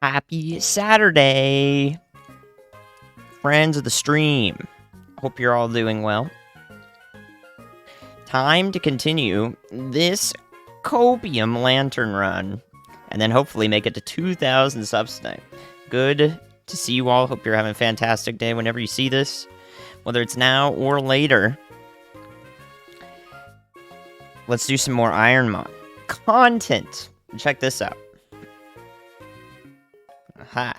Happy Saturday, friends of the stream. Hope you're all doing well. Time to continue this copium lantern run, and then hopefully make it to 2,000 subs tonight. Good to see you all. Hope you're having a fantastic day whenever you see this, whether it's now or later. Let's do some more Ironmon content. Check this out. Aha.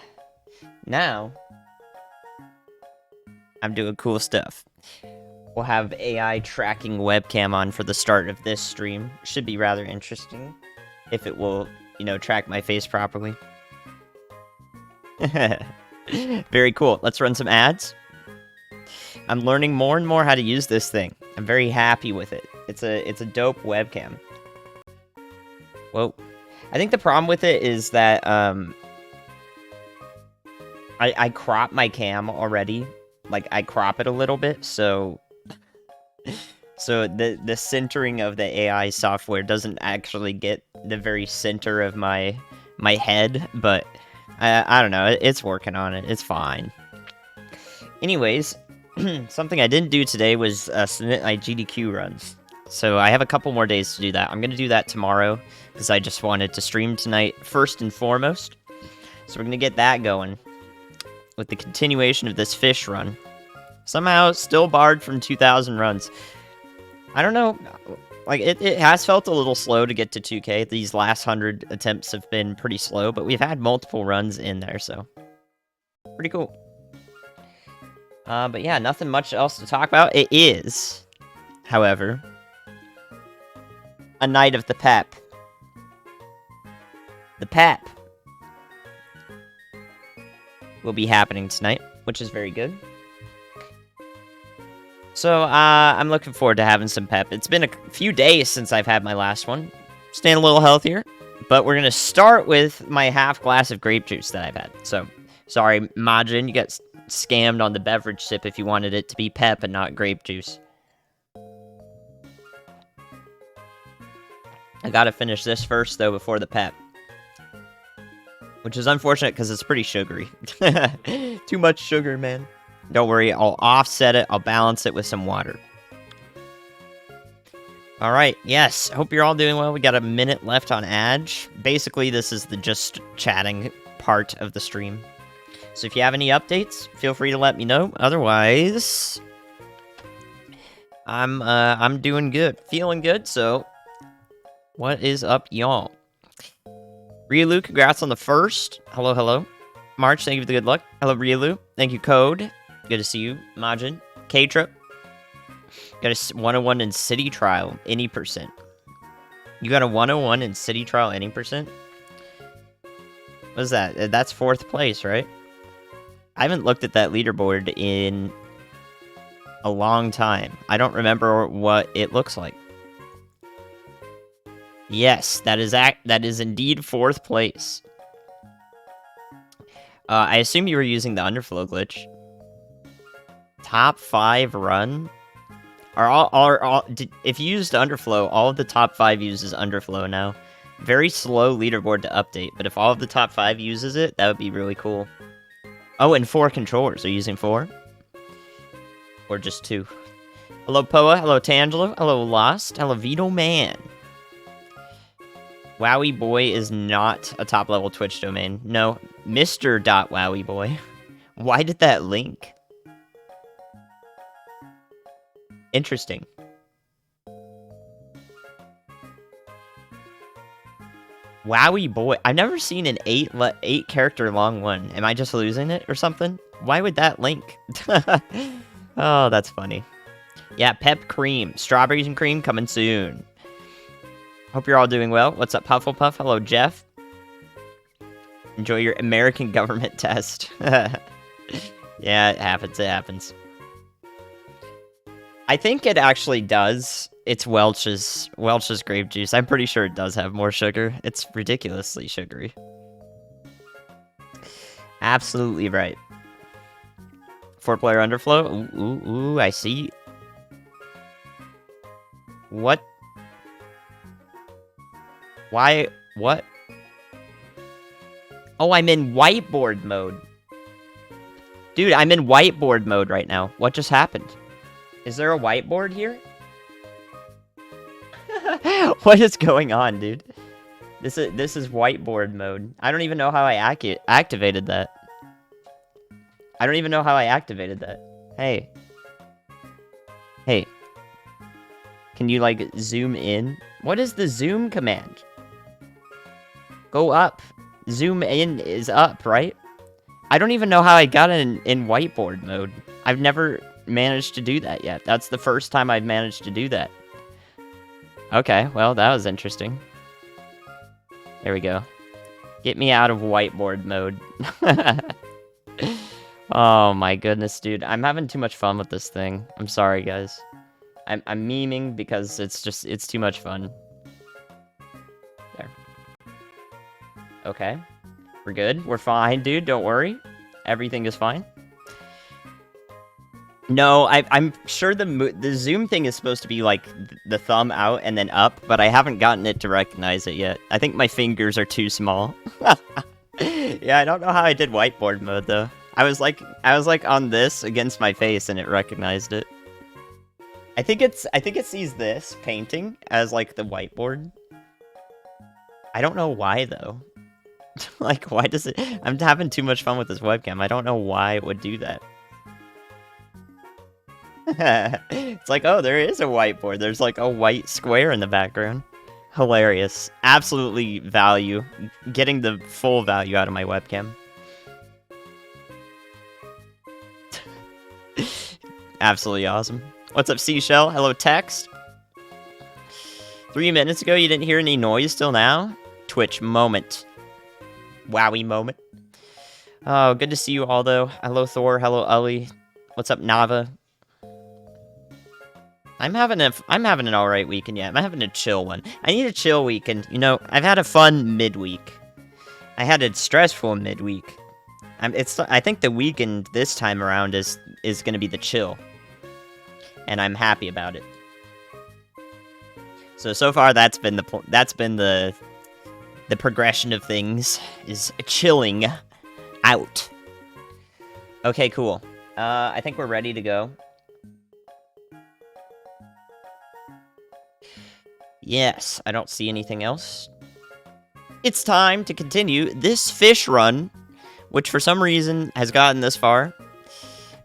Now, I'm doing cool stuff. We'll have AI tracking webcam on for the start of this stream. Should be rather interesting. If it will, track my face properly. Very cool. Let's run some ads. I'm learning more and more how to use this thing. I'm very happy with it. It's a dope webcam. Whoa. I think the problem with it is that, I crop my cam already. Like, I crop it a little bit, so the centering of the AI software doesn't actually get the very center of my head, but I don't know, it's working on it, it's fine. Anyways, something I didn't do today was submit my GDQ runs. So I have a couple more days to do that. I'm going to do that tomorrow, because I just wanted to stream tonight first and foremost. So we're going to get that going with the continuation of this fish run. Somehow still barred from 2,000 runs. I don't know, like, it has felt a little slow to get to 2K. These last 100 attempts have been pretty slow, but we've had multiple runs in there, so pretty cool. But yeah, nothing much else to talk about. It is, however, a night of the pep. The pep will be happening tonight, which is very good. So, I'm looking forward to having some pep. It's been a few days since I've had my last one. Staying a little healthier. But we're going to start with my half glass of grape juice that I've had. So, sorry, Majin, you got scammed on the beverage sip if you wanted it to be pep and not grape juice. I gotta finish this first, though, before the pep. Which is unfortunate, because it's pretty sugary. Too much sugar, man. Don't worry, I'll offset it, I'll balance it with some water. Alright, yes, hope you're all doing well. We got a minute left on Adge. Basically, this is the just chatting part of the stream. So if you have any updates, feel free to let me know. Otherwise, I'm doing good. Feeling good, so what is up, y'all? Ryulu, congrats on the first. Hello, hello. March, thank you for the good luck. Hello, Ryulu. Thank you, Code. Good to see you. Majin. K-Trip. Got a 101 in City Trial. Any percent. You got a 101 in City Trial any percent? What is that? That's 4th place, right? I haven't looked at that leaderboard in a long time. I don't remember what it looks like. Yes, that is indeed 4th place. I assume you were using the underflow glitch. Top 5 run? If you used underflow, all of the top 5 uses underflow now. Very slow leaderboard to update, but if all of the top 5 uses it, that would be really cool. Oh, and 4 controllers. Are you using 4? Or just 2? Hello, Poa. Hello, Tangelo. Hello, Lost. Hello, Vito Man. Wowie Boy is not a top-level Twitch domain. No, Mr.Wowie Boy. Why did that link? Interesting. Wowie Boy. I've never seen an 8-character long one. Am I just losing it or something? Why would that link? Oh, that's funny. Yeah, Pep Cream. Strawberries and cream coming soon. Hope you're all doing well. What's up, Pufflepuff? Hello, Jeff. Enjoy your American government test. Yeah, it happens. It happens. I think it actually does. It's Welch's grape juice. I'm pretty sure it does have more sugar. It's ridiculously sugary. Absolutely right. 4-player underflow. Ooh, I see. What? Why? What? Oh, I'm in whiteboard mode. Dude, I'm in whiteboard mode right now. What just happened? Is there a whiteboard here? What is going on, dude? This is whiteboard mode. I don't even know how I activated that. I don't even know how I activated that. Hey. Hey. Can you, like, zoom in? What is the zoom command? Go up. Zoom in is up, right? I don't even know how I got in whiteboard mode. I've never managed to do that yet. That's the first time I've managed to do that. Okay, well, that was interesting. There we go. Get me out of whiteboard mode. Oh my goodness, dude. I'm having too much fun with this thing. I'm sorry, guys. I'm memeing because it's too much fun. There. Okay. We're good. We're fine, dude. Don't worry. Everything is fine. No, I'm sure the zoom thing is supposed to be like the thumb out and then up, but I haven't gotten it to recognize it yet. I think my fingers are too small. Yeah, I don't know how I did whiteboard mode though. I was like on this against my face and it recognized it. I think it sees this painting as like the whiteboard. I don't know why though. Like, why does it... I'm having too much fun with this webcam. I don't know why it would do that. It's like, oh, there is a whiteboard. There's like a white square in the background. Hilarious. Absolutely value. Getting the full value out of my webcam. Absolutely awesome. What's up, Seashell? Hello, text. 3 minutes ago, you didn't hear any noise till now? Twitch moment. Wowie moment. Oh, good to see you all, though. Hello, Thor. Hello, Ully. What's up, Nava? I'm having an alright weekend, yeah. I'm having a chill one. I need a chill weekend. You know, I've had a fun midweek. I had a stressful midweek. I think the weekend this time around is going to be the chill. And I'm happy about it. So far that's been the progression of things, is chilling out. Okay, cool. I think we're ready to go. Yes, I don't see anything else. It's time to continue this fish run, which for some reason has gotten this far.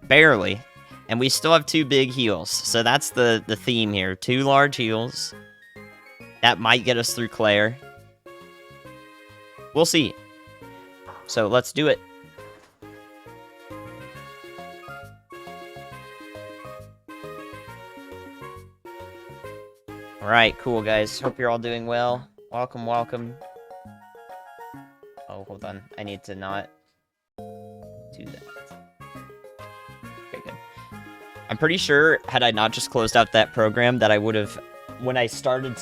Barely. And we still have 2 big heals, so that's the theme here. 2 large heals. That might get us through Claire. We'll see. So let's do it. Alright, cool guys. Hope you're all doing well. Welcome, welcome. Oh, hold on. I need to not do that. Okay, good. I'm pretty sure, had I not just closed out that program, that I would have... When I started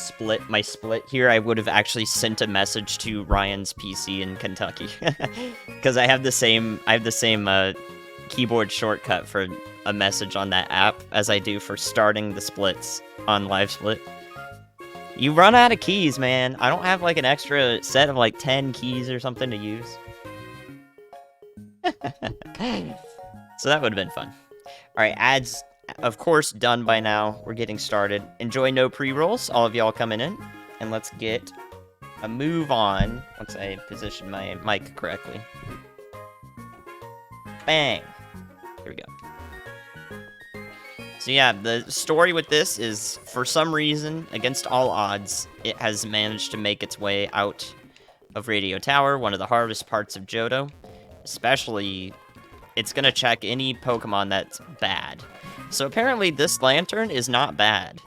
my split here, I would have actually sent a message to Ryan's PC in Kentucky. Because I have the same keyboard shortcut for a message on that app as I do for starting the splits on LiveSplit. You run out of keys, man. I don't have like an extra set of like 10 keys or something to use. So that would have been fun. Alright, ads, of course, done by now. We're getting started. Enjoy no pre-rolls, all of y'all coming in. And let's get a move on once I position my mic correctly. Bang! Here we go. So yeah, the story with this is, for some reason, against all odds, it has managed to make its way out of Radio Tower, one of the hardest parts of Johto. Especially, it's gonna check any Pokemon that's bad. So apparently this Lantern is not bad.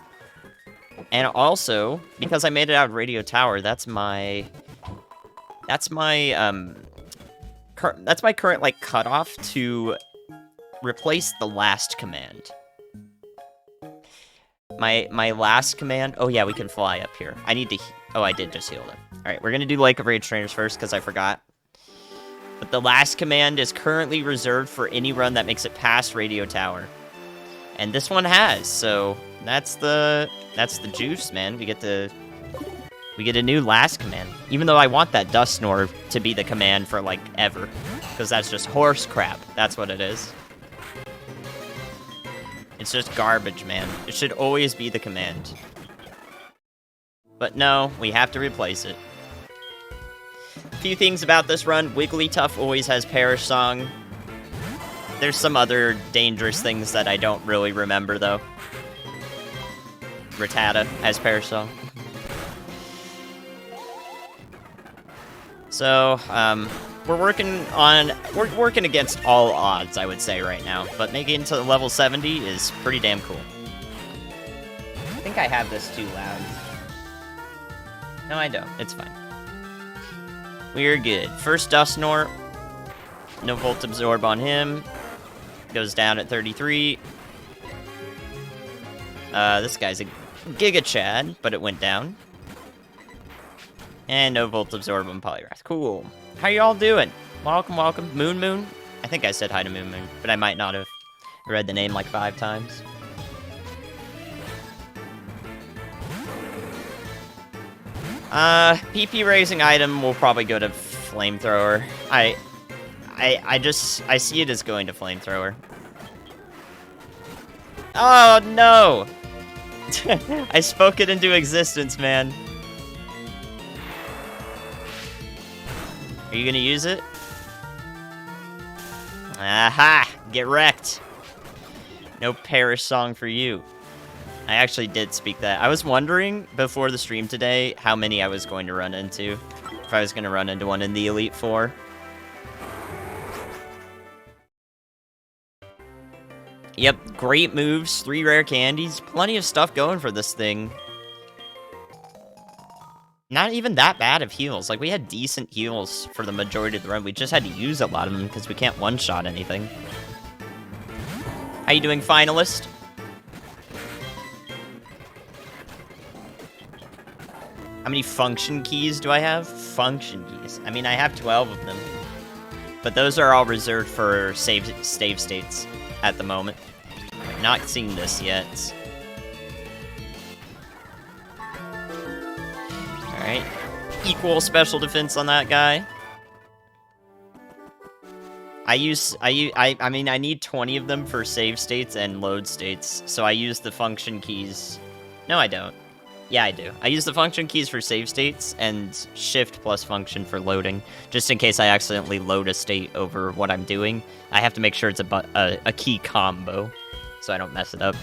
And also, because I made it out of Radio Tower, that's my current, like, cutoff to replace the last command. My last command... Oh, yeah, we can fly up here. I need to... Oh, I did just heal them. Alright, we're gonna do Lake of Rage Trainers first, because I forgot. But the last command is currently reserved for any run that makes it past Radio Tower. And this one has, so... That's the juice, man. We get to We get a new last command. Even though I want that Dusknoir to be the command for, like, ever. Because that's just horse crap. That's what it is. It's just garbage, man. It should always be the command. But no, we have to replace it. A few things about this run. Wigglytuff always has Perish Song. There's some other dangerous things that I don't really remember, though. Rattata has Perish Song. So, we're working against all odds, I would say, right now. But making it to level 70 is pretty damn cool. I think I have this too loud. No, I don't. It's fine. We're good. First Dusknoir. No Volt Absorb on him. Goes down at 33. This guy's a Giga Chad, but it went down. And no Volt Absorb on Poliwrath. Cool. How y'all doing? Welcome, welcome. Moon Moon? I think I said hi to Moon Moon, but I might not have read the name like 5 times. PP raising item will probably go to Flamethrower. I see it as going to Flamethrower. Oh, no! I spoke it into existence, man. Are you gonna use it? Aha! Get wrecked! No Perish Song for you. I actually did speak that. I was wondering before the stream today how many I was going to run into. If I was going to run into one in the Elite Four. Yep, great moves, 3 rare candies, plenty of stuff going for this thing. Not even that bad of heals. Like, we had decent heals for the majority of the run. We just had to use a lot of them because we can't one-shot anything. How you doing, finalist? How many function keys do I have? Function keys. I mean, I have 12 of them. But those are all reserved for save states at the moment. I've not seen this yet. Alright. Equal special defense on that guy. I mean, I need 20 of them for save states and load states, so I use the function keys. No, I don't. Yeah, I do. I use the function keys for save states and shift plus function for loading, just in case I accidentally load a state over what I'm doing. I have to make sure it's a key combo, so I don't mess it up.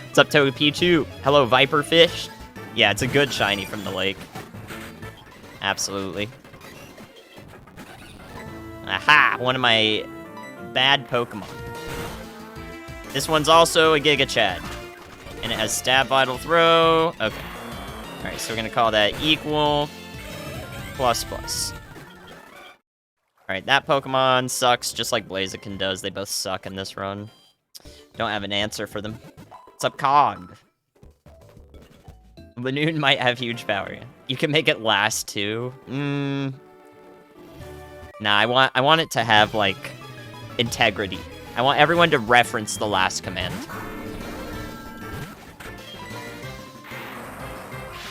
What's up, Toad Pichu? Hello, Viperfish. Yeah, it's a good shiny from the lake. Absolutely. Aha! One of my bad Pokemon. This one's also a Giga Chad. And it has Stab, Vital Throw. Okay. Alright, so we're gonna call that equal plus plus. Alright, that Pokemon sucks just like Blaziken does. They both suck in this run. Don't have an answer for them. What's up, Cog? Lanoon might have huge power. You can make it last too. Nah, I want it to have, like, integrity. I want everyone to reference the last command.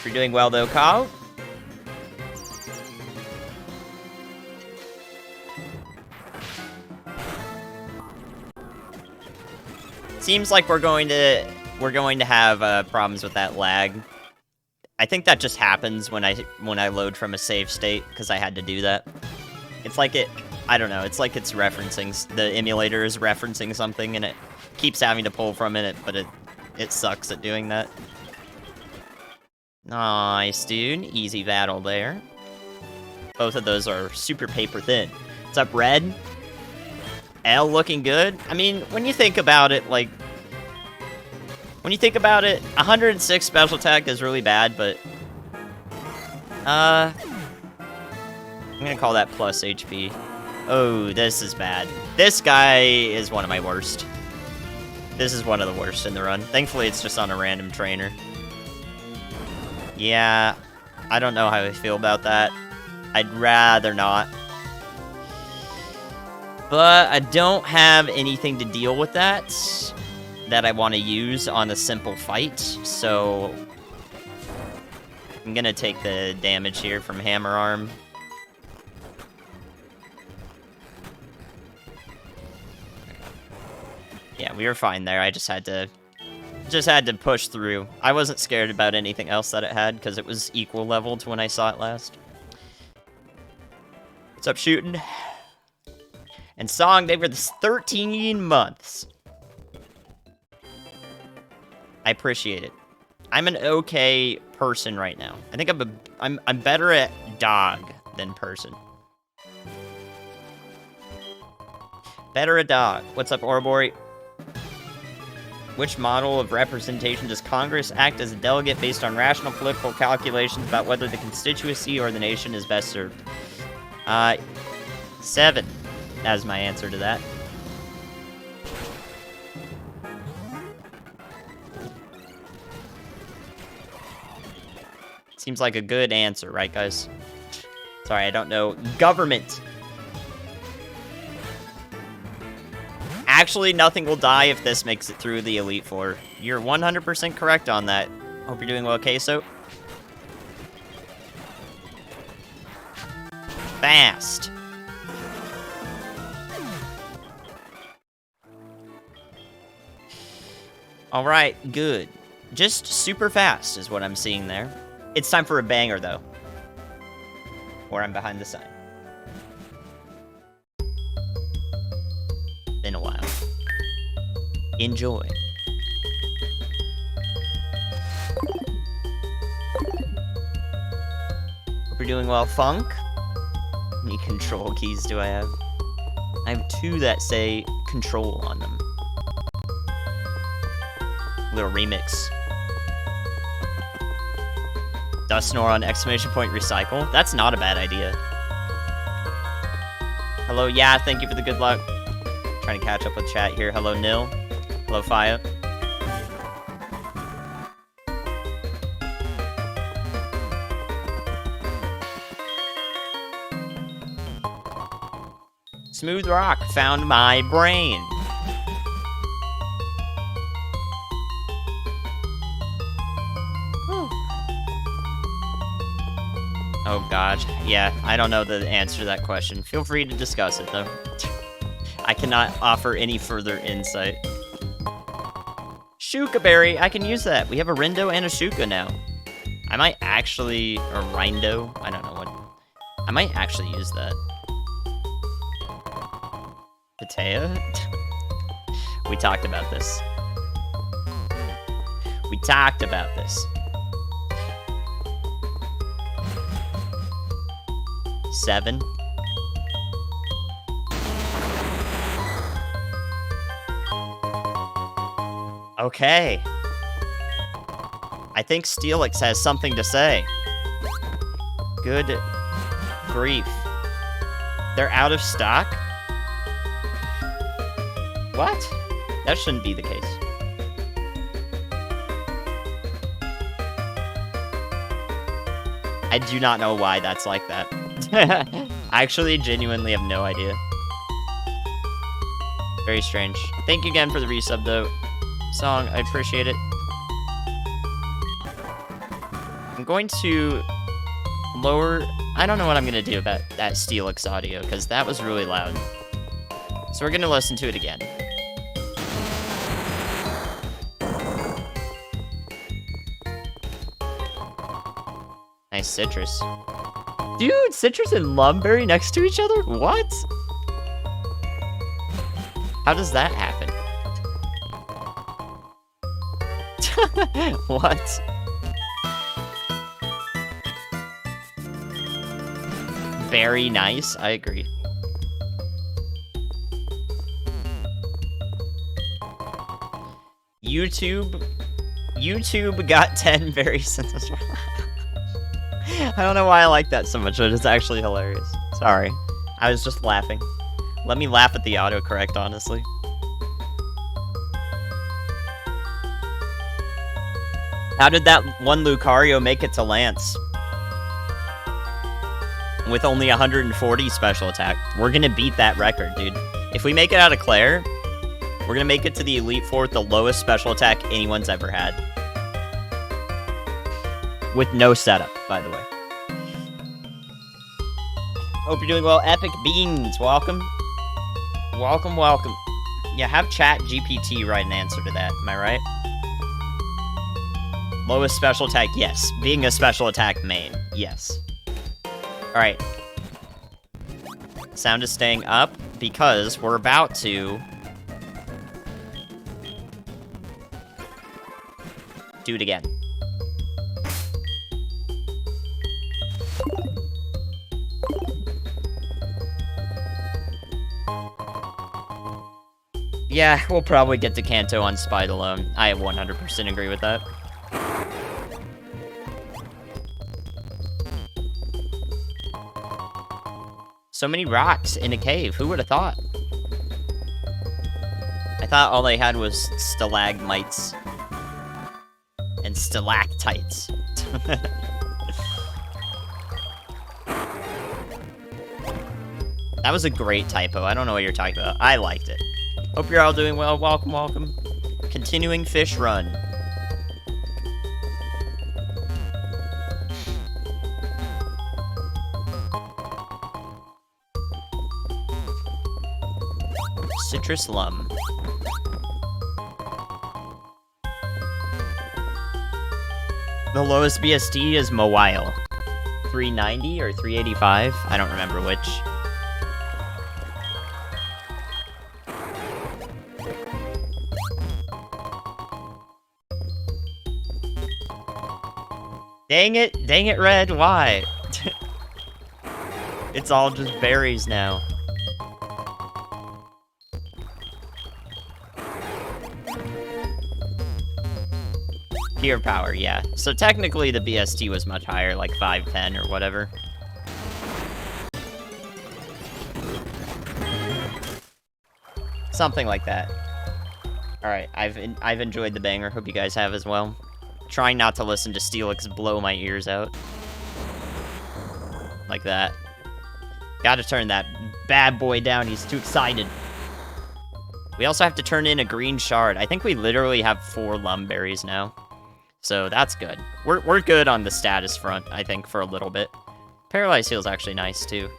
You're doing well, though, Kyle. Seems like we're going to have problems with that lag. I think that just happens when I load from a save state, because I had to do that. It's like I don't know, it's like it's referencing, the emulator is referencing something, and it keeps having to pull from it, but it sucks at doing that. Nice, dude. Easy battle there. Both of those are super paper thin. What's up, Red? L looking good? I mean, when you think about it, like... When you think about it, 106 special attack is really bad, but... I'm gonna call that plus HP. Oh, this is bad. This guy is one of my worst. This is one of the worst in the run. Thankfully, it's just on a random trainer. Yeah, I don't know how I feel about that. I'd rather not. But I don't have anything to deal with that I want to use on a simple fight, so... I'm I'm gonna take the damage here from Hammer Arm. Yeah, we were fine there. I just had to push through. I wasn't scared about anything else that it had, because it was equal level to when I saw it last. What's up, shooting? And Song, they were the 13 months. I appreciate it. I'm an okay person right now. I think I'm better at dog than person. Better at dog. What's up, Ouroboros? Which model of representation does Congress act as a delegate based on rational political calculations about whether the constituency or the nation is best served? 7 as my answer to that. Seems like a good answer, right, guys? Sorry, I don't know. Government. Actually, nothing will die if this makes it through the Elite Four. You're 100% correct on that. Hope you're doing well, Kaizo. Fast. Alright, good. Just super fast is what I'm seeing there. It's time for a banger, though. Or I'm behind the sign. Been a while. Enjoy. Hope you're doing well, Funk. How many control keys do I have? I have 2 that say control on them. Little remix. Dust Snore on exclamation point recycle. That's not a bad idea. Hello, yeah, thank you for the good luck. Trying to catch up with chat here. Hello, Nil. Hello, Faya. Smooth Rock found my brain. Oh god, yeah, I don't know the answer to that question. Feel free to discuss it, though. I cannot offer any further insight. Shuka Berry, I can use that. We have a Rindo and a Shuka now. I might actually, or Rindo, I don't know what. I might actually use that. Patea? We talked about this. We talked about this. 7. Okay. I think Steelix has something to say. Good grief. They're out of stock? What? That shouldn't be the case. I do not know why that's like that. I actually genuinely have no idea. Very strange. Thank you again for the resub, though. Song, I appreciate it. I'm going to lower... I don't know what I'm going to do about that Steelix audio, because that was really loud. So we're going to listen to it again. Nice citrus. Dude, citrus and lumberry next to each other? What? How does that happen? What? Very nice, I agree. YouTube got 10 very sensitive. I don't know why I like that so much, but it's actually hilarious. Sorry. I was just laughing. Let me laugh at the autocorrect, honestly. How did that one Lucario make it to Lance? With only 140 special attack. We're gonna beat that record, dude. If we make it out of Claire, we're gonna make it to the Elite Four with the lowest special attack anyone's ever had. With no setup. by the way. Hope you're doing well. Epic Beans, welcome. Welcome, welcome. Yeah, have Chat GPT write an answer to that, am I right? Lowest special attack, yes. Being a special attack main, yes. Alright. Sound is staying up because we're about to do it again. Yeah, we'll probably get to Kanto on Spite alone. I 100% agree with that. So many rocks in a cave. Who would have thought? I thought all they had was stalagmites and stalactites. That was a great typo. I don't know what you're talking about. I liked it. Hope you're all doing well. Welcome, welcome. Continuing fish run. Citrus Lum. The lowest BST is Mawile. 390 or 385? I don't remember which. Dang it, Red, why? It's all just berries now. Pure power, yeah. So technically the BST was much higher, like 510 or whatever. Something like that. Alright, I've enjoyed the banger, hope you guys have as well. Trying not to listen to Steelix blow my ears out. Like that. Gotta turn that bad boy down, he's too excited. We also have to turn in a green shard. I think we literally have 4 lumberries now. So that's good. We're good on the status front, I think, for a little bit. Paralyzed Heal's actually nice, too.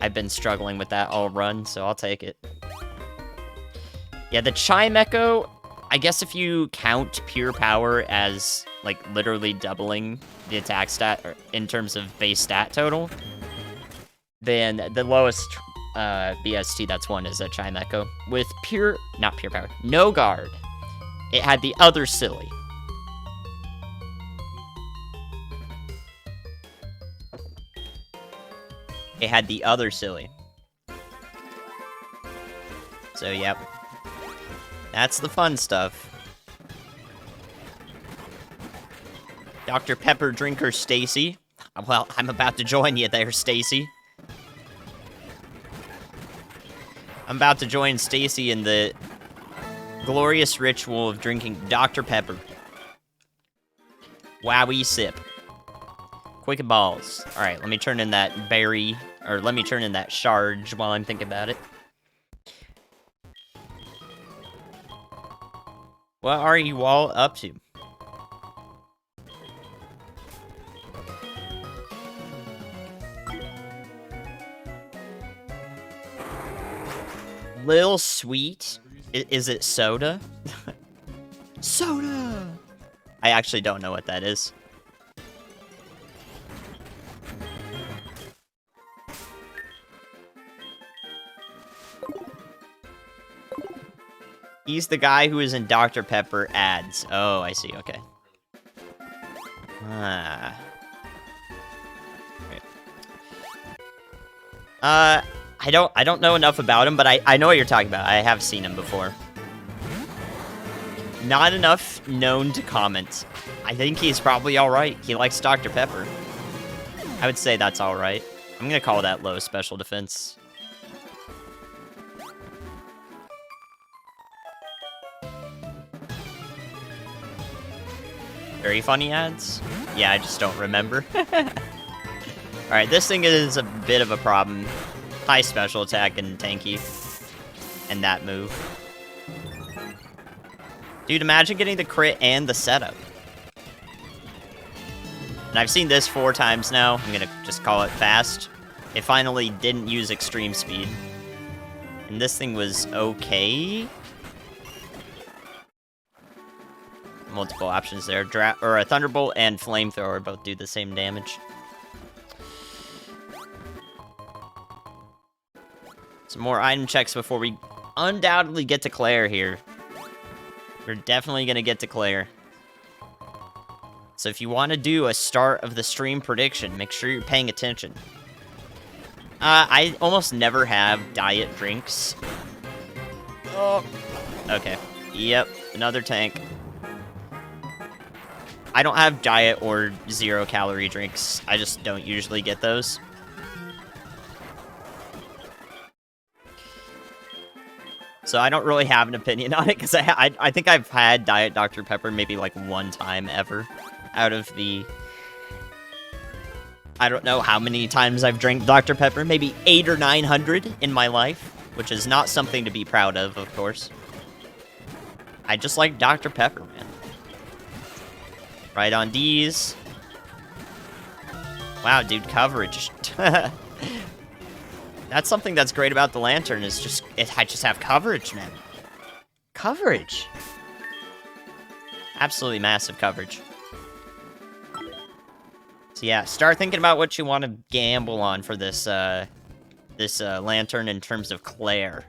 I've been struggling with that all run, so I'll take it. Yeah, the Chime Echo, I guess if you count pure power as, like, literally doubling the attack stat or in terms of base stat total, then the lowest BST that's one is a Chime Echo. With not pure power, no guard, it had the other silly. It had the other silly. So, yep. That's the fun stuff. Dr. Pepper Drinker Stacy. Well, I'm about to join you there, Stacy. I'm about to join Stacy in the glorious ritual of drinking Dr. Pepper. Wowie sip. Quick balls. Alright, let me turn in that berry, or let me turn in that charge while I'm thinking about it. What are you all up to? Lil Sweet? Is it soda? Soda! I actually don't know what that is. He's the guy who is in Dr. Pepper ads. Oh, I see, okay. Ah. Okay. I don't know enough about him, but I know what you're talking about. I have seen him before. Not enough known to comment. I think he's probably alright. He likes Dr. Pepper. I would say that's alright. I'm gonna call that low special defense. Very funny ads? Yeah, I just don't remember. Alright, this thing is a bit of a problem. High special attack and tanky. And that move. Dude, imagine getting the crit and the setup. And I've seen this 4 times now. I'm gonna just call it fast. It finally didn't use extreme speed. And this thing was okay. Multiple options there. Or a Thunderbolt and Flamethrower both do the same damage. Some more item checks before we undoubtedly get to Claire here. We're definitely gonna get to Claire. So if you want to do a start of the stream prediction, make sure you're paying attention. I almost never have diet drinks. Oh, okay. Yep, another tank. I don't have diet or 0-calorie drinks. I just don't usually get those. So I don't really have an opinion on it, because I think I've had Diet Dr. Pepper maybe like 1 time ever. Out of the... I don't know how many times I've drank Dr. Pepper. Maybe 800 or 900 in my life. Which is not something to be proud of course. I just like Dr. Pepper, man. Right on D's. Wow, dude, coverage. That's something that's great about the Lantern, is just... I just have coverage, man. Coverage. Absolutely massive coverage. So yeah, start thinking about what you want to gamble on for this, Lantern in terms of Claire.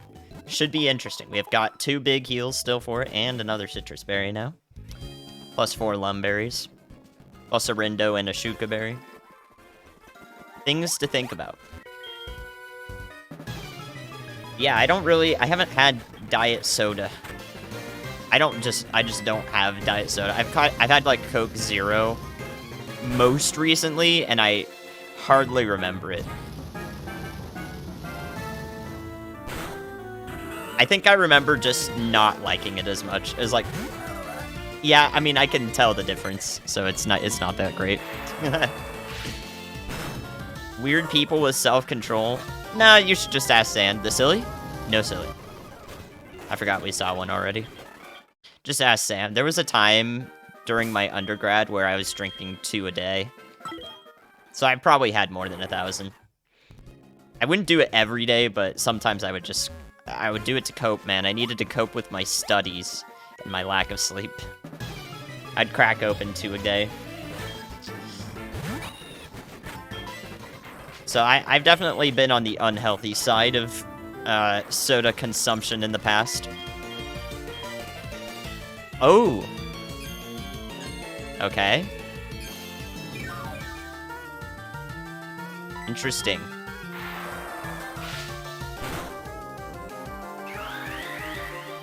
Should be interesting. We have got 2 big heals still for it, and another Citrus Berry now. Plus 4 Lum Berries. Plus a Rindo and a Shuka Berry. Things to think about. Yeah, I haven't had Diet Soda. I just don't have Diet Soda. I've had, like, Coke Zero most recently, and I hardly remember it. I think I remember just not liking it as much. It was like, yeah, I mean, I can tell the difference, so it's not that great. Weird people with self-control. Nah, you should just ask Sand. The silly? No silly. I forgot we saw one already. Just ask Sam. There was a time during my undergrad where I was drinking 2 a day. So I probably had more than 1,000. I wouldn't do it every day, but sometimes I would do it to cope, man. I needed to cope with my studies and my lack of sleep. I'd crack open 2 a day. So I've definitely been on the unhealthy side of soda consumption in the past. Oh! Okay. Interesting.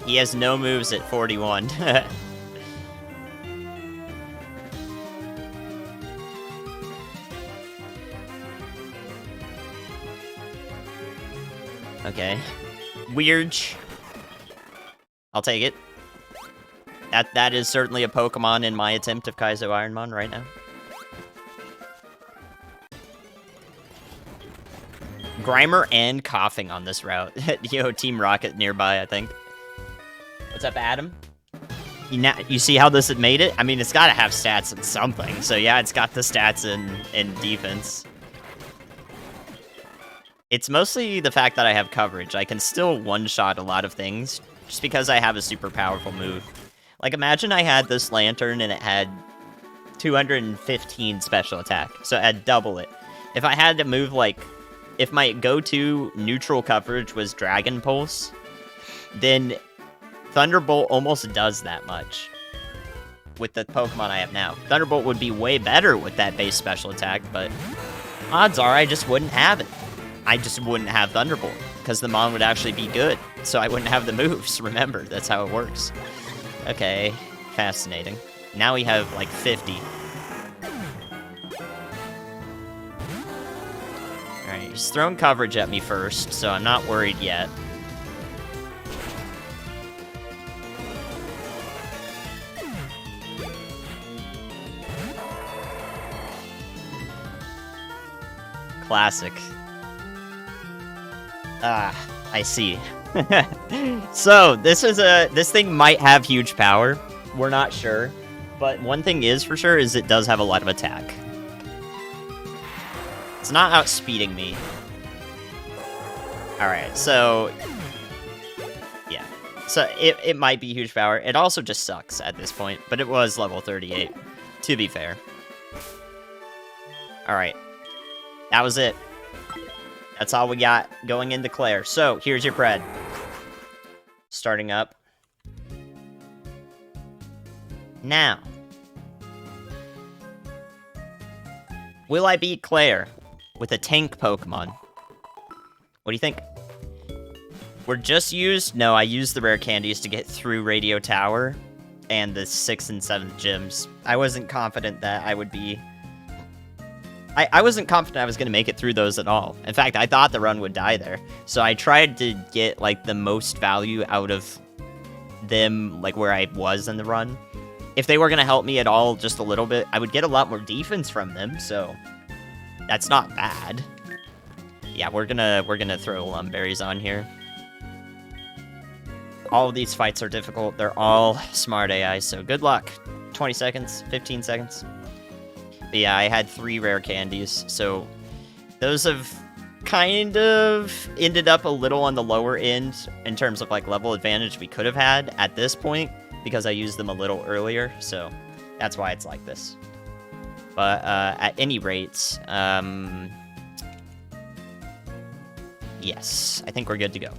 He has no moves at 41. Okay. Weird. I'll take it. That is certainly a Pokemon in my attempt of Kaizo Ironmon right now. Grimer and coughing on this route. Yo, Team Rocket nearby, I think. What's up, Adam? You see how this had made it? I mean, it's got to have stats in something. So yeah, it's got the stats in defense. It's mostly the fact that I have coverage. I can still one-shot a lot of things just because I have a super powerful move. Like, imagine I had this Lantern and it had 215 special attack, so I'd double it. If I had to move, like, if my go-to neutral coverage was Dragon Pulse, then Thunderbolt almost does that much with the Pokemon I have now. Thunderbolt would be way better with that base special attack, but odds are I just wouldn't have it. I just wouldn't have Thunderbolt, because the Mon would actually be good, so I wouldn't have the moves. Remember, that's how it works. Okay, fascinating. Now we have, like, 50. Alright, he's throwing coverage at me first, so I'm not worried yet. Classic. Ah, I see. So, this thing might have huge power. We're not sure. But one thing is for sure is it does have a lot of attack. It's not outspeeding me. Alright, so... yeah. So, it might be huge power. It also just sucks at this point, but it was level 38, to be fair. Alright. That was it. That's all we got going into Claire. So, here's your pred. Starting up. Now. Will I beat Claire with a tank Pokemon? What do you think? We're just used... no, I used the rare candies to get through Radio Tower and the 6th and 7th gyms. I wasn't confident that I would be... I wasn't confident I was going to make it through those at all. In fact, I thought the run would die there. So I tried to get, like, the most value out of them, like, where I was in the run. If they were going to help me at all just a little bit, I would get a lot more defense from them, so... that's not bad. Yeah, we're gonna throw Lumberries on here. All of these fights are difficult. They're all smart AI, so good luck. 20 seconds, 15 seconds. But yeah, I had 3 rare candies, so those have kind of ended up a little on the lower end in terms of like level advantage we could have had at this point because I used them a little earlier, so that's why it's like this. But at any rate, yes, I think we're good to go.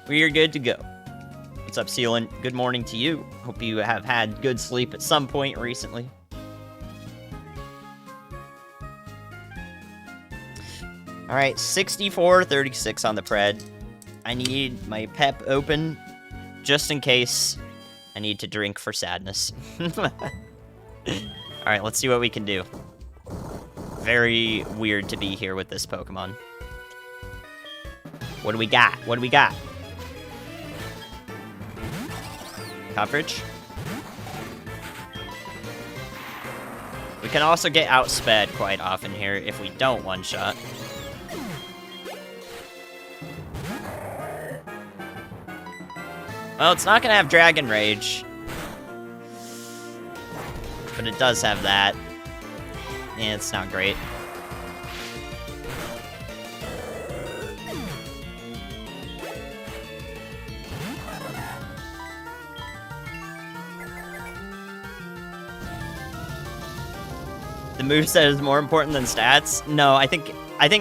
We're good to go. What's up, Sealant? Good morning to you. Hope you have had good sleep at some point recently. Alright, 64-36 on the pred. I need my pep open, just in case I need to drink for sadness. Alright, let's see what we can do. Very weird to be here with this Pokemon. What do we got? What do we got? Coverage. We can also get outsped quite often here if we don't one-shot. Well, it's not gonna have Dragon Rage. But it does have that. Yeah, it's not great. The moveset is more important than stats? No, I think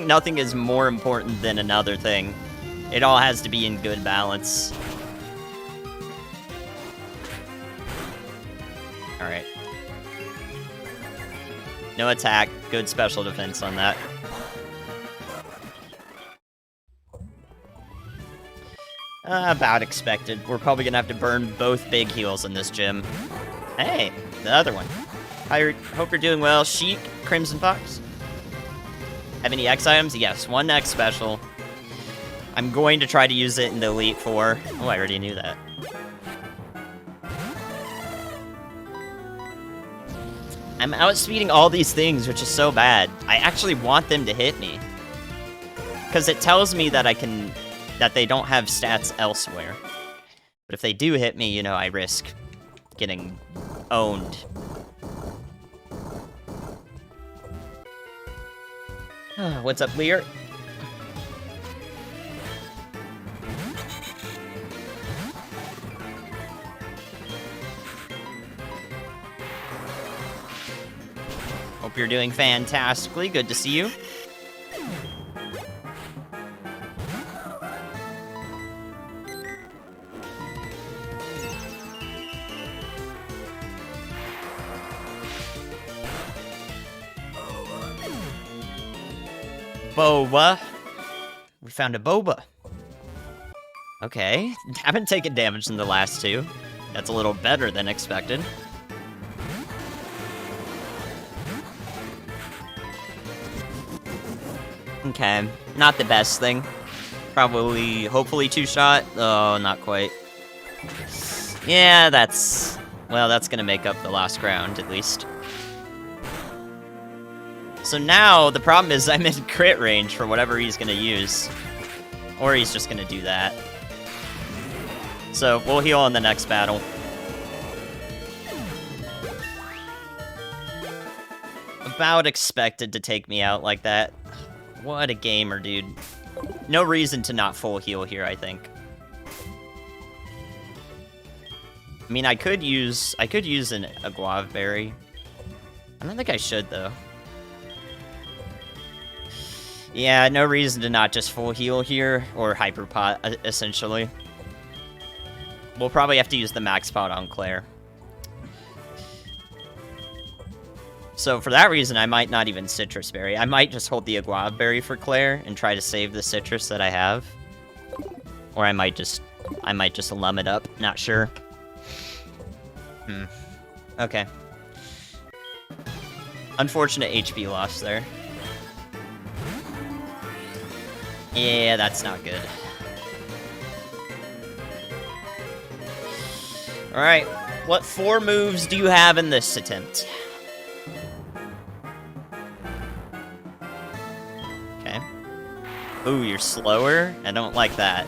nothing is more important than another thing. It all has to be in good balance. Alright. No attack, good special defense on that. About expected. We're probably gonna have to burn both big heals in this gym. Hey, the other one. Hope you're doing well. Sheik, Crimson Fox. Have any X items? Yes, 1 X special. I'm going to try to use it in the Elite Four. Oh, I already knew that. I'm outspeeding all these things, which is so bad. I actually want them to hit me. Because it tells me that that they don't have stats elsewhere. But if they do hit me, you know, I risk getting owned. What's up, Lear? Hope you're doing fantastically. Good to see you. Boba. We found a Boba. Okay. Haven't taken damage in the last 2. That's a little better than expected. Okay. Not the best thing. Probably, hopefully 2-shot. Oh, not quite. Yeah, that's... well, that's gonna make up the lost ground, at least. So now, the problem is I'm in crit range for whatever he's gonna use. Or he's just gonna do that. So, we'll heal in the next battle. about expected to take me out like that. What a gamer, dude. No reason to not full heal here, I think. I mean, I could use a guava berry. I don't think I should, though. Yeah, no reason to not just full heal here, or hyper pot, essentially. We'll probably have to use the max pot on Claire. So for that reason, I might not even Citrus Berry. I might just hold the Aguava Berry for Claire and try to save the citrus that I have. Or I might just lum it up. Not sure. Okay. Unfortunate HP loss there. Yeah, that's not good. Alright, what 4 moves do you have in this attempt? Okay. Ooh, you're slower? I don't like that.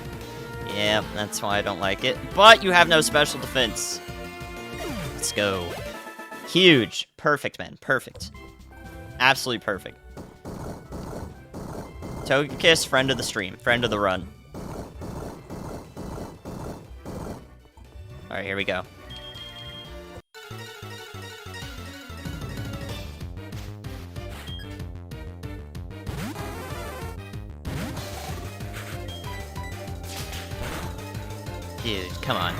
Yeah, that's why I don't like it. But you have no special defense. Let's go. Huge. Perfect, man. Perfect. Absolutely perfect. Togekiss, friend of the stream. Friend of the run. Alright, here we go. Dude, come on.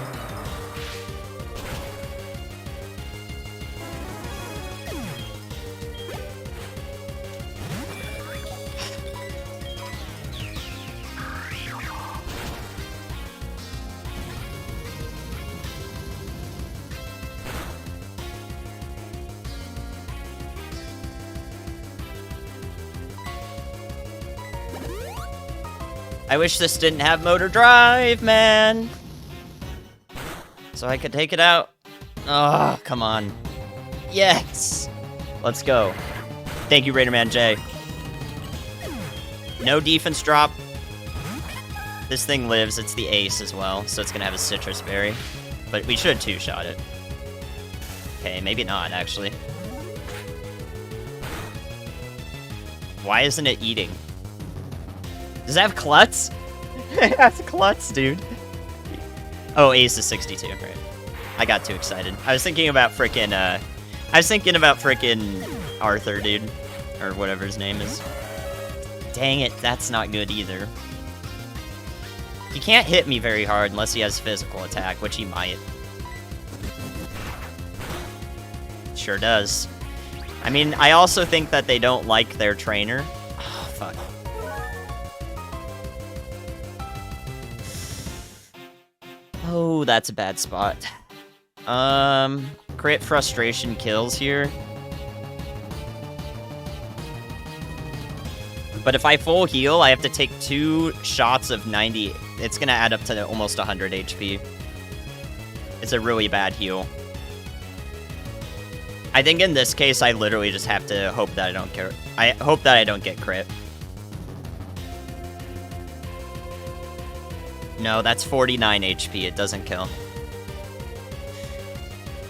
I wish this didn't have motor drive, man. So I could take it out. Oh, come on. Yes! Let's go. Thank you, Raiderman J. No defense drop. This thing lives. It's the ace as well, so it's gonna have a citrus berry. But we should two-shot it. Okay, maybe not, actually. Why isn't it eating? Does it have Klutz? It has Klutz, dude. Oh, ace is 62, right. I got too excited. I was thinking about frickin', Arthur, dude. Or whatever his name is. Dang it, that's not good either. He can't hit me very hard unless he has physical attack, which he might. Sure does. I mean, I also think that they don't like their trainer. Oh, fuck. Oh, that's a bad spot. Crit frustration kills here. But if I full heal, I have to take 2 shots of 90. It's gonna add up to almost 100 HP. It's a really bad heal. I think in this case, I literally just have to hope that I don't care. I hope that I don't get crit. No, that's 49 HP. It doesn't kill.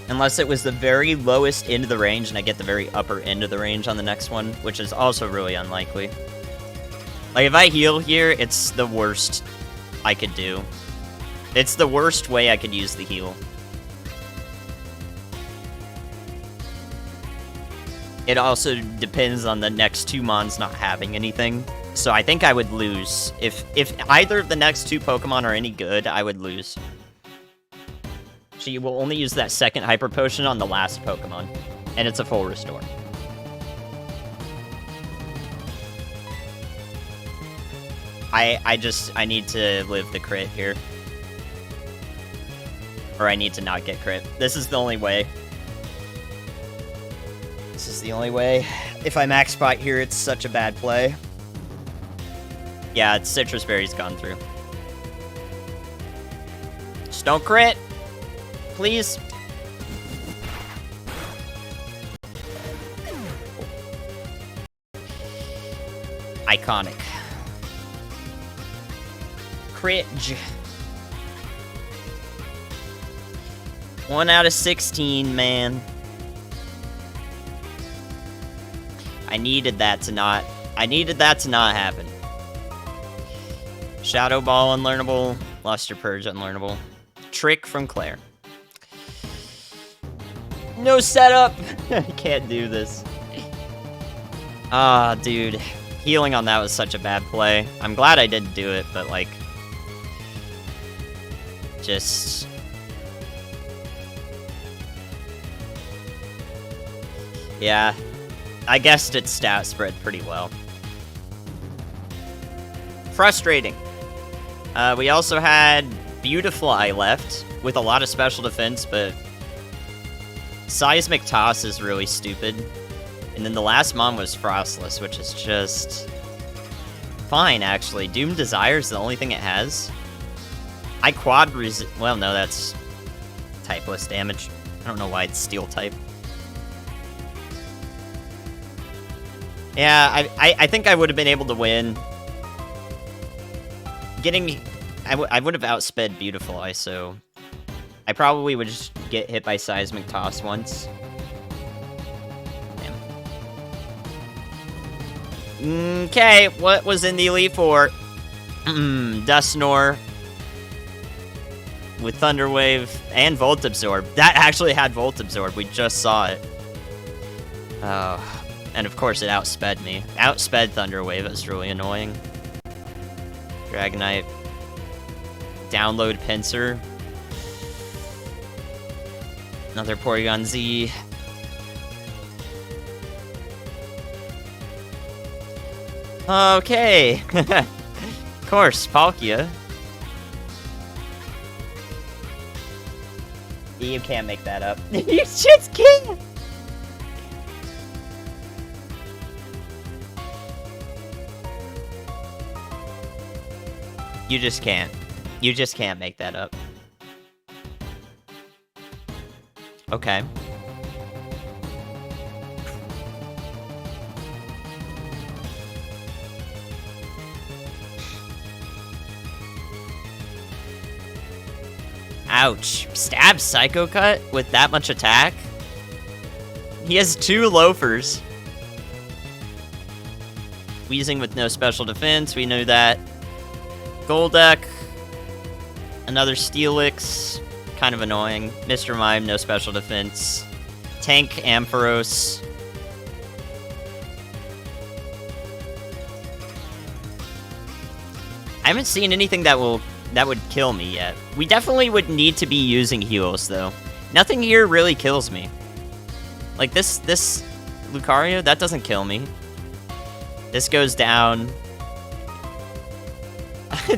Unless it was the very lowest end of the range and I get the very upper end of the range on the next one, which is also really unlikely. Like, if I heal here, it's the worst I could do. It's the worst way I could use the heal. It also depends on the next 2 mons not having anything. So I think I would lose. If either of the next 2 Pokemon are any good, I would lose. She will only use that second Hyper Potion on the last Pokemon. And it's a full restore. I need to live the crit here. Or I need to not get crit. This is the only way. This is the only way. If I max spot here, it's such a bad play. Yeah, it's Citrus Berry's gone through. Just don't crit! Please? Iconic. Crit. 1 out of 16, man. I needed that to not happen. Shadow Ball unlearnable. Luster Purge unlearnable. Trick from Claire. No setup! I can't do this. Ah, dude. Healing on that was such a bad play. I'm glad I didn't do it, but, like... just... yeah. I guessed its stat spread pretty well. Frustrating. We also had Beautifly left, with a lot of special defense, but... Seismic Toss is really stupid. And then the last mon was Frostless, which is just... fine, actually. Doom Desire is the only thing it has. I quad well, no, that's... typeless damage. I don't know why it's Steel type. Yeah, I think I would have been able to win. I would have outsped Beautifly, so... I probably would just get hit by Seismic Toss once. Okay, what was in the Elite Four? Dusknoir with Thunder Wave and Volt Absorb. That actually had Volt Absorb. We just saw it. And of course it outsped me. Outsped Thunder Wave. It was really annoying. Dragonite. Download Pinsir. Another Porygon Z. Okay. Of course, Palkia. You can't make that up. You just can't! You just can't. You just can't make that up. Okay. Ouch. Stab Psycho Cut with that much attack? He has 2 loafers. Weezing with no special defense, we knew that. Golduck. Another Steelix. Kind of annoying. Mr. Mime, no special defense. Tank Ampharos. I haven't seen anything that would kill me yet. We definitely would need to be using heals, though. Nothing here really kills me. Like, this Lucario, that doesn't kill me. This goes down.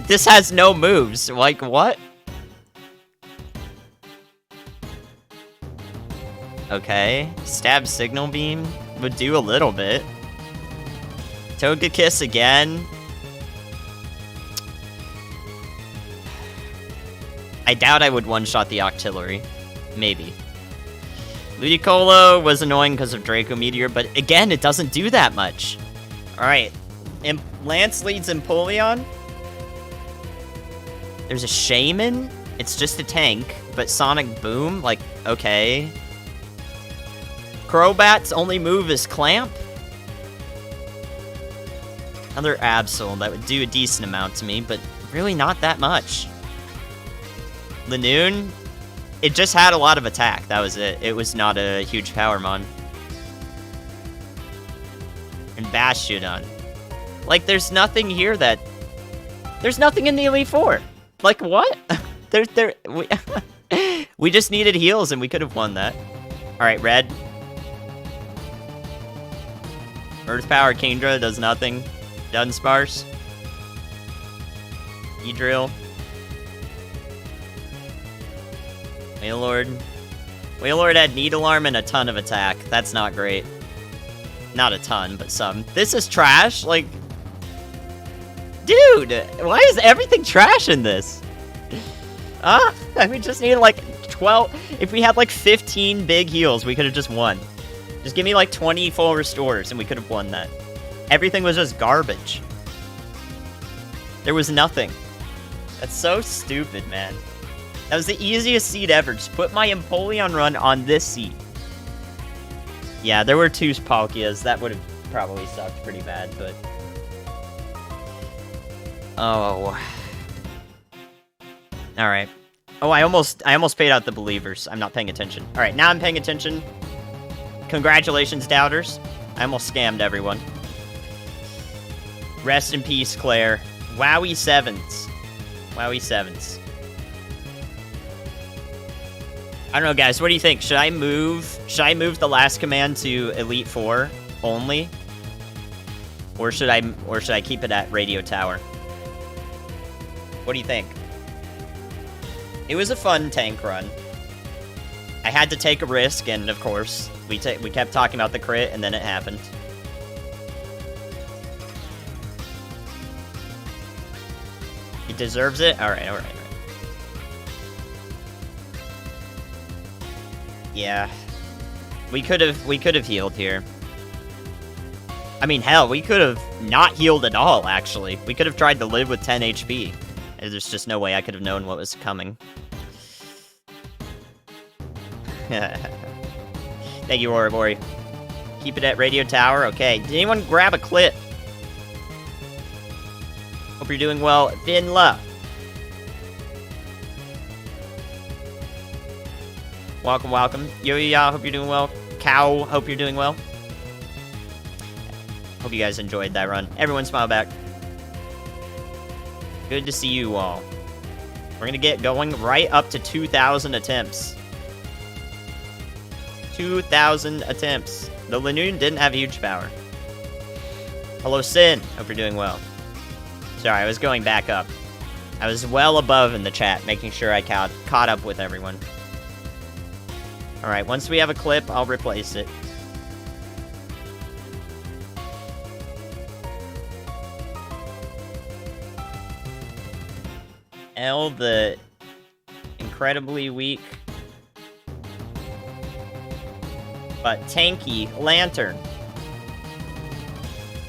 This has no moves. Like, what? Okay. Stab Signal Beam would do a little bit. Togekiss again. I doubt I would one-shot the Octillery. Maybe. Ludicolo was annoying because of Draco Meteor, but again, it doesn't do that much. Alright. Lance leads Empoleon. There's a Shaman. It's just a tank, but Sonic Boom, like, okay. Crobat's only move is Clamp. Another Absol that would do a decent amount to me, but really not that much. Linoone, it just had a lot of attack. That was it. It was not a huge power mon. And Bastiodon. Like, there's nothing here that... There's nothing in the Elite Four. Like, what? We just needed heals and we could have won that. Alright, Red. Earth Power Kingdra does nothing. Dunsparce. E-Drill. Wailord. Wailord had Needlearm and a ton of attack. That's not great. Not a ton, but some. This is trash? Like... Dude! Why is everything trash in this? We just needed like 12... If we had like 15 big heals, we could have just won. Just give me like 20 full restores and we could have won that. Everything was just garbage. There was nothing. That's so stupid, man. That was the easiest seed ever. Just put my Empoleon run on this seed. Yeah, there were 2 Palkias. That would have probably sucked pretty bad, but... Oh. Alright. Oh, I almost paid out the believers. I'm not paying attention. Alright, now I'm paying attention. Congratulations, doubters. I almost scammed everyone. Rest in peace, Claire. Wowie sevens. Wowie sevens. I don't know, guys. What do you think? Should I move the last command to Elite 4 only? Or should I keep it at Radio Tower? What do you think? It was a fun tank run. I had to take a risk, and of course, we kept talking about the crit, and then it happened. He deserves it? Alright, alright. Yeah. We could have healed here. I mean, hell, we could have not healed at all, actually. We could have tried to live with 10 HP. There's just no way I could have known what was coming. Thank you, Oribori. Keep it at Radio Tower. Okay. Did anyone grab a clip? Hope you're doing well. Finla. Welcome, welcome. Yo-ya, hope you're doing well. Cow, hope you're doing well. Hope you guys enjoyed that run. Everyone smile back. Good to see you all. We're gonna get going right up to 2,000 attempts. 2,000 attempts. The Lanoon didn't have huge power. Hello, Sin. Hope you're doing well. Sorry, I was going back up. I was well above in the chat, making sure I caught up with everyone. Alright, once we have a clip, I'll replace it. L, the incredibly weak but tanky Lantern.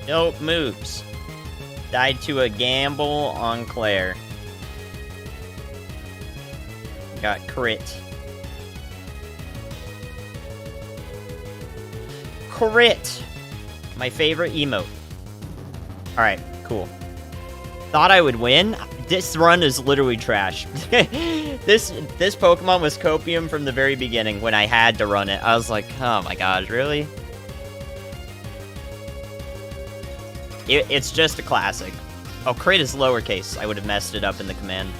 Dope moves. Died to a gamble on Claire. Got crit. Crit! My favorite emote. Alright, cool. Thought I would win? This run is literally trash. This Pokemon was copium from the very beginning when I had to run it. I was like, oh my god, really? It's just a classic. Oh, crit is lowercase. I would have messed it up in the command.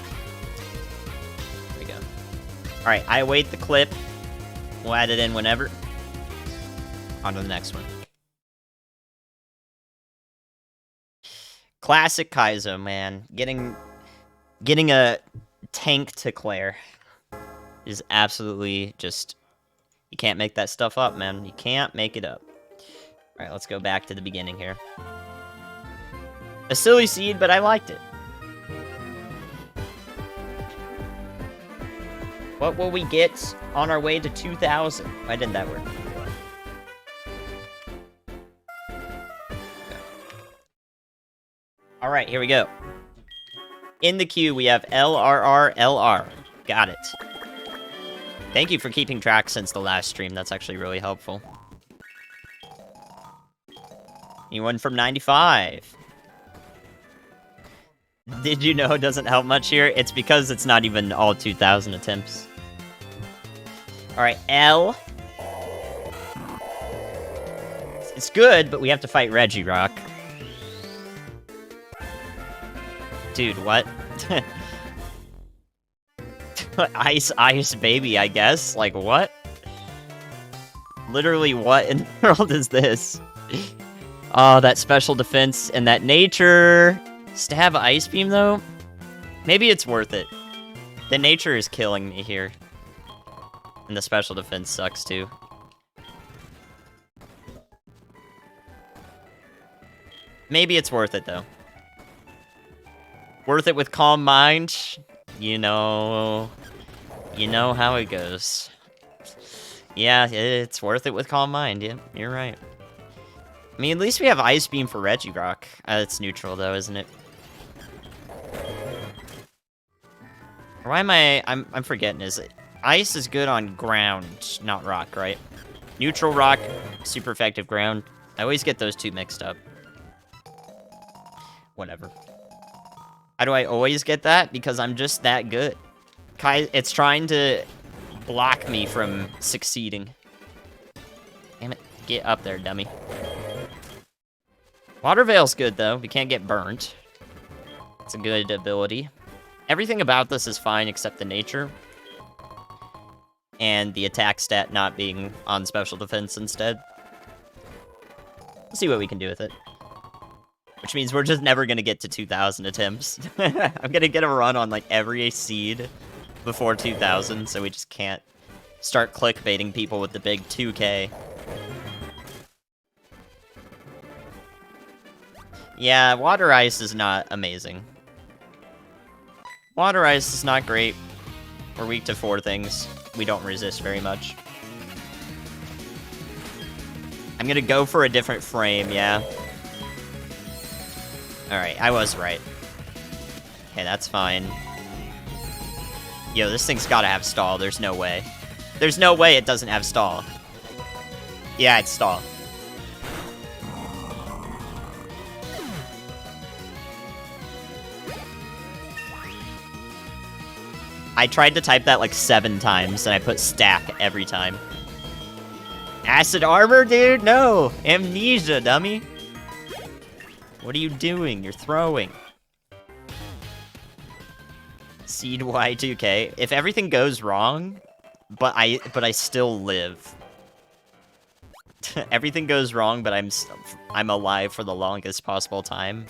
There we go. Alright, I await the clip. We'll add it in whenever. On to the next one. Classic Kaizo, man. Getting a tank to Claire is absolutely just... You can't make that stuff up, man. You can't make it up. Alright, let's go back to the beginning here. A silly seed, but I liked it. What will we get on our way to 2,000? Why didn't that work? Alright, here we go. In the queue, we have LRRLR. Got it. Thank you for keeping track since the last stream. That's actually really helpful. Anyone from 95? Did you know it doesn't help much here? It's because it's not even all 2,000 attempts. Alright, L. It's good, but we have to fight Regirock. Dude, what? Ice, baby, I guess? Like, what? Literally, what in the world is this? Oh, that special defense and that nature. Stab Ice Beam, though? Maybe it's worth it. The nature is killing me here. And the special defense sucks, too. Maybe it's worth it, though. Worth it with Calm Mind? You know how it goes. Yeah, it's worth it with Calm Mind, yeah, you're right. I mean, at least we have Ice Beam for Regirock. It's neutral, though, isn't it? Why am I'm forgetting, is it? Ice is good on ground, not rock, right? Neutral rock, super effective ground. I always get those two mixed up. Whatever. How do I always get that? Because I'm just that good. It's trying to block me from succeeding. Damn it. Get up there, dummy. Water Veil's good, though. We can't get burnt. It's a good ability. Everything about this is fine except the nature. And the attack stat not being on special defense instead. Let's see what we can do with it. Which means we're just never going to get to 2,000 attempts. I'm going to get a run on, like, every seed before 2,000, so we just can't start clickbaiting people with the big 2K. Yeah, Water Ice is not amazing. Water Ice is not great. We're weak to 4 things. We don't resist very much. I'm gonna go for a different frame, yeah. Alright, I was right. Okay, that's fine. Yo, this thing's gotta have stall. There's no way. There's no way it doesn't have stall. Yeah, it's stall. I tried to type that like 7 times, and I put stack every time. Acid armor, dude? No! Amnesia, dummy! What are you doing? You're throwing. Seed Y2K. If everything goes wrong, but I still live. Everything goes wrong, but I'm alive for the longest possible time.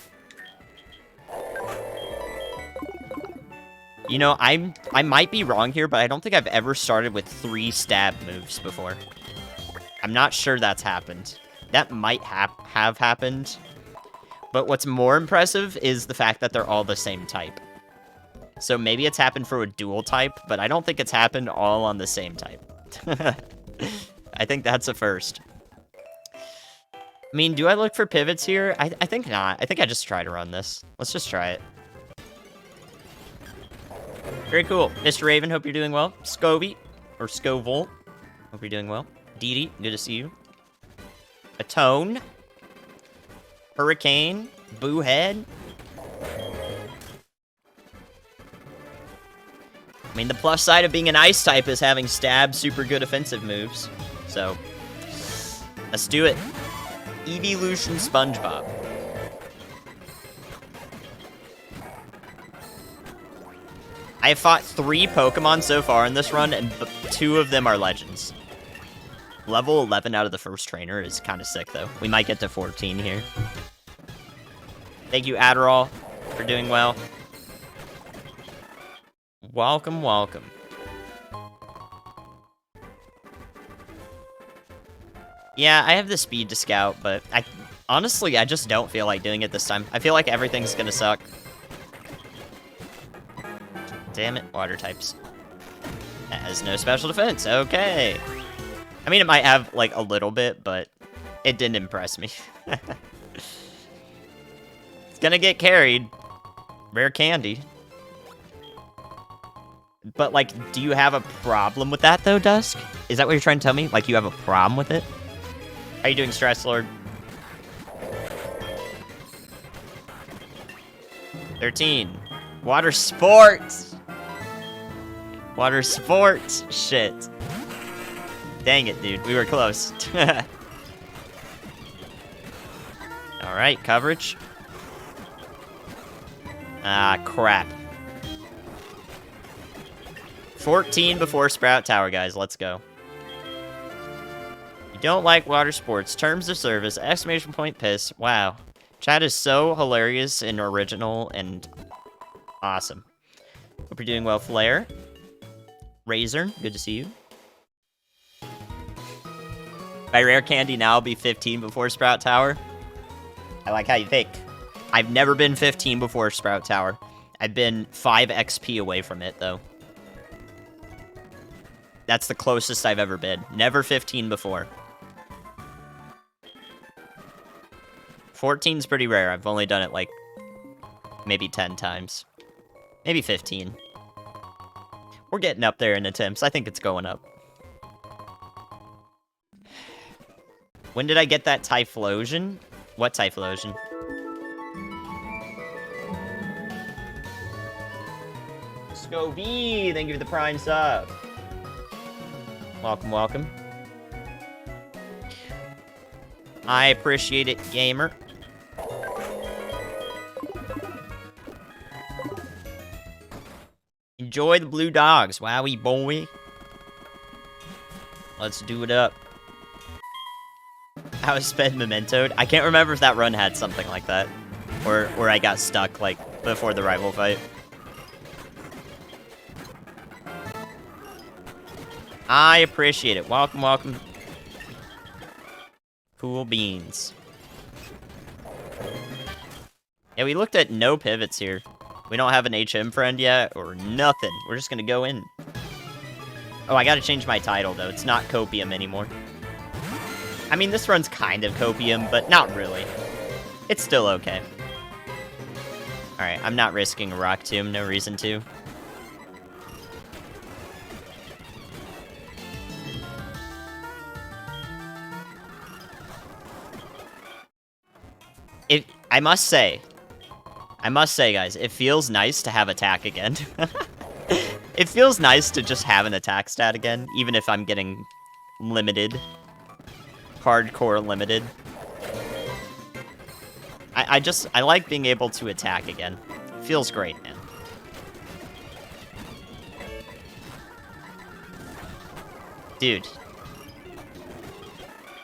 You know, I might be wrong here, but I don't think I've ever started with 3 stab moves before. I'm not sure that's happened. That might have happened. But what's more impressive is the fact that they're all the same type. So maybe it's happened for a dual type, but I don't think it's happened all on the same type. I think that's a first. I mean, do I look for pivots here? I think not. I think I just try to run this. Let's just try it. Very cool. Mr. Raven, hope you're doing well. Scovey, or Scovol, hope you're doing well. Dee Dee, good to see you. Atone. Hurricane. Boohead. I mean, the plus side of being an ice type is having stab super good offensive moves. So, let's do it. Evolution SpongeBob. I have fought 3 Pokemon so far in this run, and 2 of them are legends. Level 11 out of the first trainer is kind of sick, though. We might get to 14 here. Thank you, Adderall, for doing well. Welcome, welcome. Yeah, I have the speed to scout, but honestly, I just don't feel like doing it this time. I feel like everything's gonna suck. Damn it, water types. That has no special defense, okay. I mean, it might have, like, a little bit, but it didn't impress me. It's gonna get carried. Rare candy. But, like, do you have a problem with that, though, Dusk? Is that what you're trying to tell me? Like, you have a problem with it? How you doing, Stress Lord? 13. Water sports! Water sports! Shit. Dang it, dude. We were close. Alright, coverage. Ah, crap. 14 before Sprout Tower, guys. Let's go. You don't like water sports. Terms of service. Exclamation point piss. Wow. Chat is so hilarious and original and awesome. Hope you're doing well, Flare. Razor, good to see you. By rare candy now, I'll be 15 before Sprout Tower. I like how you think. I've never been 15 before Sprout Tower. I've been 5 XP away from it, though. That's the closest I've ever been. Never 15 before. 14's pretty rare. I've only done it, like, maybe 10 times. Maybe 15. We're getting up there in attempts. I think it's going up. When did I get that Typhlosion? What Typhlosion? Scobie, thank you for the Prime sub. Welcome, welcome. I appreciate it, gamer. Enjoy the blue dogs, wowie boy. Let's do it up. I was sped mementoed. I can't remember if that run had something like that. Or I got stuck, like, before the rival fight. I appreciate it. Welcome, welcome. Cool beans. Yeah, we looked at no pivots here. We don't have an HM friend yet, or nothing. We're just gonna go in. Oh, I gotta change my title, though. It's not Copium anymore. I mean, this run's kind of Copium, but not really. It's still okay. Alright, I'm not risking a Rock Tomb. No reason to. I must say, guys, it feels nice to have attack again. It feels nice to just have an attack stat again, even if I'm getting limited. Hardcore limited. I like being able to attack again. It feels great, man. Dude.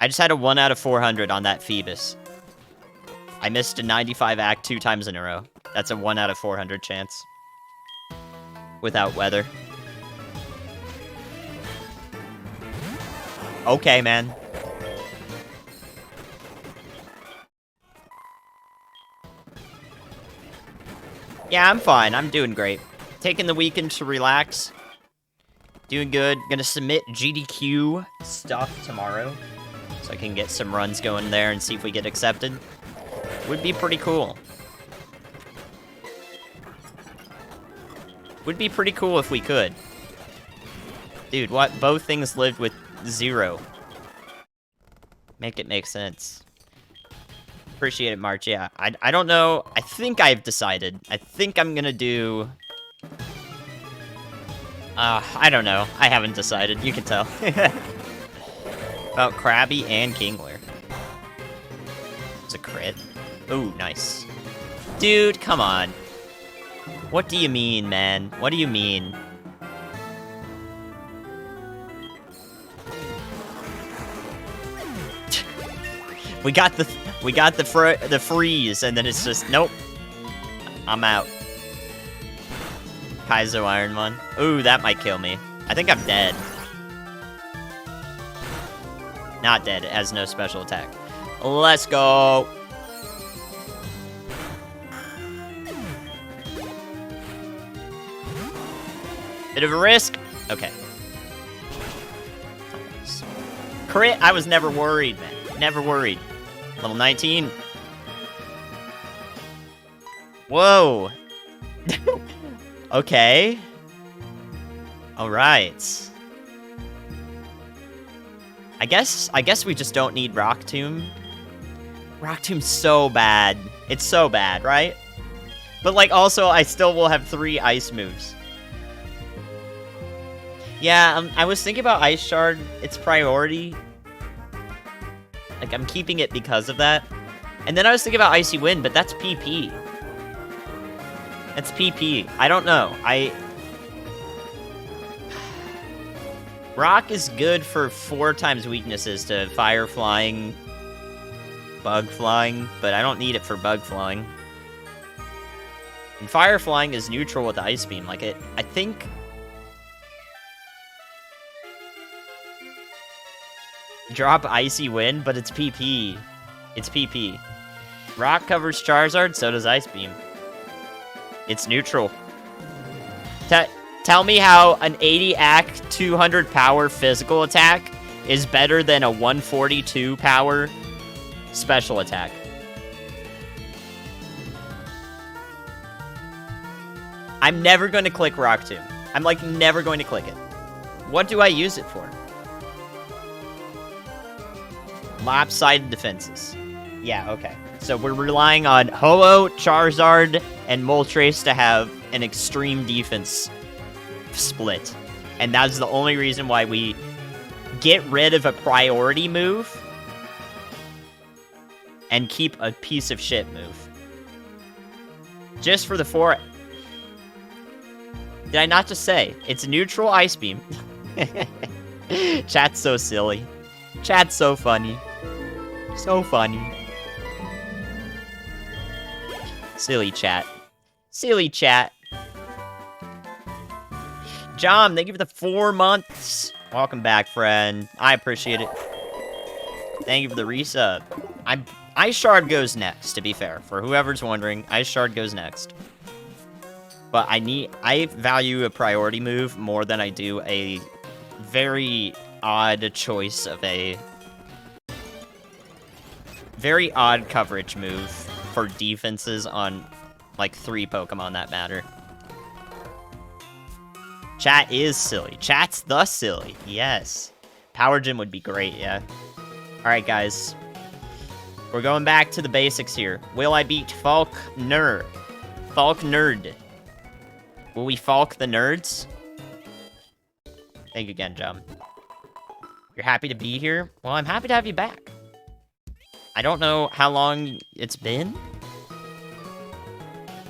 I just had a 1 out of 400 on that Phoebus. I missed a 95 act 2 times in a row. That's a 1 out of 400 chance. Without weather. Okay, man. Yeah, I'm fine. I'm doing great. Taking the weekend to relax. Doing good. Gonna submit GDQ stuff tomorrow. So I can get some runs going there and see if we get accepted. Would be pretty cool. Would be pretty cool if we could. Dude, what? Both things lived with 0. Make it make sense. Appreciate it, March. Yeah, I don't know. I think I've decided. I think I'm gonna do... I don't know. I haven't decided. You can tell. About Krabby and Kingler. It's a crit. Ooh, nice. Dude, come on. What do you mean, man? What do you mean? we got the freeze, and then it's just nope. I'm out. Kaizo Ironmon. Ooh, that might kill me. I think I'm dead. Not dead. It has no special attack. Let's go. Bit of a risk. Okay. Crit. I was never worried, man. Never worried. Level 19. Whoa. Okay. Alright. I guess we just don't need Rock Tomb. Rock Tomb's so bad. It's so bad, right? But, like, also, I still will have 3 ice moves. Yeah, I was thinking about Ice Shard. It's priority. Like, I'm keeping it because of that. And then I was thinking about Icy Wind, but that's PP. That's PP. I don't know. Rock is good for 4 times weaknesses to Fire Flying, Bug Flying, but I don't need it for Bug Flying. And Fire Flying is neutral with Ice Beam. Like, I think... Drop Icy Wind, but it's PP. It's PP. Rock covers Charizard, so does Ice Beam. It's neutral. Tell me how an 80 act, 200 power physical attack is better than a 142 power special attack. I'm never going to click Rock Tomb. I'm, like, never going to click it. What do I use it for? Lopsided defenses. Yeah, okay. So we're relying on Ho-Oh, Charizard, and Moltres to have an extreme defense split. And that's the only reason why we get rid of a priority move and keep a piece of shit move. Just for the 4... Did I not just say? It's neutral Ice Beam. Chat's so silly. Chat's so funny. So funny. Silly chat. Silly chat. John, thank you for the 4 months. Welcome back, friend. I appreciate it. Thank you for the resub. Ice Shard goes next, to be fair. For whoever's wondering, Ice Shard goes next. But I value a priority move more than I do a very odd choice of a... very odd coverage move for defenses on, like, 3 Pokemon that matter. Chat is silly. Chat's the silly. Yes. Power Gym would be great, yeah. Alright, guys. We're going back to the basics here. Will I beat Falkner? Falknerd. Will we Falk the nerds? Thank you again, Jum. You're happy to be here? Well, I'm happy to have you back. I don't know how long it's been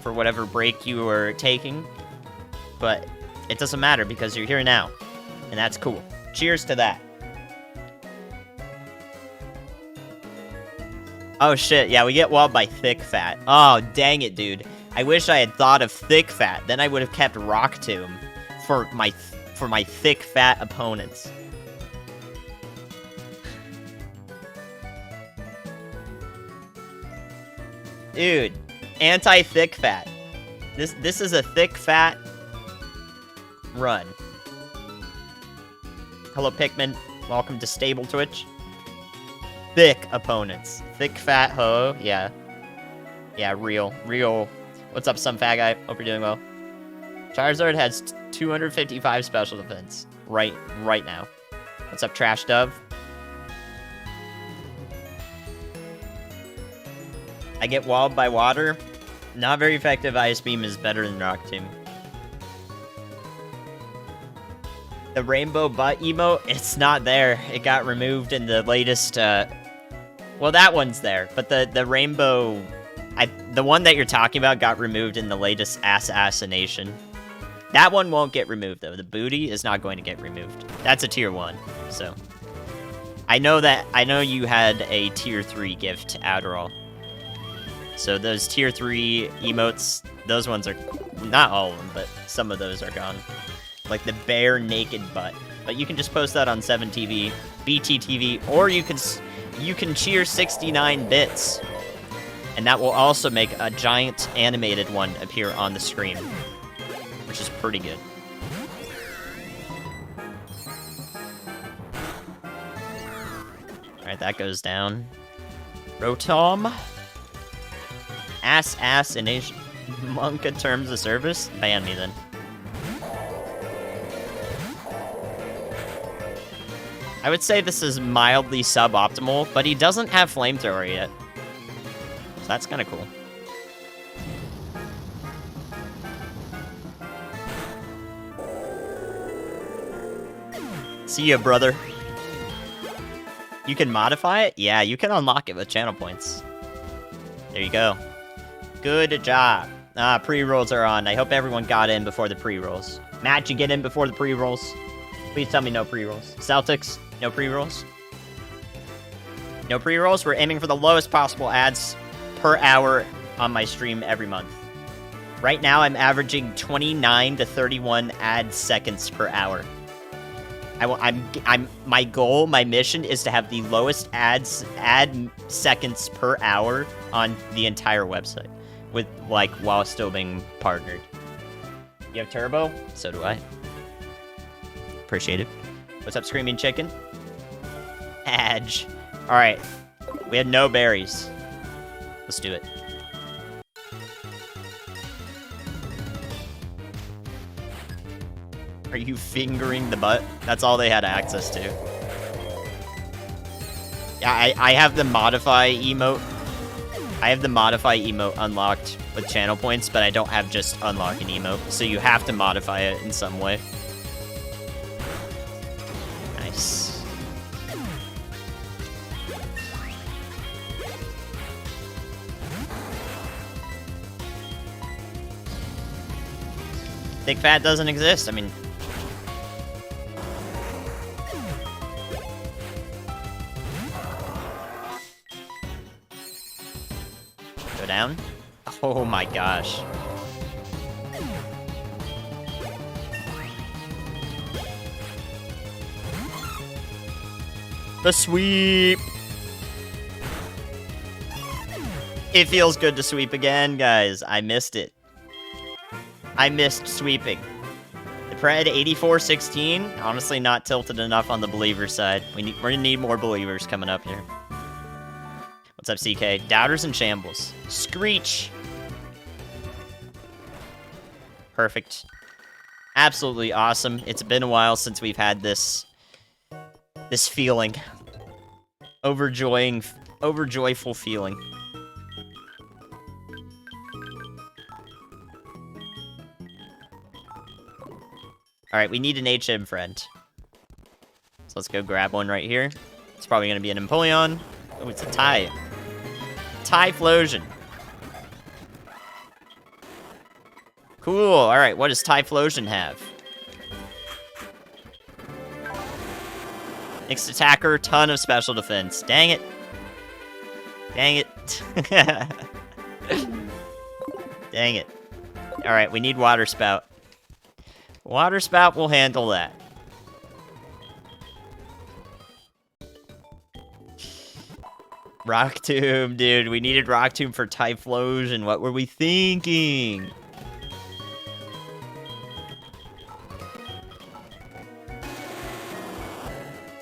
for whatever break you were taking, but it doesn't matter because you're here now, and that's cool. Cheers to that. Oh shit, yeah, we get walled by Thick Fat. Oh, dang it, dude. I wish I had thought of Thick Fat, then I would have kept Rock Tomb for my Thick Fat opponents. Dude, anti-Thick Fat. This is a Thick Fat run. Hello, Pikmin. Welcome to Stable Twitch. Thick opponents. Thick Fat Ho. Yeah. Yeah, real. What's up, some fat guy? Hope you're doing well. Charizard has 255 special defense. Right now. What's up, Trash Dove? I get walled by water. Not very effective. Ice Beam is better than Rock Tomb. The rainbow butt emote, it's not there. It got removed in the latest, well, that one's there, but the rainbow, the one that you're talking about got removed in the latest assassination. That one won't get removed, though. The booty is not going to get removed. That's a tier 1, so. I know you had a tier 3 gift to Adderall. So those tier 3 emotes, those ones are, not all of them, but some of those are gone. Like the bare naked butt. But you can just post that on 7TV, BTTV, or you can cheer 69 bits. And that will also make a giant animated one appear on the screen, which is pretty good. Alright, that goes down. Rotom. Assassination. Monka terms of service? Ban me then. I would say this is mildly suboptimal, but he doesn't have Flamethrower yet. So that's kind of cool. See ya, brother. You can modify it? Yeah, you can unlock it with channel points. There you go. Good job. Pre-rolls are on. I hope everyone got in before the pre-rolls. Matt, you get in before the pre-rolls? Please tell me no pre-rolls. Celtics, no pre-rolls? No pre-rolls? We're aiming for the lowest possible ads per hour on my stream every month. Right now, I'm averaging 29 to 31 ad seconds per hour. My goal, my mission is to have the lowest ad seconds per hour on the entire website, with while still being partnered. You have Turbo? So do I. Appreciate it. What's up, Screaming Chicken? Adge. All right, we had no berries. Let's do it. Are you fingering the butt? That's all they had access to. Yeah, I have the modify emote. I have the modify emote unlocked with channel points, but I don't have just unlock an emote. So you have to modify it in some way. Nice. Thick fat doesn't exist. I mean... Go down. Oh my gosh. The sweep! It feels good to sweep again, guys. I missed it. I missed sweeping. The pred 84-16. Honestly, not tilted enough on the believer side. We're gonna need more believers coming up here. What's up, CK? Doubters and shambles. Screech! Perfect. Absolutely awesome. It's been a while since we've had this feeling. Overjoyful feeling. Alright, we need an HM friend. So let's go grab one right here. It's probably going to be an Empoleon. Oh, it's a tie. Typhlosion. Cool. Alright, what does Typhlosion have? Next attacker, ton of special defense. Dang it. Dang it. Dang it. Alright, we need Water Spout. Water Spout will handle that. Rock Tomb, dude. We needed Rock Tomb for Typhlosion. What were we thinking?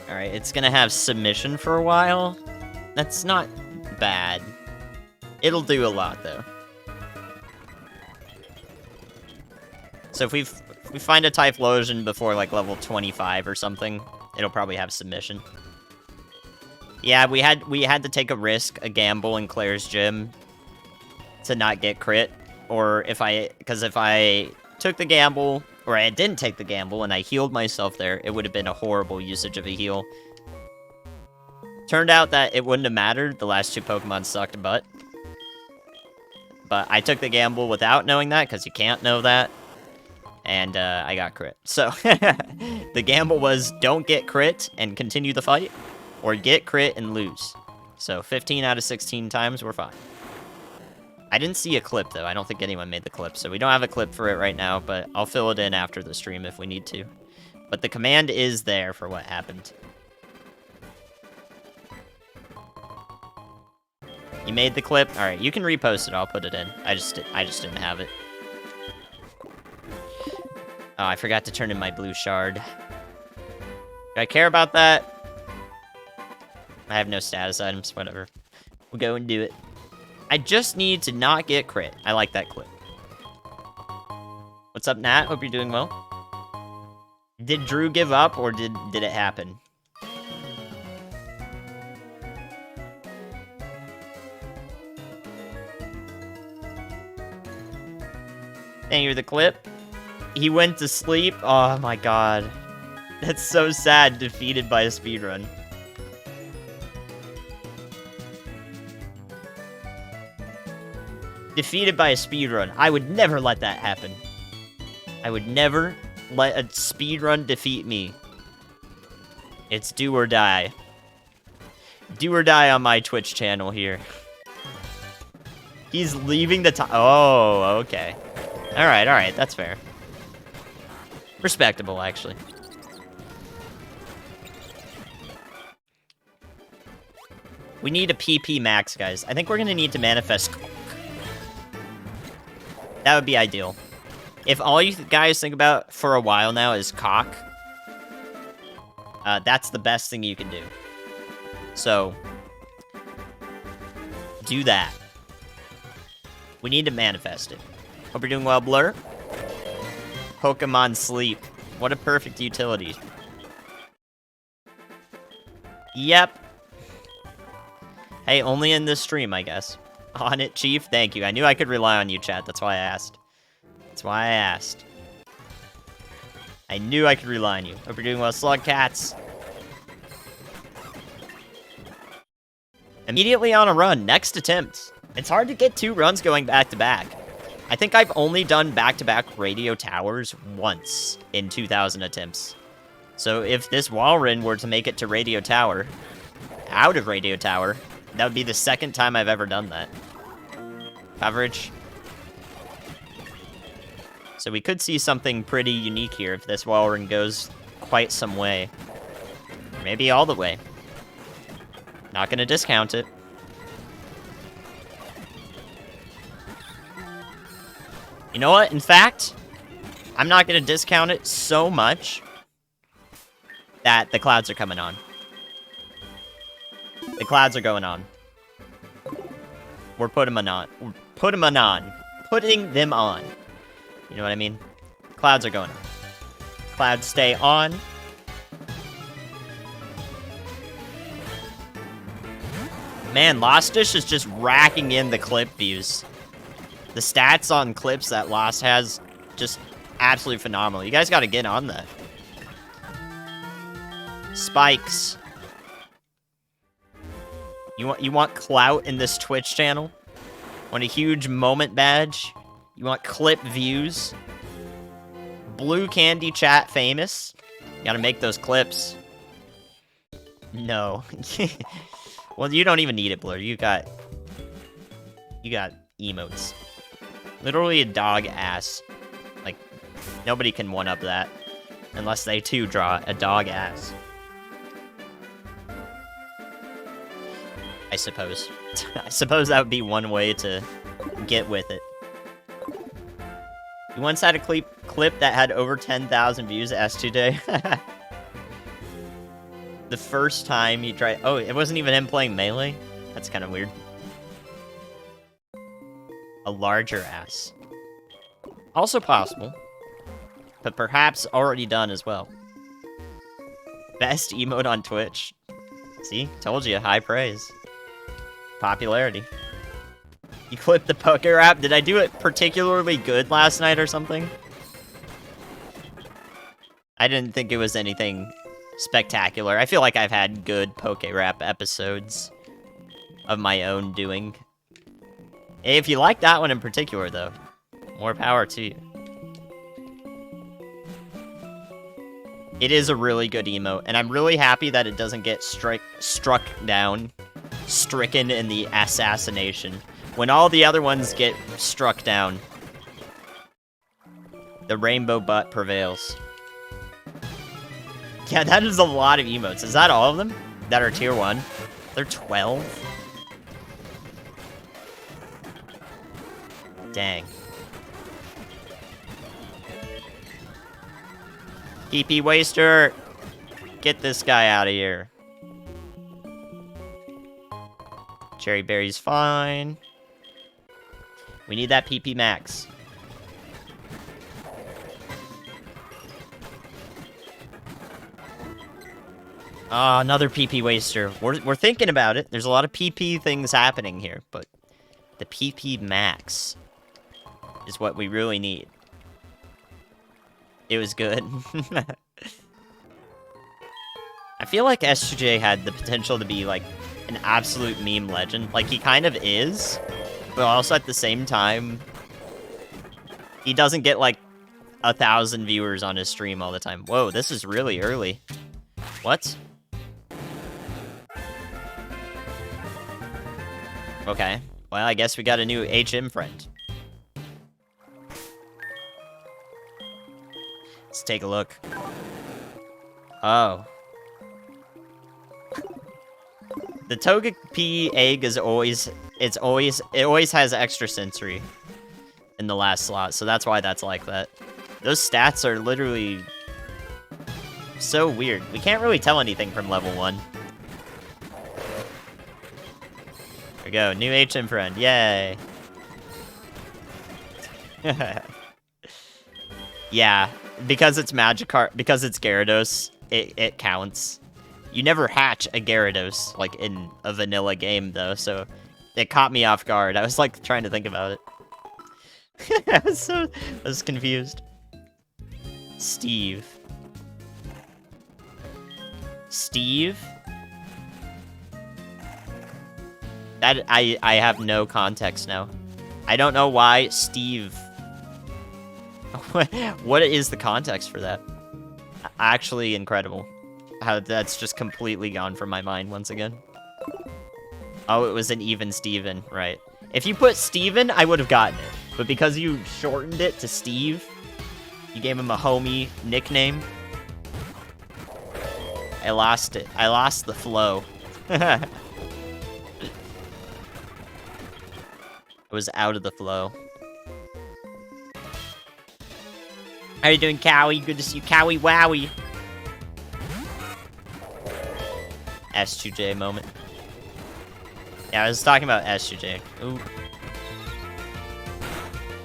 Alright, it's gonna have Submission for a while. That's not bad. It'll do a lot, though. So if we find a Typhlosion before, like, level 25 or something, it'll probably have Submission. Yeah, we had to take a risk, a gamble in Claire's gym to not get crit. Or because if I took the gamble, or I didn't take the gamble and I healed myself there, it would have been a horrible usage of a heal. Turned out that it wouldn't have mattered. The last two Pokemon sucked butt. But I took the gamble without knowing that, because you can't know that. And I got crit. So, the gamble was don't get crit and continue the fight, or get crit and lose. So, 15 out of 16 times, we're fine. I didn't see a clip, though. I don't think anyone made the clip, so we don't have a clip for it right now, but I'll fill it in after the stream if we need to. But the command is there for what happened. You made the clip? Alright, you can repost it. I'll put it in. I just didn't have it. Oh, I forgot to turn in my blue shard. Do I care about that? I have no status items, whatever. We'll go and do it. I just need to not get crit. I like that clip. What's up, Nat? Hope you're doing well. Did Drew give up, or did it happen? Thank you for the clip. He went to sleep. Oh my god. That's so sad, defeated by a speedrun. Defeated by a speedrun. I would never let that happen. I would never let a speedrun defeat me. It's do or die. Do or die on my Twitch channel here. He's leaving the top. Oh, okay. Alright, that's fair. Respectable, actually. We need a PP max, guys. I think we're gonna need to manifest. That would be ideal. If all you guys think about for a while now is cock, that's the best thing you can do. So, do that. We need to manifest it. Hope you're doing well, Blur. Pokemon Sleep. What a perfect utility. Yep. Hey, only in this stream, I guess. On it, Chief. Thank you. I knew I could rely on you, chat. That's why I asked. That's why I asked. I knew I could rely on you. Hope you're doing well, Slug Cats. Immediately on a run. Next attempt. It's hard to get 2 runs going back-to-back. I think I've only done back-to-back radio towers once in 2,000 attempts. So if this WALREIN were to make it to radio tower, out of radio tower, that would be the 2nd time I've ever done that. Coverage. So we could see something pretty unique here if this WALREIN goes quite some way. Maybe all the way. Not gonna discount it. You know what? In fact, I'm not gonna discount it so much that the clouds are coming on. The clouds are going on. We're putting them on. We're putting them on. Putting them on. You know what I mean? Clouds are going on. Clouds stay on. Man, Lost Dish is just racking in the clip views. The stats on clips that Lost has, just absolutely phenomenal. You guys gotta get on that. Spikes. You want clout in this Twitch channel? Want a huge moment badge? You want clip views? Bluekandy chat famous? You gotta make those clips. No. Well, you don't even need it, Blur. You got emotes. Literally a dog ass. Like, nobody can one-up that. Unless they, too, draw a dog ass. I suppose. I suppose that would be one way to get with it. You once had a clip that had over 10,000 views at S2 Day. The first time you tried... Oh, it wasn't even him playing Melee? That's kind of weird. A larger ass. Also possible. But perhaps already done as well. Best emote on Twitch. See? Told you. High praise. Popularity. You clipped the Poke Rap? Did I do it particularly good last night or something? I didn't think it was anything spectacular. I feel like I've had good Poke Rap episodes of my own doing. If you like that one in particular, though, more power to you. It is a really good emote, and I'm really happy that it doesn't get struck down, stricken in the assassination. When all the other ones get struck down, the rainbow butt prevails. Yeah, that is a lot of emotes. Is that all of them that are tier 1? They're 12? Dang. PP Waster! Get this guy out of here. Cherry Berry's fine. We need that PP max. Ah, another PP Waster. We're thinking about it. There's a lot of PP things happening here, but the PP max is what we really need. It was good. I feel like S2J had the potential to be, like, an absolute meme legend. Like, he kind of is, but also at the same time, he doesn't get, like, 1,000 viewers on his stream all the time. Whoa, this is really early. What? Okay. Well, I guess we got a new HM friend. Let's take a look. Oh. The Togepi egg is always... It always has extra sensory in the last slot, so that's why that's like that. Those stats are literally so weird. We can't really tell anything from level 1. There we go, new HM friend, yay! Yeah, because it's Magikarp, because it's Gyarados, it counts. You never hatch a Gyarados, like, in a vanilla game, though, so it caught me off guard. I was, like, trying to think about it. I was confused. Steve. Steve? That, I have no context now. I don't know why Steve... What is the context for that? Actually incredible. How that's just completely gone from my mind once again. Oh, it was an even Steven, right. If you put Steven, I would have gotten it. But because you shortened it to Steve, you gave him a homie nickname, I lost it. I lost the flow. I was out of the flow. How you doing, Cowie? Good to see you, Cowie Wowie. S2J moment. Yeah, I was talking about S2J. Ooh.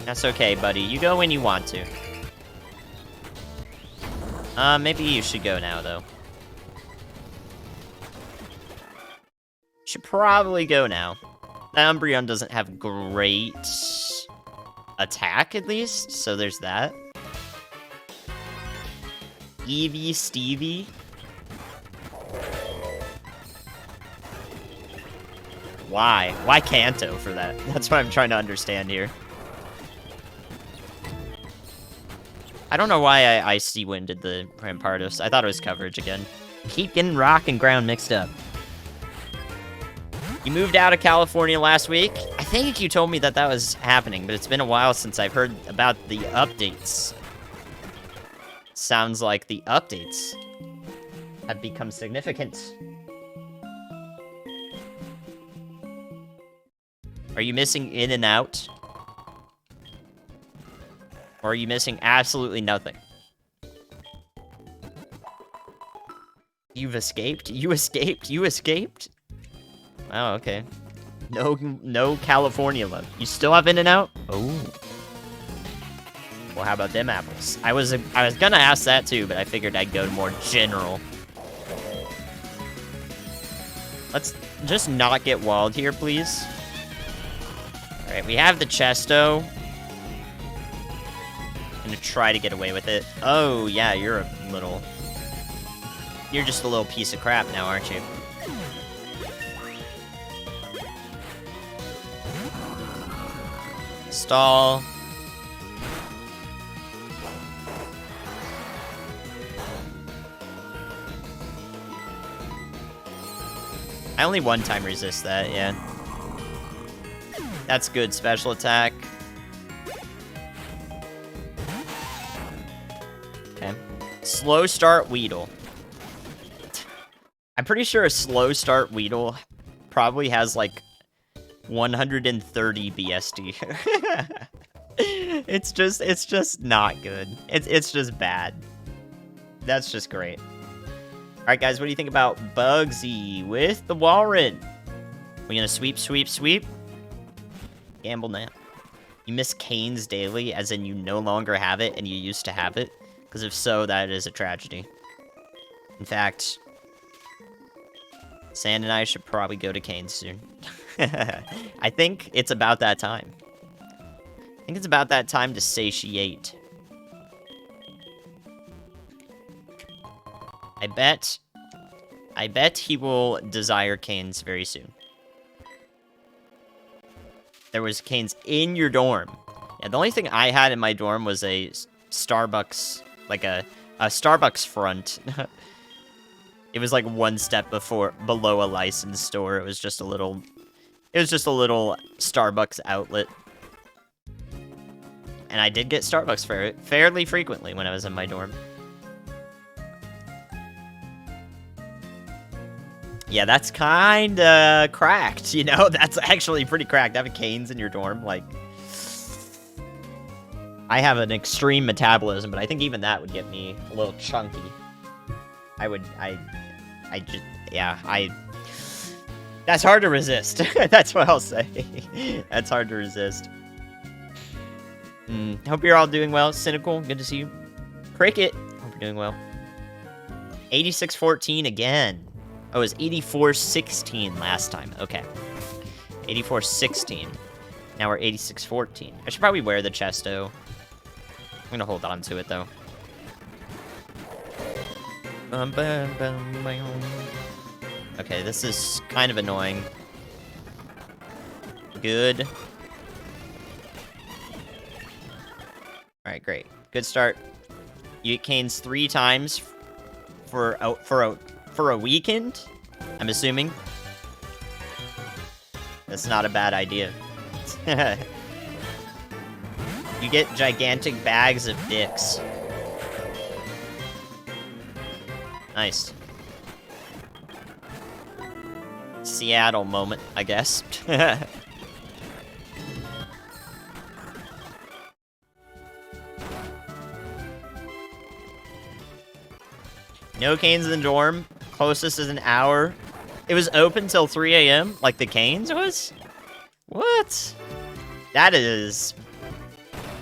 That's okay, buddy. You go when you want to. Maybe you should go now, though. Should probably go now. The Umbreon doesn't have great attack, at least, so there's that. Eevee, Stevie. Why? Why Kanto for that? That's what I'm trying to understand here. I don't know why I Icy Winded the Rampardos. I thought it was coverage again. Keep getting rock and ground mixed up. You moved out of California last week? I think you told me that that was happening, but it's been a while since I've heard about the updates. Sounds like the updates have become significant. Are you missing in and out? Or are you missing absolutely nothing? You've escaped? You escaped? You escaped? Oh, okay. No California love. You still have in and out? Oh. Well, how about them apples? I was gonna ask that too, but I figured I'd go more general. Let's just not get walled here, please. Alright, we have the Chesto. I'm gonna try to get away with it. Oh, yeah, you're just a little piece of crap now, aren't you? Stall. I only one time resist that, yeah. That's good special attack. Okay. Slow start Weedle. I'm pretty sure a slow start Weedle probably has like 130 BSD. It's just not good. It's just bad. That's just great. Alright guys, what do you think about Bugsy with the WALREIN? We gonna sweep, sweep, sweep? Gamble now. You miss Canes daily, as in you no longer have it and you used to have it? Because if so, that is a tragedy. In fact, Sand and I should probably go to Canes soon. I think it's about that time. I think it's about that time to satiate. I bet he will desire Canes very soon. There was Canes in your dorm. Yeah, the only thing I had in my dorm was a Starbucks, like a Starbucks front. It was like one step below a licensed store. It was just a little Starbucks outlet. And I did get Starbucks fairly frequently when I was in my dorm. Yeah, that's kinda cracked, you know? That's actually pretty cracked. Having Canes in your dorm, like... I have an extreme metabolism, but I think even that would get me a little chunky. That's hard to resist. That's what I'll say. That's hard to resist. Hope you're all doing well. Cynical, good to see you. Cricket, hope you're doing well. 86-14 again. Oh, it was 84-16 last time. Okay. 84-16. Now we're 86-14. I should probably wear the Chesto. I'm gonna hold on to it, though. Okay, this is kind of annoying. Good. Alright, great. Good start. You get canes 3 times for a weekend, I'm assuming. That's not a bad idea. You get gigantic bags of dicks. Nice. Seattle moment, I guess. No canes in the dorm. Closest is an hour. It was open till 3 a.m. like the canes was? What? That is...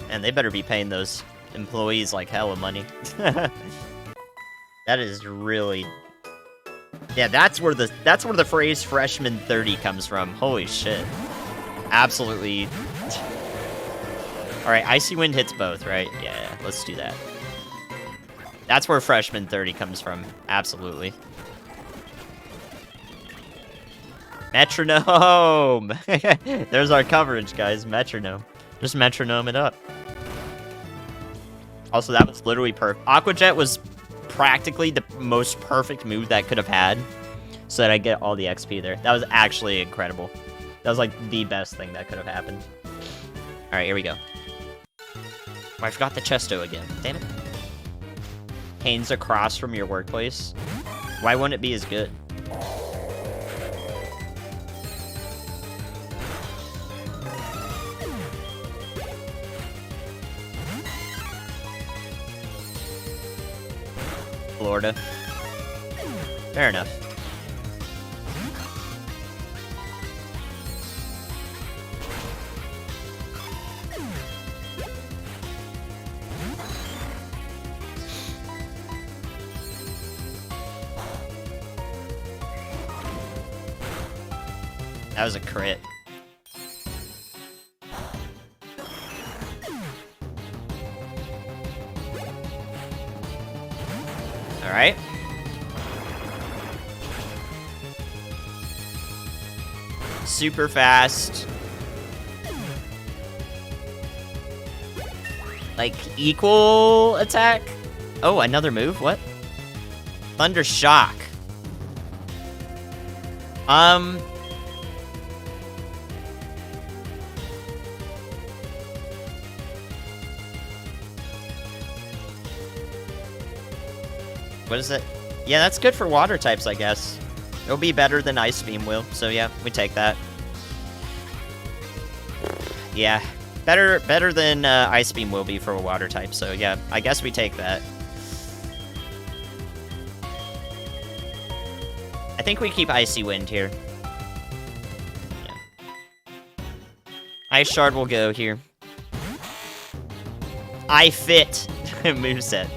And they better be paying those employees like hella money. That is really... Yeah, that's where the phrase freshman 30 comes from. Holy shit. Absolutely. Alright, Icy Wind hits both, right? Yeah, let's do that. That's where freshman 30 comes from. Absolutely. Metronome! There's our coverage, guys. Metronome. Just metronome it up. Also, that was literally perfect. Aqua Jet was practically the most perfect move that could have had, so that I get all the XP there. That was actually incredible. That was like the best thing that could have happened. Alright, here we go. Oh, I forgot the Chesto again. Damn it. Canes across from your workplace. Why wouldn't it be as good? Florida. Fair enough. That was a crit. Alright. Super fast. Like, equal attack? Oh, another move? What? Thunder Shock. What is it? Yeah, that's good for water types, I guess. It'll be better than Ice Beam will, so yeah, we take that. Yeah, better than Ice Beam will be for a water type, so yeah, I guess we take that. I think we keep Icy Wind here. Yeah. Ice Shard will go here. I fit moveset.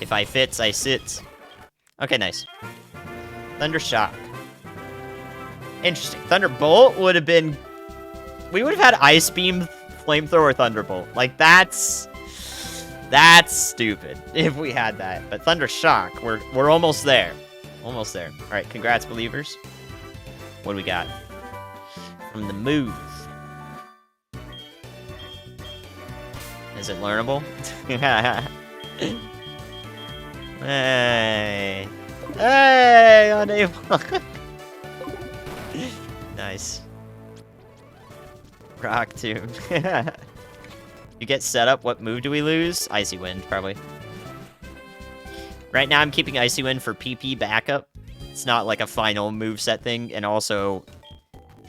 If I fits, I sits. Okay, nice. Thunder Shock. Interesting. Thunderbolt would have been... We would have had Ice Beam, Flamethrower, Thunderbolt. Like, that's stupid if we had that. But Thunder Shock, we're almost there. Almost there. Alright, congrats, believers. What do we got? From the move. Is it learnable? Hey. Hey, unable. Nice. Rock Tomb. You get set up. What move do we lose? Icy Wind, probably. Right now, I'm keeping Icy Wind for PP backup. It's not like a final moveset thing, and also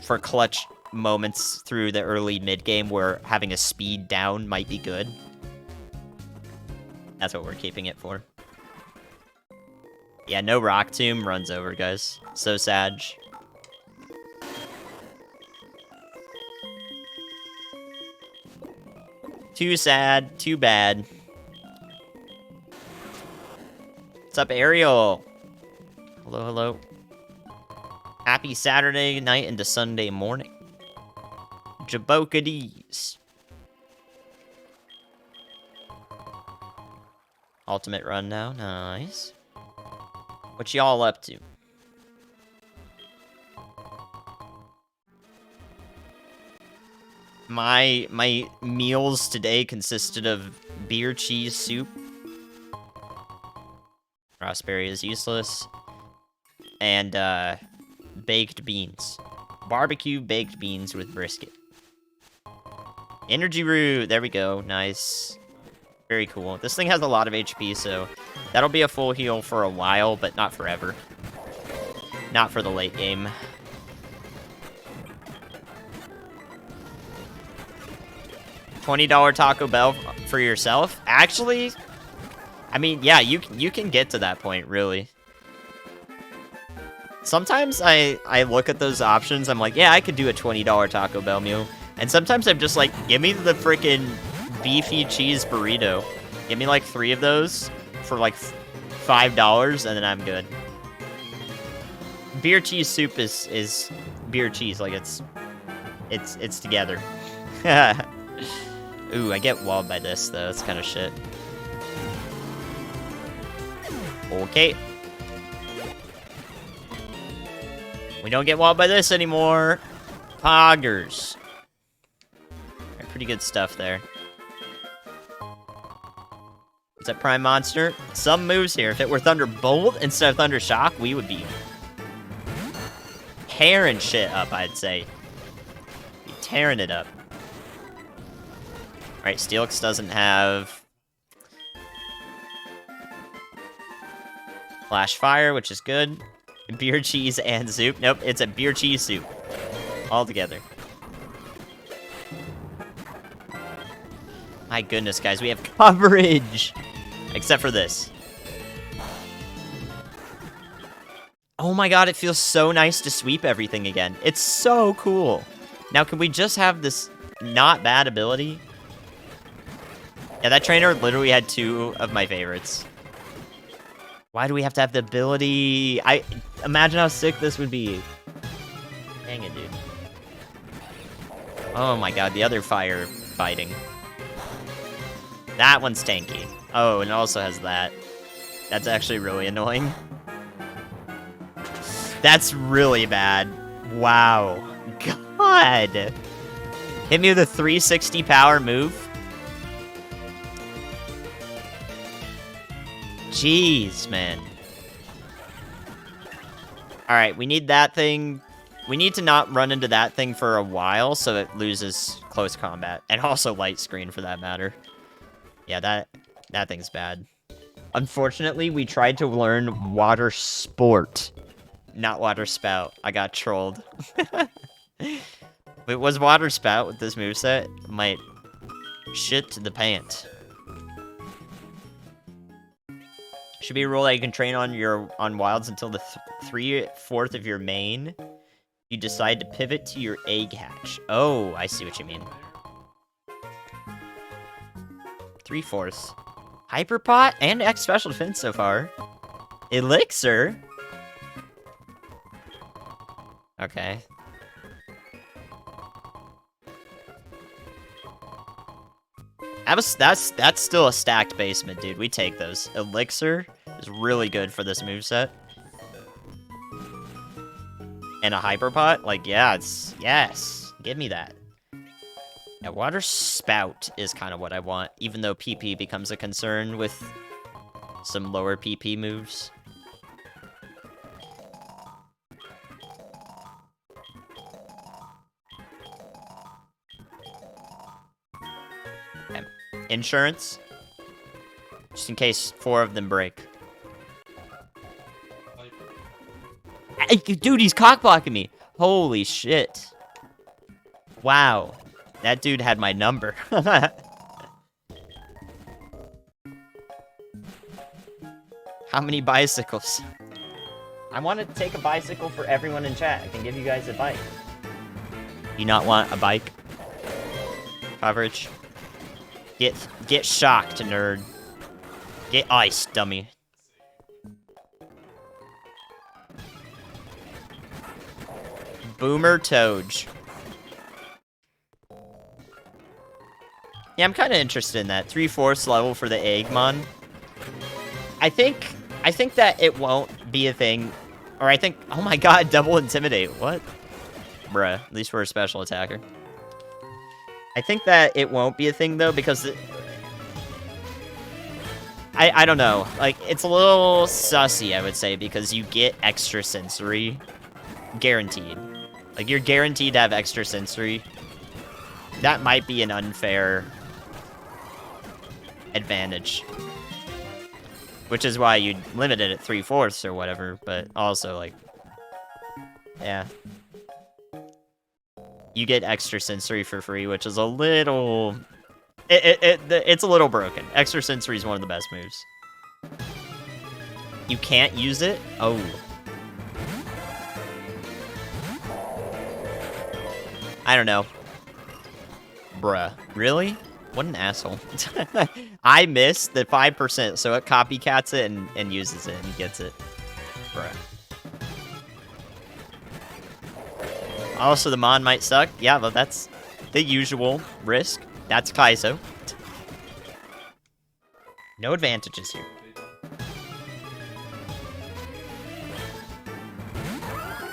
for clutch moments through the early mid-game where having a speed down might be good. That's what we're keeping it for. Yeah, no Rock Tomb runs over, guys. So sad. Too sad, too bad. What's up, Ariel? Hello, hello. Happy Saturday night into Sunday morning. Jabokadies. Ultimate run now. Nice. What y'all up to? My meals today consisted of beer cheese soup. Raspberry is useless. And baked beans. Barbecue baked beans with brisket. Energy root. There we go. Nice. Very cool. This thing has a lot of HP, so that'll be a full heal for a while, but not forever. Not for the late game. $20 Taco Bell for yourself? Actually, I mean, yeah, you can get to that point, really. Sometimes I look at those options, I'm like, yeah, I could do a $20 Taco Bell meal. And sometimes I'm just like, give me the freaking beefy cheese burrito. Give me like 3 of those for like $5, and then I'm good. Beer cheese soup is beer cheese, like it's together. Ooh, I get walled by this though. It's kind of shit. Okay. We don't get walled by this anymore. Poggers. Right, pretty good stuff there. Is that Prime Monster? Some moves here. If it were Thunderbolt instead of Thunder Shock, we would be tearing shit up, I'd say. Be tearing it up. Alright, Steelix doesn't have Flash Fire, which is good. Beer cheese and soup. Nope, it's a beer cheese soup. All together. My goodness, guys, we have coverage! Except for this. Oh my god, it feels so nice to sweep everything again. It's so cool. Now, can we just have this not bad ability? Yeah, that trainer literally had 2 of my favorites. Why do we have to have the ability? Imagine how sick this would be. Dang it, dude. Oh my god, the other fire fighting. That one's tanky. Oh, and it also has that. That's actually really annoying. That's really bad. Wow. God. Hit me with a 360 power move. Jeez, man. Alright, we need that thing. We need to not run into that thing for a while so it loses close combat. And also light screen, for that matter. Yeah, that thing's bad. Unfortunately, we tried to learn Water Sport. Not Water Spout. I got trolled. If it was Water Spout with this moveset, might shit the pant. Should be a rule that you can train on wilds until the 3/4 of your main. You decide to pivot to your egg hatch. Oh, I see what you mean. 3/4. Hyperpot and X special defense so far. Elixir. Okay. That's still a stacked basement, dude. We take those. Elixir is really good for this moveset. And a Hyperpot? Like, yeah, yes. Give me that. Yeah, Water Spout is kind of what I want, even though PP becomes a concern with some lower PP moves. Okay. Insurance. Just in case 4 of them break. Hey, dude, he's cockblocking me. Holy shit. Wow. That dude had my number. How many bicycles? I want to take a bicycle for everyone in chat. I can give you guys a bike. You not want a bike? Coverage. Get shocked, nerd. Get iced, dummy. Boomer Toge. Yeah, I'm kind of interested in that. 3/4 level for the Eggmon. I think that it won't be a thing. Or I think... Oh my god, double Intimidate. What? Bruh, at least we're a special attacker. I think that it won't be a thing, though, because... I don't know. Like, it's a little sussy, I would say, because you get extra sensory. Guaranteed. Like, you're guaranteed to have extra sensory. That might be an unfair advantage. Which is why you'd limit it at 3/4 or whatever, but also, like... Yeah. You get extra sensory for free, which is a little... It's a little broken. Extra sensory is one of the best moves. You can't use it? Oh. I don't know. Bruh. Really? What an asshole. I missed the 5%, so it copycats it and uses it and gets it. Bruh. Also, the Mon might suck. Yeah, but that's the usual risk. That's Kaizo. No advantages here.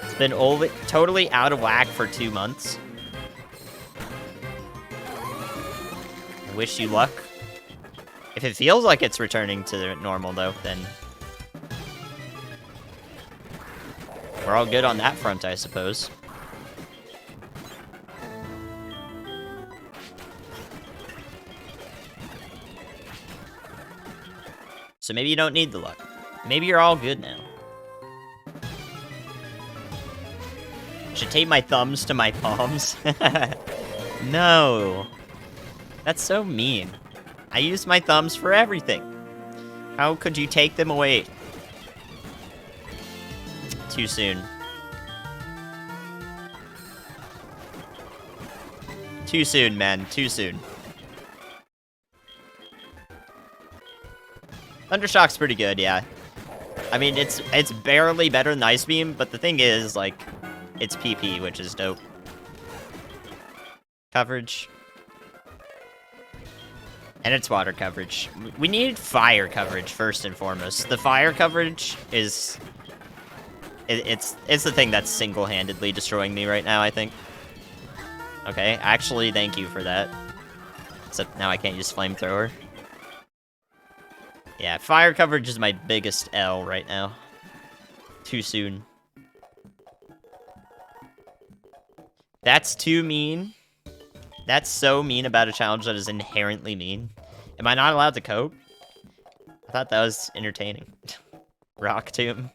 It's been totally out of whack for 2 months. I wish you luck. If it feels like it's returning to normal, though, then... we're all good on that front, I suppose. So maybe you don't need the luck. Maybe you're all good now. Should tape my thumbs to my palms? No. That's so mean. I use my thumbs for everything. How could you take them away? Too soon. Too soon, man. Too soon. Thundershock's pretty good, yeah. I mean, it's barely better than Ice Beam, but the thing is, like, it's PP, which is dope. Coverage. And it's water coverage. We need fire coverage, first and foremost. The fire coverage is... It's the thing that's single-handedly destroying me right now, I think. Okay, actually, thank you for that. Except now I can't use Flamethrower. Yeah, fire coverage is my biggest L right now. Too soon. That's too mean. That's so mean about a challenge that is inherently mean. Am I not allowed to cope? I thought that was entertaining. Rock Tomb.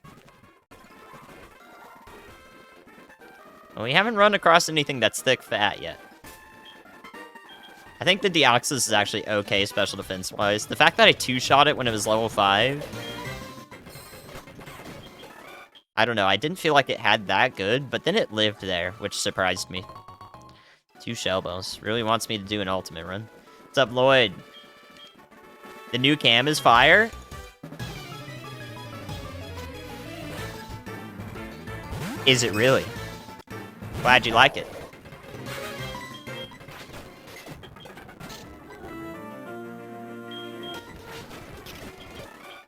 Well, we haven't run across anything that's thick fat yet. I think the Deoxys is actually okay special defense-wise. The fact that I two-shot it when it was level 5... I don't know, I didn't feel like it had that good, but then it lived there, which surprised me. 2 shell bells. Really wants me to do an ultimate run. What's up, Lloyd? The new cam is fire? Is it really? Glad you like it.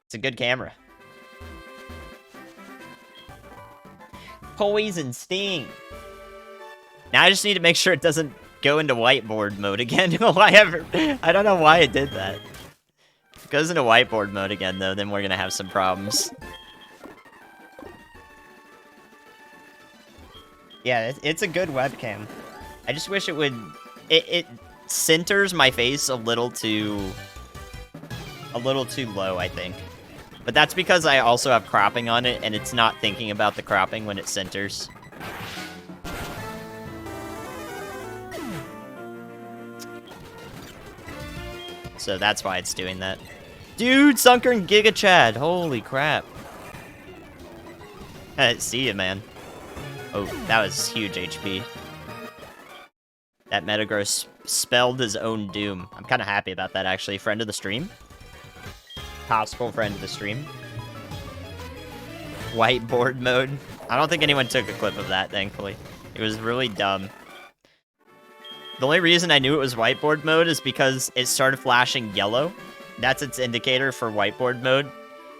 It's a good camera. Poison Sting. Now I just need to make sure it doesn't go into whiteboard mode again. I don't know why it did that. If it goes into whiteboard mode again, though, then we're gonna have some problems. Yeah, it's a good webcam. I just wish it would... It centers my face a little too low, I think. But that's because I also have cropping on it, and it's not thinking about the cropping when it centers. So that's why it's doing that. Dude, Sunker and Giga Chad! Holy crap. See ya, man. Oh, that was huge HP. That Metagross spelled his own doom. I'm kind of happy about that, actually. Friend of the stream? Possible friend of the stream. Whiteboard mode. I don't think anyone took a clip of that, thankfully. It was really dumb. The only reason I knew it was whiteboard mode is because it started flashing yellow. That's its indicator for whiteboard mode.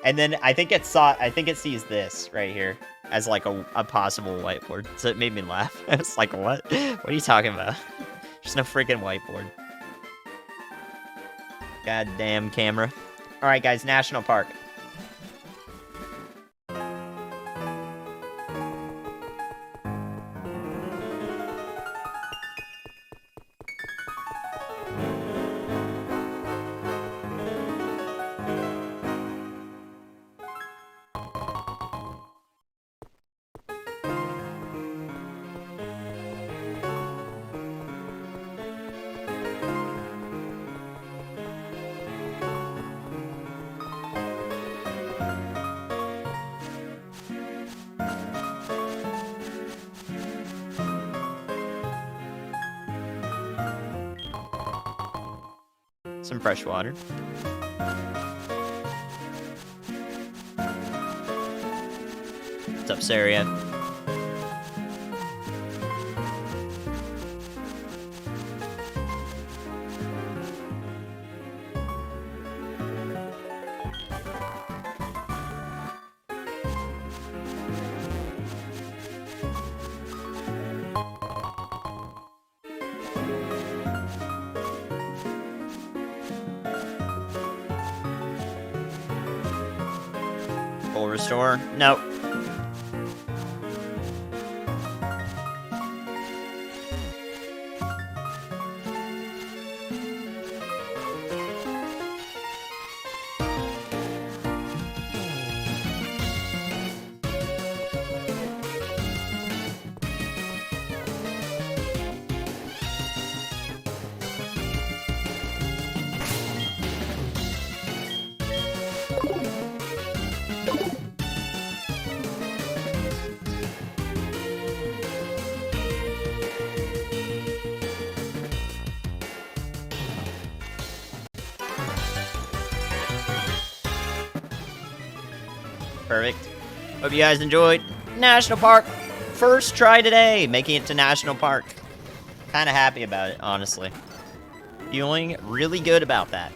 And then I think it sees this right here as like a possible whiteboard. So it made me laugh. I was like, what? What are you talking about? There's no freaking whiteboard. Goddamn camera. Alright guys, National Park. Some fresh water. What's up, Saria? Full restore? Nope. Perfect. Hope you guys enjoyed National Park. First try today, making it to National Park. Kind of happy about it, honestly. Feeling really good about that.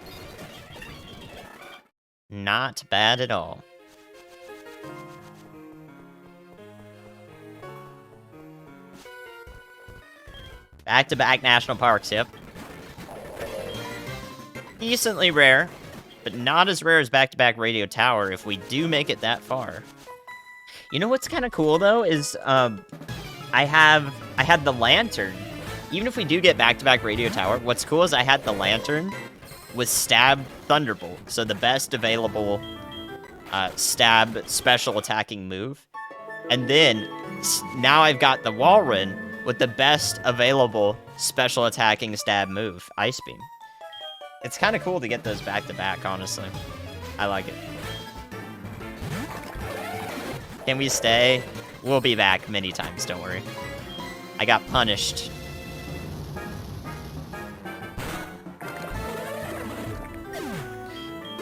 Not bad at all. Back-to-back national parks, yep. Decently rare, but not as rare as back-to-back Radio Tower if we do make it that far. You know what's kind of cool, though, is I had the lantern. Even if we do get back-to-back Radio Tower, what's cool is I had the lantern with Stab Thunderbolt, so the best available stab special attacking move. And then, now I've got the WALREIN with the best available special attacking stab move, Ice Beam. It's kind of cool to get those back-to-back, honestly. I like it. Can we stay? We'll be back many times, don't worry. I got punished.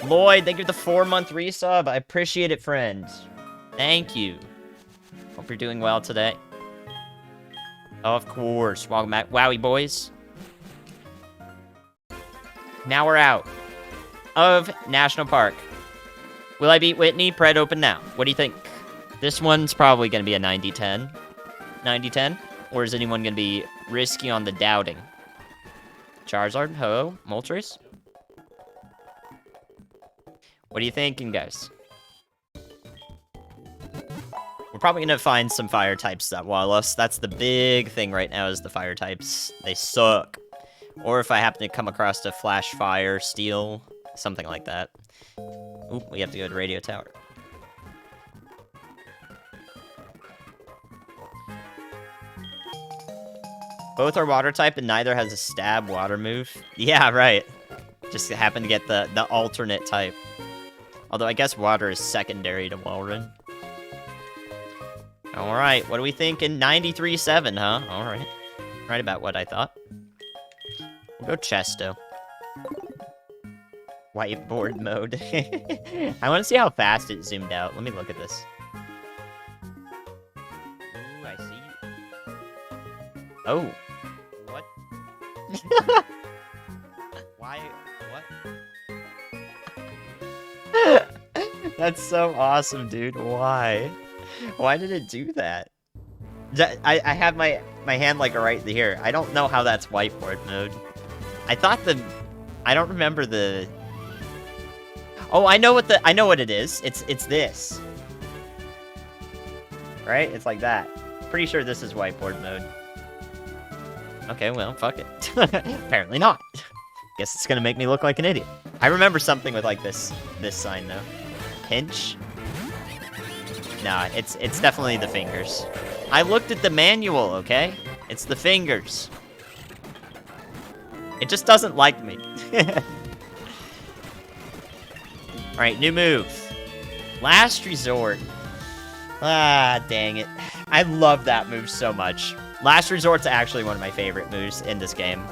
Lloyd, thank you for the 4-month resub. I appreciate it, friend. Thank you. Hope you're doing well today. Of course. Welcome back. Wowie boys. Now we're out of National Park. Will I beat Whitney? Pred open now. What do you think? This one's probably going to be a 90-10. 90-10? Or is anyone going to be risky on the doubting? Charizard? Ho? Moltres? What are you thinking, guys? We're probably going to find some fire types that wall us. That's the big thing right now is the fire types. They suck. Or if I happen to come across a Flash Fire, Steel, something like that. Oop, we have to go to Radio Tower. Both are water type and neither has a stab water move. Yeah, right. Just happen to get the alternate type. Although I guess water is secondary to WALREIN. Alright, what do we think in 93-7, huh? Alright. Right about what I thought. We'll go Chesto. Whiteboard mode. I want to see how fast it zoomed out. Let me look at this. Ooh, I see. Oh. What? Why? What? That's so awesome, dude. Why? Why did it do that? I have my hand like right here. I don't know how that's whiteboard mode. I thought I don't remember the... Oh, I know what it is. It's this. Right? It's like that. Pretty sure this is whiteboard mode. Okay, well, fuck it. Apparently not. Guess it's gonna make me look like an idiot. I remember something with like this sign though. Pinch? Nah, it's definitely the fingers. I looked at the manual, okay? It's the fingers. It just doesn't like me. Alright, new move. Last Resort. Ah, dang it. I love that move so much. Last Resort's actually one of my favorite moves in this game.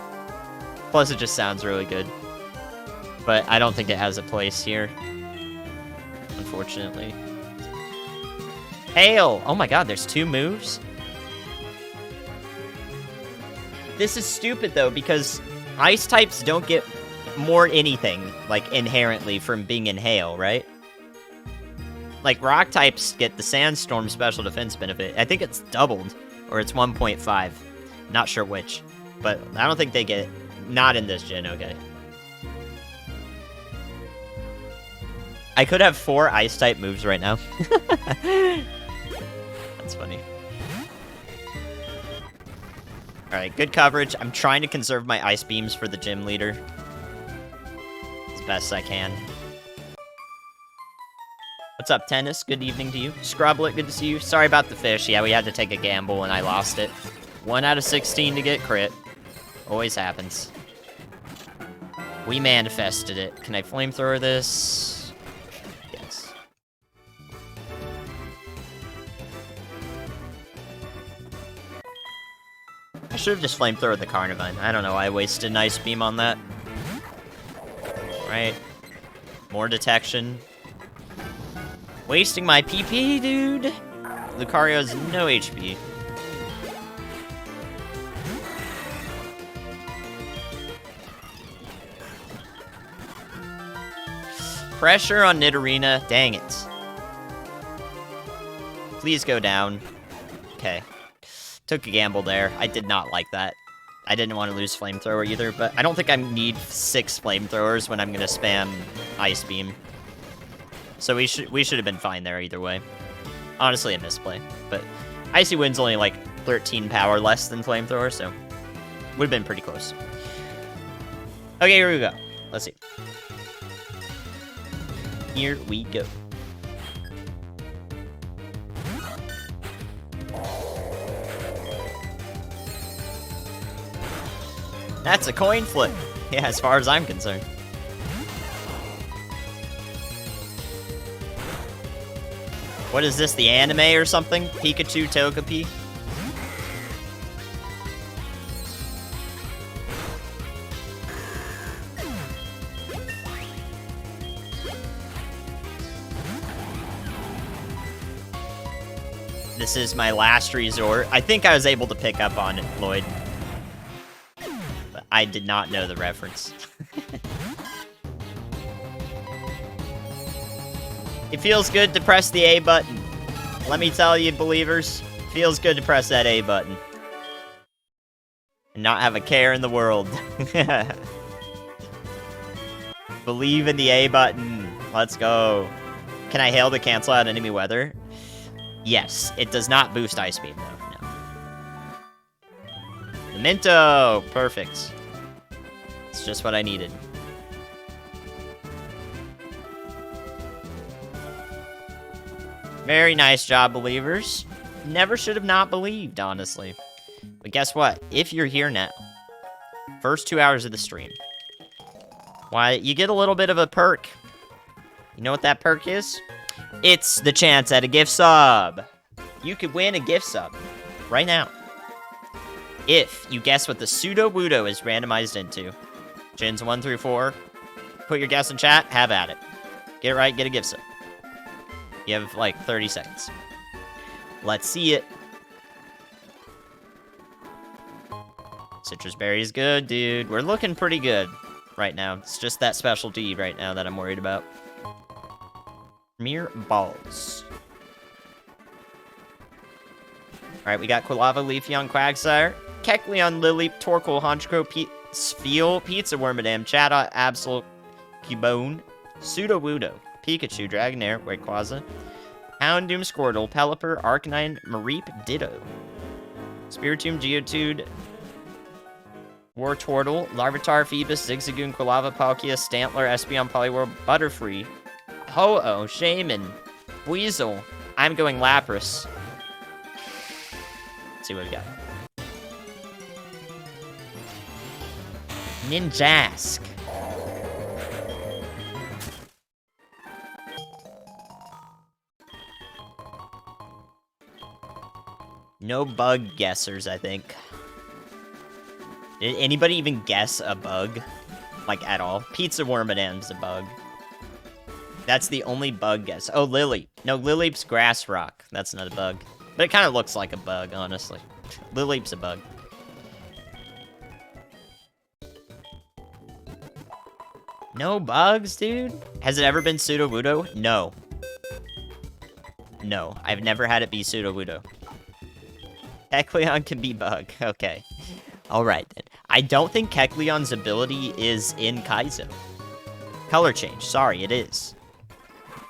Plus, it just sounds really good. But I don't think it has a place here. Unfortunately. Hail! Oh my god, there's 2 moves? This is stupid, though, because ice types don't get more anything, like, inherently from being in hail, right? Like, rock types get the Sandstorm special defense benefit. I think it's doubled, or it's 1.5. Not sure which. But I don't think they get it. Not in this gen, okay. I could have 4 ice-type moves right now. That's funny. Alright, good coverage. I'm trying to conserve my ice beams for the gym leader. As best I can. What's up, Tennis? Good evening to you. Scrublet, good to see you. Sorry about the fish. Yeah, we had to take a gamble and I lost it. 1 out of 16 to get crit. Always happens. We manifested it. Can I flamethrower this? Yes. I should have just flamethrowed the Carnivine. I don't know, I wasted an Ice Beam on that. Right. More detection. Wasting my PP, dude! Lucario's no HP. Pressure on Nidorina. Dang it. Please go down. Okay. Took a gamble there. I did not like that. I didn't want to lose Flamethrower either, but I don't think I need 6 Flamethrowers when I'm going to spam Ice Beam. So we should have been fine there either way. Honestly, a misplay. But Icy Wind's only like 13 power less than Flamethrower, so would have been pretty close. Okay, here we go. Let's see. Here we go. That's a coin flip. Yeah, as far as I'm concerned. What is this, the anime or something? Pikachu Togepi? This is my last resort. I think I was able to pick up on it, Lloyd. But I did not know the reference. It feels good to press the A button. Let me tell you, believers, it feels good to press that A button. And not have a care in the world. Believe in the A button. Let's go. Can I hail to cancel out enemy weather? Yes, it does not boost Ice Beam, though. No. Memento! Perfect. It's just what I needed. Very nice job, believers. Never should have not believed, honestly. But guess what? If you're here now, first 2 hours of the stream, why, you get a little bit of a perk. You know what that perk is? It's the chance at a gift sub. You could win a gift sub right now. If you guess what the Pseudo-Wudo is randomized into. Gens 1 through 4. Put your guess in chat, have at it. Get it right, get a gift sub. You have, like, 30 seconds. Let's see it. Citrus berry is good, dude. We're looking pretty good right now. It's just that specialty right now that I'm worried about. Mere balls. Alright, we got Quilava, Leafeon, Quagsire, Kecleon, Lileep, Torkoal, Honchkrow, Spheal, Pizza Wormadam, Chatot, Absol, Cubone, Sudowoodo, Pikachu, Dragonair, Rayquaza, Houndoom, Squirtle, Pelipper, Arcanine, Mareep, Ditto, Spiritomb, Geodude, Wartortle, Larvitar, Phoebus, Zigzagoon, Quilava, Palkia, Stantler, Espeon, Poliwhirl, Butterfree, Ho-Oh, Shaman, Weasel. I'm going Lapras. Let's see what we got. Ninjask. No bug guessers, I think. Did anybody even guess a bug? Like, at all? Pizza Wormadam's a bug. That's the only bug guess. Oh, Lily. No, Lileep's Grass Rock. That's not a bug. But it kind of looks like a bug, honestly. Lileep's a bug. No bugs, dude? Has it ever been Sudowoodo? No. No, I've never had it be Sudowoodo. Kecleon can be bug. Okay. Alright, then. I don't think Kecleon's ability is in Kaizo. Color change. Sorry, it is.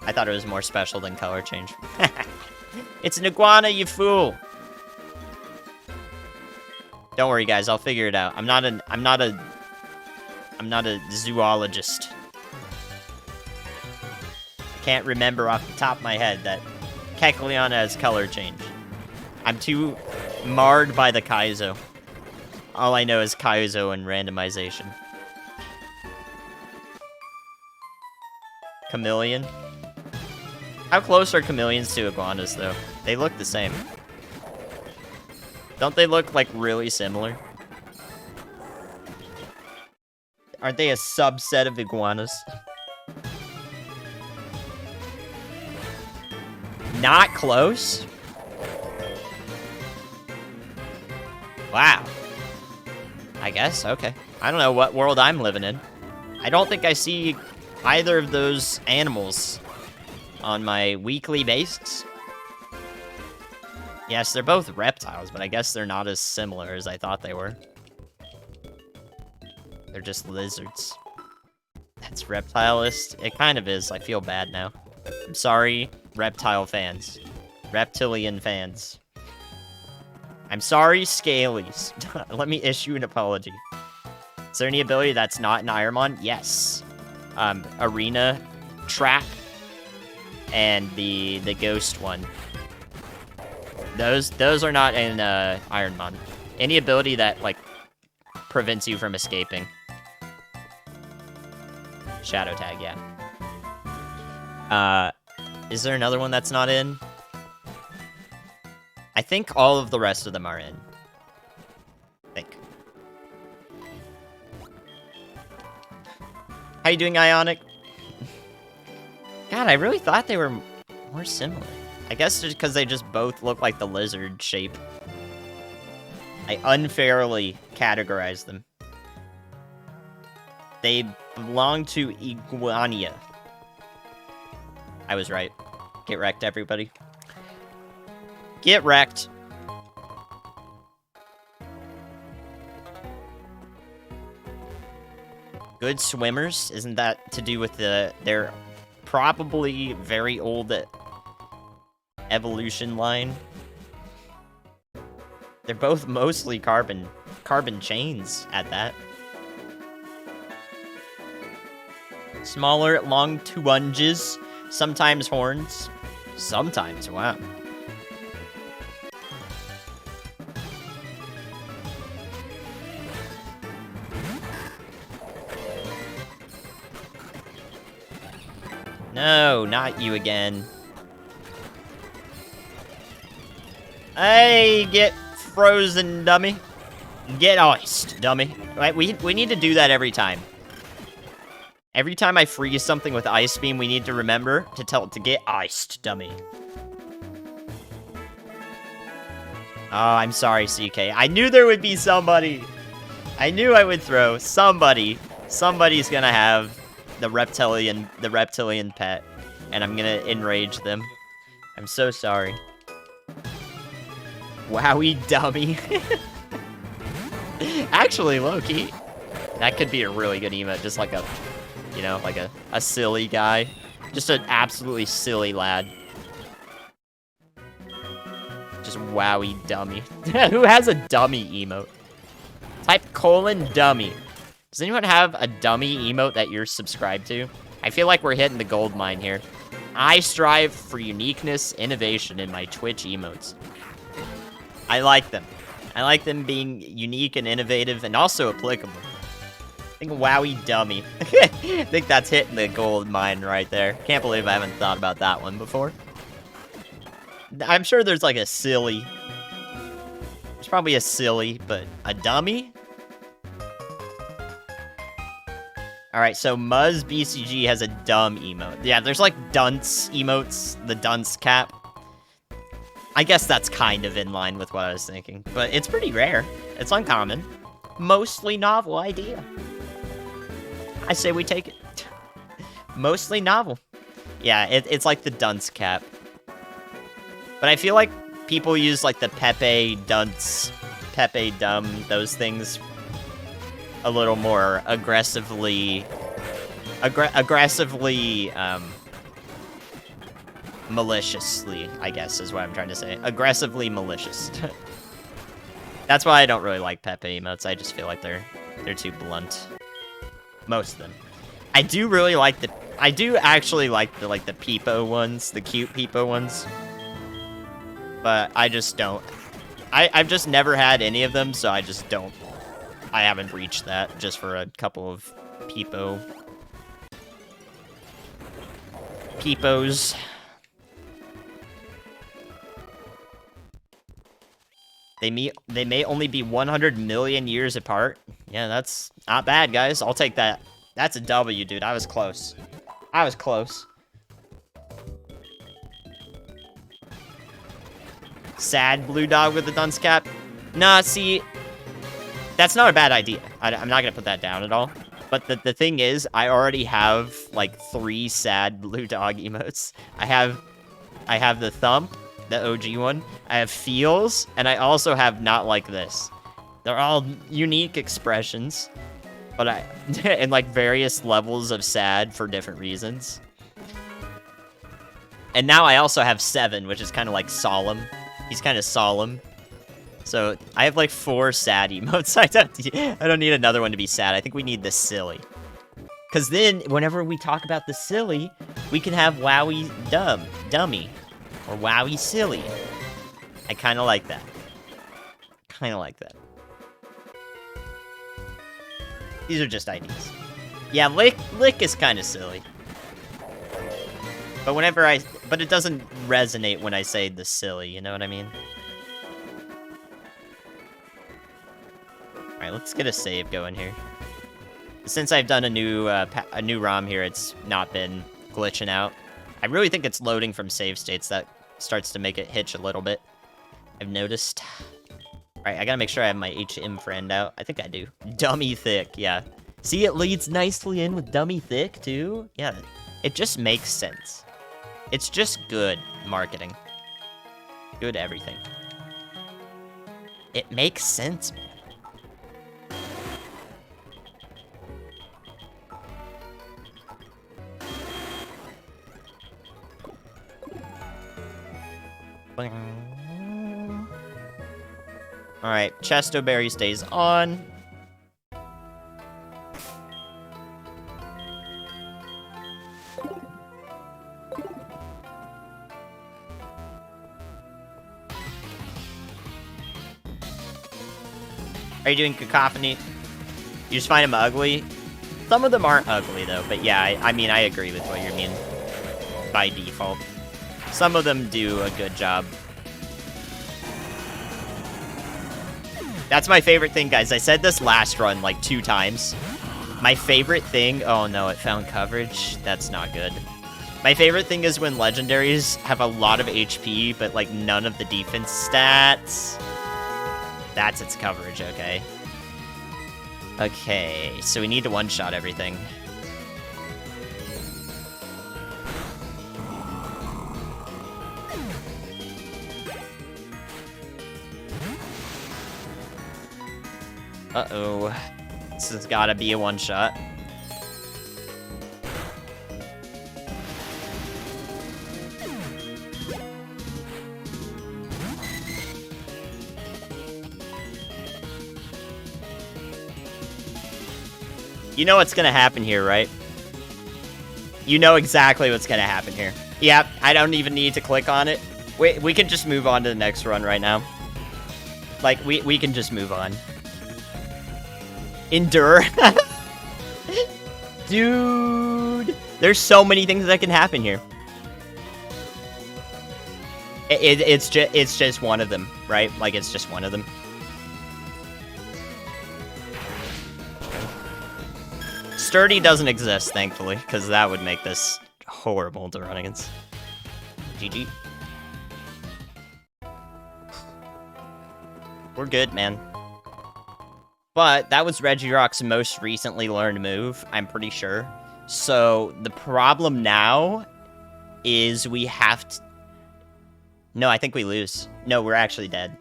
I thought it was more special than color change. It's an iguana, you fool! Don't worry, guys. I'll figure it out. I'm not a zoologist. I can't remember off the top of my head that Kecleon has color change. I'm too marred by the Kaizo. All I know is Kaizo and randomization. Chameleon. How close are chameleons to iguanas, though? They look the same. Don't they look, like, really similar? Aren't they a subset of iguanas? Not close? Wow. I guess, okay. I don't know what world I'm living in. I don't think I see either of those animals on my weekly basis. Yes, they're both reptiles, but I guess they're not as similar as I thought they were. They're just lizards. That's reptilist. It kind of is. I feel bad now. I'm sorry, reptile fans. Reptilian fans. I'm sorry, Scalies. Let me issue an apology. Is there any ability that's not in Ironmon? Yes. Arena, Trap, and the Ghost one. Those are not in Ironmon. Any ability that, like, prevents you from escaping. Shadow Tag, yeah. Is there another one that's not in? I think all of the rest of them are in. I think. How you doing, Ionic? God, I really thought they were more similar. I guess just because they just both look like the lizard shape. I unfairly categorized them. They belong to Iguania. I was right. Get wrecked, everybody. Get wrecked. Good swimmers? Isn't that to do with their probably very old evolution line? They're both mostly carbon chains at that. Smaller, long tunges, sometimes horns. Sometimes, wow. No, not you again. Hey, get frozen, dummy. Get iced, dummy. Right, we need to do that every time. Every time I freeze something with Ice Beam, we need to remember to tell it to get iced, dummy. Oh, I'm sorry, CK. I knew there would be somebody. I knew I would throw. Somebody's gonna have the reptilian pet, and I'm gonna enrage them. I'm so sorry. Wowie dummy. Actually, low-key, that could be a really good emote. Just like a, you know, like a silly guy. Just an absolutely silly lad. Just wowie dummy. Who has a dummy emote? Type :dummy. Does anyone have a dummy emote that you're subscribed to? I feel like we're hitting the gold mine here. I strive for uniqueness, innovation in my Twitch emotes. I like them. I like them being unique and innovative and also applicable. I think wowie dummy. I think that's hitting the gold mine right there. Can't believe I haven't thought about that one before. I'm sure there's like a silly. There's probably a silly, but a dummy? Alright, so Muzz BCG has a dumb emote. Yeah, there's like dunce emotes, the dunce cap. I guess that's kind of in line with what I was thinking, but it's pretty rare. It's uncommon. Mostly novel idea. I say we take it. Mostly novel. Yeah, it's like the dunce cap. But I feel like people use like the Pepe, dunce, Pepe, dumb, those things a little more aggressively, maliciously, I guess is what I'm trying to say. Aggressively malicious. That's why I don't really like Pepe emotes. I just feel like they're too blunt. Most of them. I do really like the... I do actually like the Peepo ones, the cute Peepo ones. But I just don't. I've just never had any of them, so I just don't. I haven't reached that just for a couple of Peepos. They may only be 100 million years apart. Yeah, that's not bad, guys. I'll take that. That's a W, dude. I was close. I was close. Sad blue dog with the dunce cap. Nah, see, that's not a bad idea. I'm not gonna put that down at all. But the thing is, I already have like 3 sad blue dog emotes. I have the thump, the OG one. I have feels, and I also have not like this. They're all unique expressions, but and like various levels of sad for different reasons. And now I also have 7, which is kind of like solemn. He's kind of solemn. So I have like 4 sad emotes. I don't need another one to be sad. I think we need the silly. Because then, whenever we talk about the silly, we can have wowie dummy. Or wowie silly. I kind of like that. Kind of like that. These are just ideas. Yeah, lick is kind of silly. But but it doesn't resonate when I say the silly, you know what I mean? Alright, let's get a save going here. Since I've done a new ROM here, it's not been glitching out. I really think it's loading from save states. That starts to make it hitch a little bit. I've noticed. Alright, I gotta make sure I have my HM friend out. I think I do. Dummy thick, yeah. See, it leads nicely in with dummy thick, too? Yeah, it just makes sense. It's just good marketing. Good everything. It makes sense, man. Alright, Chestoberry stays on. Are you doing Cacophony? You just find them ugly? Some of them aren't ugly, though, but yeah, I mean, I agree with what you mean by default. Some of them do a good job. That's my favorite thing, guys. I said this last run like 2 times. My favorite thing... Oh, no, it found coverage. That's not good. My favorite thing is when legendaries have a lot of HP, but like none of the defense stats. That's its coverage, okay. Okay, so we need to one-shot everything. Uh-oh. This has gotta be a one-shot. You know what's gonna happen here, right? You know exactly what's gonna happen here. Yep, I don't even need to click on it. We can just move on to the next run right now. Like, we can just move on. Endure. Dude! There's so many things that can happen here. It's just one of them, right? Like, it's just one of them. Sturdy doesn't exist, thankfully, because that would make this horrible to run against. GG. We're good, man. But that was Regirock's most recently learned move, I'm pretty sure. So the problem now is we have to... No, I think we lose. No, we're actually dead.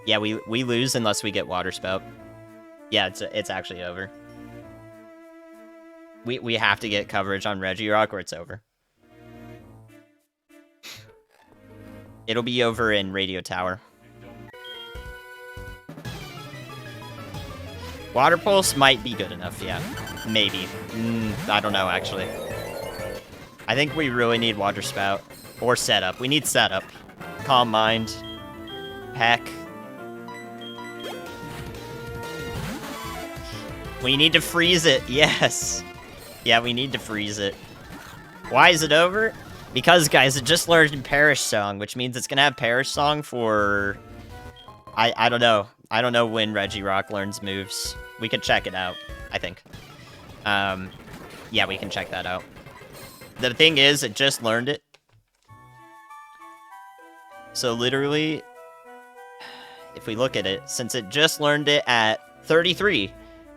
Yeah, we lose unless we get Water Spout. Yeah, it's actually over. We have to get coverage on Regirock or it's over. It'll be over in Radio Tower. Water Pulse might be good enough, yeah. Maybe. I don't know, actually. I think we really need Water Spout. Or Setup. We need Setup. Calm Mind. Peck. We need to freeze it, yes! Yeah, we need to freeze it. Why is it over? Because, guys, it just learned Perish Song, which means it's gonna have Perish Song for... I don't know. I don't know when Regirock learns moves. We can check it out, I think. Yeah, we can check that out. The thing is, it just learned it. So, literally, if we look at it, since it just learned it at 33,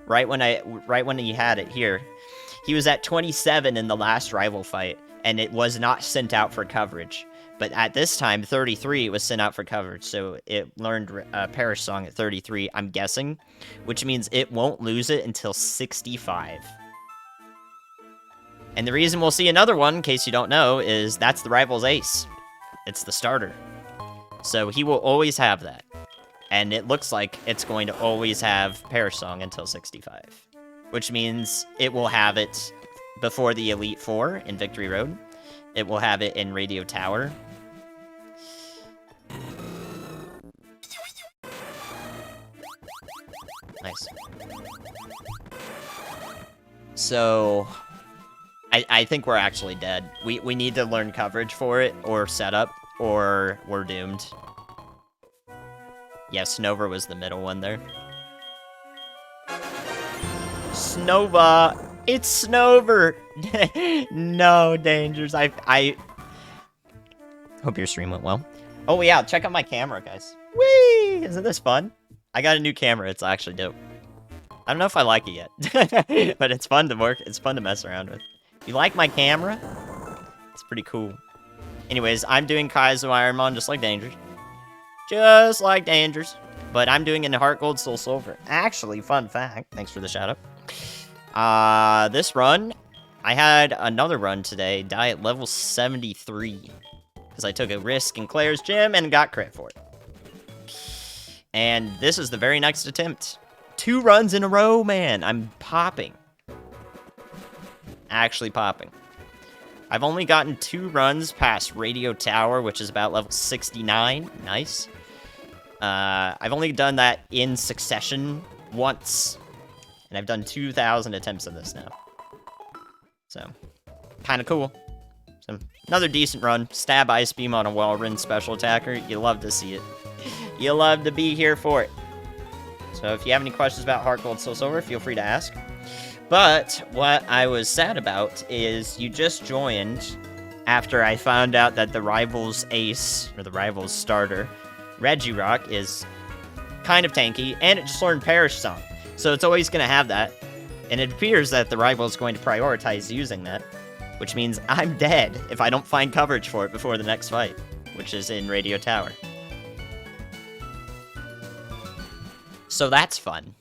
right when he had it here, he was at 27 in the last rival fight, and it was not sent out for coverage. But at this time, 33 was sent out for coverage, so it learned Perish Song at 33, I'm guessing, which means it won't lose it until 65. And the reason we'll see another one, in case you don't know, is that's the rival's ace. It's the starter. So he will always have that. And it looks like it's going to always have Perish Song until 65. Which means it will have it before the Elite Four in Victory Road. It will have it in Radio Tower. Nice. So, I think we're actually dead. We need to learn coverage for it, or setup, or we're doomed. Yeah, Snover was the middle one there. Snova! It's Snover! No, Dangers. I hope your stream went well. Oh, yeah, check out my camera, guys. Whee! Isn't this fun? I got a new camera. It's actually dope. I don't know if I like it yet, but it's fun to work. It's fun to mess around with. You like my camera? It's pretty cool. Anyways, I'm doing Kaizo Ironmon just like Dangers. Just like Dangers. But I'm doing in HeartGold, SoulSilver. Actually, fun fact. Thanks for the shout out. This run, I had another run today, die at level 73. Because I took a risk in Claire's gym and got crit for it. And this is the very next attempt. 2 runs in a row, man. I'm popping. Actually popping. I've only gotten 2 runs past Radio Tower, which is about level 69. Nice. I've only done that in succession once. And I've done 2,000 attempts of this now. So, kind of cool. So, another decent run. Stab Ice Beam on a WALREIN special attacker. You love to see it. You love to be here for it. So if you have any questions about HeartGold, SoulSilver, feel free to ask. But what I was sad about is you just joined after I found out that the rival's ace, or the rival's starter, Regirock, is kind of tanky, and it just learned Perish Song. So it's always going to have that. And it appears that the rival is going to prioritize using that, which means I'm dead if I don't find coverage for it before the next fight, which is in Radio Tower. So that's fun.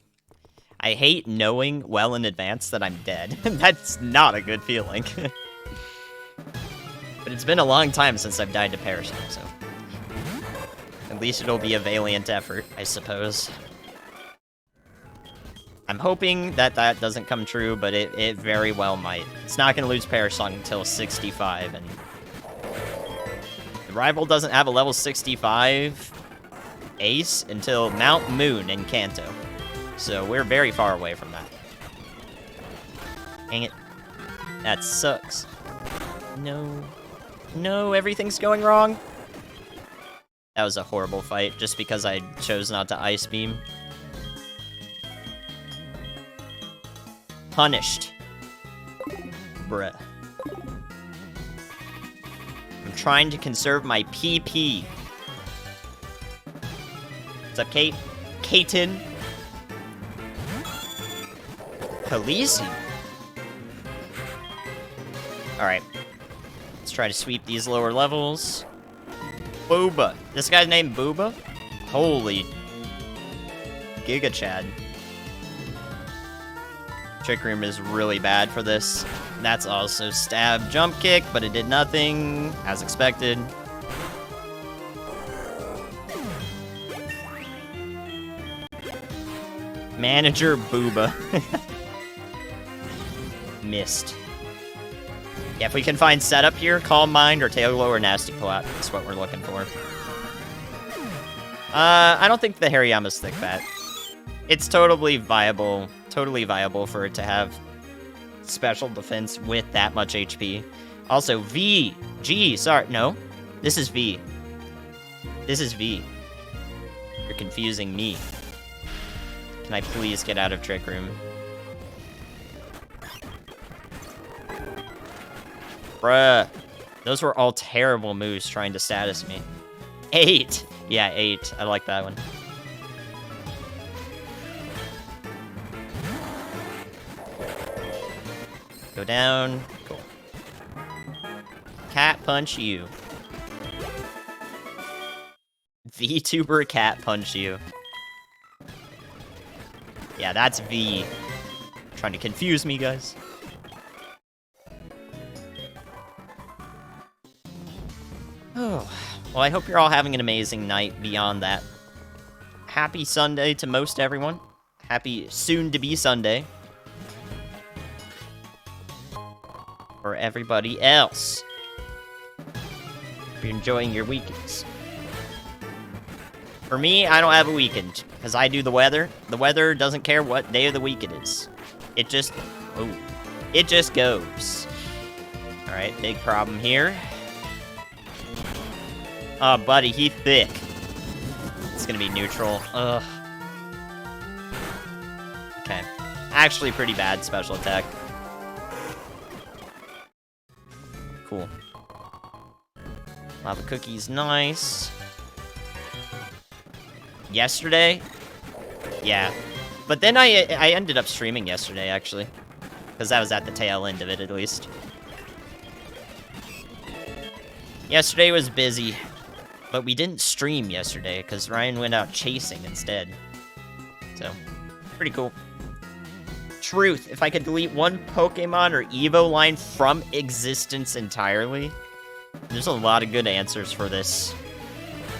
I hate knowing well in advance that I'm dead. That's not a good feeling. But it's been a long time since I've died to Parasong, so... At least it'll be a valiant effort, I suppose. I'm hoping that that doesn't come true, but it very well might. It's not going to lose Parasong until 65, and... The rival doesn't have a level 65 ace until Mount Moon in Kanto. So we're very far away from that. Dang it. That sucks. No. No, everything's going wrong. That was a horrible fight, just because I chose not to Ice Beam. Punished. Bruh. I'm trying to conserve my PP. What's up, Kate? Katen? Khaleesi? Alright. Let's try to sweep these lower levels. Booba. This guy's named Booba? Holy. Giga Chad. Trick Room is really bad for this. That's also stab jump kick, but it did nothing, as expected. Manager Booba. Missed. Yeah, if we can find setup here, Calm Mind or Tail Glow or Nasty Plot. That's what we're looking for. I don't think the Hariyama's thick fat. It's totally viable for it to have special defense with that much HP. Also, V. G, sorry, no. This is V. This is V. You're confusing me. Can I please get out of Trick Room? Bruh. Those were all terrible moves trying to status me. 8! Yeah, 8. I like that one. Go down. Cool. Cat punch you. VTuber cat punch you. Yeah, that's V. Trying to confuse me, guys. Oh, well, I hope you're all having an amazing night beyond that. Happy Sunday to most everyone. Happy soon-to-be Sunday. For everybody else. Hope you're enjoying your weekends. For me, I don't have a weekend, because I do the weather. The weather doesn't care what day of the week it is. It just... oh. It just goes. Alright, big problem here. Oh, buddy, he thick. It's gonna be neutral. Ugh. Okay. Actually pretty bad special attack. Cool. Lava Cookie's nice. Yesterday? Yeah. But then I ended up streaming yesterday, actually. Because I was at the tail end of it, at least. Yesterday was busy. But we didn't stream yesterday, because Ryan went out chasing instead. So, pretty cool. Truth, if I could delete one Pokemon or Evo line from existence entirely, there's a lot of good answers for this,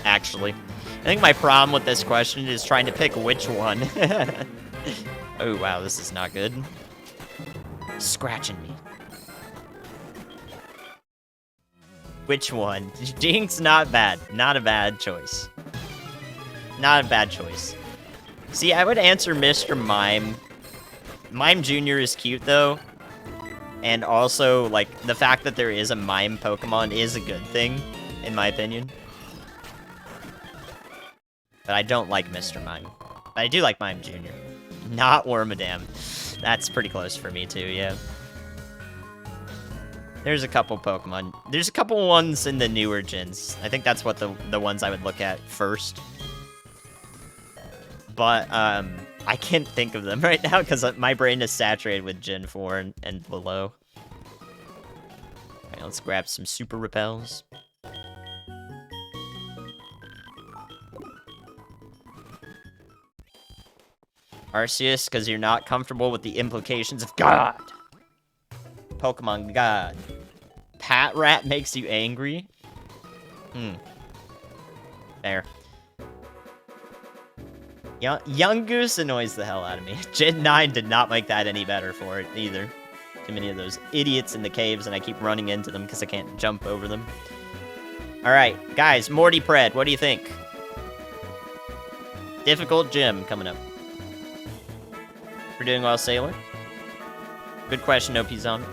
actually. I think my problem with this question is trying to pick which one. Oh, wow, this is not good. Scratching me. Which one? Jinx, not bad. Not a bad choice. Not a bad choice. See, I would answer Mr. Mime. Mime Jr. is cute, though. And also, like, the fact that there is a Mime Pokemon is a good thing, in my opinion. But I don't like Mr. Mime. But I do like Mime Jr. Not Wormadam. That's pretty close for me, too, yeah. There's a couple Pokemon. There's a couple ones in the newer gens. I think that's what the ones I would look at first. But, I I can't think of them right now because my brain is saturated with Gen 4 and below. Alright, let's grab some super repels. Arceus, because you're not comfortable with the implications of God. Pokemon God. Pat Rat makes you angry? There. Young Goose annoys the hell out of me. Gen 9 did not make that any better for it, either. Too many of those idiots in the caves, and I keep running into them because I can't jump over them. Alright, guys, Morty Pred, what do you think? Difficult gym coming up. We're doing well, Sailor. Good question, OP Zone.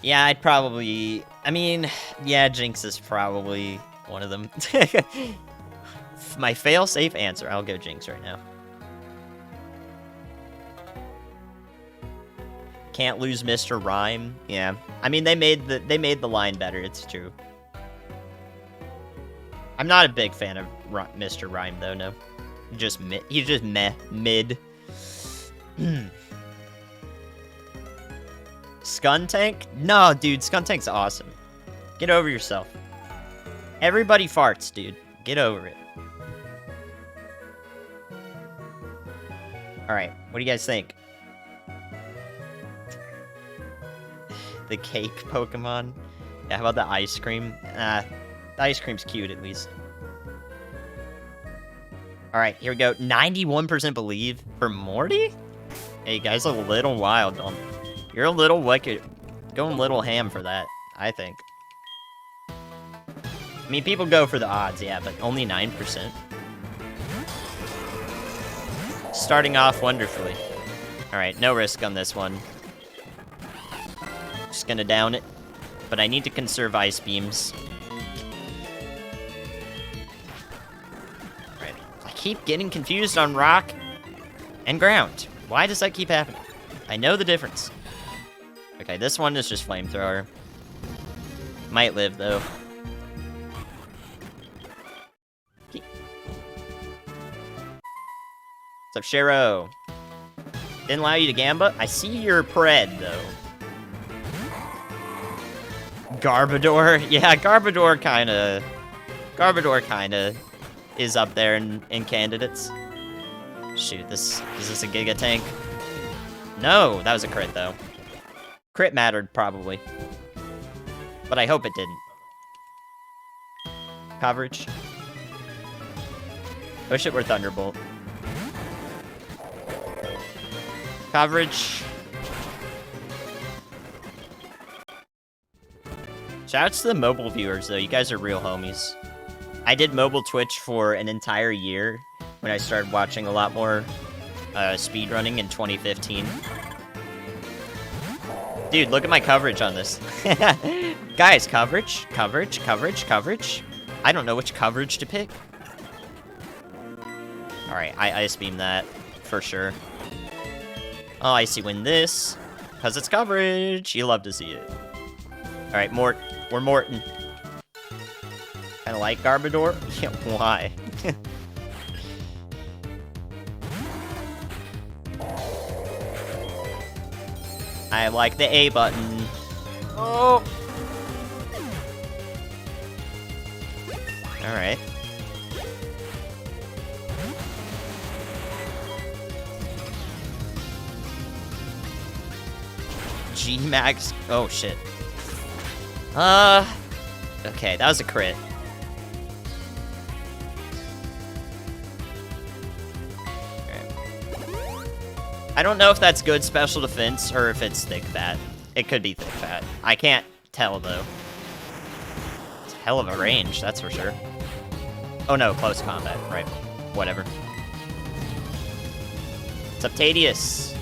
Yeah, I'd probably... I mean, yeah, Jinx is probably one of them. My fail-safe answer, I'll go Jinx right now. Can't lose Mr. Rhyme. Yeah. I mean, they made the line better, it's true. I'm not a big fan of Mr. Rhyme, though, no. He's just mid. Skuntank? No, dude, Skuntank's awesome. Get over yourself. Everybody farts, dude. Get over it. Alright, what do you guys think? The cake Pokemon? Yeah, how about the ice cream? The ice cream's cute, at least. Alright, here we go. 91% believe for Morty? Hey, guys, a little wild, don't... You're a little wicked. Going a little ham for that, I think. I mean, people go for the odds, yeah, but only 9%. Starting off wonderfully. Alright, no risk on this one. Just gonna down it. But I need to conserve ice beams. Alright. I keep getting confused on rock and ground. Why does that keep happening? I know the difference. Okay, this one is just flamethrower. Might live, though. What's up, Shero? Didn't allow you to Gamba? I see your Pred, though. Garbodor? Yeah, Garbodor kinda is up there in candidates. Shoot, is this a Giga Tank? No, that was a crit, though. Crit mattered, probably. But I hope it didn't. Coverage. Wish it were Thunderbolt. Coverage. Shoutouts to the mobile viewers, though. You guys are real homies. I did mobile Twitch for an entire year when I started watching a lot more speedrunning in 2015. Dude, look at my coverage on this. Guys, coverage. I don't know which coverage to pick. Alright, I Ice Beam that, for sure. Oh, I see win this, because it's coverage. You love to see it. Alright, we're Morton. Kinda like Garbodor? Yeah, why? I like the A button. Oh! Alright. G-Max. Oh, shit. Okay, that was a crit. I don't know if that's good special defense or if it's thick fat. It could be thick fat. I can't tell, though. It's a hell of a range, that's for sure. Oh no, close combat. Right. Whatever. What's up, Tadius?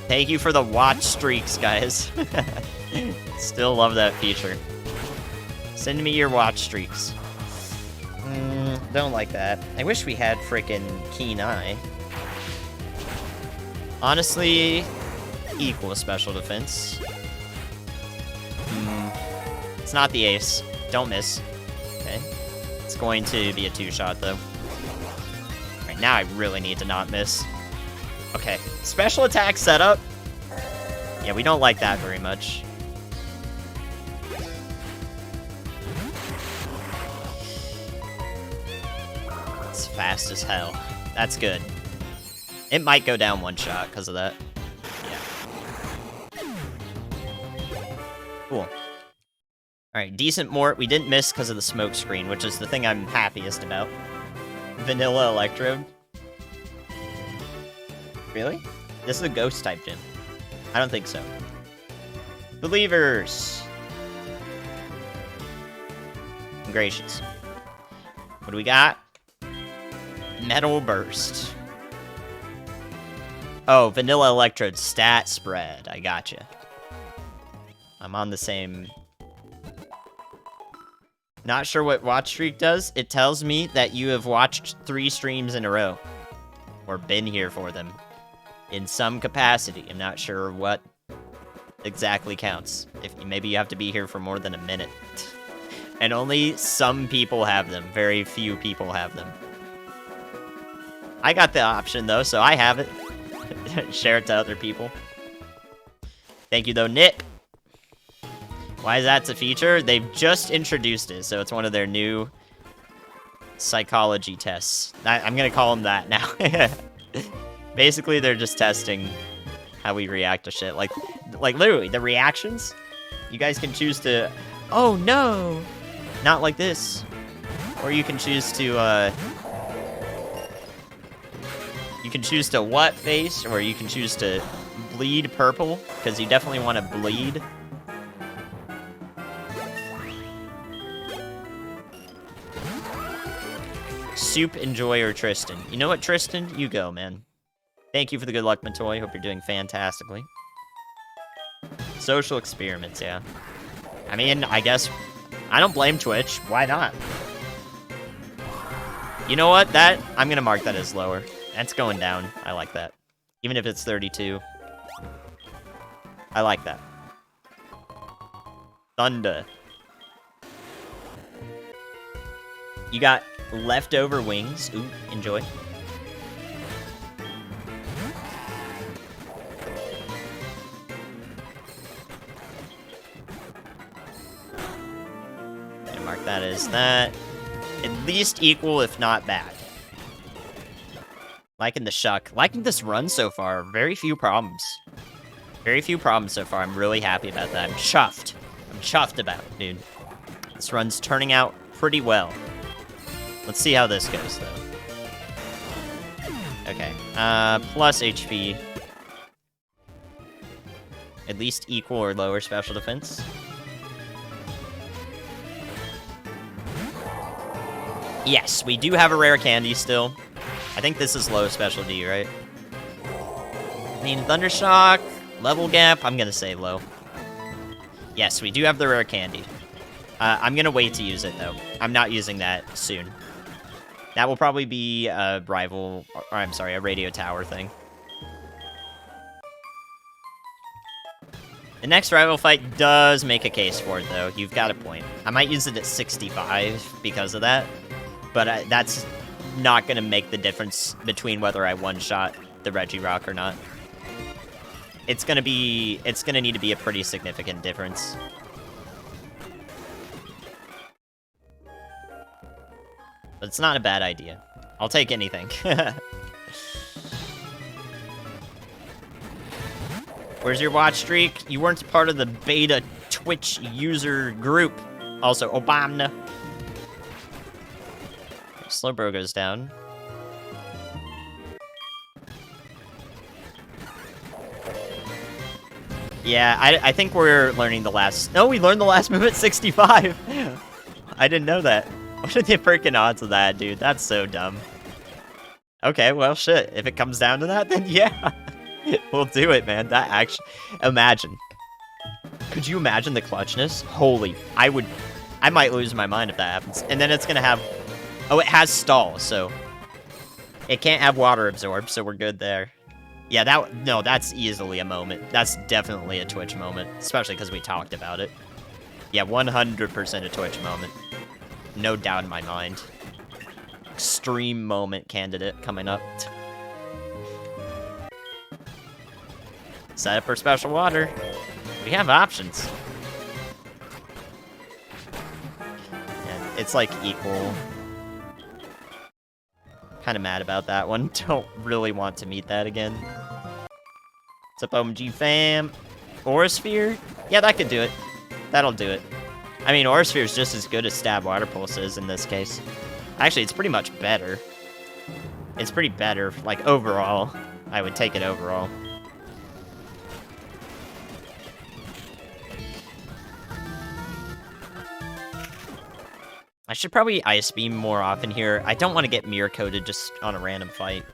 Thank you for the watch streaks, guys. Still love that feature. Send me your watch streaks. Don't like that. I wish we had frickin' Keen Eye. Honestly, equal special defense. It's not the ace. Don't miss. Okay. It's going to be a 2-shot, though. Right, now I really need to not miss. Okay. Special attack setup. Yeah, we don't like that very much. It's fast as hell. That's good. It might go down 1-shot because of that. Yeah. Cool. Alright, decent mort. We didn't miss because of the smoke screen, which is the thing I'm happiest about. Vanilla Electrode. Really? This is a ghost type gym. I don't think so. Believers! Gracious. What do we got? Metal Burst. Oh, Vanilla Electrode stat spread. I gotcha. I'm on the same... Not sure what watch streak does. It tells me that you have watched 3 streams in a row. Or been here for them. In some capacity. I'm not sure what exactly counts. Maybe you have to be here for more than a minute. And only some people have them. Very few people have them. I got the option, though, so I have it. Share it to other people. Thank you, though, Nick. Why is that a feature? They've just introduced it, so it's one of their new psychology tests. I'm gonna call them that now. Basically, they're just testing how we react to shit. Like literally, the reactions, you guys can choose to, oh no, not like this. Or you can choose to, you can choose to what face, or you can choose to bleed purple, because you definitely want to bleed. Soup, Enjoy, or Tristan. You know what, Tristan? You go, man. Thank you for the good luck, Matoy. Hope you're doing fantastically. Social experiments, yeah. I mean, I guess I don't blame Twitch. Why not? You know what? I'm gonna mark that as lower. That's going down. I like that. Even if it's 32. I like that. Thunder. You got leftover wings. Ooh, enjoy. Gonna mark that as that. At least equal, if not bad. Liking the shuck. Liking this run so far. Very few problems. Very few problems so far. I'm really happy about that. I'm chuffed. I'm chuffed about it, dude. This run's turning out pretty well. Let's see how this goes, though. Okay. Plus HP. At least equal or lower special defense. Yes, we do have a rare candy still. I think this is low special D, right? I mean, Thundershock, level gap, I'm gonna say low. Yes, we do have the rare candy. I'm gonna wait to use it, though. I'm not using that soon. That will probably be a rival, or I'm sorry, a radio tower thing. The next rival fight does make a case for it, though. You've got a point. I might use it at 65 because of that, but that's not going to make the difference between whether I one-shot the Regirock or not. It's going to need to be a pretty significant difference. But it's not a bad idea. I'll take anything. Where's your watch streak? You weren't part of the beta Twitch user group. Also, Obama. Slowbro goes down. Yeah, I think we're learning the last... No, we learned the last move at 65! I didn't know that. What are the freaking odds of that, dude? That's so dumb. Okay, well, shit. If it comes down to that, then yeah. We'll do it, man. That actually... Imagine. Could you imagine the clutchness? Holy... I might lose my mind if that happens. And then it's gonna have... Oh, it has stall, so... It can't have water absorb, so we're good there. Yeah, that's easily a moment. That's definitely a Twitch moment. Especially because we talked about it. Yeah, 100% a Twitch moment. No doubt in my mind. Extreme moment candidate coming up. Set up for special water. We have options. And it's like equal. Kind of mad about that one. Don't really want to meet that again. What's up, OMG fam? Aurasphere? Yeah, that could do it. That'll do it. I mean, Aurasphere is just as good as Stab Water Pulse is in this case. Actually, it's pretty much better. It's pretty better, like, overall. I would take it overall. I should probably Ice Beam more often here. I don't want to get mirror coated just on a random fight.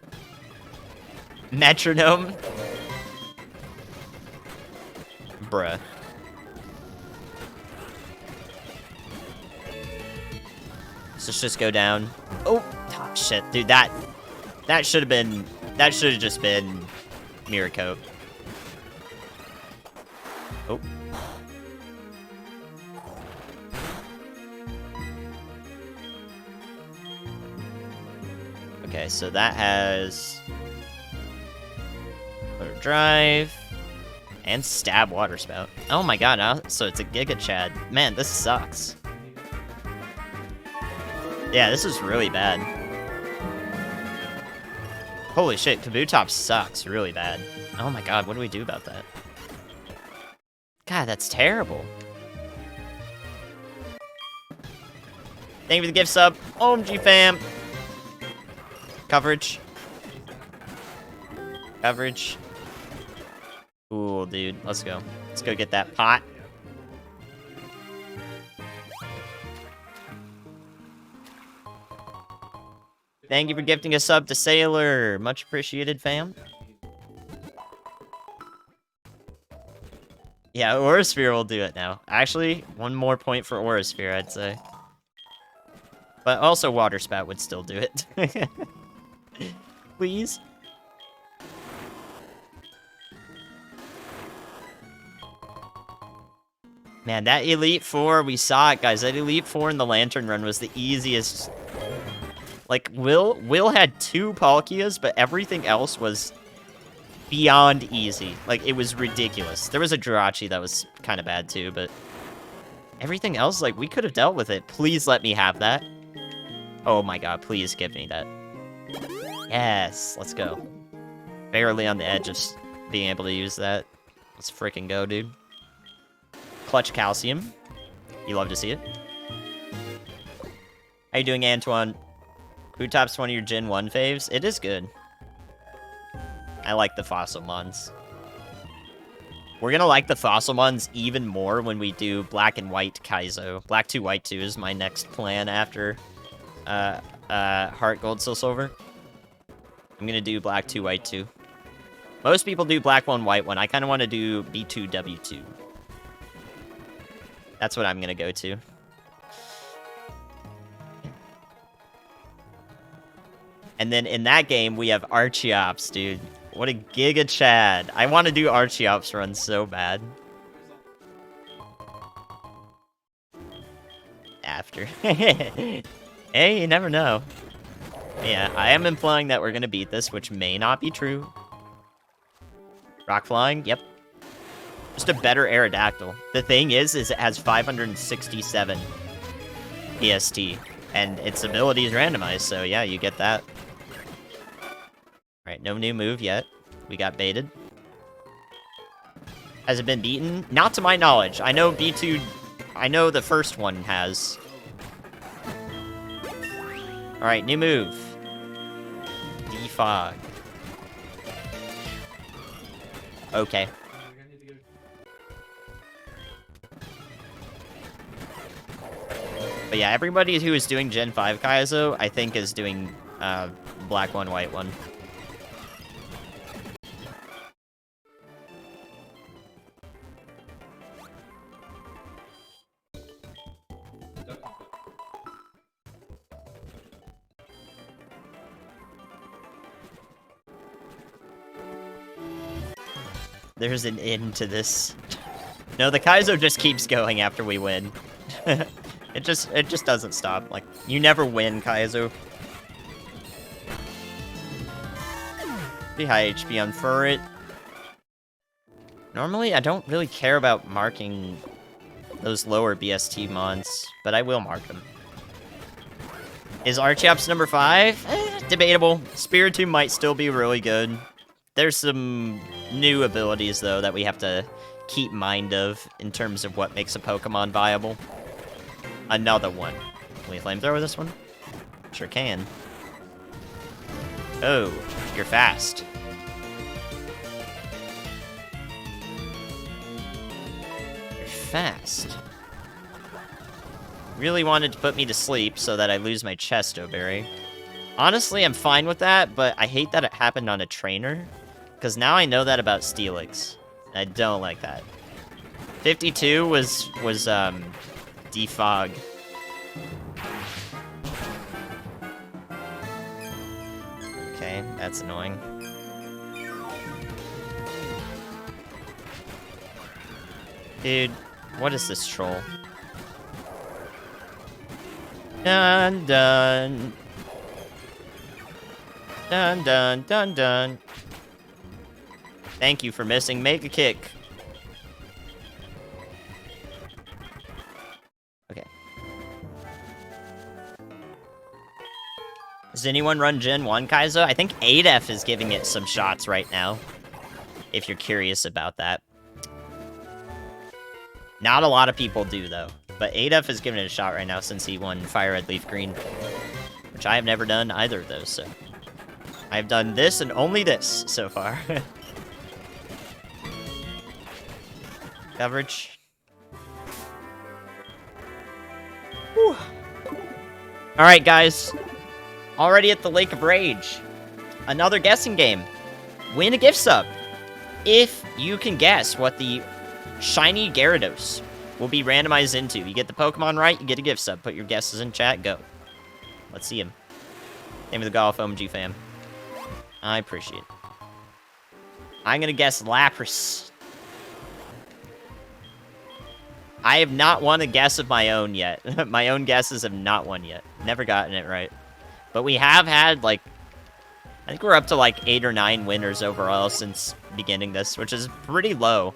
Metronome? Bruh. Let's just go down. Oh, top shit, dude. That should have just been mirror coat. Oh. Okay, so that has Motor Drive and Stab Water Spout. Oh my god, so it's a Giga Chad. Man, this sucks. Yeah, this is really bad. Holy shit, Kabutops sucks really bad. Oh my god, what do we do about that? God, that's terrible. Thank you for the gift sub. OMG fam. Coverage. Coverage. Cool, dude. Let's go. Let's go get that pot. Thank you for gifting a sub to Sailor. Much appreciated, fam. Yeah, Aurasphere will do it now. Actually, one more point for Aurasphere, I'd say. But also Water Spout would still do it. Please? Man, that Elite Four, we saw it, guys. That Elite Four in the Lantern Run was the easiest. Like, Will had 2 Palkias, but everything else was beyond easy. Like, it was ridiculous. There was a Jirachi that was kind of bad, too, but everything else, like, we could have dealt with it. Please let me have that. Oh my god, please give me that. Yes, let's go. Barely on the edge of being able to use that. Let's freaking go, dude. Clutch Calcium. You love to see it. How you doing, Antoine? Kabutops one of your Gen 1 faves? It is good. I like the Fossilmons. We're gonna like the Fossilmons even more when we do Black and White Kaizo. Black 2, White 2 is my next plan after HeartGold, SoulSilver. I'm gonna do Black 2, White 2. Most people do Black 1, White 1. I kind of want to do B2, W2. That's what I'm gonna go to. And then in that game, we have Archeops, dude. What a Giga Chad. I want to do Archeops run so bad. After. Hey, you never know. Yeah, I am implying that we're going to beat this, which may not be true. Rock Flying? Yep. Just a better Aerodactyl. The thing is it has 567 EST. And its ability is randomized, so yeah, you get that. Alright, no new move yet. We got baited. Has it been beaten? Not to my knowledge. I know B2... I know the first one has. Alright, new move. Defog. Okay. But yeah, everybody who is doing Gen 5 Kaizo, I think is doing Black 1, White 1. There's an end to this. No, the Kaizo just keeps going after we win. It just doesn't stop. Like, you never win, Kaizo. Pretty high HP on Furret. Normally, I don't really care about marking those lower BST mons, but I will mark them. Is Archeops number 5? Debatable. Spiritomb might still be really good. There's some new abilities, though, that we have to keep mind of in terms of what makes a Pokemon viable. Another one. Can we flamethrower this one? Sure can. Oh, you're fast. You're fast. Really wanted to put me to sleep so that I lose my Chesto Berry. Honestly, I'm fine with that, but I hate that it happened on a trainer. Because now I know that about Steelix. I don't like that. 52 was defog. Okay, that's annoying. Dude, what is this troll? Dun dun. Dun dun dun dun. Thank you for missing Mega Kick. Okay. Does anyone run Gen 1 Kaizo? I think ADEF is giving it some shots right now. If you're curious about that. Not a lot of people do, though. But ADEF is giving it a shot right now since he won Fire Red Leaf Green. Which I have never done either of those, so. I've done this and only this so far. Coverage. Alright, guys. Already at the Lake of Rage. Another guessing game. Win a gift sub. If you can guess what the shiny Gyarados will be randomized into. You get the Pokemon right, you get a gift sub. Put your guesses in chat, go. Let's see him. Name of the Golf OMG fam. I appreciate it. I'm gonna guess Lapras. I have not won a guess of my own yet. My own guesses have not won yet. Never gotten it right. But we have had, like, I think we're up to, like, 8 or 9 winners overall since beginning this, which is pretty low.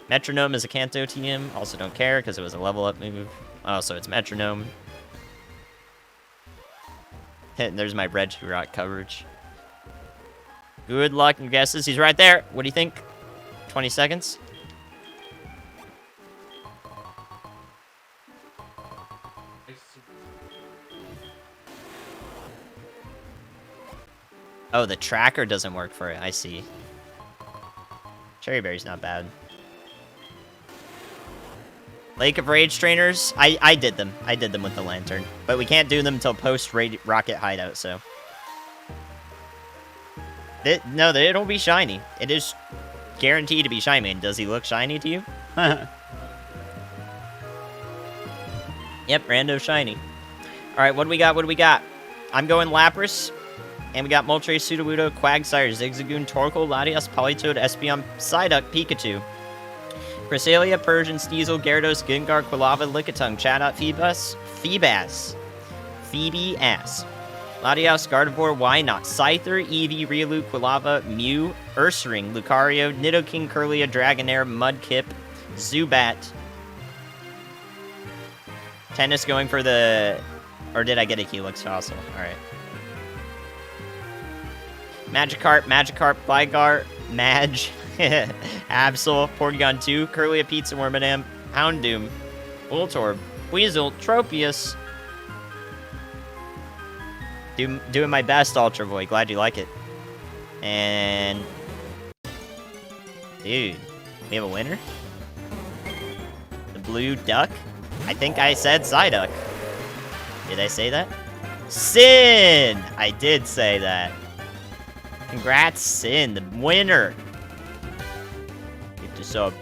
Metronome is a Kanto team. Also don't care, because it was a level up move. Oh, so it's Metronome. There's my Red Rock coverage. Good luck and guesses. He's right there. What do you think? 20 seconds? Oh, the tracker doesn't work for it. I see. Cherry Berry's not bad. Lake of Rage trainers? I did them. I did them with the Lantern. But we can't do them until post-Rocket Hideout, so. No, it'll be shiny. It is guaranteed to be shiny. Does he look shiny to you? Yep, rando shiny. Alright, what do we got? What do we got? I'm going Lapras. And we got Moltres, Sudowoodo, Quagsire, Zigzagoon, Torkoal, Latias, Politoed, Espeon, Psyduck, Pikachu. Cresselia, Persian, Sneasel, Gyarados, Gengar, Quilava, Lickitung, Chatot, Feebas. Latias, Gardevoir, Wynaut, Scyther, Eevee, Riolu, Quilava, Mew, Ursaring, Lucario, Nidoking, Kirlia, Dragonair, Mudkip, Zubat. Tennis going for the... Or did I get a Helix Fossil? Alright. Magikarp, Gligar, Madge, Absol, Porygon 2, Kirlia, Pizza, Wormadam, Houndoom, Voltorb, Weasel, Tropius. Doing my best, Ultra Boy. Glad you like it. And... Dude, we have a winner? The Blue Duck? I think I said Psyduck. Did I say that? Sin! I did say that. Congrats, Sin, the winner. Get to sub.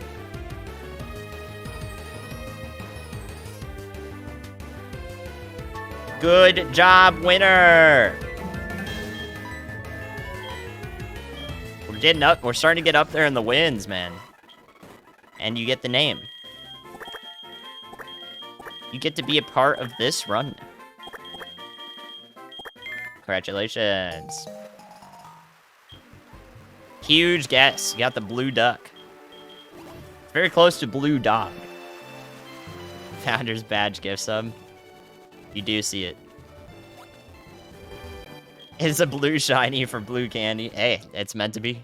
Good job, winner. We're getting up. We're starting to get up there in the wins, man. And you get the name. You get to be a part of this run. Congratulations. Huge guess. You got the blue duck. Very close to blue dog. Founder's badge gift sub. You do see it. It's a blue shiny for Bluekandy. Hey, it's meant to be.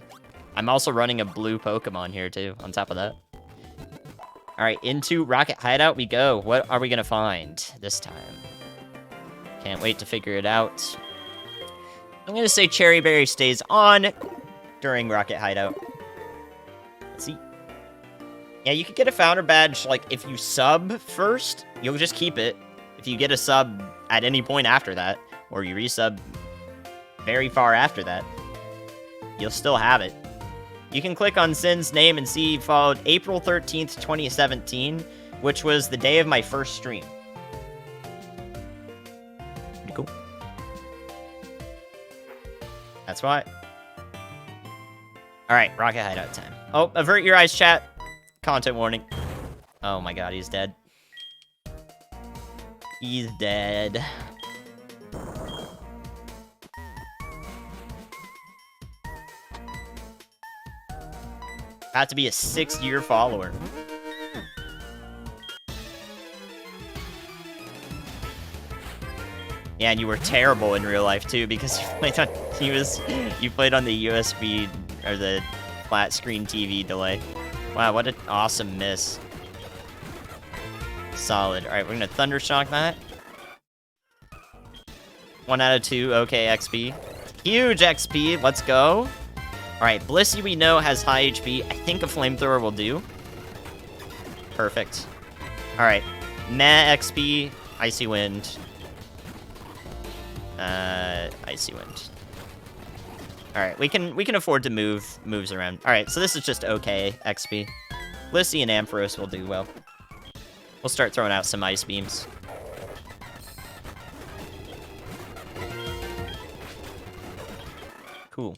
I'm also running a blue Pokemon here, too, on top of that. Alright, into Rocket Hideout we go. What are we gonna find this time? Can't wait to figure it out. I'm gonna say Cherry Berry stays on during Rocket Hideout. Let's see. Yeah, you could get a Founder Badge, like, if you sub first, you'll just keep it. If you get a sub at any point after that, or you resub very far after that, you'll still have it. You can click on Sin's name and see he followed April 13th, 2017, which was the day of my first stream. Pretty cool. That's why. Alright, Rocket Hideout time. Oh, avert your eyes, chat. Content warning. Oh my god, he's dead. He's dead. Had to be a 6-year follower. Yeah, and you were terrible in real life too, because you played on the USB or the flat screen TV delay. Wow, what an awesome miss. Solid. All right, we're gonna Thundershock that. 1 out of 2. Okay, XP. Huge XP. Let's go. Alright, Blissey we know has high HP. I think a Flamethrower will do. Perfect. Alright. Meh XP. Icy Wind. Icy Wind. Alright, we can afford to move moves around. Alright, so this is just okay XP. Blissey and Ampharos will do well. We'll start throwing out some Ice Beams. Cool.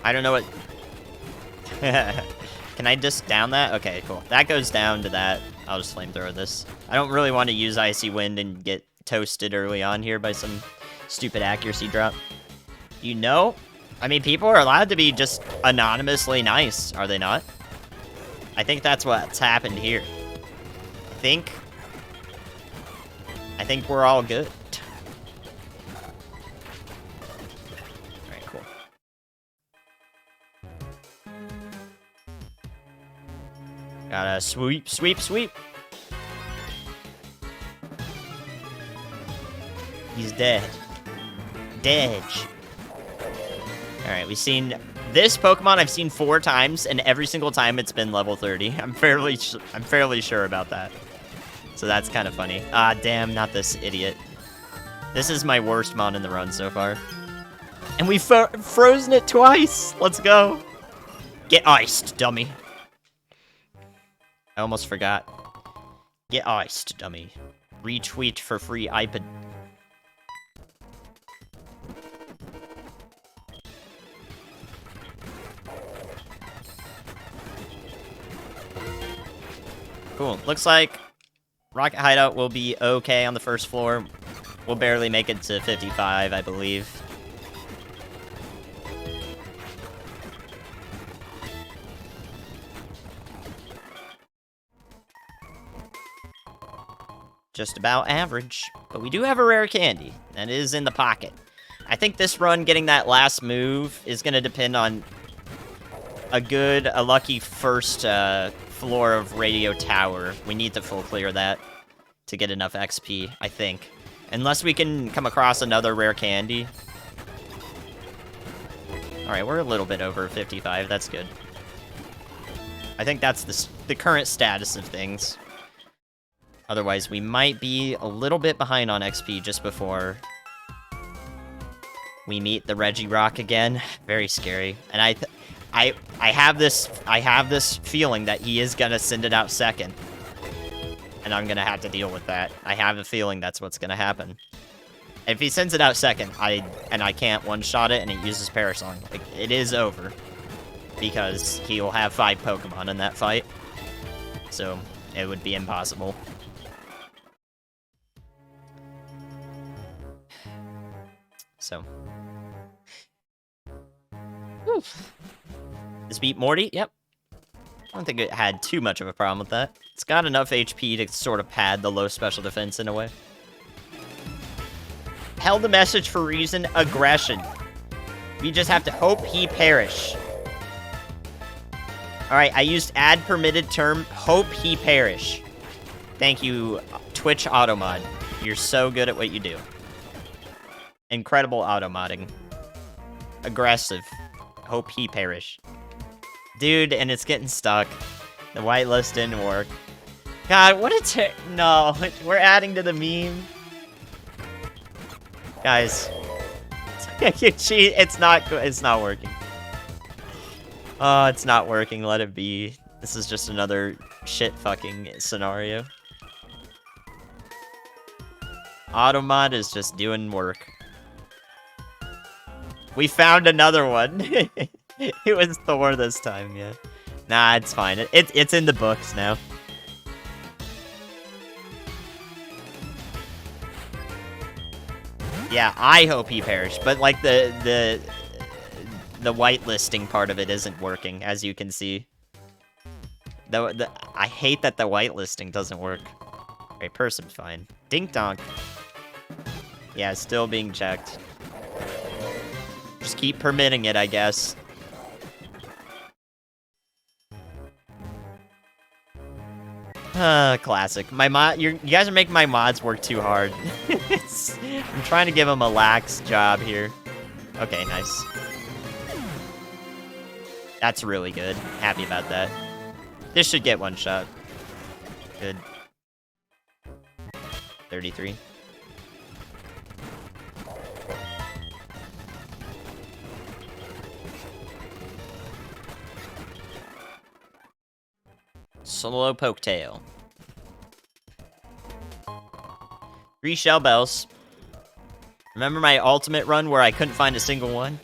I don't know what... Can I just down that? Okay, cool. That goes down to that. I'll just Flamethrower this. I don't really want to use Icy Wind and get toasted early on here by some stupid accuracy drop. You know? I mean, people are allowed to be just anonymously nice, are they not? I think that's what's happened here. I think we're all good. Alright, cool. Gotta sweep, sweep, sweep. He's dead. Dedge. Alright, we've seen... This Pokemon I've seen 4 times, and every single time it's been level 30. I'm fairly sure about that. So that's kind of funny. Ah, damn, not this idiot. This is my worst mon in the run so far. And we've frozen it twice! Let's go! Get iced, dummy. I almost forgot. Get iced, dummy. Retweet for free iPad. Cool. Looks like Rocket Hideout will be okay on the first floor. We'll barely make it to 55, I believe. Just about average. But we do have a rare candy. That is in the pocket. I think this run, getting that last move, is going to depend on a lucky first floor of Radio Tower. We need to full clear that to get enough XP, I think. Unless we can come across another rare candy. Alright, we're a little bit over 55. That's good. I think that's the current status of things. Otherwise, we might be a little bit behind on XP just before we meet the Regirock again. Very scary. And I have this feeling that he is gonna send it out second. And I'm gonna have to deal with that. I have a feeling that's what's gonna happen. If he sends it out second, I can't one-shot it and it uses Parasong, like, it is over. Because he'll have 5 Pokemon in that fight. So, it would be impossible. So. Whew. This beat Morty? Yep. I don't think it had too much of a problem with that. It's got enough HP to sort of pad the low special defense in a way. Held the message for reason, aggression. We just have to hope he perish. Alright, I used add permitted term, hope he perish. Thank you, Twitch Automod. You're so good at what you do. Incredible automodding. Aggressive. Hope he perish. Dude, and it's getting stuck. The whitelist didn't work. God, what a no, we're adding to the meme. Guys. It's not working. Oh, it's not working. Let it be. This is just another shit fucking scenario. Automod is just doing work. We found another one. It was Thor this time, yeah. Nah, it's fine. It's in the books now. Yeah, I hope he perished, but like the whitelisting part of it isn't working, as you can see. I hate that the whitelisting doesn't work. Alright, person's fine. Dink donk. Yeah, still being checked. Just keep permitting it, I guess. Classic. You guys are making my mods work too hard. I'm trying to give them a lax job here. Okay, nice. That's really good. Happy about that. This should get one shot. Good. 33. Solo Poketail. 3 shell bells. Remember my ultimate run where I couldn't find a single one?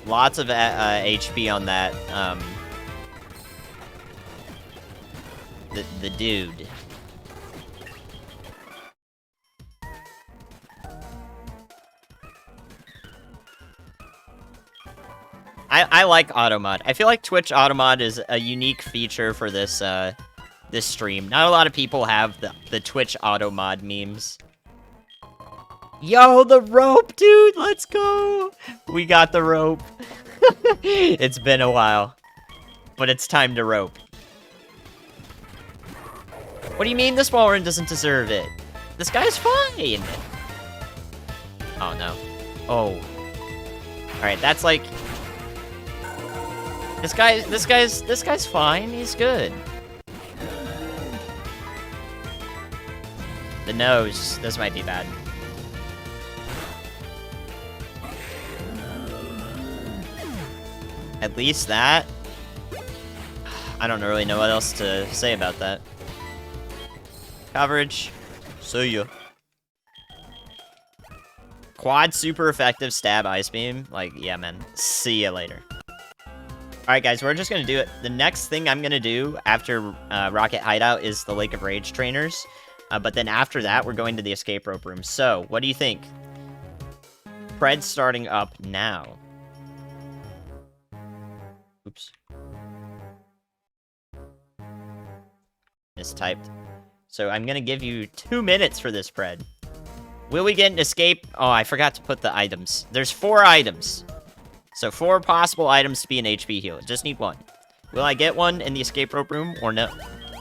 Lots of HP on that, the dude. I like Automod. I feel like Twitch Automod is a unique feature for this, this stream. Not a lot of people have the Twitch Automod memes. Yo, the rope, dude! Let's go! We got the rope. It's been a while. But it's time to rope. What do you mean this WALREIN doesn't deserve it? This guy's fine! Oh, no. Oh. Alright, that's like... This guy's fine. He's good. The nose. This might be bad. At least that. I don't really know what else to say about that. Coverage. See ya. Quad super effective stab ice beam. Like, yeah, man. See ya later. Alright, guys, we're just gonna do it. The next thing I'm gonna do after Rocket Hideout is the Lake of Rage trainers. But then after that, we're going to the escape rope room. So, what do you think? Pred's starting up now. Oops. Mistyped. So, I'm gonna give you 2 minutes for this, Pred. Will we get an escape? Oh, I forgot to put the items. There's 4 items. So 4 possible items to be an HP heal. Just need 1. Will I get one in the escape rope room or no?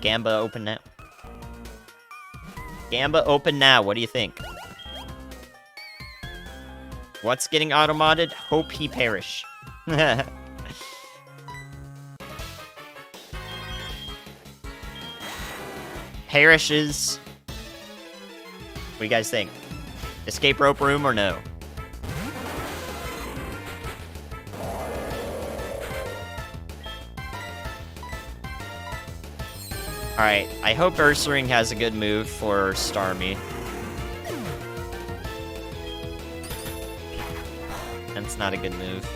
Gamba open now. Gamba open now. What do you think? What's getting automodded? Hope he perish. Perishes. What do you guys think? Escape rope room or no? Alright, I hope Ursaring has a good move for Starmie. That's not a good move.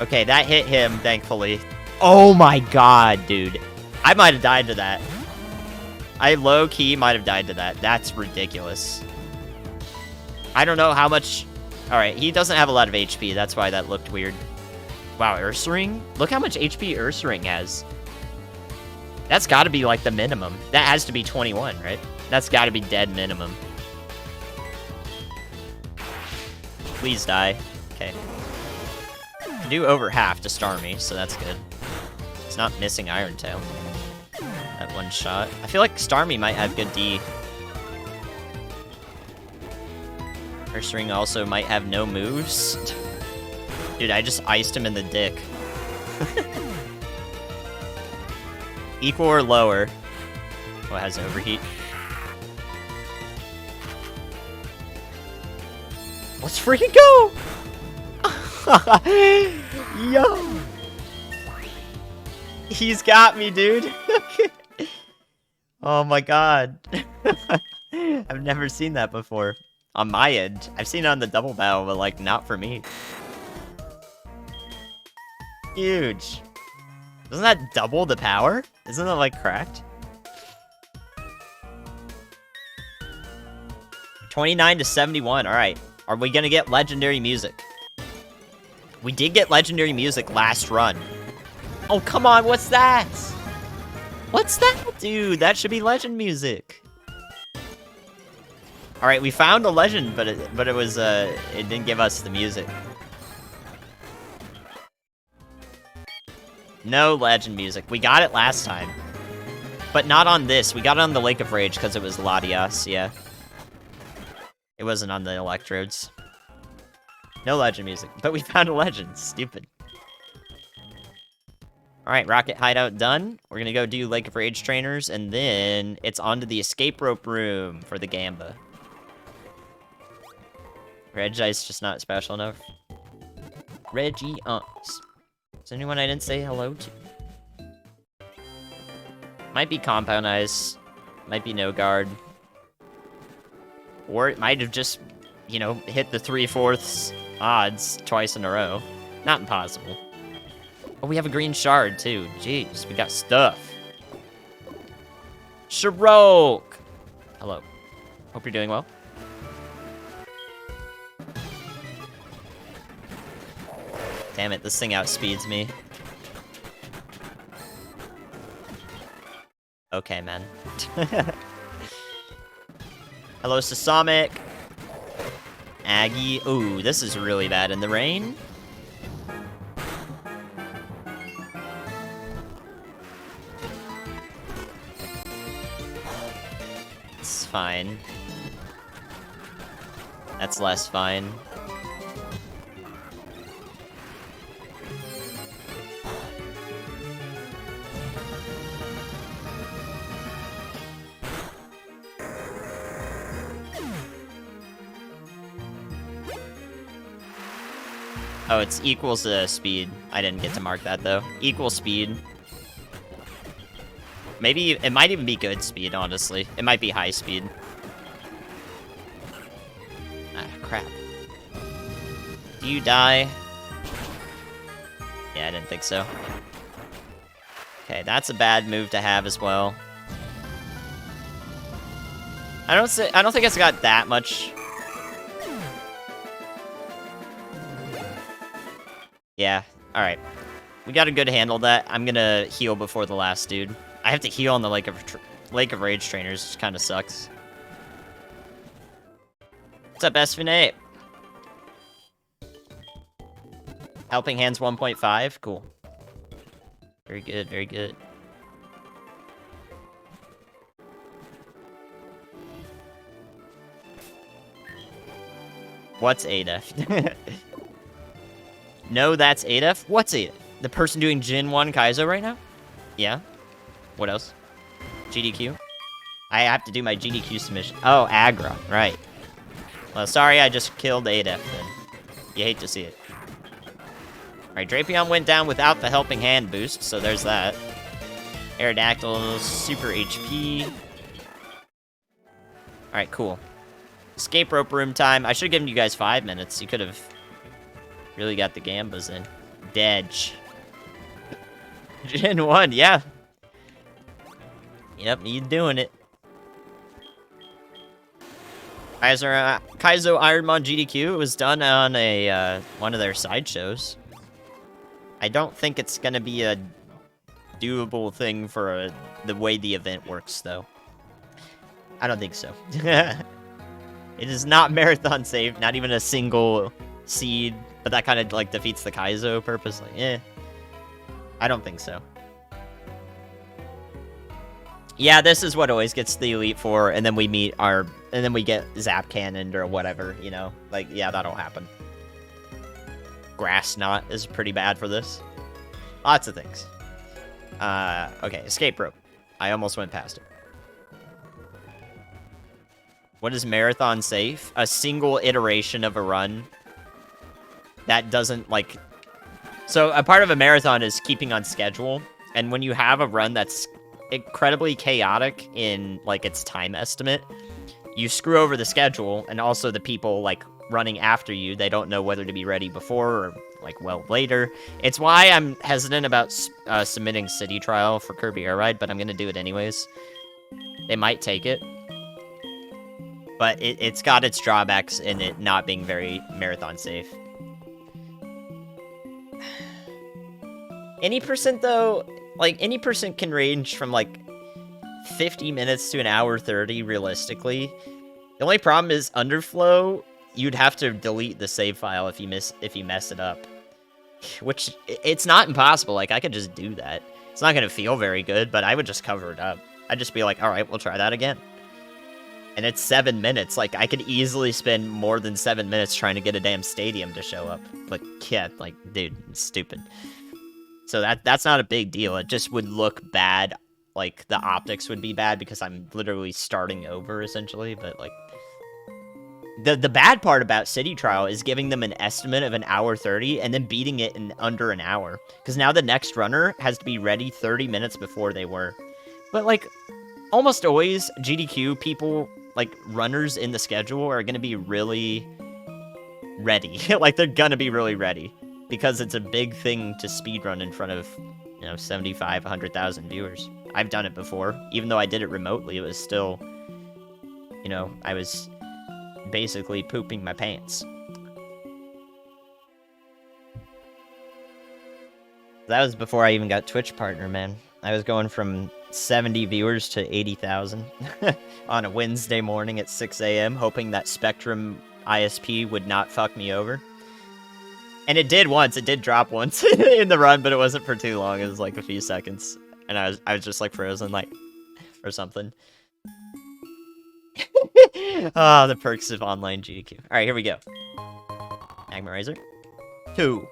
Okay, that hit him, thankfully. Oh my god, dude. I might have died to that. I low-key might have died to that. That's ridiculous. I don't know how much... Alright, he doesn't have a lot of HP. That's why that looked weird. Wow, Ursaring? Look how much HP Ursaring has. That's gotta be, like, the minimum. That has to be 21, right? That's gotta be dead minimum. Please die. Okay. I do over half to Starmie, so that's good. It's not missing Iron Tail. That one shot. I feel like Starmie might have good D. Ursaring also might have no moves. Dude, I just iced him in the dick. Equal or lower. Oh, it has overheat. Let's freaking go! Yo! He's got me, dude. Oh my god. I've never seen that before. On my end. I've seen it on the double battle, but like, not for me. Huge. Doesn't that double the power? Isn't that like cracked? 29 to 71. Alright. Are we gonna get legendary music? We did get legendary music last run. Oh, come on. What's that? What's that, dude? That should be legend music. Alright, we found a legend, but it was, it didn't give us the music. No legend music. We got it last time. But not on this. We got it on the Lake of Rage because it was Latias, yeah. It wasn't on the Electrodes. No legend music. But we found a legend. Stupid. Alright, Rocket Hideout done. We're gonna go do Lake of Rage trainers, and then it's on to the escape rope room for the Gamba. Regi's just not special enough. Reggie Unks. Is there anyone I didn't say hello to? Might be Compound Eyes. Might be No Guard. Or it might have just, you know, hit the 3/4 odds twice in a row. Not impossible. Oh, we have a green shard, too. Jeez, we got stuff. Shiroke! Hello. Hope you're doing well. Damn it, this thing outspeeds me. Okay, man. Hello, Sasamic. Aggie. Ooh, this is really bad in the rain. It's fine. That's less fine. Oh, it's equals the speed. I didn't get to mark that, though. Equal speed. Maybe it might even be good speed, honestly. It might be high speed. Ah, crap. Do you die? Yeah, I didn't think so. Okay, that's a bad move to have as well. I don't think it's got that much. Yeah, alright. We got a good handle that. I'm gonna heal before the last dude. I have to heal on the Lake of Rage trainers, which kind of sucks. What's up, Espinate? Helping Hands 1.5? Cool. Very good, very good. What's ADF? No, that's ADF? What's ADF? The person doing Gen 1 Kaizo right now? Yeah. What else? GDQ? I have to do my GDQ submission. Oh, Agra. Right. Well, sorry, I just killed ADF then. You hate to see it. Alright, Drapion went down without the Helping Hand boost, so there's that. Aerodactyl, super HP. Alright, cool. Escape rope room time. I should have given you guys 5 minutes. You could have really got the gambas in. Dedge. Gen 1, yeah. Yep, you doing it. Kaizo Ironmon GDQ was done on a one of their sideshows. I don't think it's gonna be a doable thing for the way the event works, though. I don't think so. It is not marathon safe, not even a single seed, but that kind of like defeats the Kaizo purpose. Like, I don't think so. Yeah, this is what always gets the Elite Four, and then we meet and then we get Zap Cannoned or whatever, you know? Like, yeah, that'll happen. Grass Knot is pretty bad for this. Lots of things. Okay, Escape Rope. I almost went past it. What is marathon safe? A single iteration of a run that doesn't, like... So, a part of a marathon is keeping on schedule, and when you have a run that's incredibly chaotic in, like, its time estimate, you screw over the schedule, and also the people, like, running after you, they don't know whether to be ready before or, like, well, later. It's why I'm hesitant about submitting City Trial for Kirby Air Ride, but I'm gonna do it anyways. They might take it. But it's got its drawbacks in it not being very marathon safe. Any percent, though, like, any percent can range from, like, 50 minutes to an hour 30, realistically. The only problem is underflow, you'd have to delete the save file if you mess it up. Which, it's not impossible, like, I could just do that. It's not gonna feel very good, but I would just cover it up. I'd just be like, alright, we'll try that again. And it's 7 minutes, like, I could easily spend more than 7 minutes trying to get a damn stadium to show up. But, yeah, like, dude, it's stupid. So that's not a big deal, it just would look bad, like, the optics would be bad because I'm literally starting over, essentially, but, like... The bad part about City Trial is giving them an estimate of an hour 30 and then beating it in under an hour. Because now the next runner has to be ready 30 minutes before they were. But, like, almost always, GDQ people, like, runners in the schedule are going to be really ready. Like, they're going to be really ready. Because it's a big thing to speedrun in front of, you know, 75, 100,000 viewers. I've done it before. Even though I did it remotely, it was still, you know, I was basically pooping my pants. That was before I even got Twitch partner, man. I was going from 70 viewers to 80,000 on a Wednesday morning at 6 a.m., hoping that Spectrum ISP would not fuck me over. And it did once. It did drop once in the run, but it wasn't for too long. It was like a few seconds. And I was just like frozen, like, or something. Ah, the perks of online GDQ. Alright, here we go. Magmarizer. 2.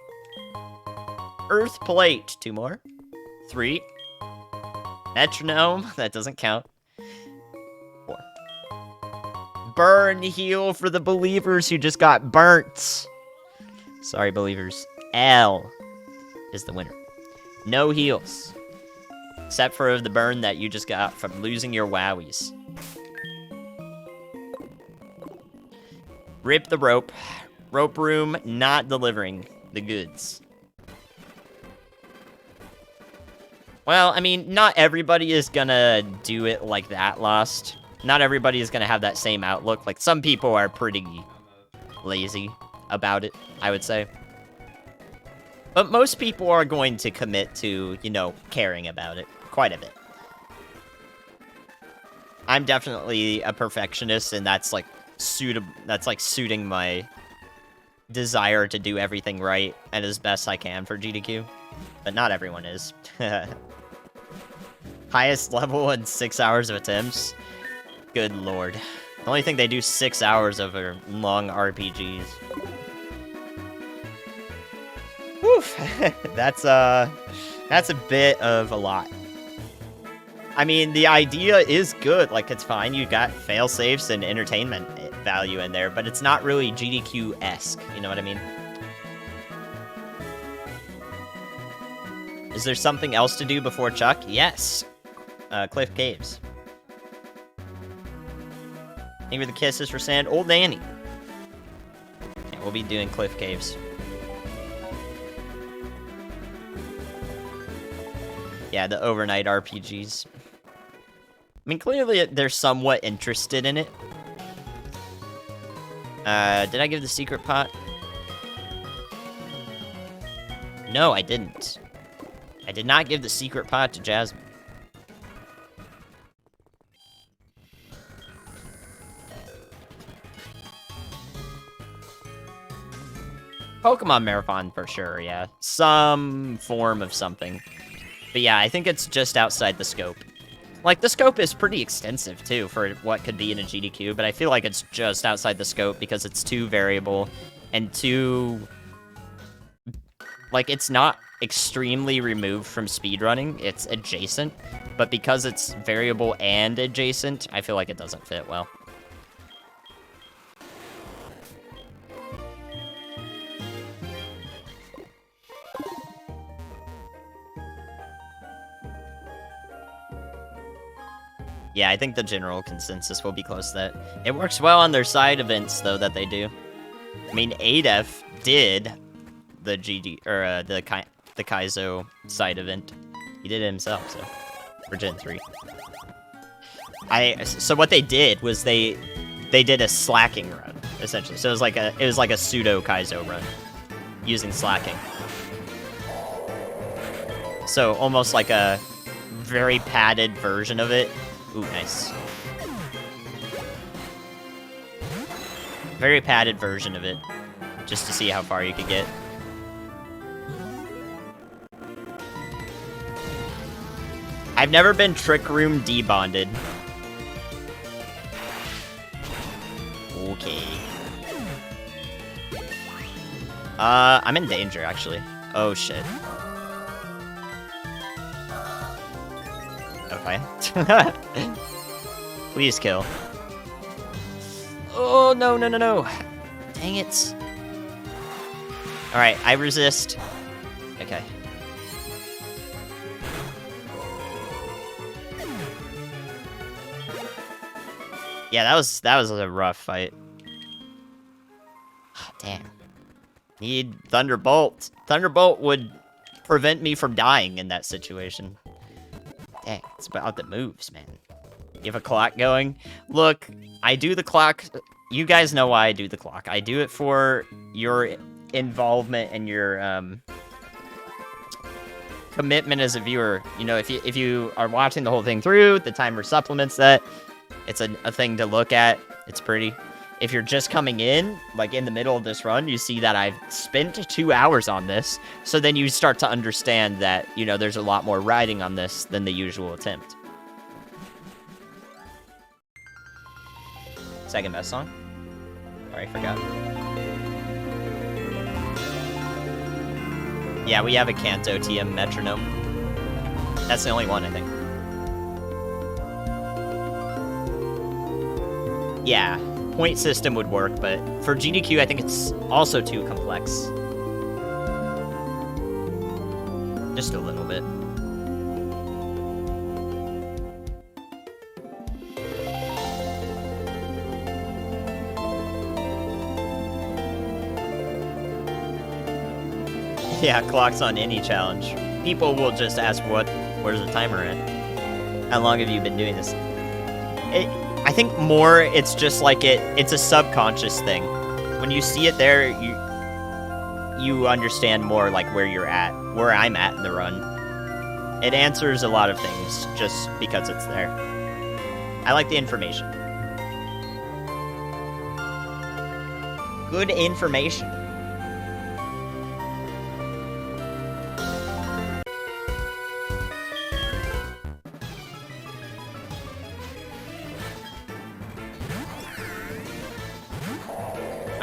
Earth Plate. 2 more. 3. Metronome. That doesn't count. 4. Burn heal for the believers who just got burnt. Sorry, believers. L is the winner. No heals. Except for the burn that you just got from losing your wowies. Rip the rope. Rope room not delivering the goods. Well, I mean, not everybody is gonna do it like that, Lost. Not everybody is gonna have that same outlook. Like, some people are pretty lazy about it, I would say. But most people are going to commit to, you know, caring about it quite a bit. I'm definitely a perfectionist, and that's like suiting my desire to do everything right and as best I can for GDQ. But not everyone is. Highest level in 6 hours of attempts? Good lord. The only thing they do 6 hours of are long RPGs. Woof. That's a bit of a lot. I mean, the idea is good. Like, it's fine. You got fail-safes and entertainment value in there, but it's not really GDQ-esque. You know what I mean? Is there something else to do before Chuck? Yes. Cliff Caves. Thank you for the kisses for sand. Old Danny. Yeah, we'll be doing Cliff Caves. Yeah, the overnight RPGs. I mean, clearly they're somewhat interested in it. Did I give the secret pot? No, I didn't. I did not give the secret pot to Jasmine. Pokemon Marathon for sure, yeah. Some form of something. But yeah, I think it's just outside the scope. Like, the scope is pretty extensive, too, for what could be in a GDQ, but I feel like it's just outside the scope because it's too variable and too... Like, it's not extremely removed from speedrunning, it's adjacent, but because it's variable and adjacent, I feel like it doesn't fit well. Yeah, I think the general consensus will be close to that. It works well on their side events, though, that they do. I mean, ADEF did the the Kaizo side event. He did it himself, so for Gen 3. So what they did was they did a slacking run, essentially. So it was like a pseudo Kaizo run using slacking. So almost like a very padded version of it. Ooh, nice. Very padded version of it, just to see how far you could get. I've never been Trick Room debonded. Okay. I'm in danger, actually. Oh, shit. Okay. Please kill. Oh, no, no, no, no. Dang it. Alright, I resist. Okay. Yeah, that was a rough fight. Oh, damn. Need Thunderbolt. Thunderbolt would prevent me from dying in that situation. Dang, it's about the moves, man. You have a clock going? Look, I do the clock. You guys know why I do the clock. I do it for your involvement and your commitment as a viewer. You know, if you are watching the whole thing through, the timer supplements that. It's a thing to look at. It's pretty. If you're just coming in, like in the middle of this run, you see that I've spent 2 hours on this. So then you start to understand that, you know, there's a lot more riding on this than the usual attempt. Second best song? Oh, I forgot. Yeah, we have a Kanto TM metronome. That's the only one, I think. Yeah, point system would work, but for GDQ, I think it's also too complex. Just a little bit. Yeah, clocks on any challenge. People will just ask, where's the timer at? How long have you been doing this? I think more, it's just like it's a subconscious thing. When you see it there, you understand more like where you're at, where I'm at in the run. It answers a lot of things just because it's there. I like the information. Good information.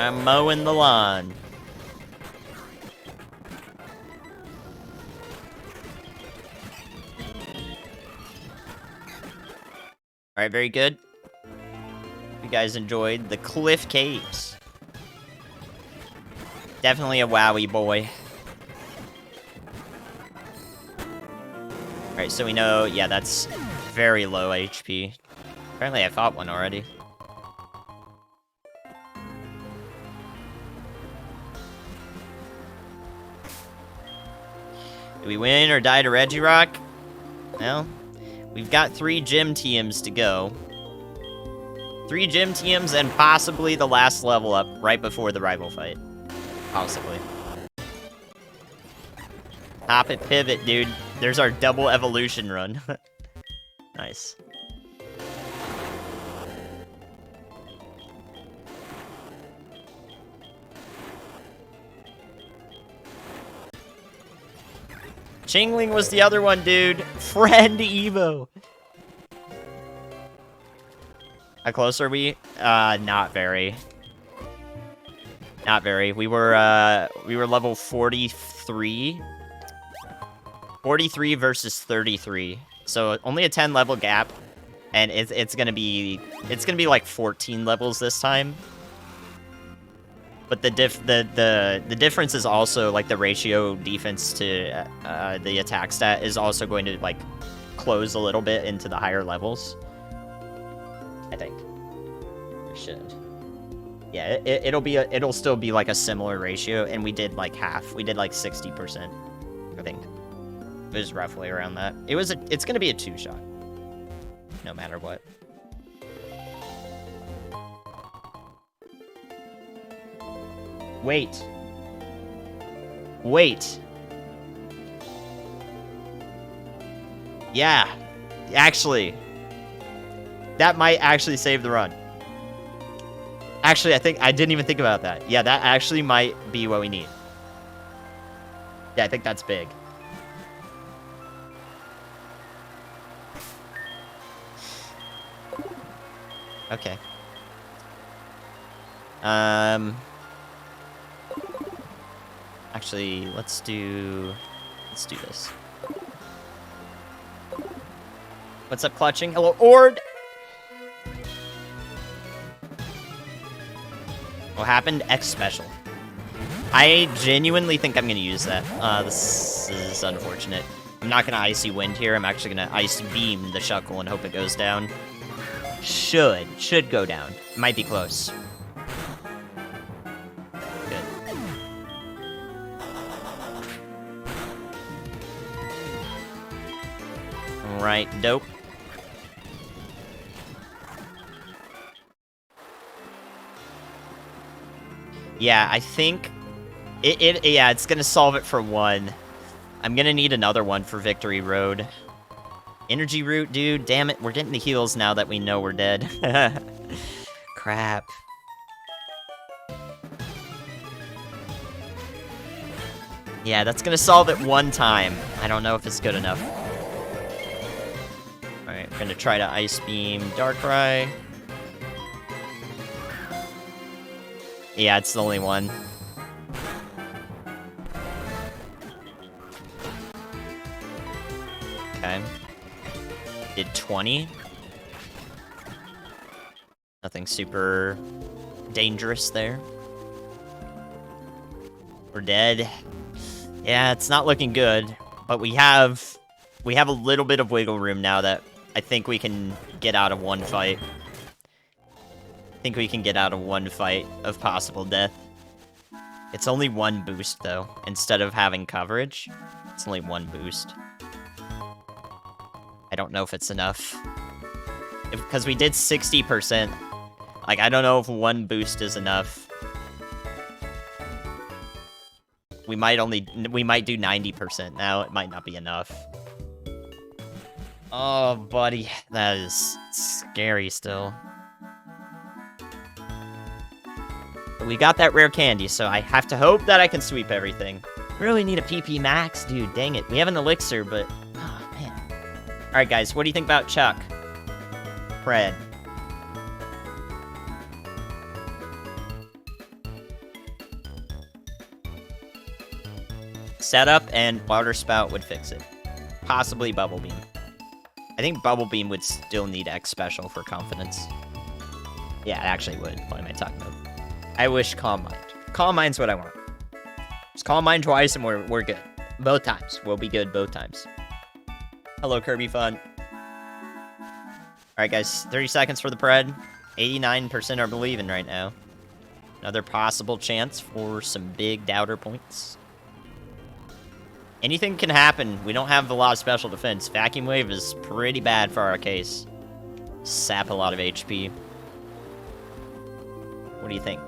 I'm mowing the lawn. Alright, very good. You guys enjoyed the Cliff Caves. Definitely a wowie boy. Alright, so we know, yeah, that's very low HP. Apparently I fought one already. Do we win or die to Regirock? Well, we've got 3 gym TMs to go. 3 gym TMs and possibly the last level up right before the rival fight. Possibly. Hop it, pivot, dude. There's our double evolution run. Nice. Chingling was the other one, dude. Friend Evo. How close are we? Not very. Not very. We were level 43. 43 versus 33. So only a 10 level gap, and it's gonna be like 14 levels this time. But the difference is also like the ratio defense to the attack stat is also going to like close a little bit into the higher levels. I think. Or should. Yeah, it'll still be like a similar ratio, and we did like half. We did like 60%, I think. It was roughly around that. It's gonna be a 2-shot, no matter what. Wait. Yeah, actually, that might actually save the run. Actually, I didn't even think about that. Yeah, that actually might be what we need. Yeah, I think that's big. Okay. Actually, let's do this. What's up, clutching? Hello, Ord! What happened? X special. I genuinely think I'm gonna use that. This is unfortunate. I'm not gonna Icy Wind here. I'm actually gonna Ice Beam the Shuckle and hope it goes down. Should go down. Might be close. Good. Alright, dope. Yeah, I think yeah, it's gonna solve it for 1. I'm gonna need another one for Victory Road. Energy Root, dude. Damn it, we're getting the heals now that we know we're dead. Crap. Yeah, that's gonna solve it 1 time. I don't know if it's good enough. Alright, we're gonna try to Ice Beam Darkrai. Yeah, it's the only one. Okay. Did 20. Nothing super dangerous there. We're dead. Yeah, it's not looking good, but we have a little bit of wiggle room now that I think we can get out of 1 fight. I think we can get out of 1 fight of possible death. It's only 1 boost though. Instead of having coverage, it's only 1 boost. I don't know if it's enough. Because we did 60%. Like, I don't know if 1 boost is enough. We might do 90% now. It might not be enough. Oh, buddy. That is scary still. But we got that rare candy, so I have to hope that I can sweep everything. Really need a PP max? Dude, dang it. We have an elixir, but... Oh, man. Alright, guys. What do you think about Chuck? Pred. Setup and Water Spout would fix it. Possibly Bubble Beam. I think Bubble Beam would still need X Special for confidence. Yeah, it actually would. What am I talking about? I wish Calm Mind. Calm Mind's what I want. Just Calm Mind twice and we're good. Both times. We'll be good both times. Hello, Kirby Fun. Alright, guys. 30 seconds for the pred. 89% are believing right now. Another possible chance for some big doubter points. Anything can happen. We don't have a lot of special defense. Vacuum Wave is pretty bad for our case. Sap a lot of HP. What do you think?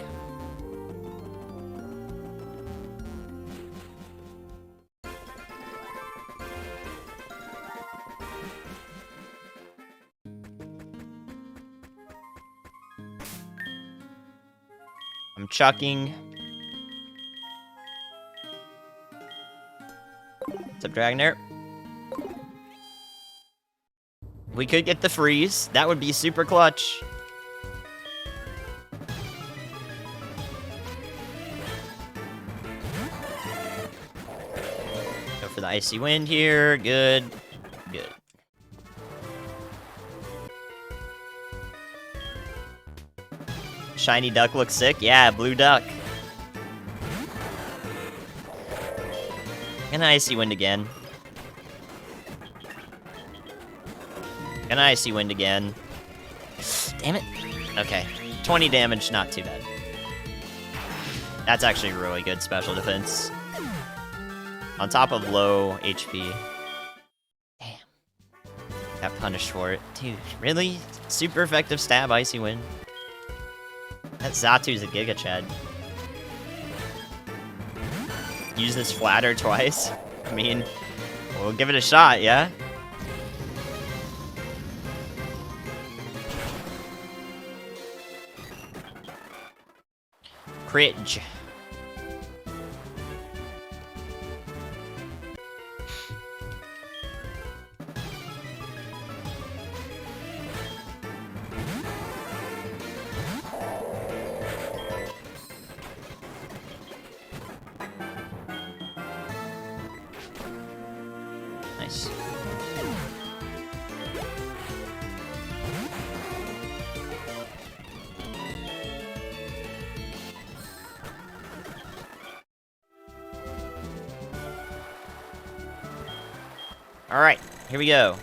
I'm chucking. What's up, Dragonair? We could get the freeze. That would be super clutch. Go for the Icy Wind here. Good. Good. Shiny duck looks sick. Yeah, blue duck. And Icy Wind again. And Icy Wind again. Damn it. Okay. 20 damage, not too bad. That's actually really good special defense. On top of low HP. Damn. Got punished for it. Dude, really? Super effective stab, Icy Wind. That Zatu's a Giga Chad. Use this flatter twice? I mean, we'll give it a shot, yeah? Cridge. Nice. Alright, here we go.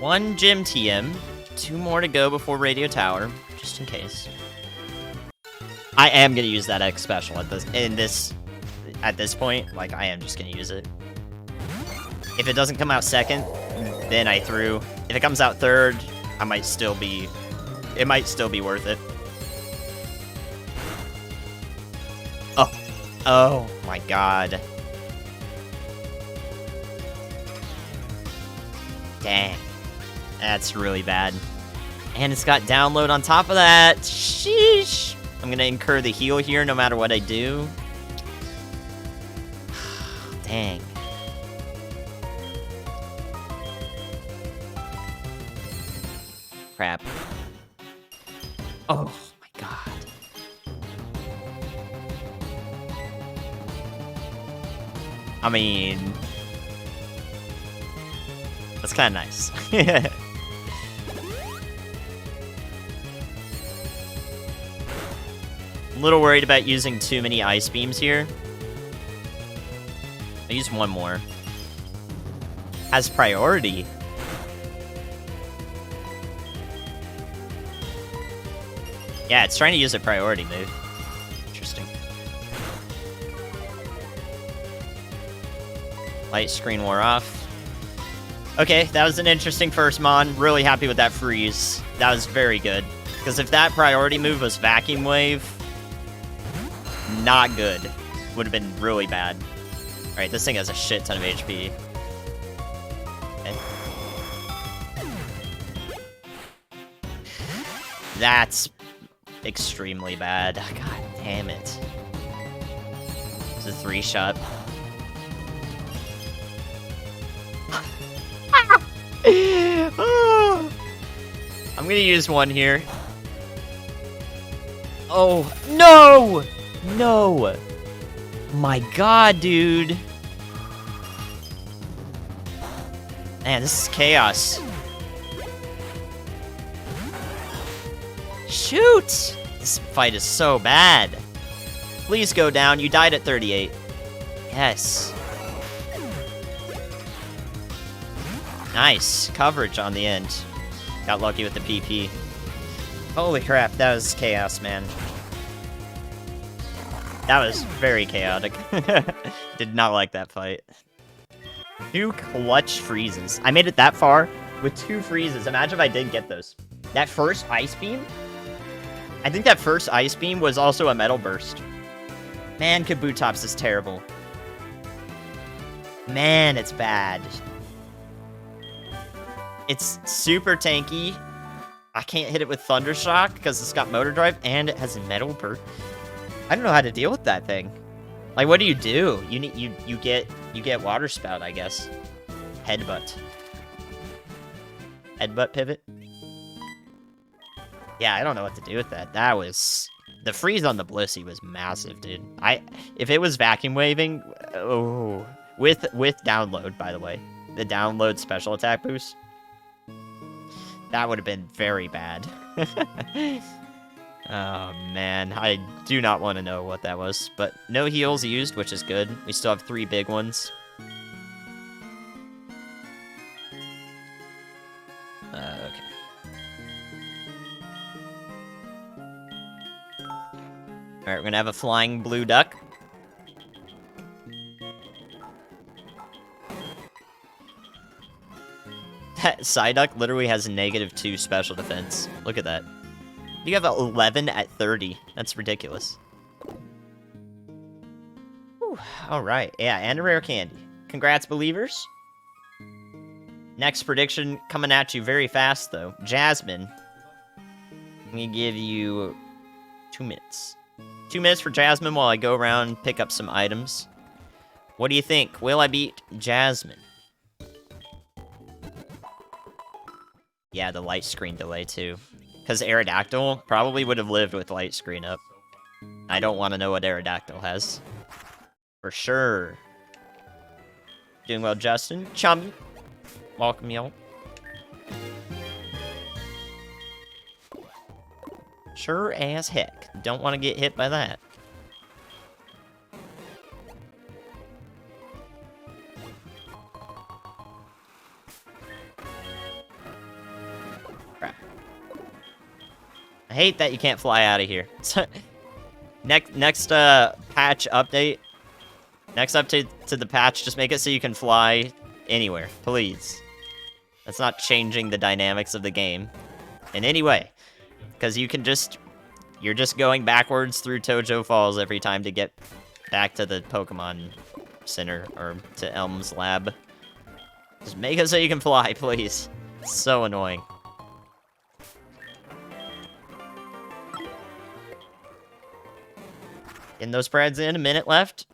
1 gym TM, 2 more to go before Radio Tower, just in case. I am gonna use that X special at this point. Like, I am just gonna use it. If it doesn't come out second, then I threw. If it comes out third, it might still be worth it. Oh my god. Dang. That's really bad. And it's got download on top of that. Sheesh. I'm gonna incur the heal here no matter what I do. Dang. Crap. Oh my god. I mean, that's kind of nice. A little worried about using too many ice beams here. I'll use one more. As priority. Yeah, it's trying to use a priority move. Interesting. Light screen wore off. Okay, that was an interesting first mon. Really happy with that freeze. That was very good. Because if that priority move was Vacuum Wave, not good. Would have been really bad. Alright, this thing has a shit ton of HP. Okay. That's extremely bad. God damn it. It's a 3-shot. Oh, I'm gonna use one here. Oh, no! No! My god, dude. Man, this is chaos. Shoot! This fight is so bad. Please go down. You died at 38. Yes. Nice. Coverage on the end. Got lucky with the PP. Holy crap, that was chaos, man. That was very chaotic. Did not like that fight. 2 clutch freezes. I made it that far with 2 freezes. Imagine if I didn't get those. That first ice beam? I think that first ice beam was also a metal burst. Man, Kabutops is terrible. Man, it's bad. It's super tanky. I can't hit it with Thundershock because it's got motor drive and it has metal burst. I don't know how to deal with that thing. Like, what do? You get Water Spout, I guess. Headbutt. Headbutt pivot. Yeah, I don't know what to do with that. That was... The freeze on the Blissey was massive, dude. If it was vacuum waving... Oh... With download, by the way. The download special attack boost. That would have been very bad. Oh, man. I do not want to know what that was. But no heals used, which is good. We still have 3 big ones. Okay. Alright, we're gonna have a flying blue duck. That Psyduck literally has -2 special defense. Look at that. You have 11 at 30. That's ridiculous. Alright, yeah, and a rare candy. Congrats, believers. Next prediction coming at you very fast, though. Jasmine. I'm gonna give you 2 minutes. 2 minutes for Jasmine while I go around and pick up some items. What do you think? Will I beat Jasmine? Yeah, the light screen delay, too. Because Aerodactyl probably would have lived with light screen up. I don't want to know what Aerodactyl has. For sure. Doing well, Justin. Chummy. Welcome, y'all. Sure as heck. Don't want to get hit by that. Crap. I hate that you can't fly out of here. Next patch update. Next update to the patch, just make it so you can fly anywhere, please. That's not changing the dynamics of the game in any way. Because you can just... You're just going backwards through Tojo Falls every time to get back to the Pokemon Center, or to Elm's lab. Just make it so you can fly, please. It's so annoying. Getting those spreads in, a minute left.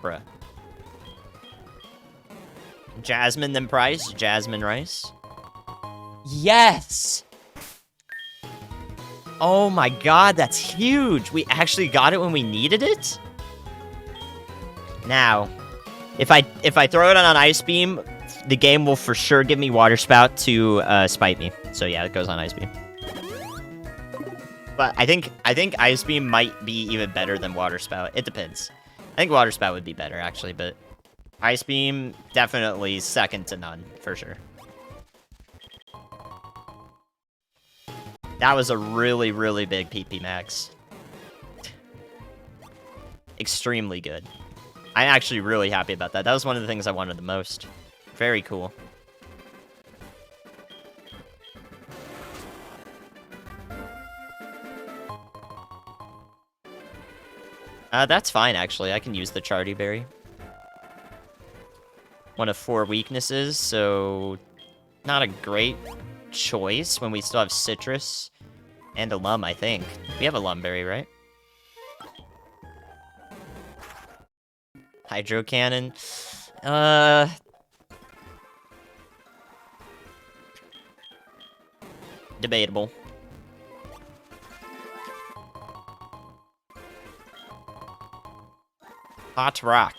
Bruh. Jasmine, then Price. Jasmine Rice. Yes! Oh my god, that's huge! We actually got it when we needed it? Now, if I throw it on Ice Beam, the game will for sure give me Water Spout to spite me. So yeah, it goes on Ice Beam. But I think Ice Beam might be even better than Water Spout. It depends. I think Water Spout would be better, actually, but Ice Beam, definitely second to none, for sure. That was a really, really big PP max. Extremely good. I'm actually really happy about that. That was one of the things I wanted the most. Very cool. That's fine, actually. I can use the Chardy Berry. One of 4 weaknesses, so... Not a great choice when we still have Citrus and a Lum, I think. We have a Lum Berry, right? Hydro Cannon. Debatable. Hot Rock.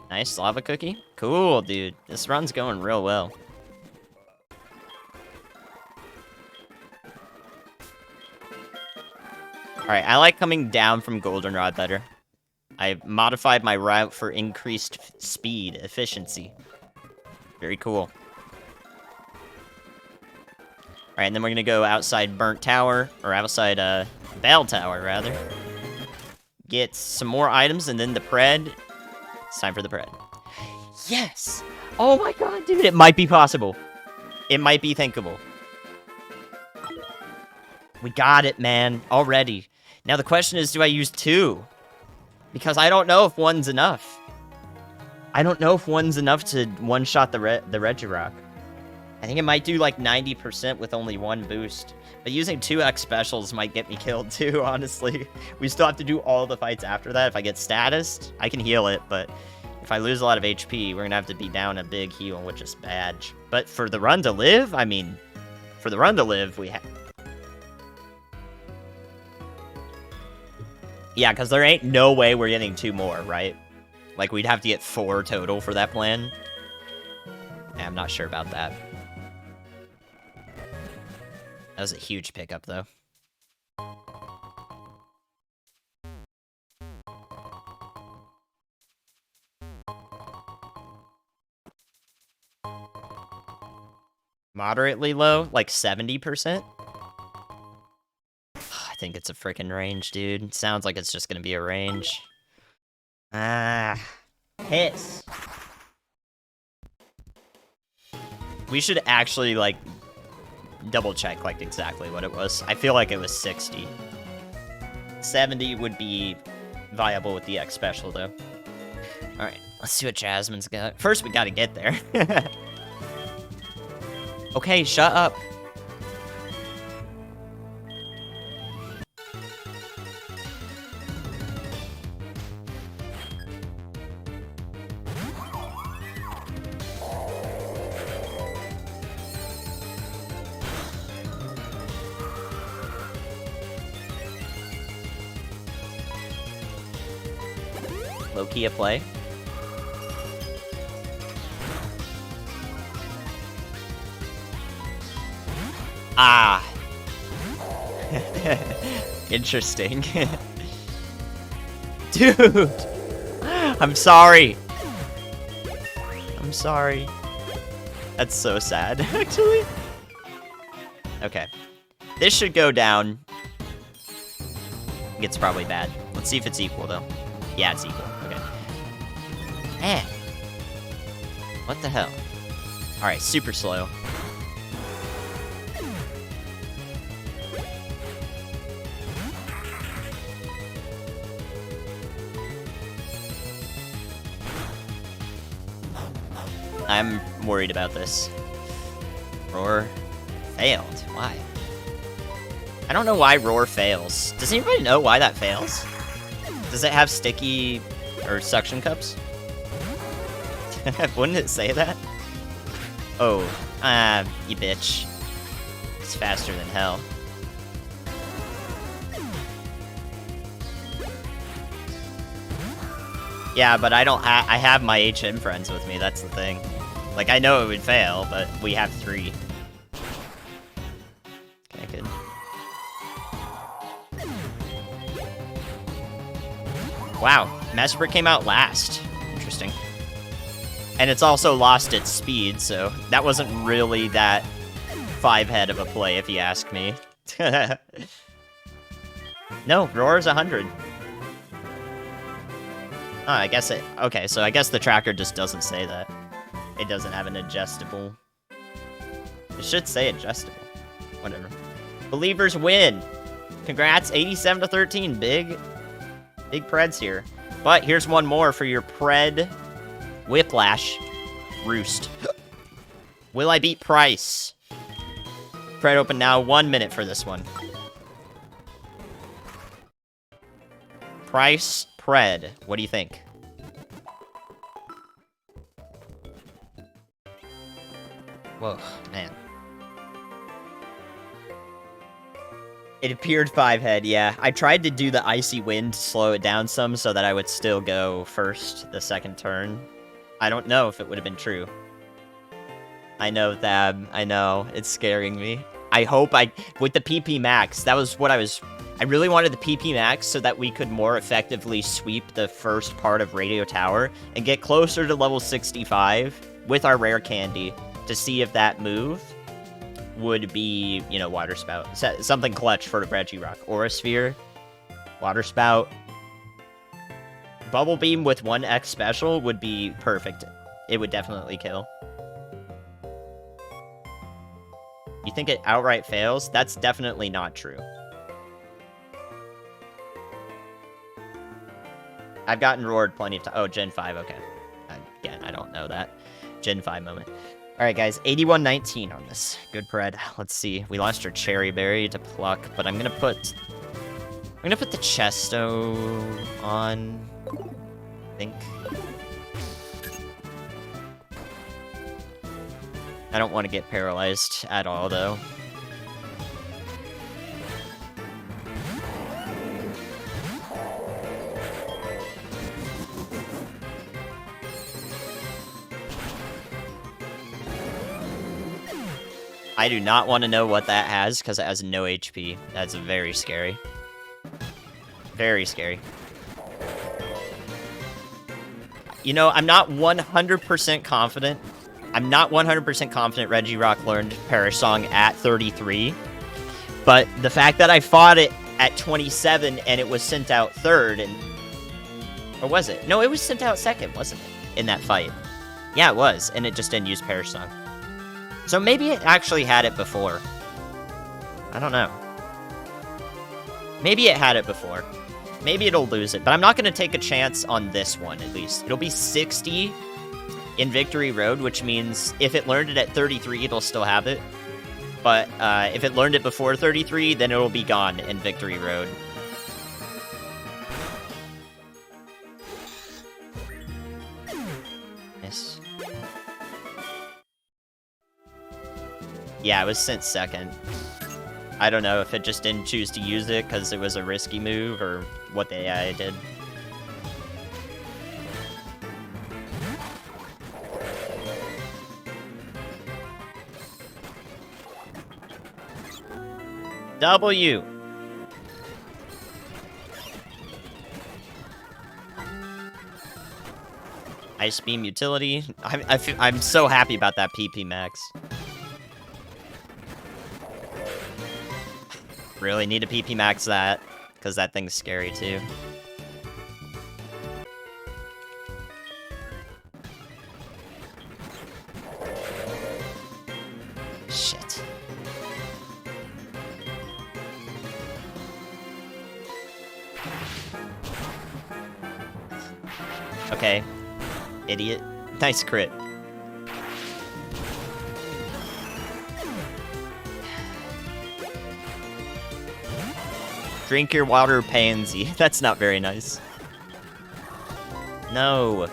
Nice lava cookie. Cool, dude. This run's going real well. Alright, I like coming down from Goldenrod better. I modified my route for increased speed, efficiency. Very cool. Alright, and then we're gonna go outside Burnt Tower, or outside, Bell Tower, rather. Get some more items, and then the Pred. It's time for the Pred. Yes! Oh my god, dude, it might be possible. It might be thinkable. We got it, man, already. Now the question is, do I use 2? Because I don't know if 1's enough. I don't know if 1's enough to one-shot the Regirock. I think it might do like 90% with only 1 boost. But using 2x specials might get me killed too, honestly. We still have to do all the fights after that. If I get statused, I can heal it, but if I lose a lot of HP, we're gonna have to be down a big heal, which is bad. But for the run to live, I mean, for the run to live, we have... Yeah, because there ain't no way we're getting 2 more, right? Like, we'd have to get 4 total for that plan. Yeah, I'm not sure about that. That was a huge pickup, though. Moderately low? Like 70%? I think it's a freaking range, dude. It sounds like it's just gonna be a range. Ah. Hiss. We should actually, like, double check, like, exactly what it was. I feel like it was 60. 70 would be viable with the X special, though. Alright, let's see what Jasmine's got. First, we gotta get there. Okay, shut up. Low-key a play. Ah. Interesting. Dude! I'm sorry. I'm sorry. That's so sad, actually. Okay. This should go down. It's probably bad. Let's see if it's equal, though. Yeah, it's equal. Okay. Eh. What the hell? Alright, super slow. I'm worried about this. Roar failed. Why? I don't know why Roar fails. Does anybody know why that fails? Does it have sticky or suction cups? Wouldn't it say that? Oh, you bitch. It's faster than hell. Yeah, but I don't I have my HM friends with me, that's the thing. Like, I know it would fail, but we have 3. Okay, good. Wow, Mesprit came out last. Interesting. And it's also lost its speed, so that wasn't really that 5-head of a play, if you ask me. No, Roar's 100. Oh, I guess it... Okay, so I guess the tracker just doesn't say that. It doesn't have an adjustable... It should say adjustable. Whatever. Believers win! Congrats, 87-13. Big Preds here. But here's one more for your Pred Whiplash Roost. Will I beat Price? Pred open now. 1 minute for this one. Price, Pred. What do you think? Whoa, man. It appeared 5-head, yeah. I tried to do the Icy Wind to slow it down some so that I would still go first the second turn. I don't know if it would have been true. I know, Thab. I know. It's scaring me. I hope with the PP max, that was what I was I really wanted the PP max so that we could more effectively sweep the first part of Radio Tower and get closer to level 65 with our rare candy to see if that move would be, you know, Water Spout. Something clutch for Regirock. Aura Sphere, Water Spout. Bubble Beam with 1x special would be perfect. It would definitely kill. You think it outright fails? That's definitely not true. I've gotten roared plenty of times. Oh, Gen 5, okay. Again, I don't know that. Gen 5 moment. Alright, guys, 81-19 on this. Good Pred. Let's see. We lost our Cherry Berry to pluck, but I'm gonna put the Chesto on, I think. I don't want to get paralyzed at all, though. I do not want to know what that has, because it has no HP. That's very scary. Very scary. You know, I'm not 100% confident. I'm not 100% confident Regirock learned Perish Song at 33. But the fact that I fought it at 27 and it was sent out third, and... Or was it? No, it was sent out second, wasn't it? In that fight. Yeah, it was, and it just didn't use Perish Song. So maybe it actually had it before. I don't know. Maybe it had it before. Maybe it'll lose it, but I'm not going to take a chance on this one, at least. It'll be 60 in Victory Road, which means if it learned it at 33, it'll still have it. But if it learned it before 33, then it'll be gone in Victory Road. Yes. Yeah, it was sent second. I don't know if it just didn't choose to use it because it was a risky move or what the AI did. W. Ice Beam utility. I'm so happy about that PP max. Really need to PP max that, because that thing's scary too. Shit. Okay. Idiot. Nice crit. Drink your water, Pansy. That's not very nice. No.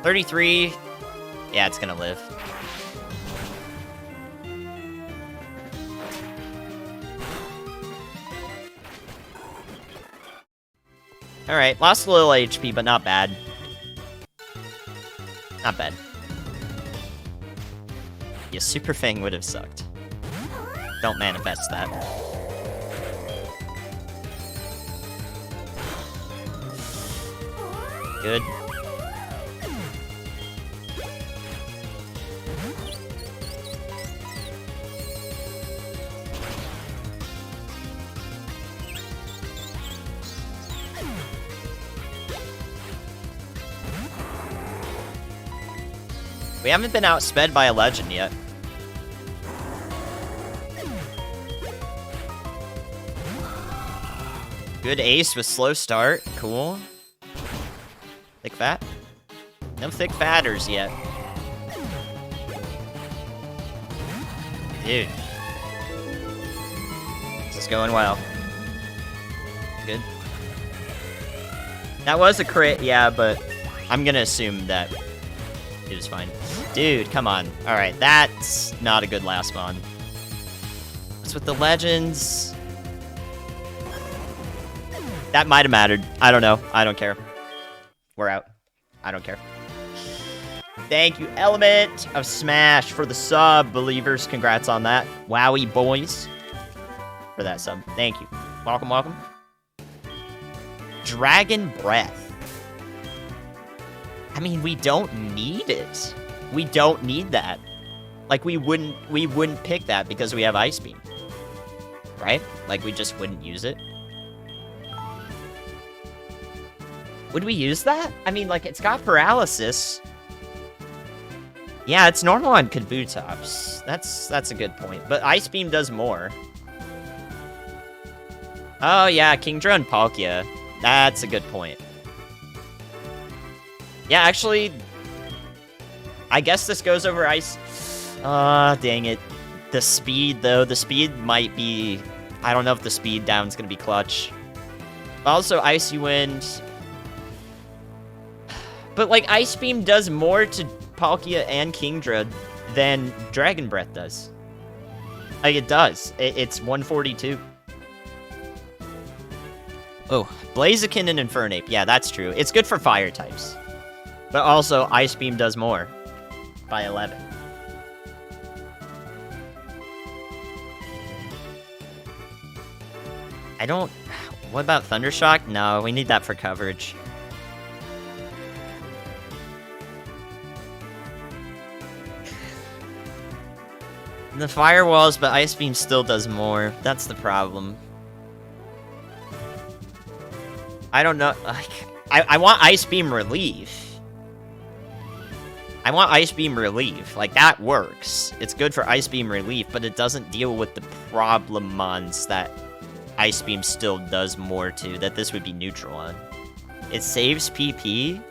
33. Yeah, it's gonna live. Alright, lost a little HP, but not bad. Not bad. Yeah, Super Fang would have sucked. Don't manifest that. Good. We haven't been outsped by a legend yet. Good ace with slow start. Cool. Thick fat? No thick fatters yet. Dude. This is going well. Good. That was a crit, yeah, but I'm gonna assume that it was fine. Dude, come on. Alright, that's not a good last mon. What's with the legends? That might have mattered. I don't know. I don't care. We're out. I don't care. Thank you, Element of Smash, for the sub, believers. Congrats on that. Wowie boys. For that sub. Thank you. Welcome, welcome. Dragon Breath. I mean, we don't need it. We don't need that. Like, we wouldn't pick that because we have Ice Beam. Right? Like, we just wouldn't use it. Would we use that? I mean, like, it's got paralysis. Yeah, it's normal on Kabutops. That's a good point. But Ice Beam does more. Oh, yeah, Kingdra and Palkia. That's a good point. Yeah, actually, I guess this goes over Ice... dang it. The speed, though. The speed might be... I don't know if the speed down's gonna be clutch. Also, Icy Wind... But, like, Ice Beam does more to Palkia and Kingdra than Dragon Breath does. Like, it does. It's 142. Oh, Blaziken and Infernape. Yeah, that's true. It's good for fire types. But also, Ice Beam does more. By 11. I don't... What about Thundershock? No, we need that for coverage. The firewalls, but Ice Beam still does more. That's the problem. I don't know. Like, I want Ice Beam Relief. I want Ice Beam Relief. Like, that works. It's good for Ice Beam Relief, but it doesn't deal with the problemons that Ice Beam still does more to, that this would be neutral on. It saves PP,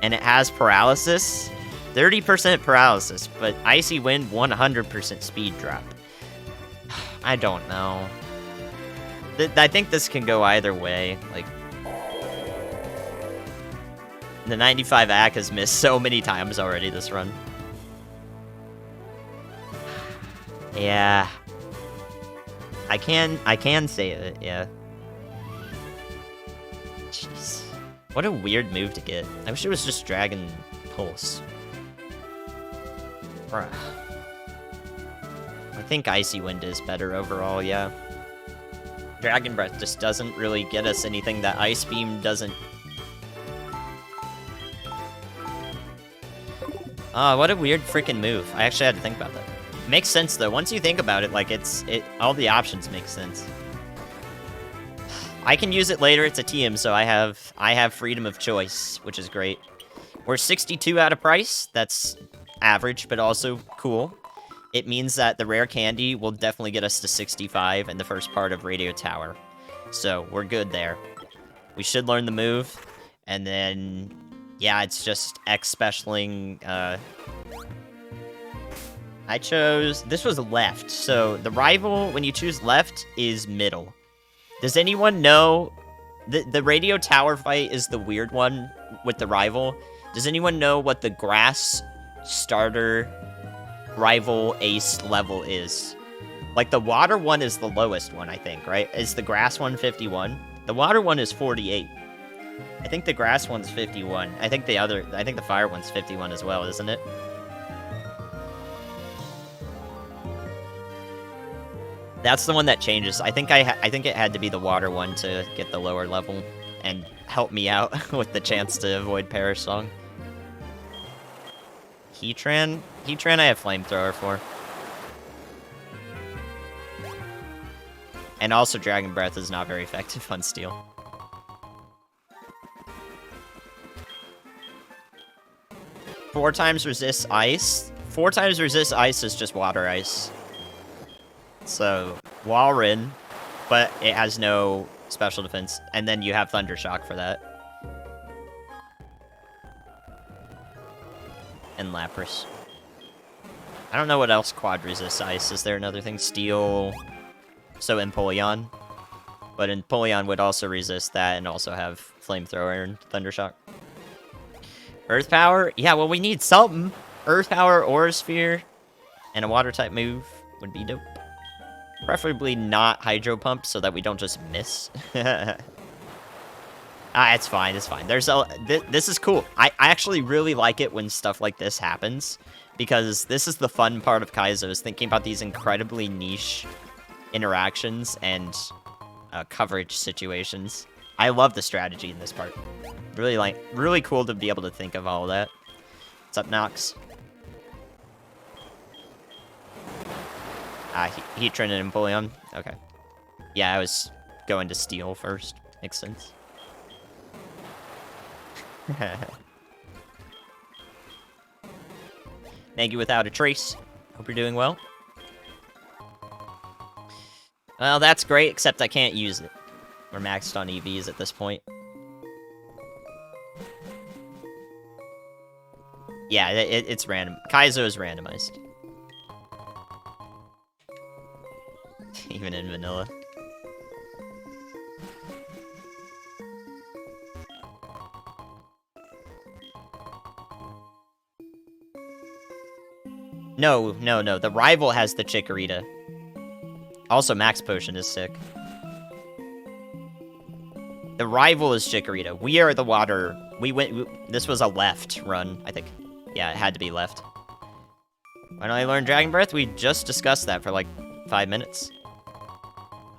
and it has paralysis. 30% paralysis, but Icy Wind, 100% speed drop. I don't know. I think this can go either way. Like, the 95 AC has missed so many times already this run. Yeah. I can say it, yeah. Jeez. What a weird move to get. I wish it was just Dragon Pulse. Bruh. I think Icy Wind is better overall, yeah. Dragon Breath just doesn't really get us anything that Ice Beam doesn't. What a weird freaking move. I actually had to think about that. Makes sense though. Once you think about it, like all the options make sense. I can use it later. It's a TM, so I have freedom of choice, which is great. We're 62 out of price. That's average, but also cool. It means that the rare candy will definitely get us to 65 in the first part of Radio Tower. So, we're good there. We should learn the move, and then, yeah, it's just X-specialing, I chose... This was left, so the rival, when you choose left, is middle. Does anyone know... The Radio Tower fight is the weird one with the rival. Does anyone know what the grass starter rival ace level is? Like, the water one is the lowest one, I think, right? Is the grass one 51? The water one is 48. I think the grass one's 51. I think the fire one's 51 as well, isn't it? That's the one that changes. I think it had to be the water one to get the lower level and help me out with the chance to avoid Perish Song. Heatran I have Flamethrower for. And also Dragon Breath is not very effective on Steel. Four times resist ice. 4 times resist ice is just water ice. So, WALREIN, but it has no special defense. And then you have Thundershock for that. And Lapras. I don't know what else quad resists ice. Is there another thing? Steel. So Empoleon. But Empoleon would also resist that and also have Flamethrower and Thundershock. Earth Power? Yeah, well, we need something. Earth Power, Aura Sphere, and a water type move would be dope. Preferably not Hydro Pump so that we don't just miss. It's fine, it's fine. This is cool. I actually really like it when stuff like this happens, because this is the fun part of Kaizo, is thinking about these incredibly niche interactions and coverage situations. I love the strategy in this part. Really cool to be able to think of all of that. What's up, Nox? Heat Trinity and Bullion. Okay. Yeah, I was going to Steel first. Makes sense. Thank you without a trace. Hope you're doing well. Well, that's great, except I can't use it. We're maxed on EVs at this point. Yeah, it's random. Kaizo is randomized. Even in vanilla. No. The rival has the Chikorita. Also, Max Potion is sick. The rival is Chikorita. We are the water. This was a left run, I think. Yeah, it had to be left. Why don't I learn Dragon Breath? We just discussed that for like 5 minutes.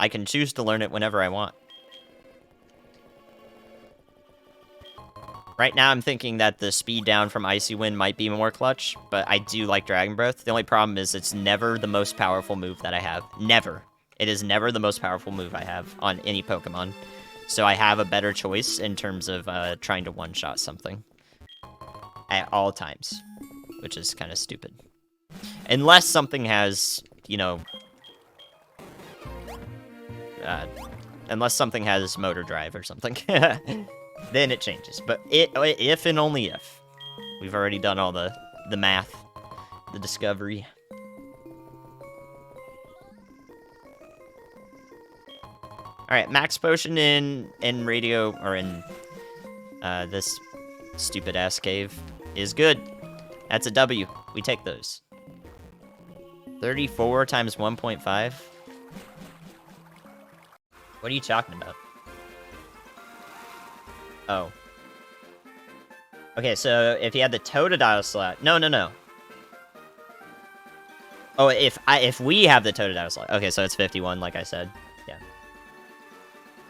I can choose to learn it whenever I want. Right now, I'm thinking that the speed down from Icy Wind might be more clutch, but I do like Dragon Breath. The only problem is it's never the most powerful move that I have. Never. It is never the most powerful move I have on any Pokemon. So I have a better choice in terms of trying to one-shot something. At all times. Which is kind of stupid. Unless something has, you know... unless something has motor drive or something. Then it changes. But if and only if. We've already done all the math. The discovery. Alright, Max Potion in Radio, or in this stupid-ass cave is good. That's a W. We take those. 34 times 1.5? What are you talking about? Oh. Okay, so if you had the Totodile slot... No. Oh, if we have the Totodile slot... Okay, so it's 51, like I said. Yeah.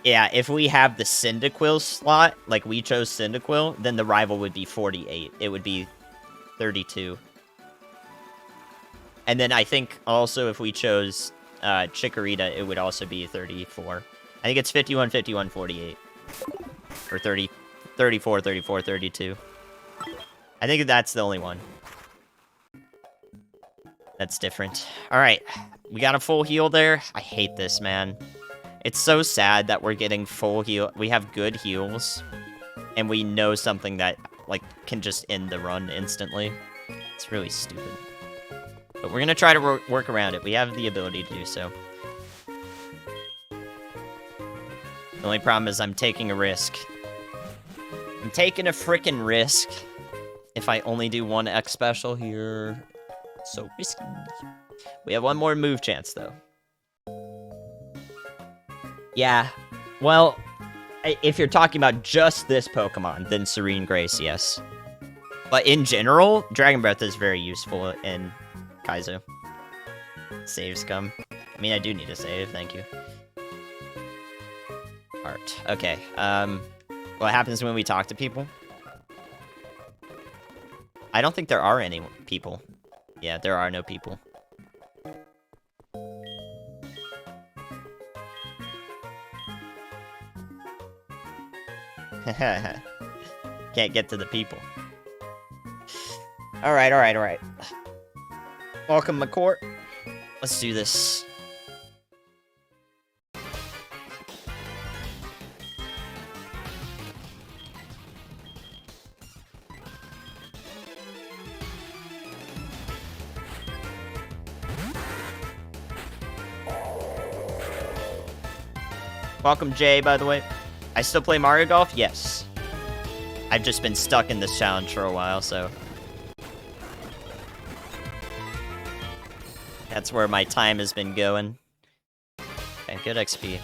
Yeah, if we have the Cyndaquil slot, like we chose Cyndaquil, then the rival would be 48. It would be 32. And then I think also if we chose Chikorita, it would also be 34. I think it's 51, 51, 48. Or 30, 34, 34, 32. I think that's the only one. That's different. Alright, we got a full heal there. I hate this, man. It's so sad that we're getting full heal. We have good heals. And we know something that, like, can just end the run instantly. It's really stupid. But we're gonna try to work around it. We have the ability to do so. The only problem is I'm taking a risk. I'm taking a frickin' risk. If I only do one X special here. So risky. We have one more move chance, though. Yeah. Well, if you're talking about just this Pokemon, then Serene Grace, yes. But in general, Dragon Breath is very useful in Kaizo. Saves come. I mean, I do need a save, thank you. Art. Okay, what happens when we talk to people? I don't think there are any people. Yeah, there are no people. Can't get to the people. Alright. Welcome, McCourt. Let's do this. Welcome, Jay, by the way. I still play Mario Golf? Yes. I've just been stuck in this challenge for a while, so... That's where my time has been going. Okay, good XP.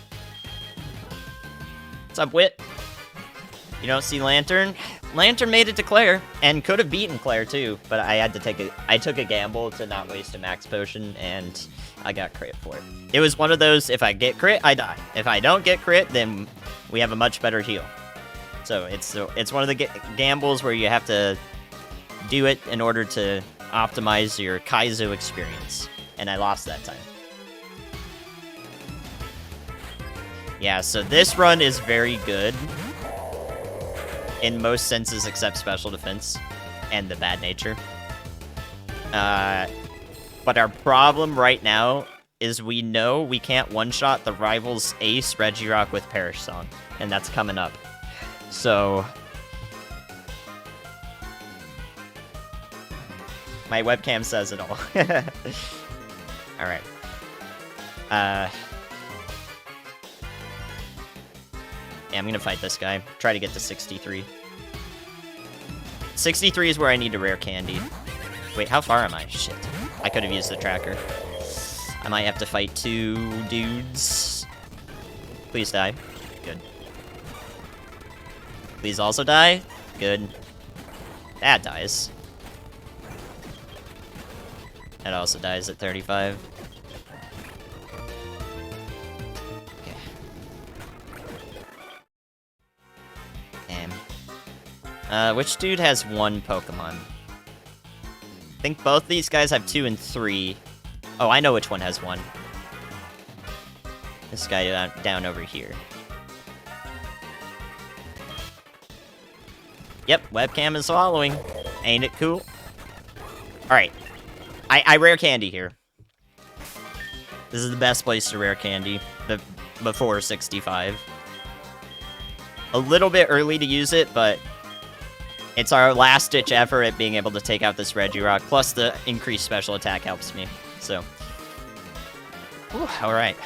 What's up, Wit? You don't see Lantern? Lantern made it to Claire, and could have beaten Claire too, but I had to take I took a gamble to not waste a Max Potion, and I got crit for it. It was one of those, if I get crit, I die. If I don't get crit, then we have a much better heal. So it's one of the gambles where you have to do it in order to optimize your Kaizo experience. And I lost that time. Yeah, so this run is very good in most senses except special defense and the bad nature. But our problem right now is we know we can't one-shot the rival's ace Regirock with Perish Song, and that's coming up. So my webcam says it all. Alright. Yeah, I'm gonna fight this guy. Try to get to 63. 63 is where I need to rare candy. Wait, how far am I? Shit. I could have used the tracker. I might have to fight 2 dudes. Please die. Good. Please also die. Good. That dies. That also dies at 35. Which dude has 1 Pokemon? I think both these guys have 2 and 3. Oh, I know which one has 1. This guy down over here. Yep, webcam is following. Ain't it cool? Alright. I rare candy here. This is the best place to rare candy before 65. A little bit early to use it, but it's our last-ditch effort at being able to take out this Regirock, plus the increased special attack helps me, so. Alright.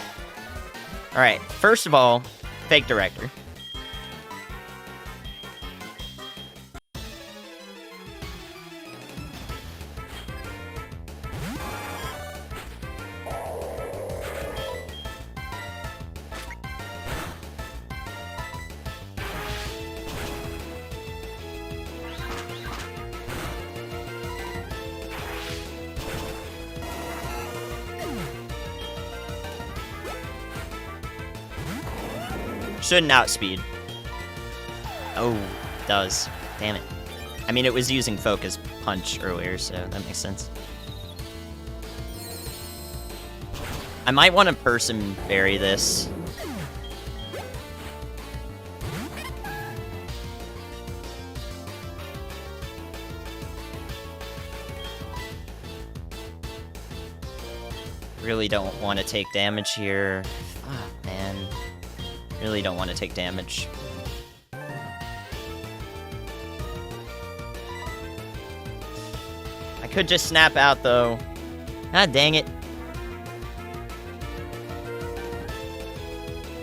Alright, first of all, fake director. Shouldn't outspeed. Oh, does. Damn it. I mean, it was using Focus Punch earlier, so that makes sense. I might want to Person Berry this. Really don't want to take damage here. Fuck, man. Really don't want to take damage. I could just snap out, though. Ah, dang it.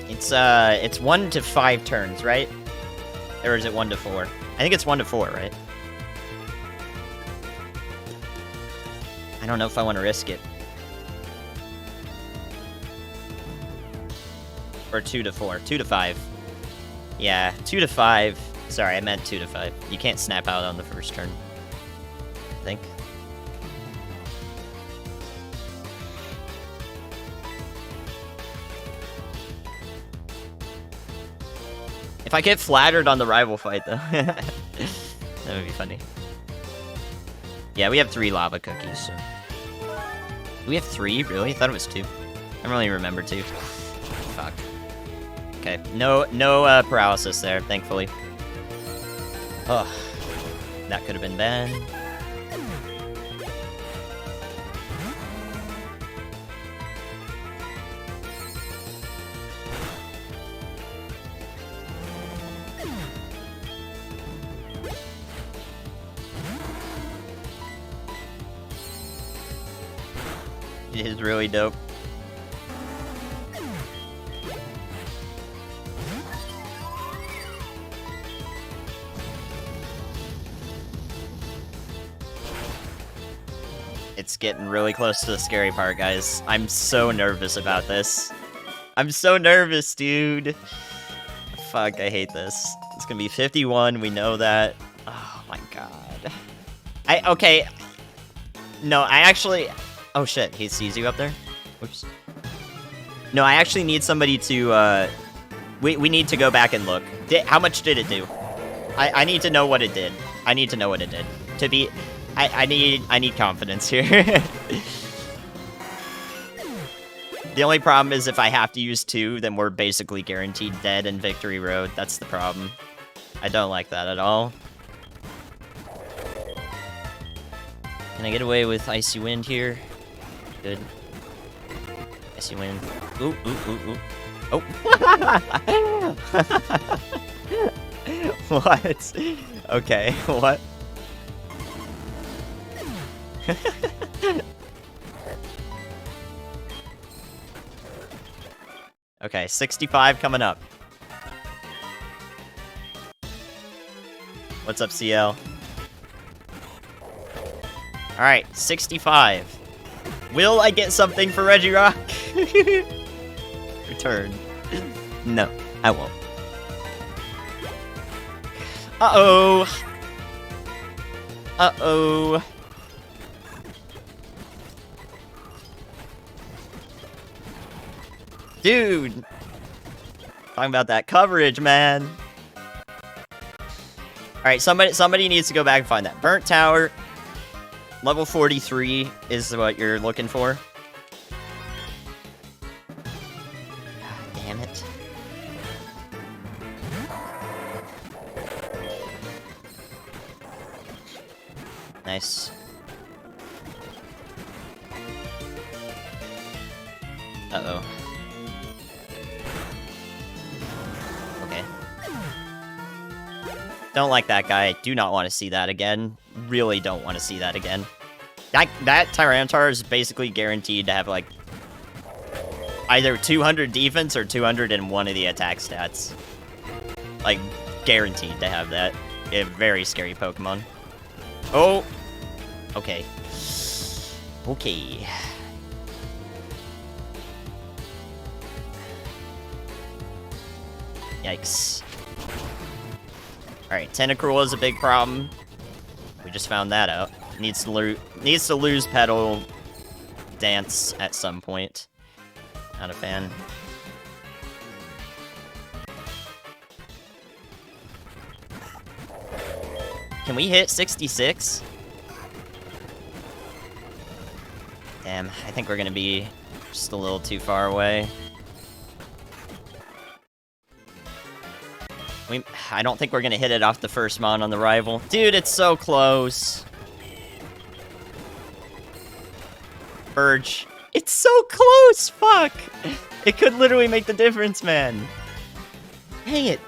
It's 1 to 5 turns, right? Or is it 1 to 4? I think it's 1 to 4, right? I don't know if I want to risk it. Or 2 to 4. 2 to 5. Yeah, 2 to 5. Sorry, I meant 2 to 5. You can't snap out on the first turn. I think. If I get flattered on the rival fight, though. That would be funny. Yeah, we have 3 lava cookies, so. Do we have 3? Really? I thought it was 2. I don't really remember 2. Fuck. Okay, no paralysis there, thankfully. Oh, that could have been bad. It is really dope. It's getting really close to the scary part, guys. I'm so nervous about this. I'm so nervous, dude. Fuck, I hate this. It's gonna be 51, we know that. Oh my god. Okay. No, I actually... Oh shit, he sees you up there? Whoops. No, I actually need somebody to, we need to go back and look. How much did it do? I need to know what it did. I need to know what it did. To be... I need confidence here. The only problem is if I have to use 2, then we're basically guaranteed dead in Victory Road. That's the problem. I don't like that at all. Can I get away with Icy Wind here? Good. Icy Wind. Ooh, ooh, ooh, ooh. Oh! What? Okay, what? Okay, 65 coming up. What's up, CL? Alright, 65. Will I get something for Regirock? Return. No, I won't. Uh-oh. Uh-oh. Dude. Talking about that coverage, man. Alright, somebody needs to go back and find that. Burnt Tower. Level 43 is what you're looking for. God damn it. Nice. Uh-oh. Okay. Don't like that guy. Do not want to see that again. Really don't want to see that again. That Tyranitar is basically guaranteed to have, like, either 200 defense or 200 in one of the attack stats. Like, guaranteed to have that. A very scary Pokemon. Oh! Okay. Okay. Yikes. Alright, Tentacruel is a big problem. We just found that out. Needs to lose Petal Dance at some point. Not a fan. Can we hit 66? Damn, I think we're gonna be just a little too far away. I don't think we're gonna hit it off the first mon on the rival. Dude, it's so close. Urge. It's so close! Fuck! It could literally make the difference, man. Dang it.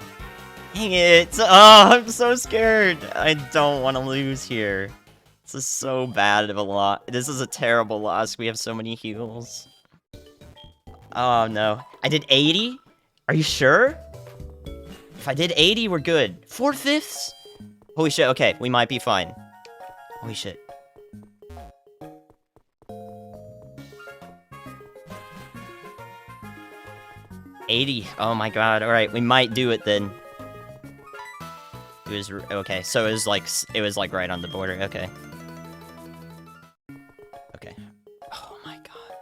Dang it. Oh, I'm so scared. I don't want to lose here. This is so bad of a loss. This is a terrible loss. We have so many heals. Oh, no. I did 80? Are you sure? If I did 80, we're good. 4/5? Holy shit, okay. We might be fine. Holy shit. $80. Oh my god. Alright, we might do it then. It was... Okay, so it was like right on the border. Okay. Okay. Oh my god.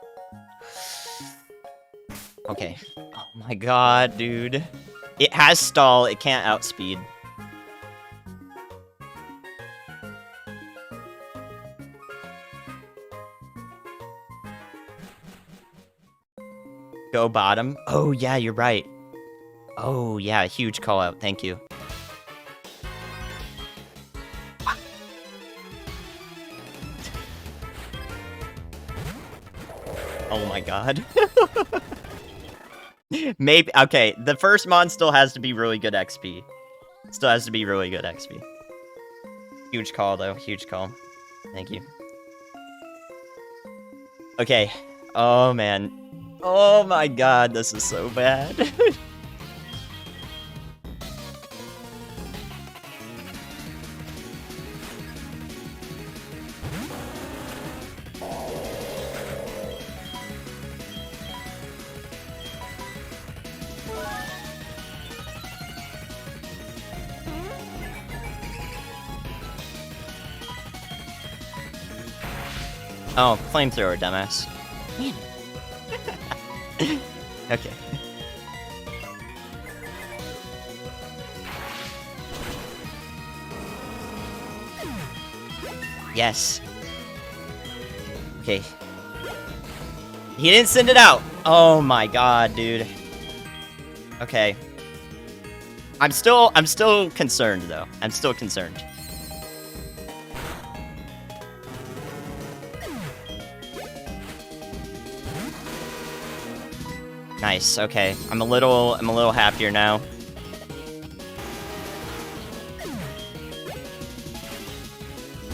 Okay. Oh my god, dude. It has stall. It can't outspeed. Go bottom. Oh, yeah, you're right. Oh, yeah, huge call out. Thank you. Oh my god. Maybe, okay, the first mon still has to be really good XP. Still has to be really good XP. Huge call, though. Huge call. Thank you. Okay. Oh, man. Oh my god, this is so bad. Oh, flamethrower, dumbass. Man. Okay. Yes. Okay. He didn't send it out. Oh my god, dude. Okay. I'm still concerned though. I'm still concerned. Nice. Okay. I'm a little happier now.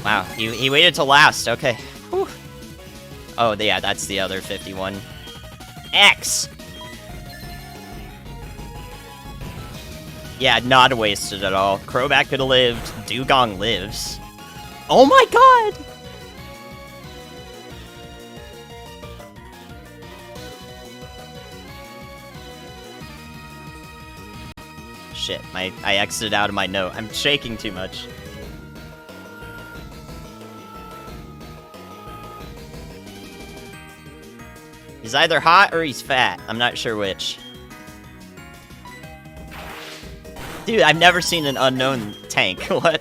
Wow, he waited till last. Okay. Whew. Oh, yeah, that's the other 51. X! Yeah, not wasted at all. Crobat could have lived. Dugong lives. Oh my god! Shit, I exited out of my note. I'm shaking too much. He's either hot or he's fat. I'm not sure which. Dude, I've never seen an unknown tank. What?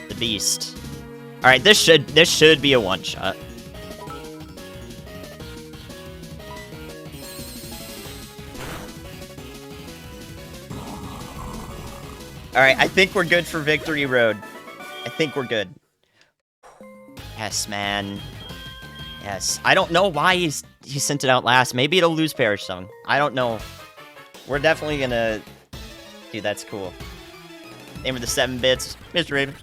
The beast. Alright, this should be a one-shot. Alright, I think we're good for Victory Road. I think we're good. Yes, man. Yes. I don't know why he sent it out last. Maybe it'll lose Perish Song. I don't know. We're definitely gonna... Dude, that's cool. Aim for the 7 bits. Mr. Raven.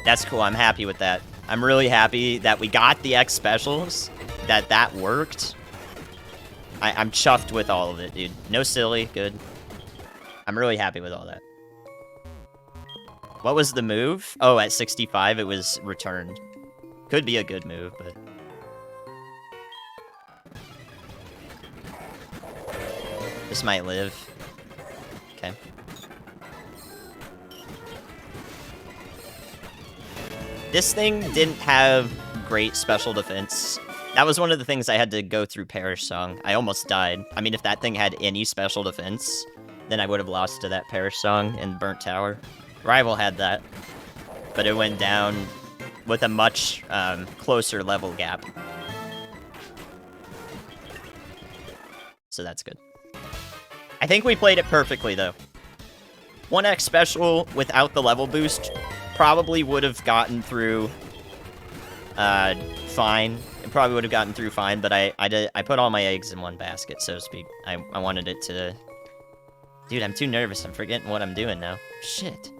That's cool. I'm happy with that. I'm really happy that we got the X specials. That worked. I'm chuffed with all of it, dude. No silly. Good. I'm really happy with all that. What was the move? Oh, at 65, it was returned. Could be a good move, but... This might live. Okay. This thing didn't have great special defense. That was one of the things I had to go through Perish Song. I almost died. I mean, if that thing had any special defense, then I would have lost to that Perish Song in Burnt Tower. Rival had that, but it went down with a much closer level gap. So that's good. I think we played it perfectly, though. 1x special without the level boost probably would have gotten through fine. It probably would have gotten through fine, but I put all my eggs in one basket, so to speak. I wanted it to... Dude, I'm too nervous. I'm forgetting what I'm doing now. Shit.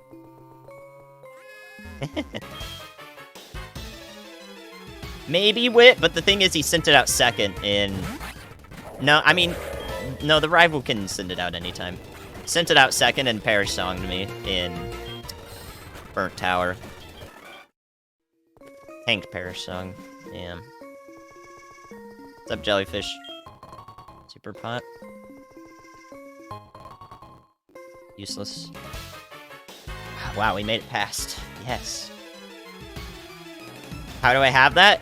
Maybe Wit, but the thing is he sent it out second in... No, I mean... No, the rival can send it out anytime. Sent it out second and Perish Songed me in Burnt Tower. Tanked Perish Song. Damn. What's up, Jellyfish? Super Pot. Useless. Wow, we made it past. Yes. How do I have that?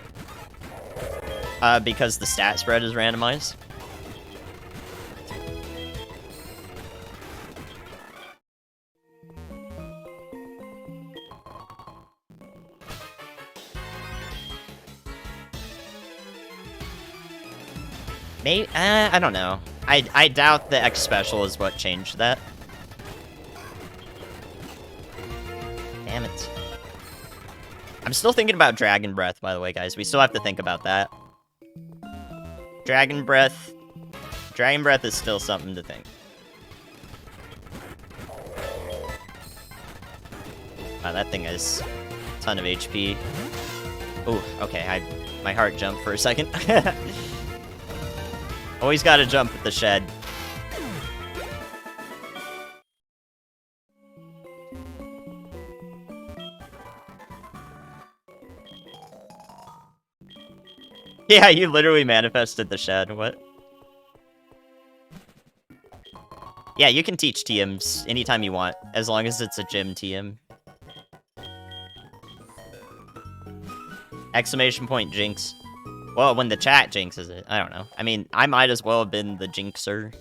Because the stat spread is randomized. Maybe, I don't know. I doubt the X special is what changed that. Damn it. I'm still thinking about Dragon Breath, by the way, guys. We still have to think about that. Dragon Breath is still something to think. Wow, that thing has a ton of HP. Ooh, okay, my heart jumped for a second. Always gotta jump at the shed. Yeah, you literally manifested the shed. What? Yeah, you can teach TMs anytime you want, as long as it's a gym TM. Exclamation point Jinx. Well, when the chat jinxes it. I don't know. I mean, I might as well have been the jinxer.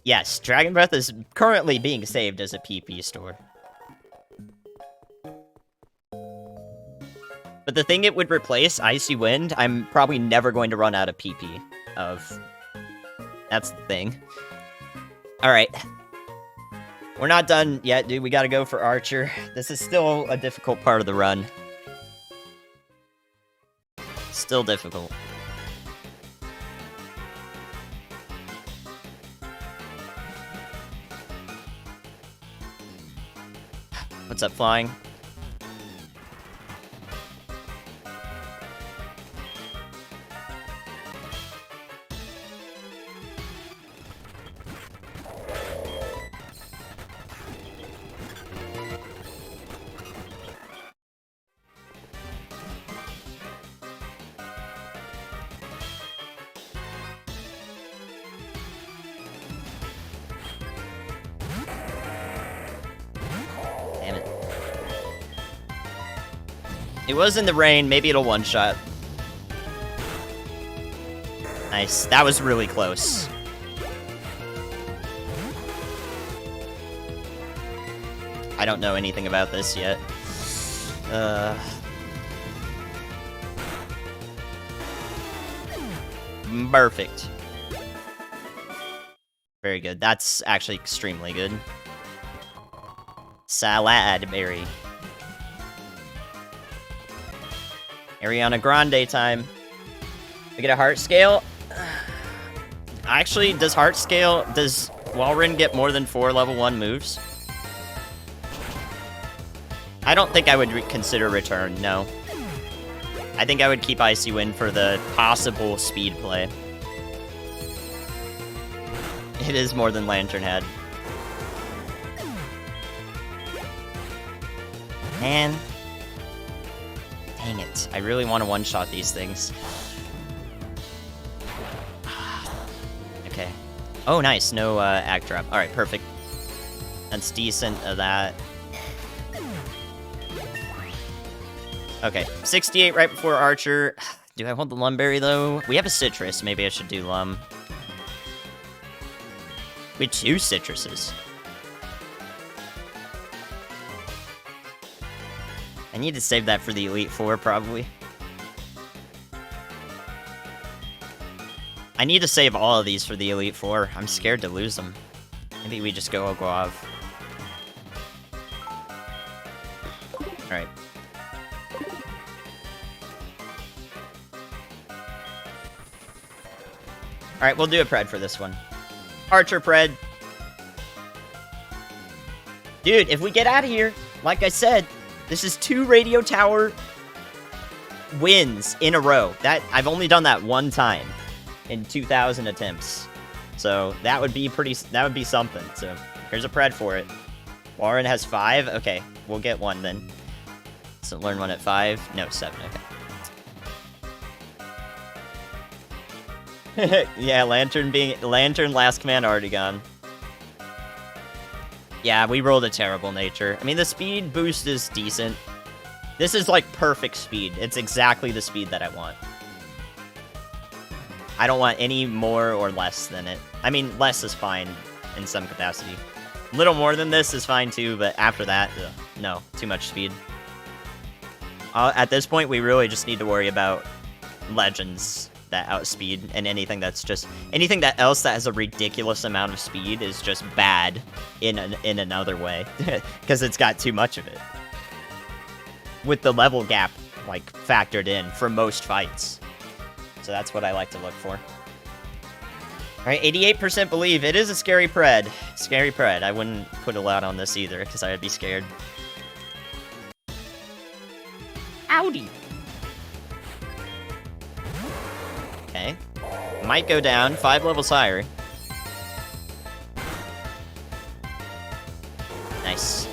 Yes, Dragon Breath is currently being saved as a PP store. But the thing it would replace, Icy Wind, I'm probably never going to run out of PP of. That's the thing. Alright. We're not done yet, dude. We gotta go for Archer. This is still a difficult part of the run. Still difficult. What's up, Flying? It was in the rain, maybe it'll one-shot. Nice, that was really close. I don't know anything about this yet. Perfect. Very good, that's actually extremely good. Salad berry. Ariana Grande time. We get a heart scale. Actually, does WALREIN get more than 4 level 1 moves? I don't think I would consider return, no. I think I would keep Icy Wind for the possible speed play. It is more than Lantern had. Man. Dang it. I really want to one-shot these things. Okay. Oh, nice. No act drop. Alright, perfect. That's decent of that. Okay, 68 right before Archer. Do I want the Lumberry, though? We have a Citrus. Maybe I should do Lum. We have 2 Citruses. I need to save that for the Elite Four, probably. I need to save all of these for the Elite Four. I'm scared to lose them. Maybe we just go Guav. Alright. Alright, we'll do a Pred for this one. Archer Pred. Dude, if we get out of here, like I said, this is 2 Radio Tower wins in a row. I've only done that 1 time in 2,000 attempts. So that would be something. So here's a Pred for it. WALREIN has 5. Okay, we'll get 1 then. So learn 1 at 5. No, 7. Okay. Yeah, Lantern last command already gone. Yeah, we rolled a terrible nature. I mean, the speed boost is decent. This is like perfect speed. It's exactly the speed that I want. I don't want any more or less than it. I mean, less is fine in some capacity. A little more than this is fine too, but after that, no, too much speed. At this point, we really just need to worry about legends that outspeed, and anything else that has a ridiculous amount of speed is just bad in another way, because it's got too much of it. With the level gap, like, factored in for most fights. So that's what I like to look for. Alright, 88% believe. It is a scary Pred. Scary Pred. I wouldn't put a lot on this either, because I would be scared. Howdy! Okay. Might go down. 5 levels higher. Nice.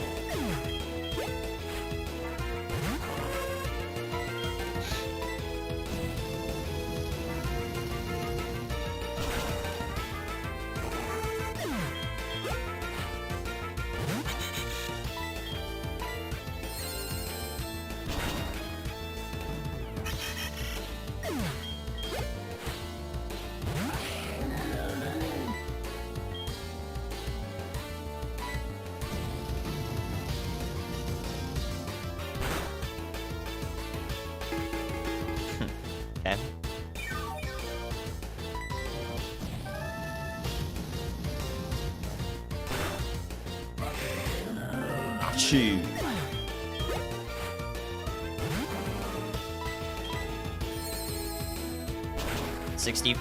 you.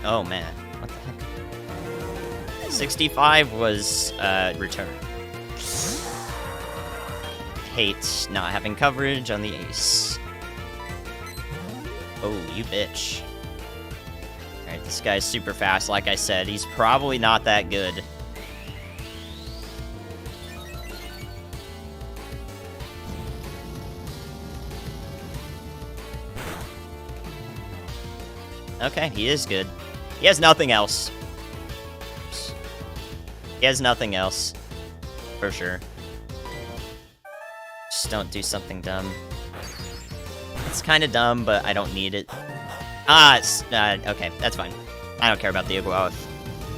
Oh man, what the heck? 65 was return. Hate not having coverage on the ace. Oh, you bitch. Alright, this guy's super fast, like I said. He's probably not that good. Okay, he is good. He has nothing else. He has nothing else. For sure. Just don't do something dumb. It's kind of dumb, but I don't need it. It's, okay, that's fine. I don't care about the Aguav.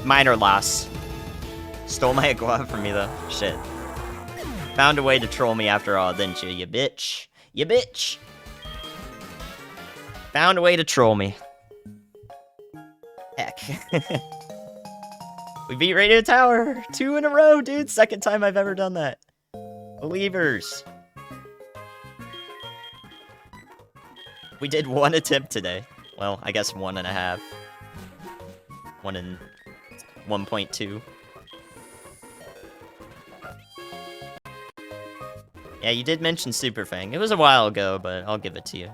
Minor loss. Stole my Aguav from me, though. Shit. Found a way to troll me after all, didn't you, you bitch? You bitch! Found a way to troll me. Heck. We beat Radio Tower! 2 in a row, dude! Second time I've ever done that. Believers. We did 1 attempt today. Well, I guess 1.5. 1 and 1.2. Yeah, you did mention Super Fang. It was a while ago, but I'll give it to you.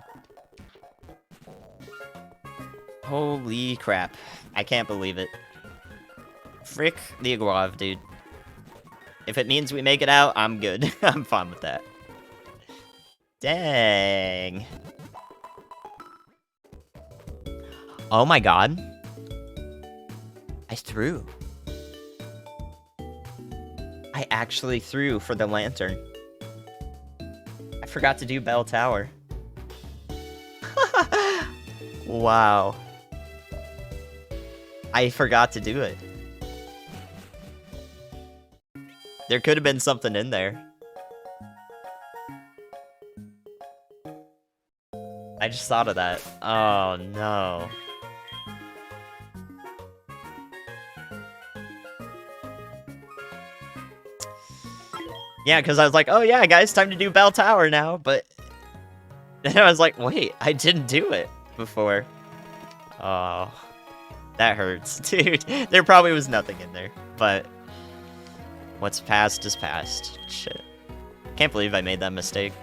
Holy crap. I can't believe it. Frick the Aguav, dude. If it means we make it out, I'm good. I'm fine with that. Dang. Oh my god. I threw. I actually threw for the lantern. I forgot to do Bell Tower. Wow. I forgot to do it. There could have been something in there. I just thought of that. Oh no. Yeah, because I was like, oh yeah, guys, time to do Bell Tower now, but then I was like, wait, I didn't do it before. Oh, that hurts, dude. There probably was nothing in there, but what's past is past. Shit. Can't believe I made that mistake.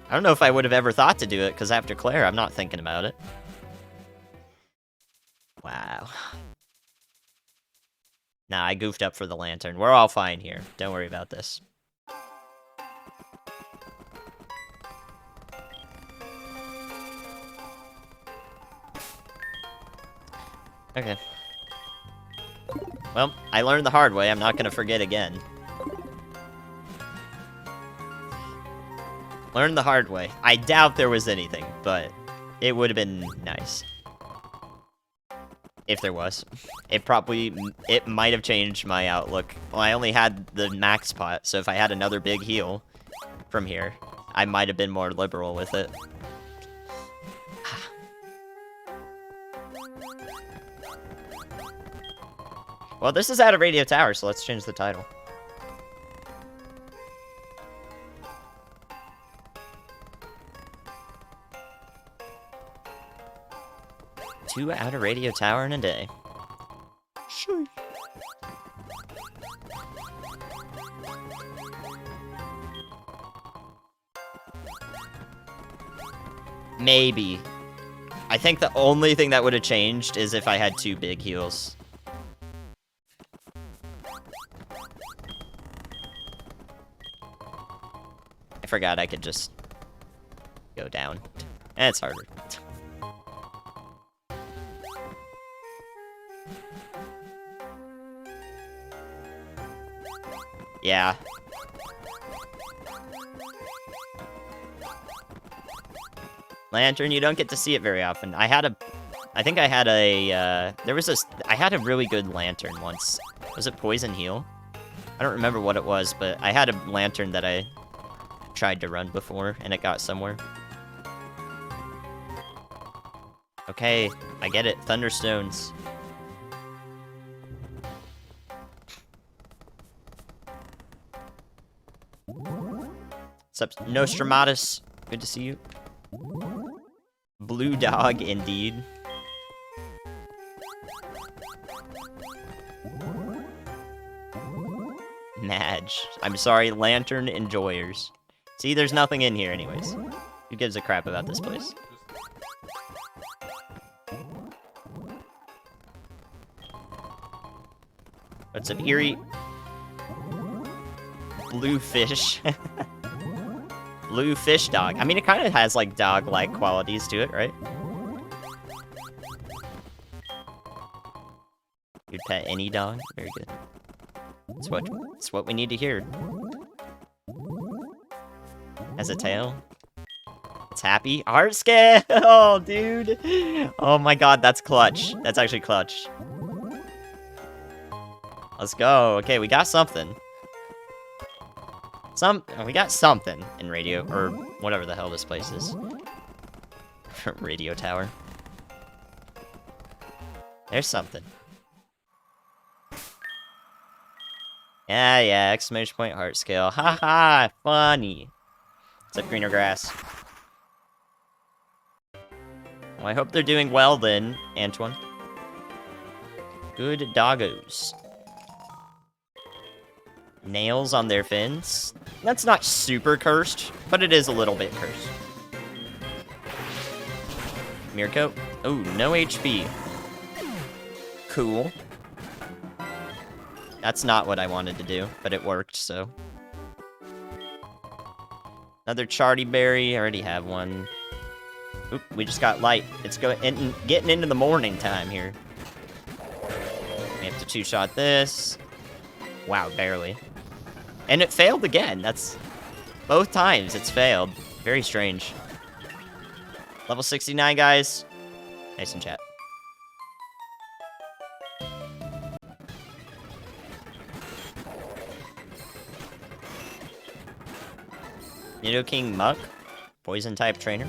I don't know if I would have ever thought to do it, because after Claire, I'm not thinking about it. Wow. Nah, I goofed up for the lantern. We're all fine here. Don't worry about this. Okay. Well, I learned the hard way. I'm not gonna forget again. Learned the hard way. I doubt there was anything, but it would have been nice. If there was. It might have changed my outlook. Well, I only had the max pot, so if I had another big heal from here, I might have been more liberal with it. Well, this is out of Radio Tower, so let's change the title. Two out of Radio Tower in a day. Sure. Maybe. I think the only thing that would have changed is if I had 2 big heals. I forgot I could just go down. And it's harder. Yeah. Lantern, you don't get to see it very often. I think I had a, I had a really good lantern once. Was it Poison Heal? I don't remember what it was, but I had a lantern that I tried to run before, and it got somewhere. Okay, I get it. Thunderstones. What's up, Nostramatus? Good to see you. Blue dog, indeed. Madge. I'm sorry, lantern enjoyers. See, there's nothing in here anyways. Who gives a crap about this place? What's up, Eerie? Blue fish. Blue fish dog. I mean, it kind of has, like, dog-like qualities to it, right? You'd pet any dog? Very good. It's what we need to hear. Has a tail. It's happy. Heart scale! Oh, dude! Oh my god, that's clutch. That's actually clutch. Let's go. Okay, we got something. We got something in radio, or whatever the hell this place is. Radio tower. There's something. Yeah, exclamation point, heart scale. Haha, funny. What's up, greener grass? Well, I hope they're doing well then, Antoine. Good doggos. Nails on their fins. That's not super cursed, but it is a little bit cursed. Mirko. Oh, no HP. Cool. That's not what I wanted to do, but it worked, so. Another Charty Berry. I already have one. Oop, we just got light. It's getting into the morning time here. We have to two-shot this. Wow, barely. And it failed again. That's both times it's failed. Very strange. Level 69, guys. Nice in chat. Nidoking Muck. Poison type trainer.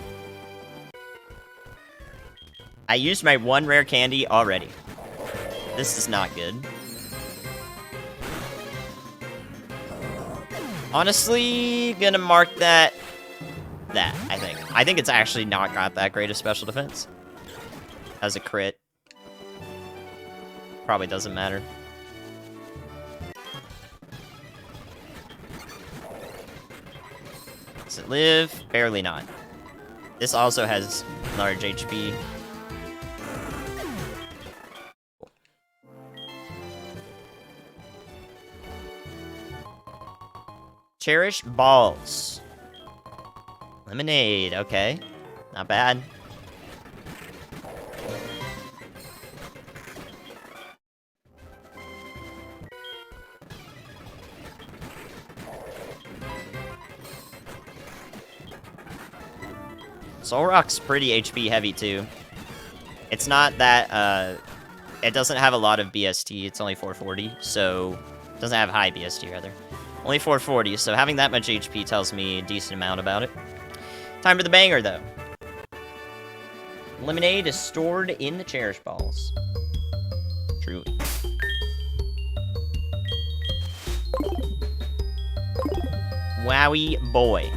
I used my one rare candy already. This is not good. Honestly, gonna mark that, I think. I think it's actually not got that great of special defense. As a crit. Probably doesn't matter. Does it live? Barely not. This also has large HP. Cherish balls. Lemonade, okay. Not bad. Solrock's pretty HP heavy too. It's not that, it doesn't have a lot of BST, it's only 440, so it doesn't have high BST rather. Only 440, so having that much HP tells me a decent amount about it. Time for the banger, though. Lemonade is stored in the Cherish Balls. Truly. Wowie boy.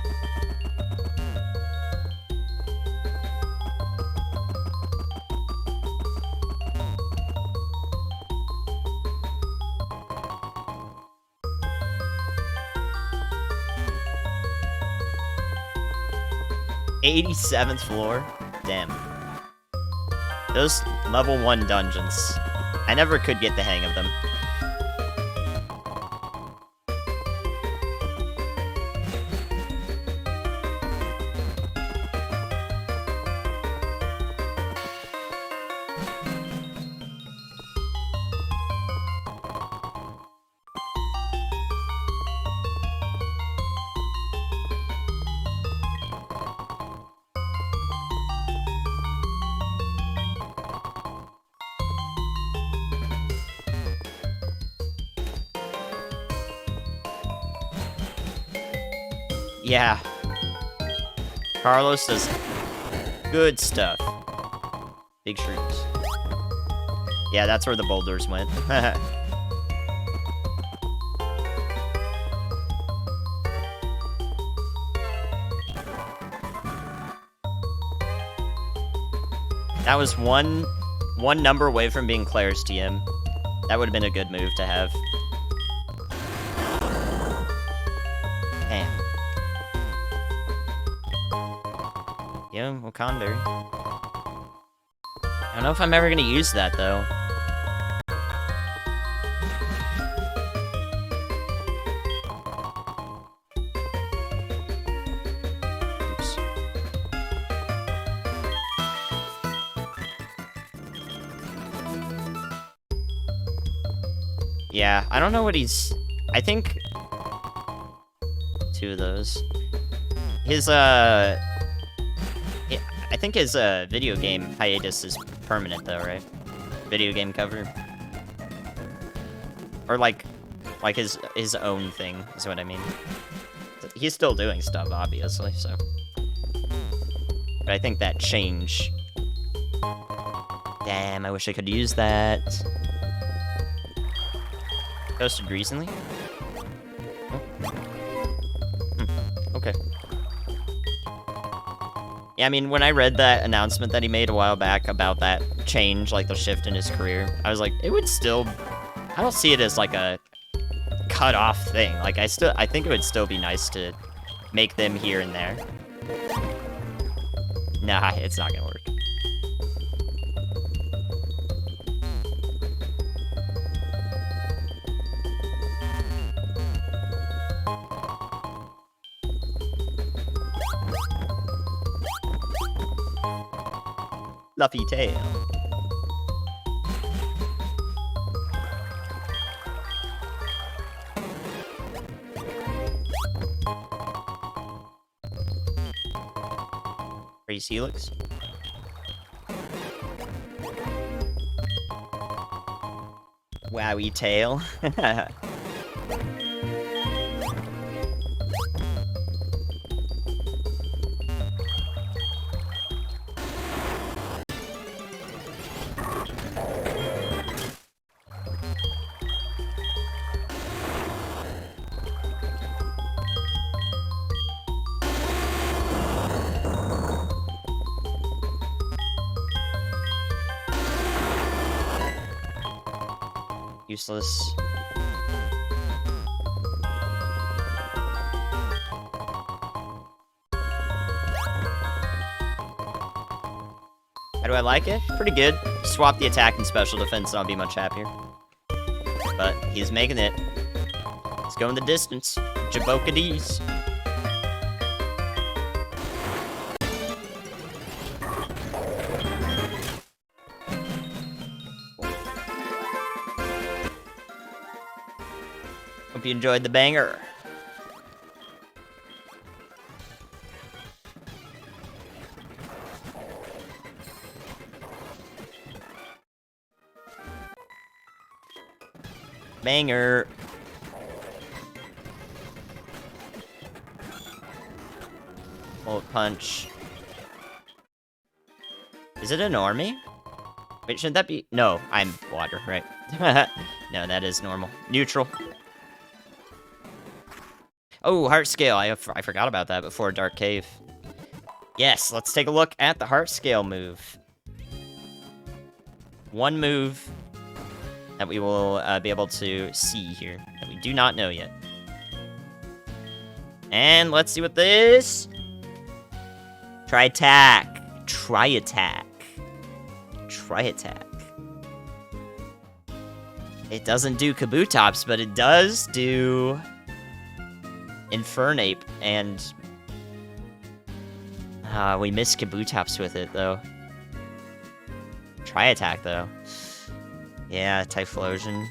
'87th floor? Damn. Those level 1 dungeons. I never could get the hang of them. Yeah. Carlos does good stuff. Big shrooms. Yeah, that's where the boulders went. That was one number away from being Claire's TM. That would have been a good move to have. Damn. Yeah, Wakanda. I don't know if I'm ever gonna use that, though. Oops. Yeah, I don't know what he's... I think... 2 of those. His, I think his, video game hiatus is permanent, though, right? Video game cover. Or, like his own thing, is what I mean. He's still doing stuff, obviously, so... But I think that change... Damn, I wish I could use that. Posted recently? Oh. Okay. Yeah, I mean, when I read that announcement that he made a while back about that change, like the shift in his career, I was like, it would still... I don't see it as, like, a cut-off thing. Like, I think it would still be nice to make them here and there. Nah, it's not gonna work. Fluffy tail. Raise Helix. Wowie tail. Useless. How do I like it? Pretty good. Swap the attack and special defense and I'll be much happier. But he's making it. Let's go in the distance. Jaboka D's. Hope you enjoyed the banger. Banger. Bullet punch. Is it a normie? Wait, shouldn't that be... No, I'm water, right? No, that is normal. Neutral. Oh, heart scale. I forgot about that before Dark Cave. Yes, let's take a look at the heart scale move. One move that we will be able to see here that we do not know yet. And let's see what this... Try attack. Try attack. Try attack. It doesn't do Kabutops, but it does do... Infernape, and... we missed Kabutops with it, though. Try attack, though. Yeah, Typhlosion.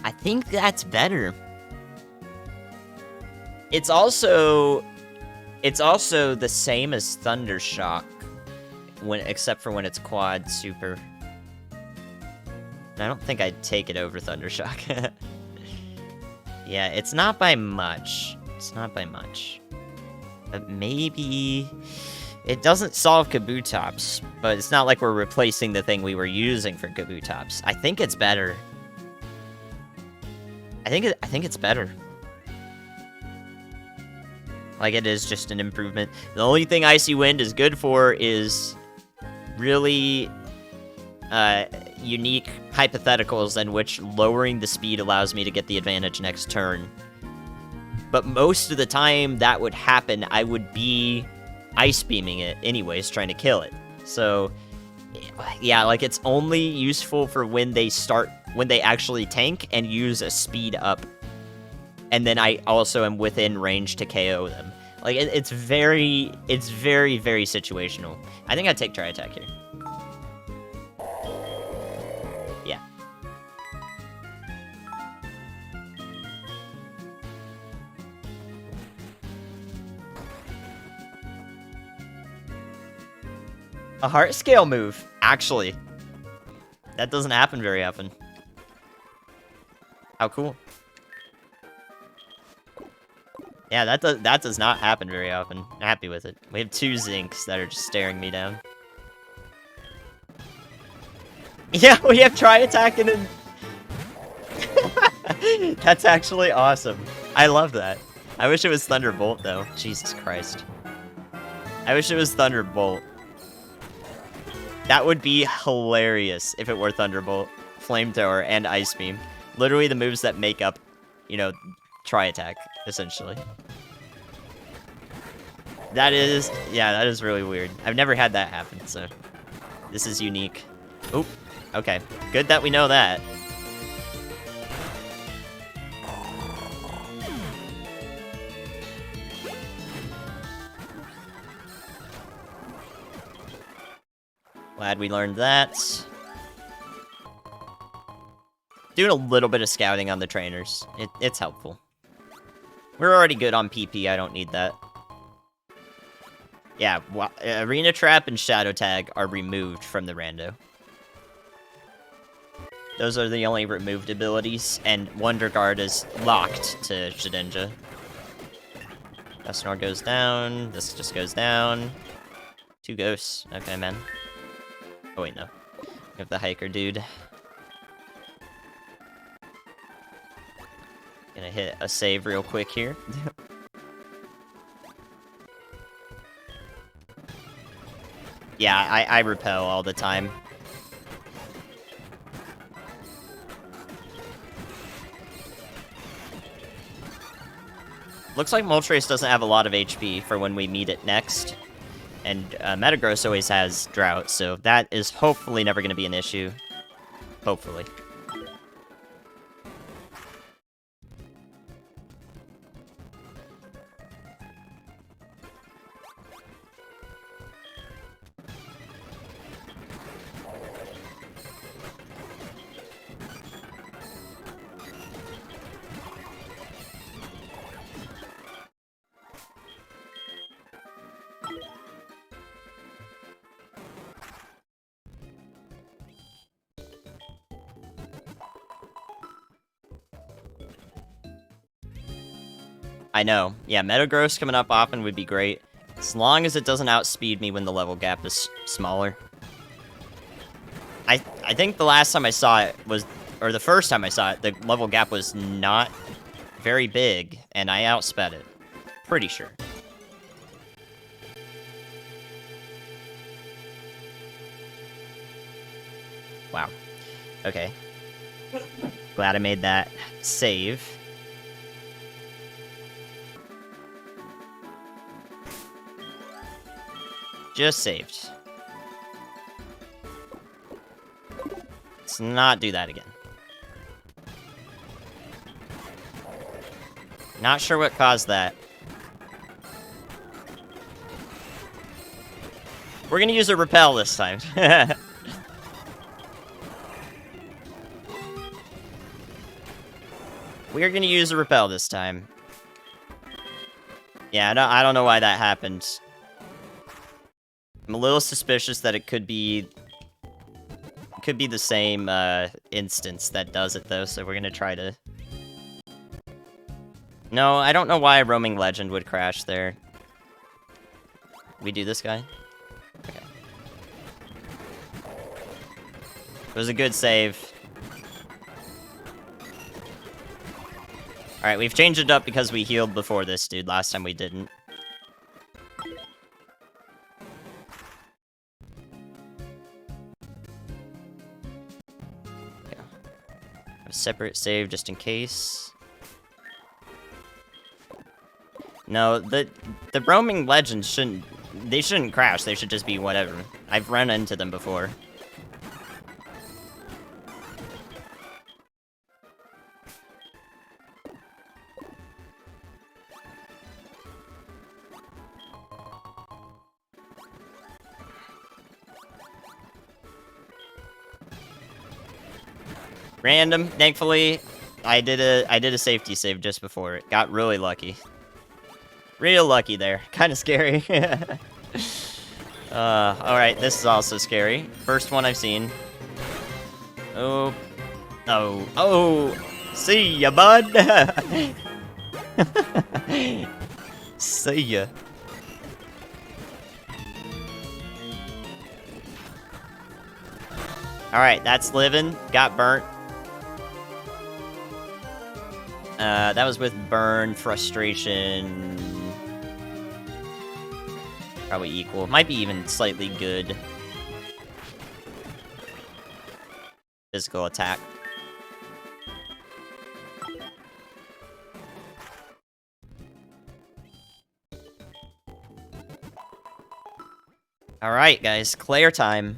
I think that's better. It's also the same as Thundershock. Except for when it's quad super. I don't think I'd take it over Thundershock. Yeah, it's not by much. It's not by much. But maybe... It doesn't solve Kabutops, but it's not like we're replacing the thing we were using for Kabutops. I think it's better. I think it's better. Like, it is just an improvement. The only thing Icy Wind is good for is really unique hypotheticals in which lowering the speed allows me to get the advantage next turn. But most of the time that would happen, I would be ice beaming it anyways, trying to kill it. So, yeah, like, it's only useful for when they actually tank and use a speed up. And then I also am within range to KO them. Like, it's very, very situational. I think I'd take Tri Attack here. Yeah. A heart scale move, actually. That doesn't happen very often. How cool. Yeah, that does not happen very often. I'm happy with it. We have 2 Zinks that are just staring me down. Yeah, we have Tri Attack and then... That's actually awesome. I love that. I wish it was Thunderbolt, though. Jesus Christ. I wish it was Thunderbolt. That would be hilarious if it were Thunderbolt, Flamethrower, and Ice Beam. Literally the moves that make up, you know, Tri Attack, essentially. That is really weird. I've never had that happen, so this is unique. Oop, okay. Good that we know that. Glad we learned that. Doing a little bit of scouting on the trainers. It's helpful. We're already good on PP, I don't need that. Yeah, Arena Trap and Shadow Tag are removed from the rando. Those are the only removed abilities, and Wonder Guard is locked to Shedinja. Dusknoir goes down, this just goes down. 2 ghosts, okay, man. Oh wait, no. We have the hiker dude. Gonna hit a save real quick here. Yeah, I repel all the time. Looks like Moltres doesn't have a lot of HP for when we meet it next. And Metagross always has Drought, so that is hopefully never going to be an issue. Hopefully. I know. Yeah, Metagross coming up often would be great. As long as it doesn't outspeed me when the level gap is smaller. I think the last time I saw it was... Or the first time I saw it, the level gap was not very big, and I outsped it. Pretty sure. Wow. Okay. Glad I made that save. Just saved. Let's not do that again. Not sure what caused that. We're gonna use a repel this time. We're gonna use a repel this time. Yeah, I don't know why that happened. I'm a little suspicious that it could be the same instance that does it though, so we're gonna try to... No, I don't know why a roaming legend would crash there. We do this guy? Okay. It was a good save. Alright, we've changed it up because we healed before this dude. Last time we didn't. separate save just in case. No, the roaming legends shouldn't crash. They should just be whatever. I've run into them before. Random, thankfully, I did a safety save just before it. Got really lucky. Real lucky there. Kind of scary. Alright, this is also scary. First one I've seen. Oh. Oh. Oh! See ya, bud! See ya. Alright, that's living. Got burnt. That was with burn, frustration. Probably equal. Might be even slightly good. Physical attack. Alright, guys. Claire time.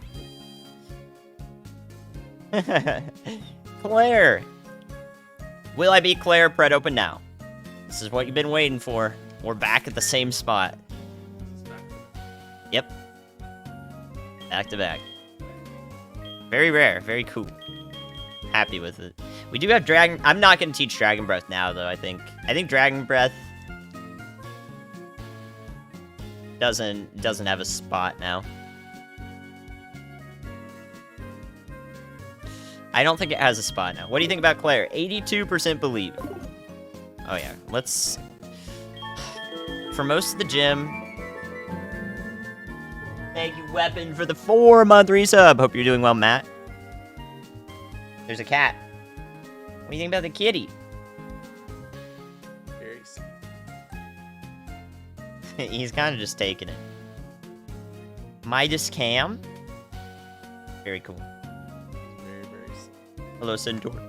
Claire! Will I beat Claire? Pred open now. This is what you've been waiting for. We're back at the same spot. Yep. Back to back. Very rare. Very cool. Happy with it. We do have Dragon... I'm not going to teach Dragon Breath now, though, I think. I think Dragon Breath doesn't have a spot now. I don't think it has a spot now. What do you think about Claire? 82% believe. Oh, yeah. Let's... For most of the gym... Thank you, Weapon, for the 4-month resub. Hope you're doing well, Matt. There's a cat. What do you think about the kitty? Very sweet. He's kind of just taking it. Midas Cam. Very cool. Very sweet. Hello, Centaur.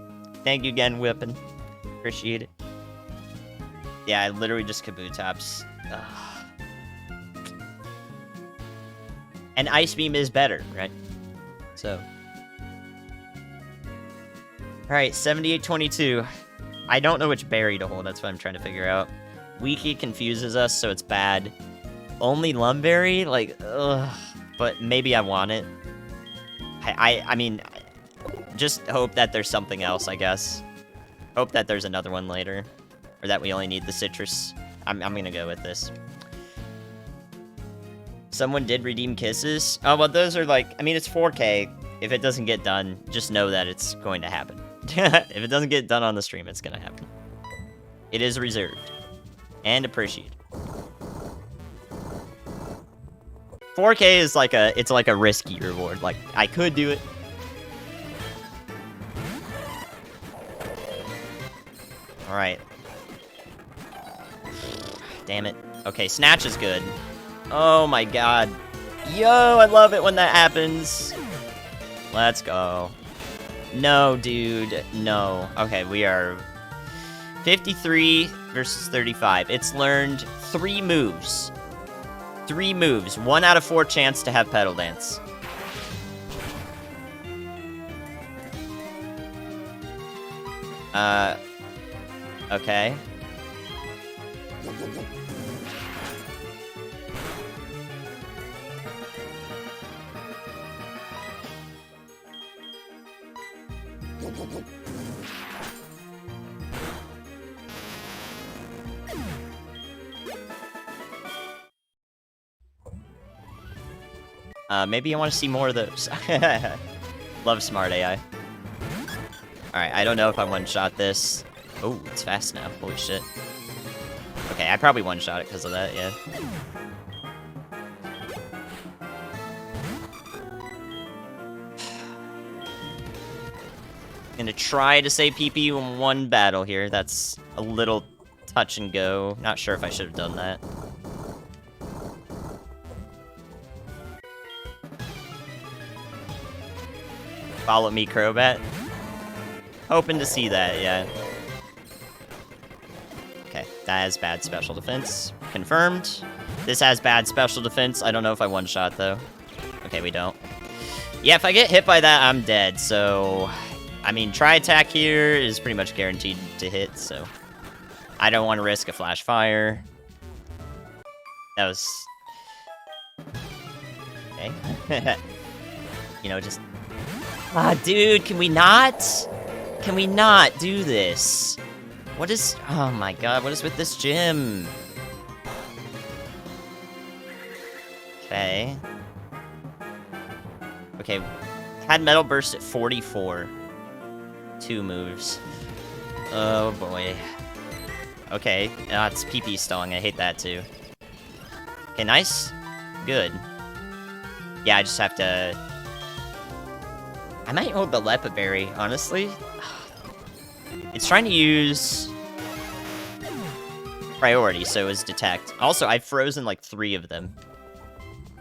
Thank you again, Weapon. Appreciate it. Yeah, I literally just Kabutops. Ugh. And Ice Beam is better, right? So. Alright, 78-22. I don't know which berry to hold, that's what I'm trying to figure out. Wiki confuses us, so it's bad. Only Lumberry? Like, ugh. But maybe I want it. I mean, just hope that there's something else, I guess. Hope that there's another one later. Or that we only need the citrus. I'm gonna go with this. Someone did redeem kisses. Oh, well, those are like... I mean, it's 4K. If it doesn't get done, just know that it's going to happen. If it doesn't get done on the stream, it's gonna happen. It is reserved. And appreciated. 4K is like a... It's like a risky reward. Like, I could do it. Alright. Damn it. Okay, Snatch is good. Oh my god. Yo, I love it when that happens. Let's go. No, dude. No. Okay, we are 53 versus 35. It's learned 3 moves. 3 moves. 1 out of 4 chance to have Petal Dance. Okay. Maybe I want to see more of those. Love smart AI. Alright, I don't know if I one-shot this. Oh, it's fast now. Holy shit. Okay, I probably one-shot it because of that, yeah. Gonna try to save PP in one battle here. That's a little touch and go. Not sure if I should have done that. Follow me, Crobat. Hoping to see that, yeah. Okay, that has bad special defense. Confirmed. This has bad special defense. I don't know if I one-shot, though. Okay, we don't. Yeah, if I get hit by that, I'm dead, so... I mean, Tri-Attack here is pretty much guaranteed to hit, so... I don't want to risk a Flash Fire. That was... Okay. You know, just... Ah, dude, can we not? Can we not do this? What is... Oh my god, what is with this gym? Okay. Okay, had Metal Burst at 44. 2 moves. Oh boy. Okay, it's PP stalling, I hate that too. Okay, nice. Good. Yeah, I just have to... I might hold the Lepa Berry, honestly. It's trying to use... priority, so is Detect. Also, I've frozen like 3 of them.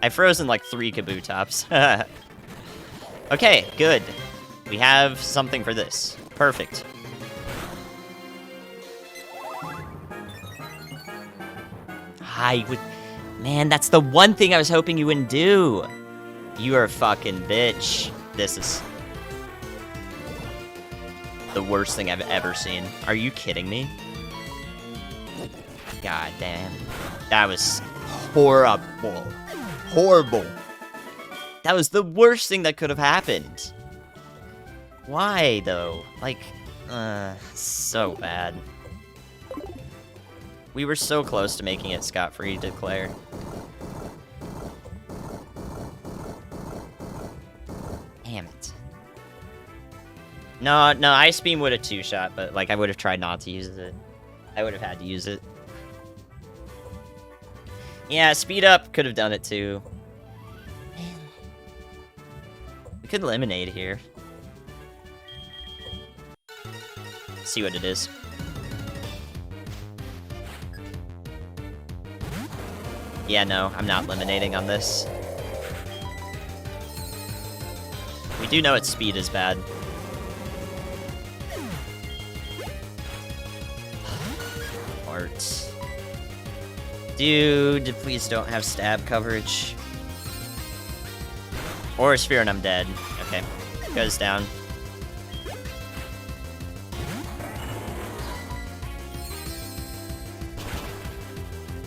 I've frozen like 3 Kabutops. Okay, good. We have something for this. Perfect. I would... Man, that's the one thing I was hoping you wouldn't do. You are a fucking bitch. This is... the worst thing I've ever seen. Are you kidding me? God damn. That was horrible. Horrible. That was the worst thing that could have happened. Why, though? Like, so bad. We were so close to making it scot-free, declare. Damn it. No, Ice Beam would have 2-shot, but, like, I would have tried not to use it. I would have had to use it. Yeah, Speed Up could have done it, too. Man. We could eliminate here. See what it is. Yeah, no, I'm not eliminating on this. We do know its speed is bad. Art. Dude, please don't have stab coverage. Or a Sphere and I'm dead. Okay, goes down.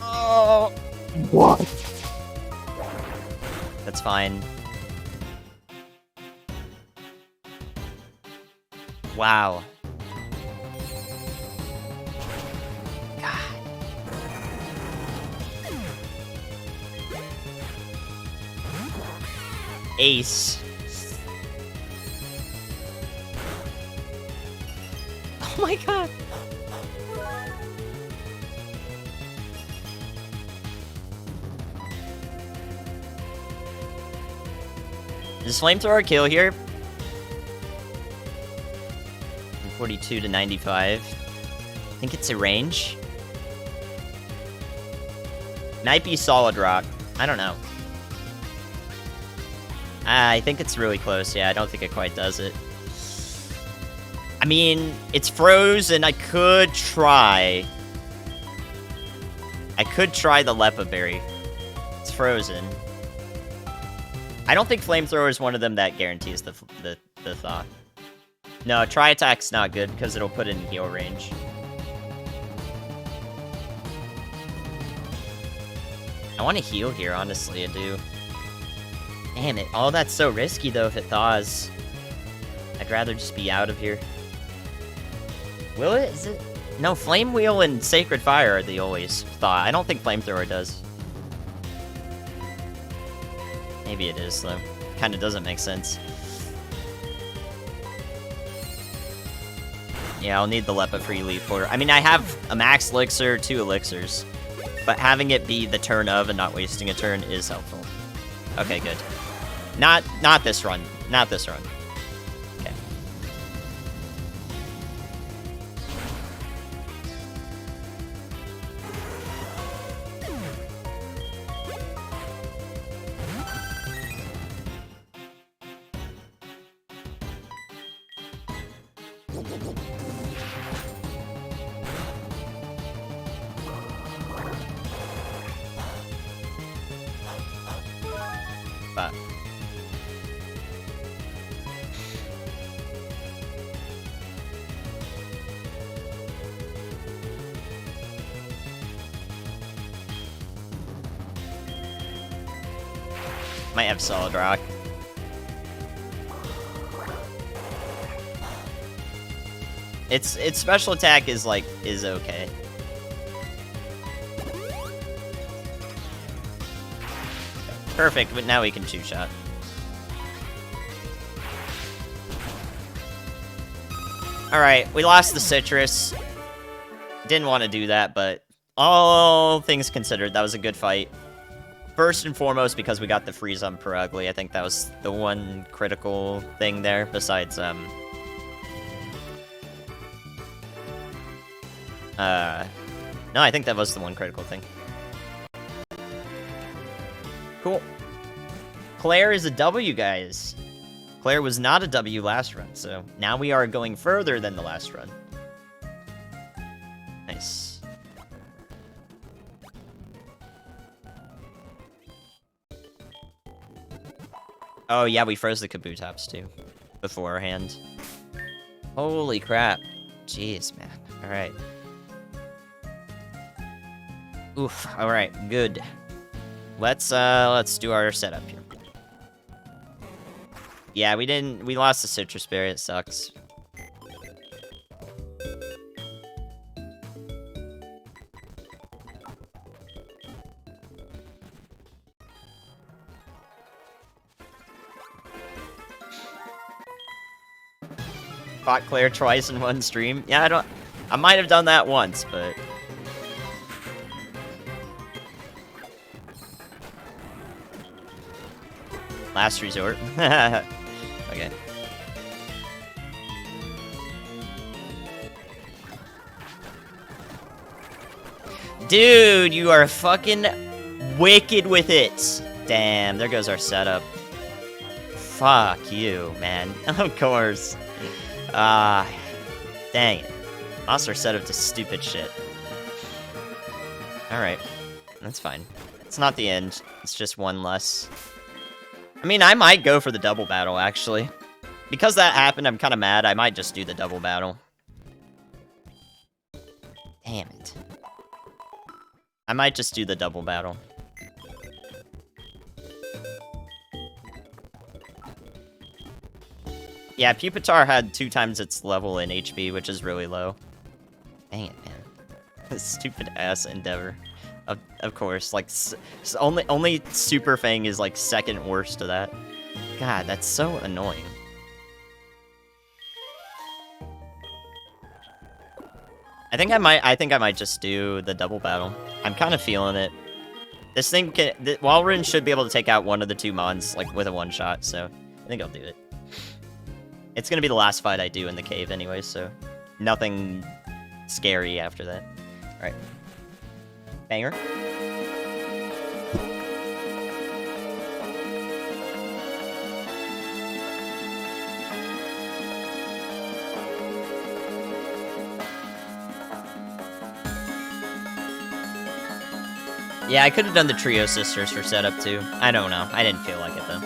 Oh! What? That's fine. Wow. God. Ace. Oh my god. Does Flamethrower kill here? From 42 to 95. I think it's a range. Might be Solid Rock. I don't know. I think it's really close. Yeah, I don't think it quite does it. I mean, it's frozen. I could try. I could try the Lepa Berry. It's frozen. I don't think Flamethrower is one of them that guarantees the thaw. No, Tri-Attack's not good because it'll put it in heal range. I want to heal here, honestly, I do. Damn it. Oh, that's so risky, though, if it thaws. I'd rather just be out of here. Will it? Is it? No, Flame Wheel and Sacred Fire are the always thaw. I don't think Flamethrower does. Maybe it is, though. Kinda doesn't make sense. Yeah, I'll need the Lepa for Elite Four. I mean, I have a Max Elixir, 2 Elixirs. But having it be the turn of and not wasting a turn is helpful. Okay, good. Not this run. Not this run. Okay. But might have Solid Rock. Its special attack is okay. Perfect, but now we can two-shot. Alright, we lost the Citrus. Didn't want to do that, but all things considered, that was a good fight. First and foremost, because we got the freeze on Perugly. I think that was the one critical thing there, besides, no, I think that was the one critical thing. Cool. Claire is a W, guys. Claire was not a W last run, so now we are going further than the last run. Nice. Oh, yeah, we froze the Kabutops, too, beforehand. Holy crap. Jeez, man. Alright. Oof, alright, good. Let's do our setup here. Yeah, we lost the Citrus Berry, it sucks. Fought Claire twice in one stream. Yeah, I might have done that once, but last resort. Okay. Dude, you are fucking wicked with it. Damn, there goes our setup. Fuck you, man. Of course. Dang it. Lost our setup to stupid shit. Alright. That's fine. It's not the end. It's just one less. I mean, I might go for the double battle, actually. Because that happened, I'm kind of mad. I might just do the double battle. Damn it. I might just do the double battle. Yeah, Pupitar had 2 times its level in HP, which is really low. Dang it, man. This stupid ass Endeavor. Of course, like, only Super Fang is, like, second worst to that. God, that's so annoying. I think I might just do the double battle. I'm kind of feeling it. This thing WALREIN should be able to take out one of the 2 mons, like, with a one-shot, so I think I'll do it. It's gonna be the last fight I do in the cave anyway, so nothing scary after that. Alright. Banger. Yeah, I could have done the Trio Sisters for setup too. I don't know. I didn't feel like it though.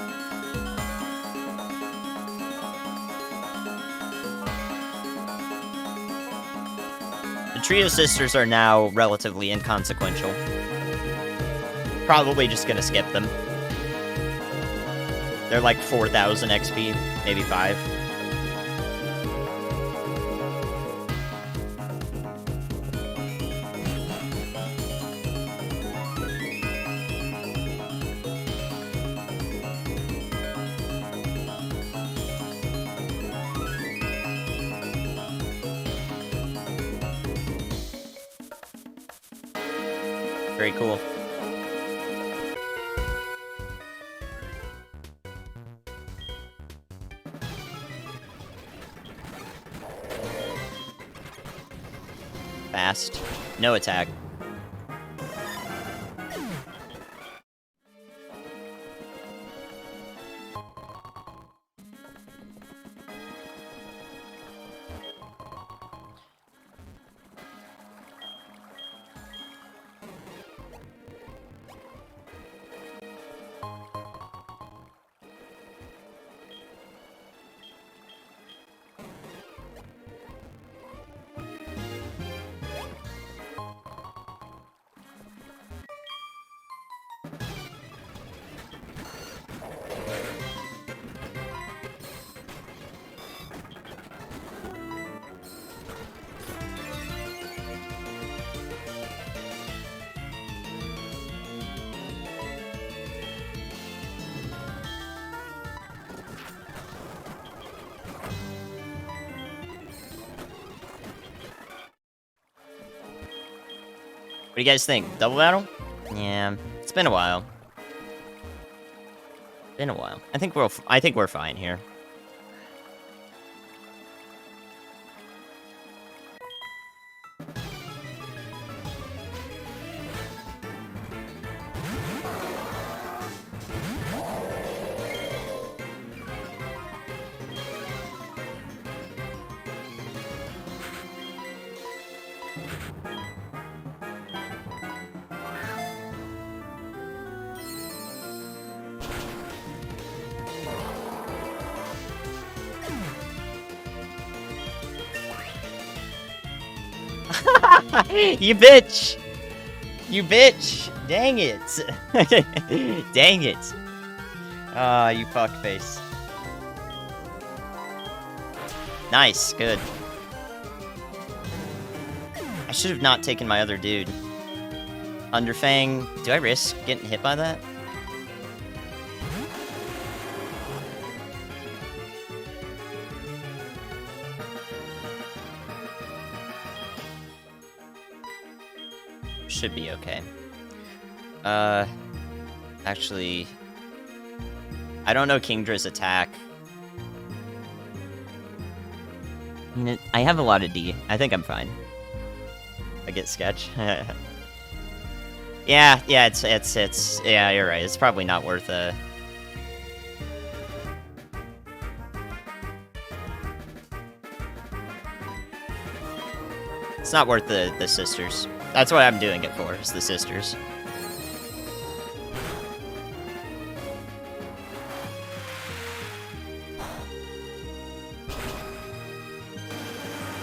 The Trio Sisters are now relatively inconsequential. Probably just gonna skip them. They're like 4,000 XP, maybe 5. Very cool. Fast. No attack. do you guys think? Double battle? Yeah, it's been a while. Been a while. I think we're fine here. You bitch! You bitch! Dang it! Dang it! Ah, you fuckface. Nice, good. I should have not taken my other dude. Underfang, do I risk getting hit by that? Should be okay. Actually, I don't know Kingdra's attack. I have a lot of D. I think I'm fine. I get sketch. yeah, yeah, you're right. It's probably not worth a... It's not worth the sisters. That's what I'm doing it for, is the sisters.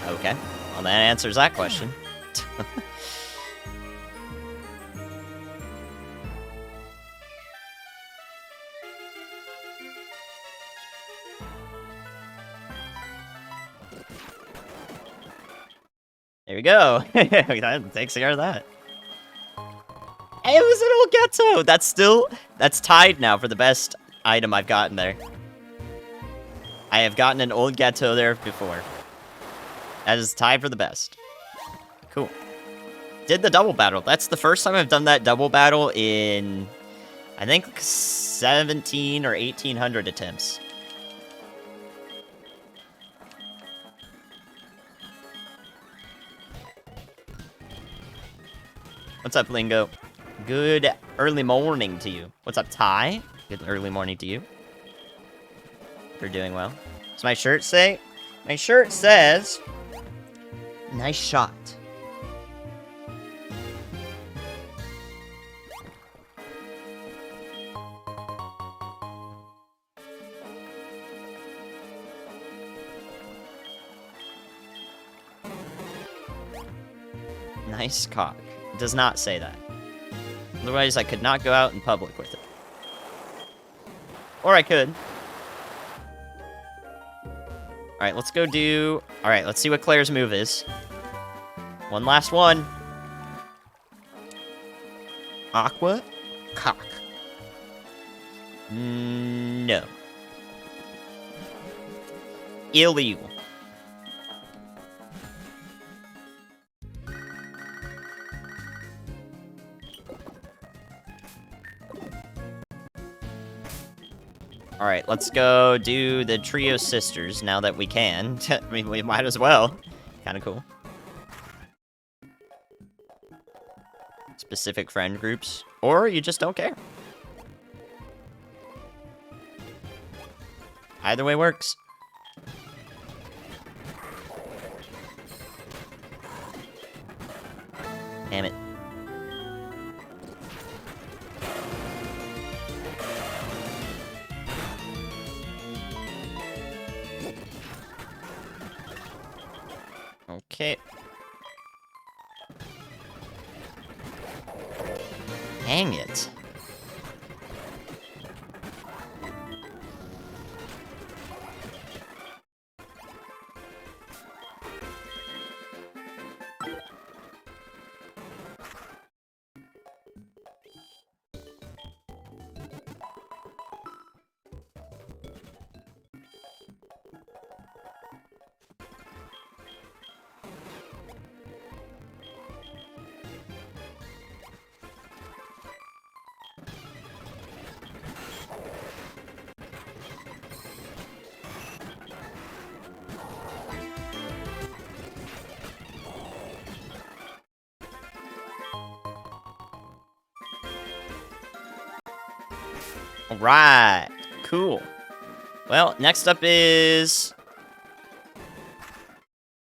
Okay. Well, that answers that question. There we go. That takes care of that. Hey, it was an old Ghetto! That's tied now for the best item I've gotten there. I have gotten an old Ghetto there before. That is tied for the best. Cool. Did the double battle. That's the first time I've done that double battle in, I think, 17 or 1800 attempts. What's up, Lingo? Good early morning to you. What's up, Ty? Good early morning to you. You're doing well. Does my shirt say? My shirt says... Nice shot. Nice cock. It does not say that. Otherwise, I could not go out in public with it. Or I could. Alright, let's go do... Alright, let's see what Claire's move is. One last one. Aqua cock. No. Illegal. Alright, let's go do the trio sisters now that we can. I mean, we might as well. Kinda cool. Specific friend groups. Or you just don't care. Either way works. Damn it. Okay. Hang it. Alright, cool. Well, next up is...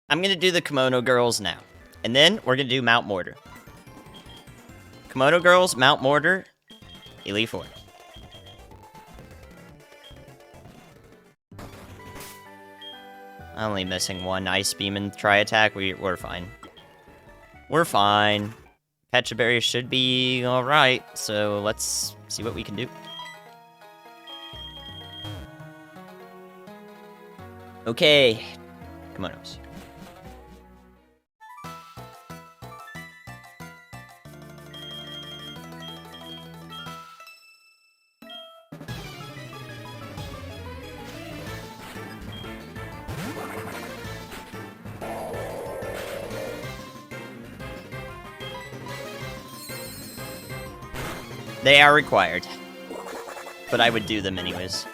I'm gonna do the Kimono Girls now. And then we're gonna do Mount Mortar. Kimono Girls, Mount Mortar, Elite Four. Only missing one Ice Beam and Tri-Attack. We're fine. We're fine. Pecha Berry should be alright, so let's see what we can do. Okay. Kimonos. They are required. But I would do them anyways.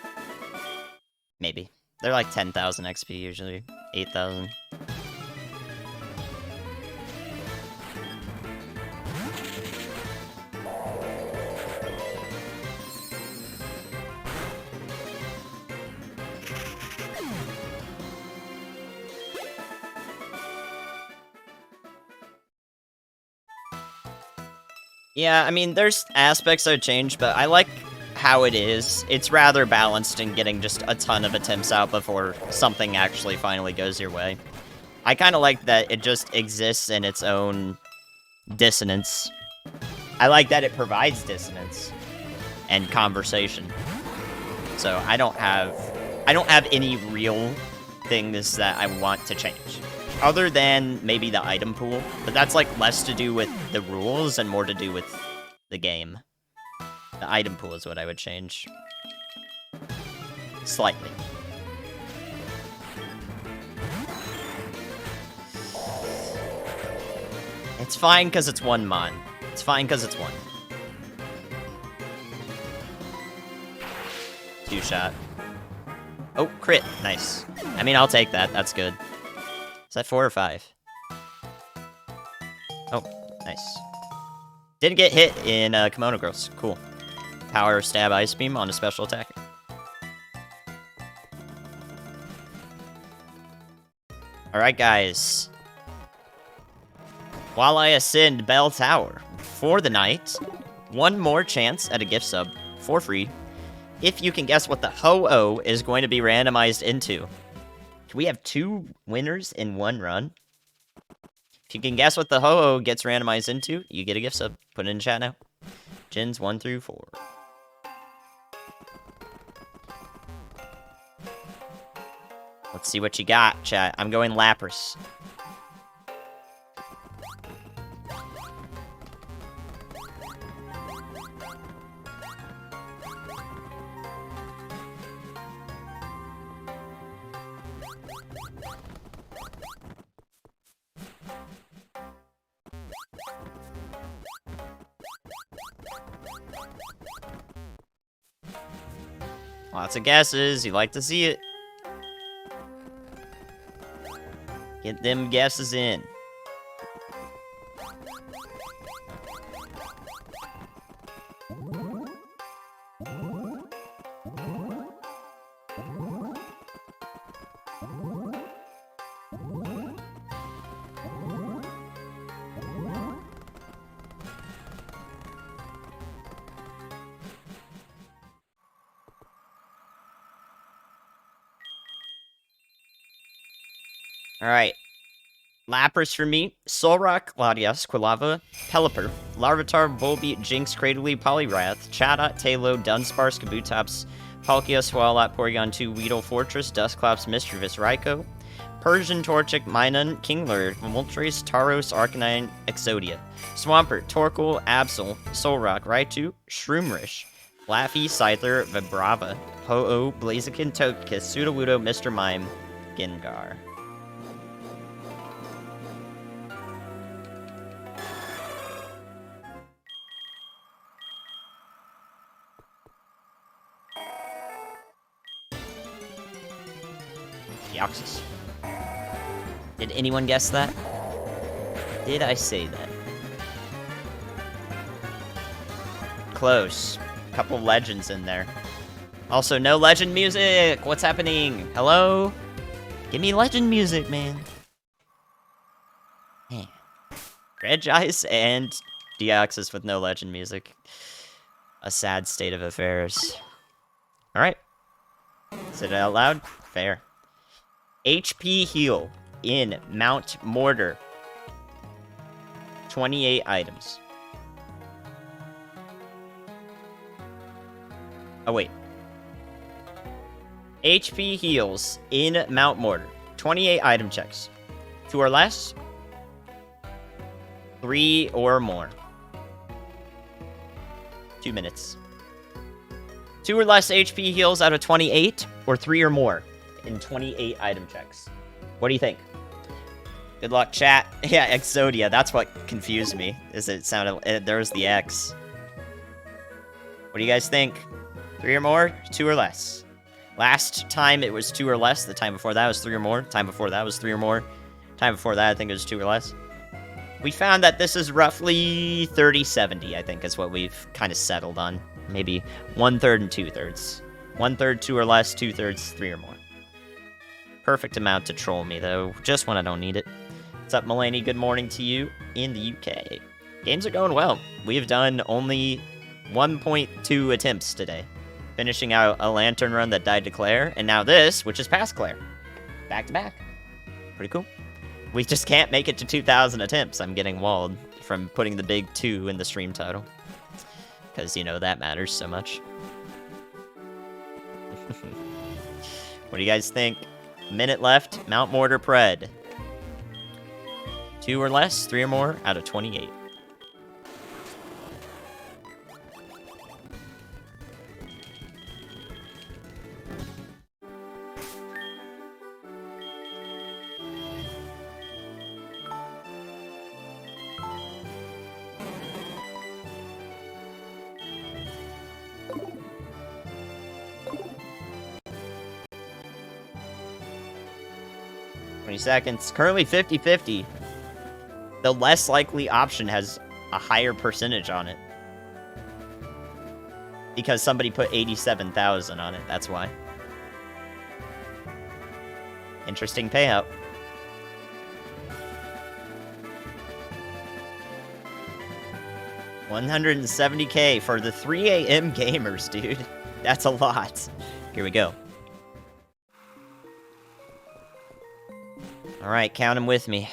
Maybe. They're like 10,000 XP usually. 8,000. Yeah, I mean, there's aspects that would change, but I like how it is. It's rather balanced in getting just a ton of attempts out before something actually finally goes your way. I kind of like that it just exists in its own dissonance. I like that it provides dissonance and conversation. So I don't have any real things that I want to change. Other than maybe the item pool, but that's like less to do with the rules and more to do with the game. The item pool is what I would change. Slightly. It's fine because it's one mon. It's fine because it's one. 2-shot. Oh, crit. Nice. I mean, I'll take that. That's good. Is that 4 or 5? Oh, nice. Didn't get hit in Kimono Girls. Cool. Power Stab Ice Beam on a special attacker. Alright, guys. While I ascend Bell Tower for the night, one more chance at a gift sub for free if you can guess what the Ho-Oh is going to be randomized into. We have 2 winners in one run. If you can guess what the Ho-Oh gets randomized into, you get a gift sub. Put it in chat now. Gens 1 through 4. Let's see what you got, chat. I'm going Lapras. Lots of guesses. You like to see it. Get them guesses in. Alright. Lapras for me. Solrock, Latias, Quilava, Pelipper, Larvitar, Volbeat, Jinx, Cradily, Poliwrath, Chatot, Talo, Dunsparce, Kabutops, Palkia, Swalot, Porygon 2, Weedle, Fortress, Dusclops, Mischievous, Raikou, Persian, Torchic, Minun, Kingler, Moltres, Tauros, Arcanine, Exodia, Swampert, Torkoal, Absol, Solrock, Raichu, Shroomish, Laffy, Scyther, Vibrava, Ho-Oh, Blaziken, Togekiss, Sudowoodo, Mr. Mime, Gengar. Deoxys. Did anyone guess that? Did I say that? Close. Couple legends in there. Also, no legend music! What's happening? Hello? Give me legend music, man. Man. Regice and Deoxys with no legend music. A sad state of affairs. Alright. Said it out loud? Fair. HP heal in Mount Mortar. 28 items. Oh, wait. HP heals in Mount Mortar. 28 item checks. 2 or less. 3 or more. 2 minutes. 2 or less HP heals out of 28, or 3 or more in 28 item checks. What do you think? Good luck, chat. Yeah, Exodia. That's what confused me. Is it sounded... there was the X. What do you guys think? 3 or more? 2 or less? Last time it was 2 or less. The time before that was 3 or more. Time before that was 3 or more. Time before that, I think it was 2 or less. We found that this is roughly 30-70, I think, is what we've kind of settled on. Maybe 1/3 and 2/3. 1/3, 2 or less, 2/3, 3 or more. Perfect amount to troll me, though, just when I don't need it. What's up, Mulaney? Good morning to you in the UK. Games are going well. We've done only 1.2 attempts today. Finishing out a Lantern run that died to Claire, and now this, which is past Claire. Back to back. Pretty cool. We just can't make it to 2,000 attempts. I'm getting walled from putting the big 2 in the stream title. Because, you know, that matters so much. What do you guys think? Minute left. Mount Mortar Pred. 2 or less, 3 or more out of 28. Seconds. Currently 50-50. The less likely option has a higher percentage on it. Because somebody put 87,000 on it, that's why. Interesting payout. $170K for the 3 a.m. gamers, dude. That's a lot. Here we go. Alright, count them with me.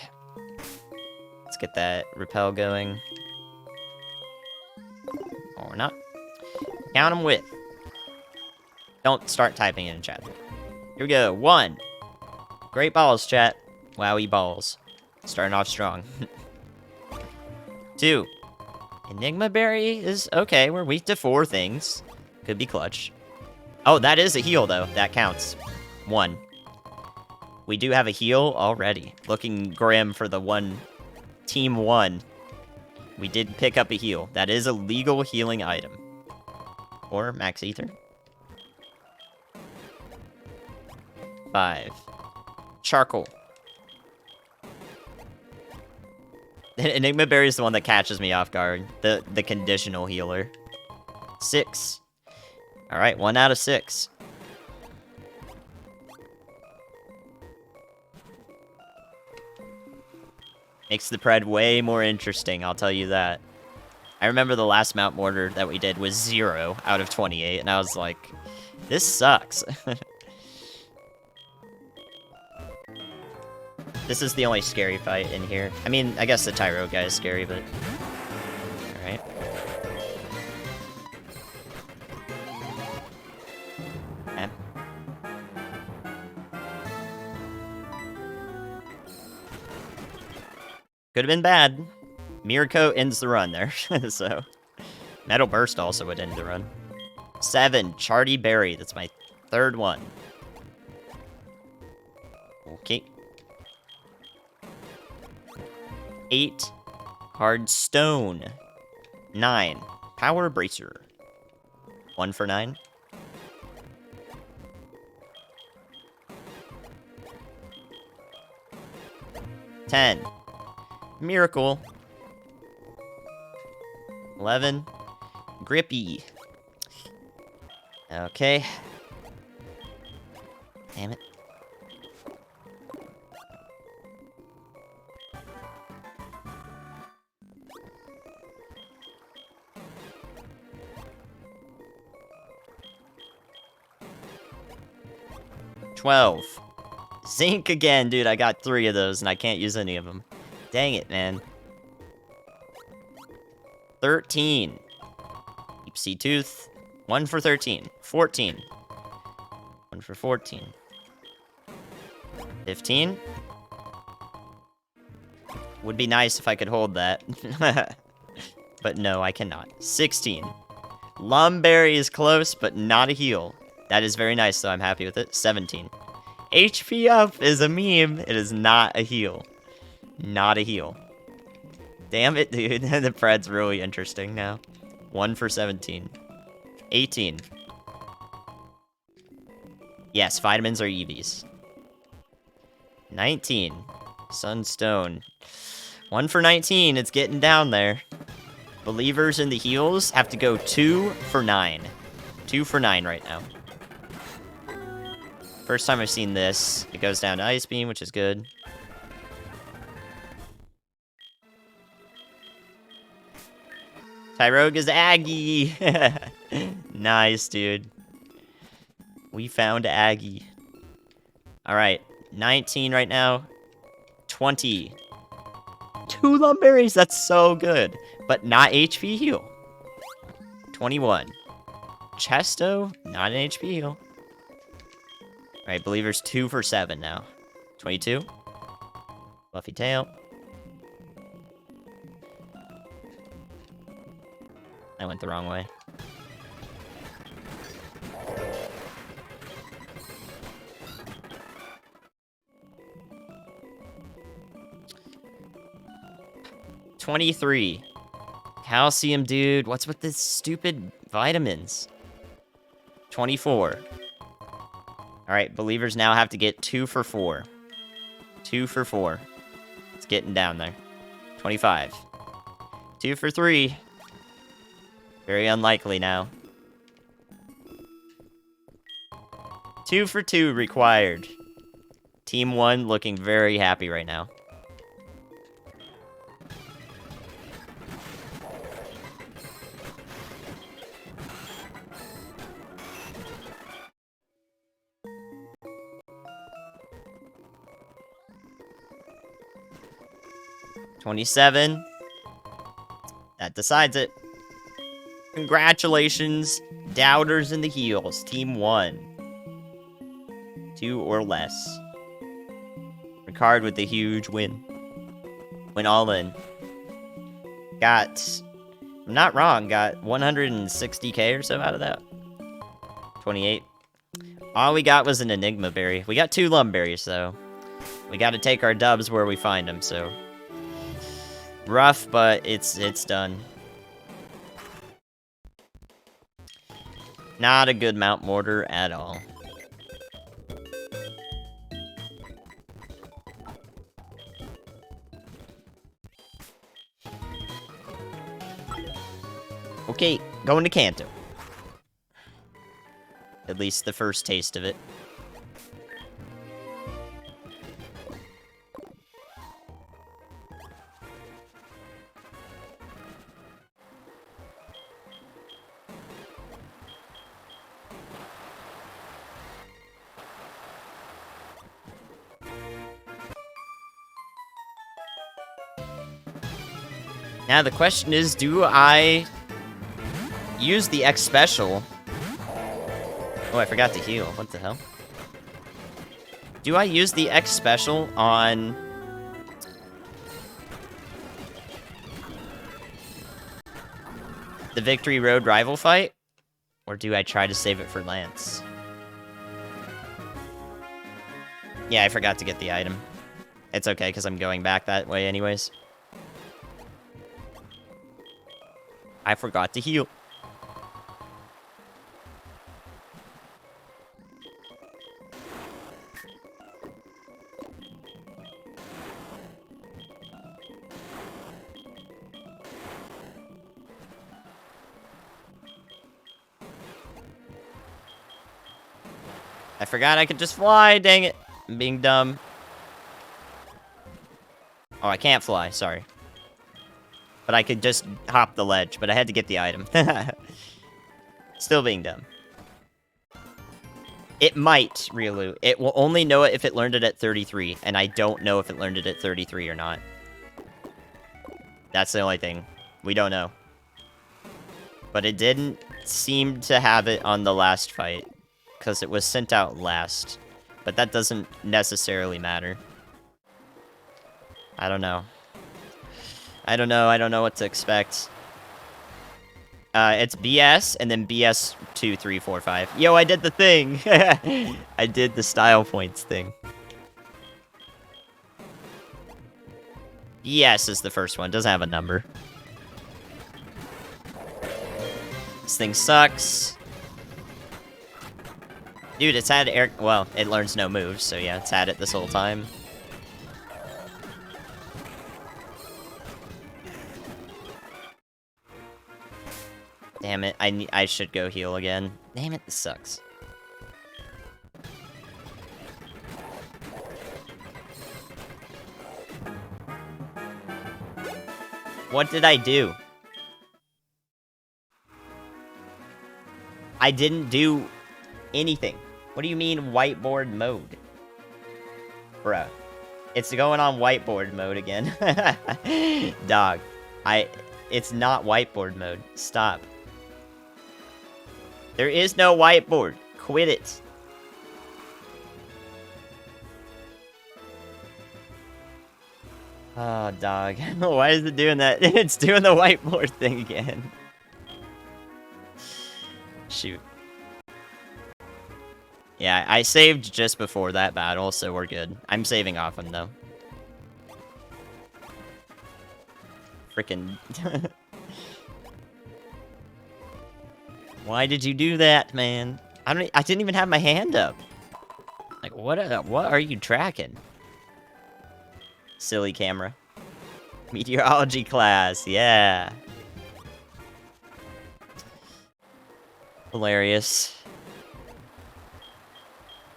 Let's get that repel going. Or not. Count them with. Don't start typing in chat. Here we go. 1. Great balls, chat. Wowie balls. Starting off strong. 2. Enigma Berry is okay. We're weak to 4 things. Could be clutch. Oh, that is a heal, though. That counts. 1. We do have a heal already. Looking grim for the Team 1. We did pick up a heal. That is a legal healing item. Or max ether. 5. Charcoal. Enigma Berry is the one that catches me off guard. The conditional healer. 6. Alright, 1 out of 6. Makes the Pred way more interesting, I'll tell you that. I remember the last Mount Mortar that we did was 0 out of 28, and I was like, this sucks. This is the only scary fight in here. I mean, I guess the Tyro guy is scary, but... Alright. Eh. Could have been bad. Mirko ends the run there, so... Metal Burst also would end the run. 7, Charty Berry. That's my 3rd one. Okay. 8, Hard Stone. 9, Power Bracer. 1 for 9. 10, Miracle. 11, Grippy. Okay. Damn it. $12. Zinc again, dude. I got 3 of those, and I can't use any of them. Dang it, man. 13. Deep Sea Tooth. 1 for 13. 14. 1 for 14. 15. Would be nice if I could hold that. But no, I cannot. 16. Lumberry is close, but not a heal. That is very nice, though. I'm happy with it. 17. HP up is a meme. It is not a heal. Not a heal. Damn it, dude. The Pred's really interesting now. 1 for 17. 18. Yes, vitamins are EVs. 19. Sunstone. 1 for 19. It's getting down there. Believers in the heals have to go 2 for 9. 2 for 9 right now. First time I've seen this. It goes down to Ice Beam, which is good. Tyrogue is Aggie. Nice, dude. We found Aggie. Alright, 19 right now. 20. 2 Lumberries, that's so good. But not HP heal. 21. Chesto, not an HP heal. Alright, Believer's 2 for 7 now. 22. Fluffy Tail. I went the wrong way. $23. Calcium, dude. What's with this stupid vitamins? 24. Alright, Believers now have to get 2 for 4. 2 for 4. It's getting down there. 25. 2 for 3. Very unlikely now. 2 for 2 required. Team 1 looking very happy right now. $27. That decides it. Congratulations, doubters in the heels. Team 1. 2 or less. Ricard with the huge win. Went all in. Got, I'm not wrong, got 160k or so out of that. 28. All we got was an Enigma Berry. We got 2 Lumberries, though. We gotta take our dubs where we find them, so... Rough, but it's done. Not a good Mount Mortar at all. Okay, going to Kanto. At least the first taste of it. Now the question is, do I use the X special? Oh, I forgot to heal. What the hell? Do I use the X special on... the Victory Road rival fight? Or do I try to save it for Lance? Yeah, I forgot to get the item. It's okay, because I'm going back that way anyways. I forgot to heal. I forgot I could just fly, dang it. I'm being dumb. Oh, I can't fly, sorry. But I could just hop the ledge, but I had to get the item. Still being dumb. It might, Riolu. It will only know it if it learned it at 33, and I don't know if it learned it at 33 or not. That's the only thing. We don't know. But it didn't seem to have it on the last fight, because it was sent out last. But that doesn't necessarily matter. I don't know. I don't know what to expect. It's BS, and then BS 2, 3, 4, 5. Yo, I did the thing! I did the style points thing. BS is the first one, doesn't have a number. This thing sucks. Dude, it's had air... Well, it learns no moves, so yeah, it's had it this whole time. Damn it, I should go heal again. Damn it, this sucks. What did I do? I didn't do anything. What do you mean whiteboard mode? Bruh. It's going on whiteboard mode again. Dog. It's not whiteboard mode. Stop. There is no whiteboard. Quit it. Oh, dog. Why is it doing that? It's doing the whiteboard thing again. Shoot. Yeah, I saved just before that battle, so we're good. I'm saving often, though. Frickin'. Why did you do that, man? I didn't even have my hand up. Like, what are you tracking? Silly camera. Meteorology class, yeah. Hilarious.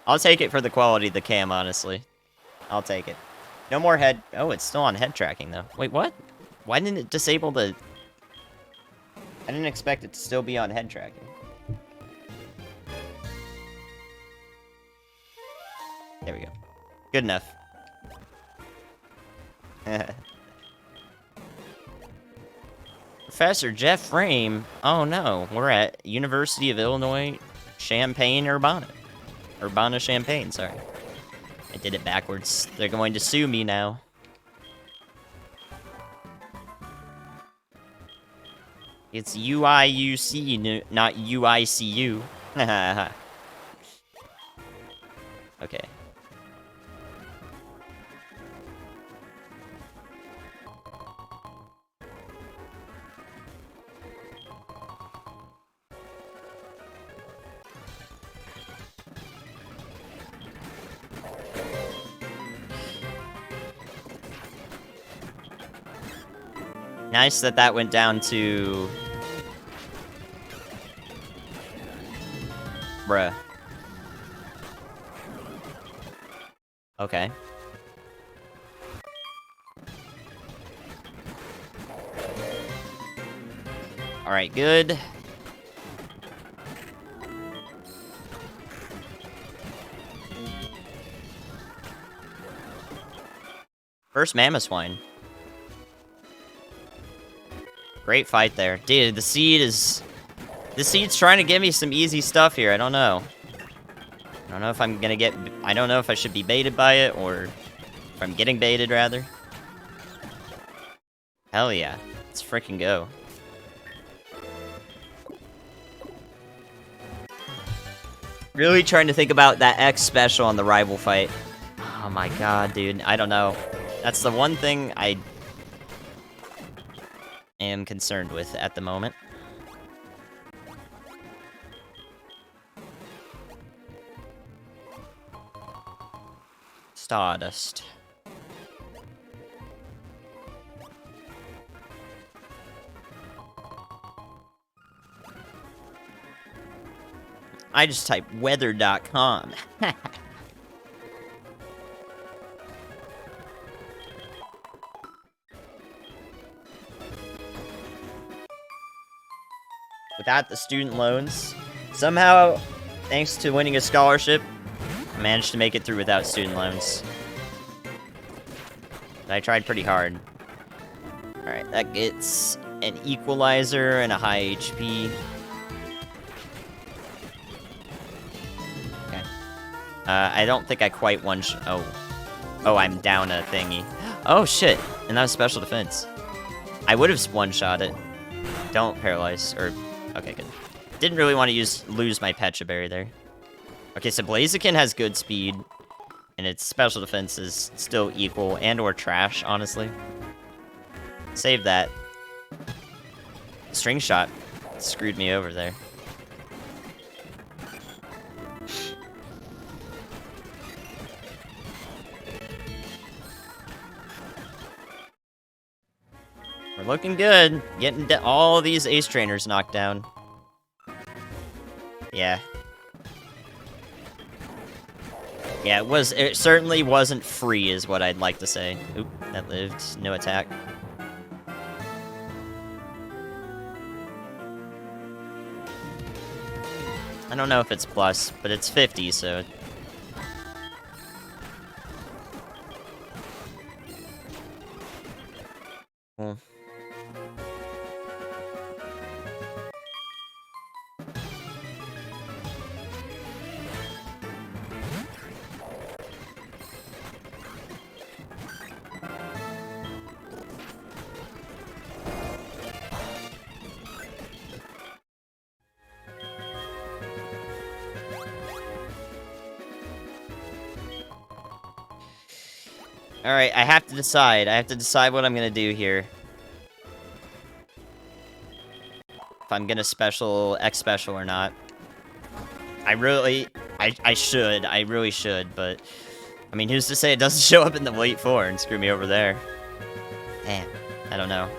I'll take it for the quality of the cam, honestly. I'll take it. No more head... Oh, it's still on head tracking, though. Wait, what? Why didn't it disable the... I didn't expect it to still be on head tracking. There we go. Good enough. Professor Jeff Frame. Oh no, we're at University of Illinois, Champaign-Urbana. Urbana-Champaign, sorry. I did it backwards. They're going to sue me now. It's UIUC, not UICU. Okay. Nice that that went down to... Bruh. Okay. Alright, good. First Mammoth-Swine. Great fight there. Dude, the seed's trying to give me some easy stuff here. I don't know. I don't know if I'm gonna get... I don't know if I should be baited by it, or... if I'm getting baited, rather. Hell yeah. Let's freaking go. Really trying to think about that X special on the rival fight. Oh my god, dude. I don't know. That's the one thing I... am concerned with at the moment. Stardust. I just typed weather.com. Without the student loans, somehow, thanks to winning a scholarship, I managed to make it through without student loans. I tried pretty hard. Alright, that gets an equalizer and a high HP. Okay. I don't think I quite Oh, I'm down a thingy. Oh, shit. And that was special defense. I would have one-shot it. Don't paralyze, or... Okay, good. Didn't really want to lose my Pecha Berry there. Okay, so Blaziken has good speed, and its special defense is still equal and or trash, honestly. Save that. String Shot screwed me over there. We're looking good. Getting all these ace trainers knocked down. Yeah. Yeah, it certainly wasn't free, is what I'd like to say. Oop, that lived. No attack. I don't know if it's plus, but it's 50, so... Well... Alright, I have to decide. I have to decide what I'm gonna do here. If I'm gonna X special or not. I really should, but... I mean, who's to say it doesn't show up in the Elite Four and screw me over there? Damn, I don't know.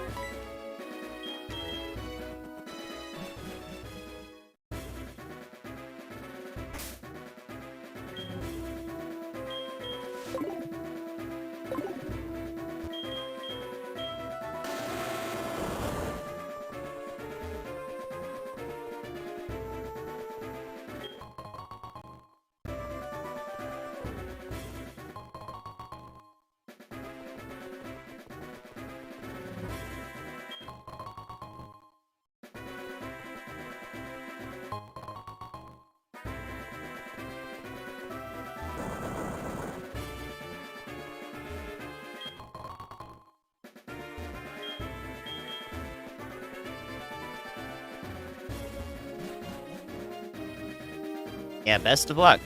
Yeah, best of luck.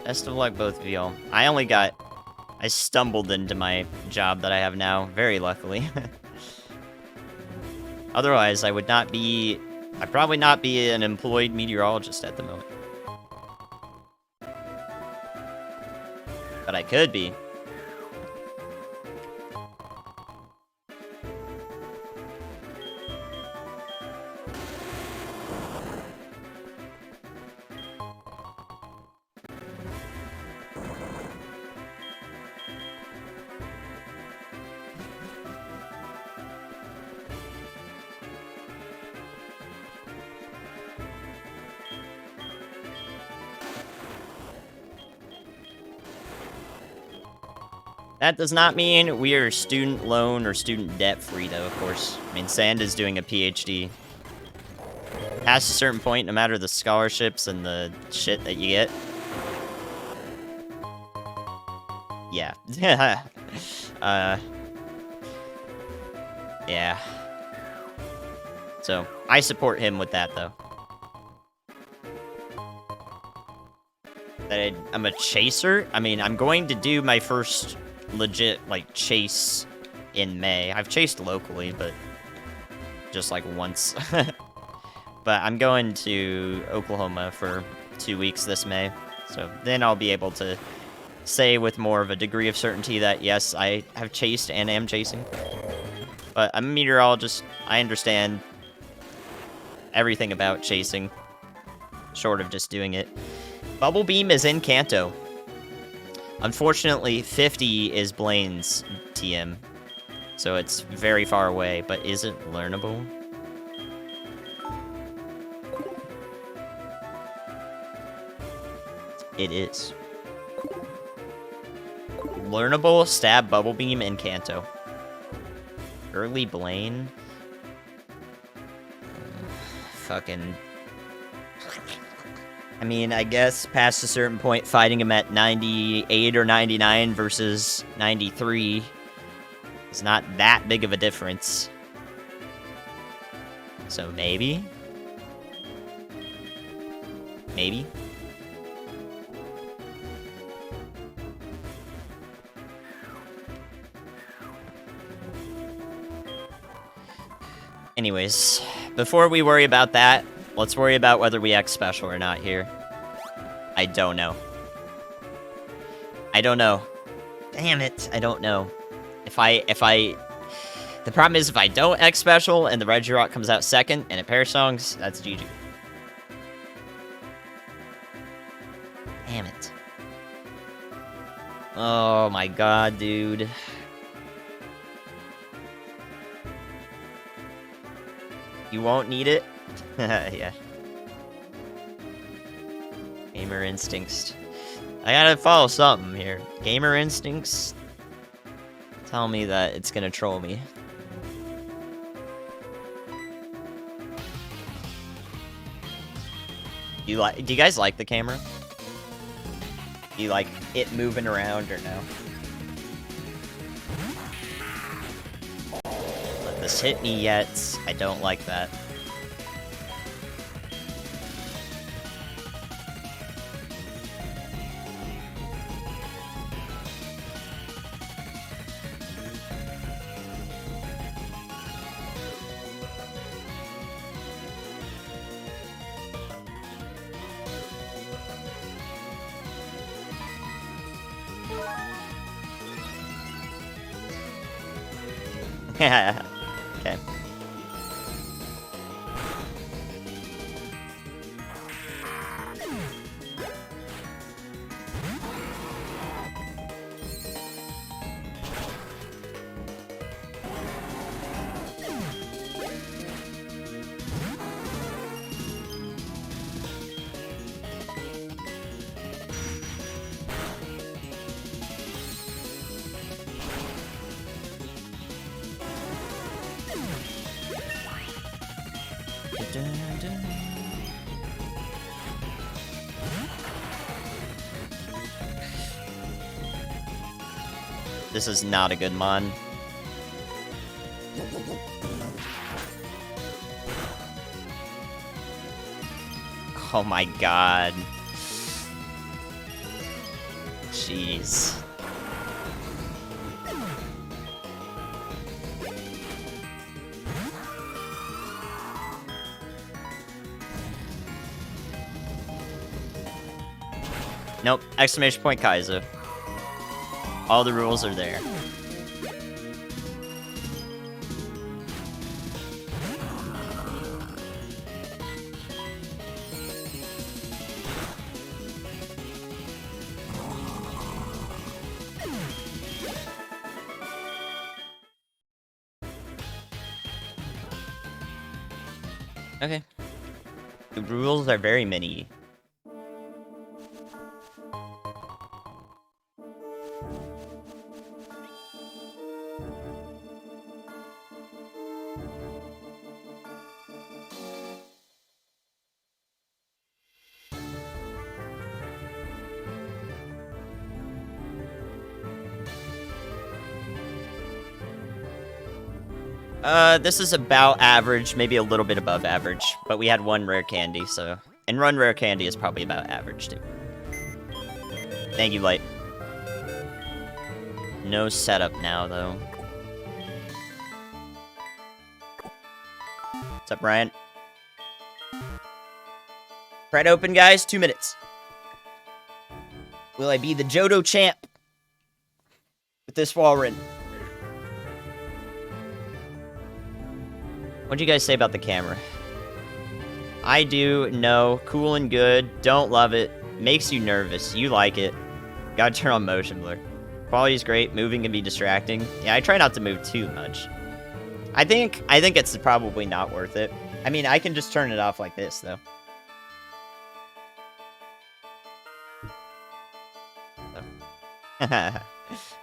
Best of luck, both of y'all. I stumbled into my job that I have now, very luckily. Otherwise, I'd probably not be an employed meteorologist at the moment. But I could be. That does not mean we are student loan or student debt free, though, of course. I mean, Sand is doing a PhD. Past a certain point, no matter the scholarships and the shit that you get. Yeah. Yeah. So, I support him with that, though. I'm a chaser? I mean, I'm going to do my first legit, like, chase in May. I've chased locally, but just, like, once. But I'm going to Oklahoma for 2 weeks this May. So then I'll be able to say with more of a degree of certainty that, yes, I have chased and am chasing. But I'm a meteorologist. I understand everything about chasing. short of just doing it. Bubble Beam is in Kanto. Unfortunately, 50 is Blaine's TM, so it's very far away, but is it learnable? It is. Learnable, Stab, Bubble Beam, and Kanto. Early Blaine? Fucking... I mean, I guess past a certain point, fighting him at 98 or 99 versus 93 is not that big of a difference. So maybe? Maybe? Anyways, before we worry about that, let's worry about whether we X special or not here. I don't know. I don't know. Damn it, I don't know. The problem is if I don't X special and the Regirock comes out second and a pair of songs, that's GG. Damn it. Oh my god, dude. You won't need it? Yeah. Gamer instincts. I gotta follow something here. Gamer instincts tell me that it's gonna troll me. Do you guys like the camera? Do you like it moving around or no? Let this hit me yet. I don't like that. Okay. This is not a good mon. Oh my god. Jeez. Nope, exclamation point Kaizo. All the rules are there. Okay. The rules are very many. This is about average, maybe a little bit above average, but we had one rare candy, so... And one rare candy is probably about average, too. Thank you, Light. No setup now, though. What's up, Ryan? Pred open, guys. 2 minutes. Will I be the Johto champ with this WALREIN? What'd you guys say about the camera? I do, no. Cool and good. Don't love it. Makes you nervous. You like it. Gotta turn on motion blur. Quality's great. Moving can be distracting. Yeah, I try not to move too much. I think it's probably not worth it. I mean, I can just turn it off like this, though.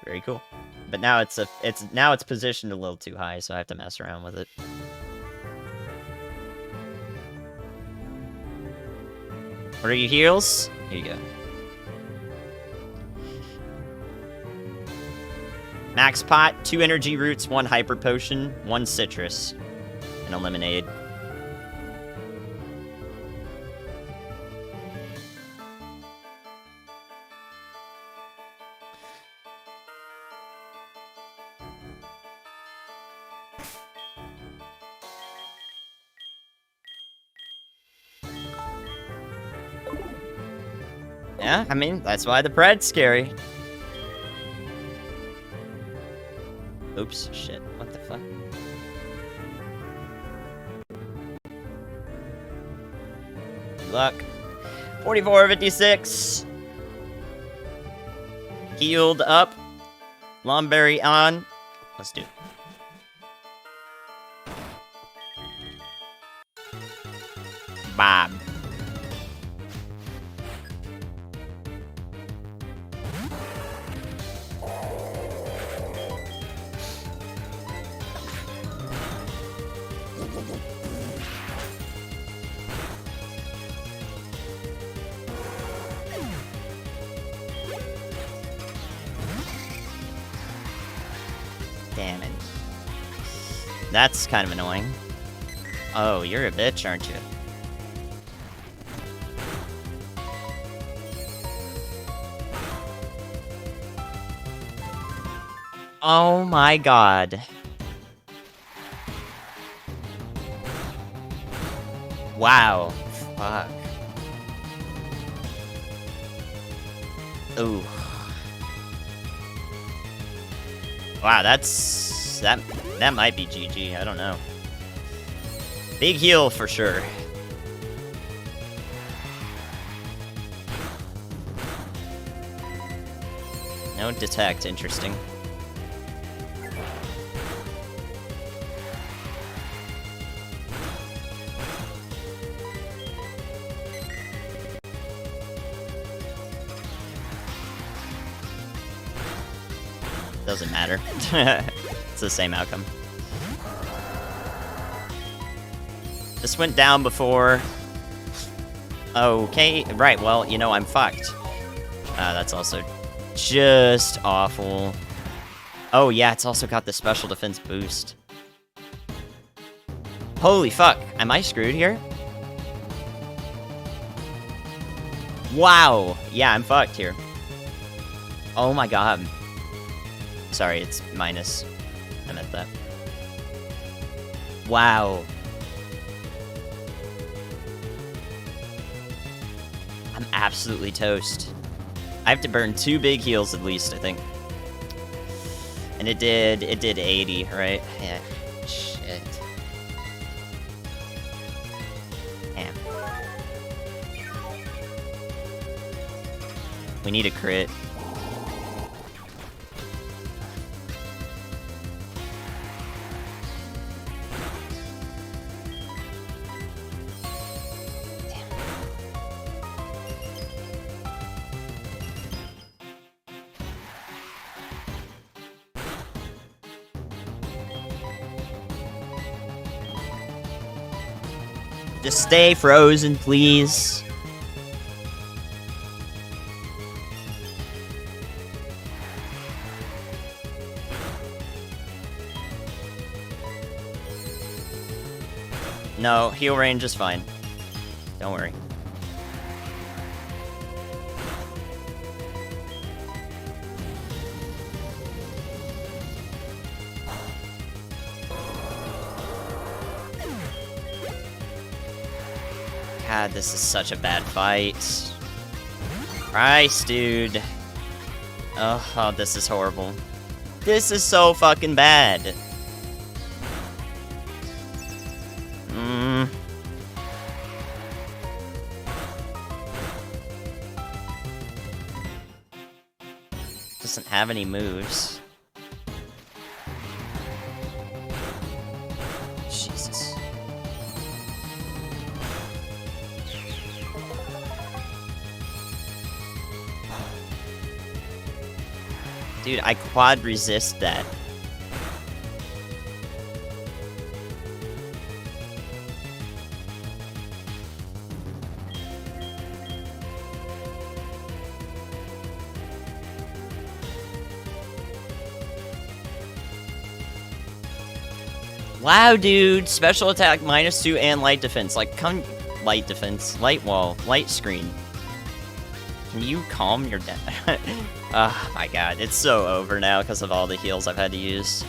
Very cool. But now it's positioned a little too high, so I have to mess around with it. What are your heals? Here you go. Max pot, 2 energy roots, 1 hyper potion, 1 citrus, and a lemonade. Yeah, I mean, that's why the bread's scary. Oops, shit, what the fuck? Good luck. 4456. Healed up. Lomberry on. Let's do it. Bob. Damn it. That's kind of annoying. Oh, you're a bitch, aren't you? Oh my god. Wow. Fuck. Ooh. Wow, that might be GG, I don't know. Big heal for sure. No detect, interesting. Doesn't matter. It's the same outcome. This went down before. Okay, right, well, you know, I'm fucked. That's also just awful. Oh, yeah, it's also got the special defense boost. Holy fuck, am I screwed here? Wow, yeah, I'm fucked here. Oh my god. Sorry, it's minus. I meant that. Wow. I'm absolutely toast. I have to burn 2 big heals at least, I think. And it did 80, right? Yeah. Shit. Damn. We need a crit. Just stay frozen, please. No, heal range is fine. Don't worry. God, this is such a bad fight. Christ, dude. Oh, this is horrible. This is so fucking bad. Doesn't have any moves. Jesus. Dude, I quad resist that. Wow, dude! Special attack -2 and light defense. Like, come... Light defense. Light wall. Light screen. Can you calm your dad? Oh my god, it's so over now because of all the heals I've had to use.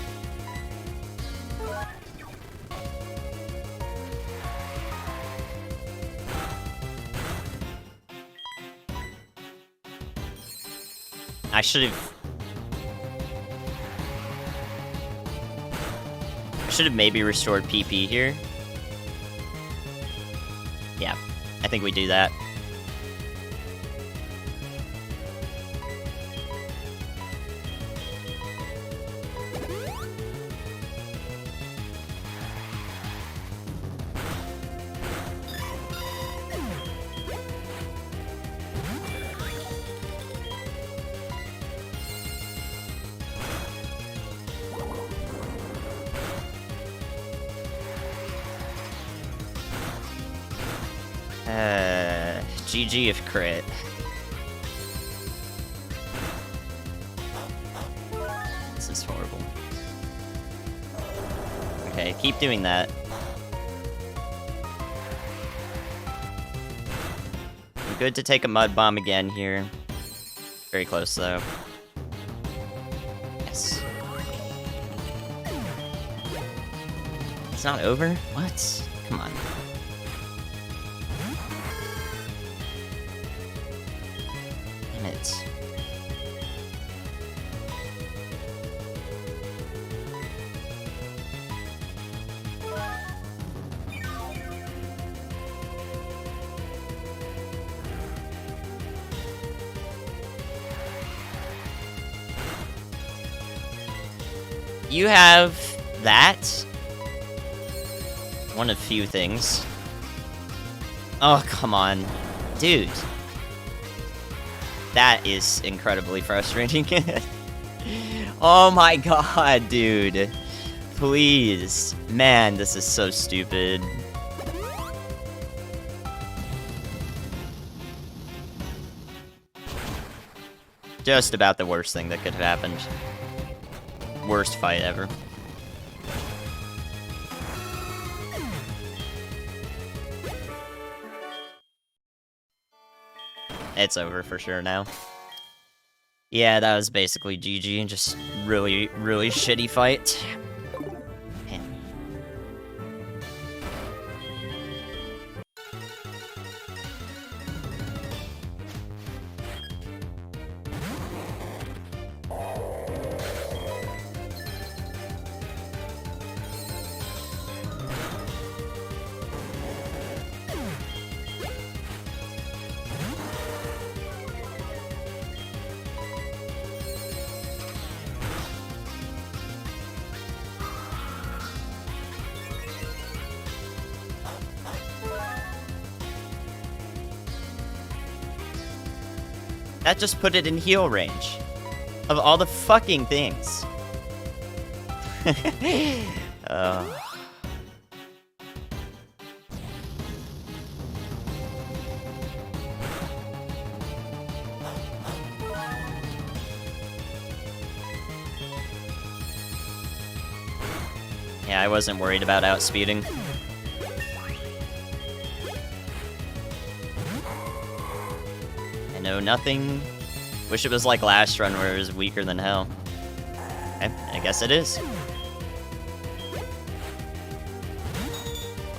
I should have maybe restored PP here. Yeah, I think we do that. GG if crit. This is horrible. Okay, keep doing that. I'm good to take a mud bomb again here. Very close though. Yes. It's not over? What? Come on. It. You have that. One of few things. Oh, come on. Dude. That is incredibly frustrating. Oh my god, dude. Please. Man, this is so stupid. Just about the worst thing that could have happened. Worst fight ever. It's over for sure now. Yeah, that was basically GG. Just really, really shitty fight. Man. That just put it in heal range. Of all the fucking things. Yeah, I wasn't worried about outspeeding. No, nothing. Wish it was like last run where it was weaker than hell. Okay, I guess it is.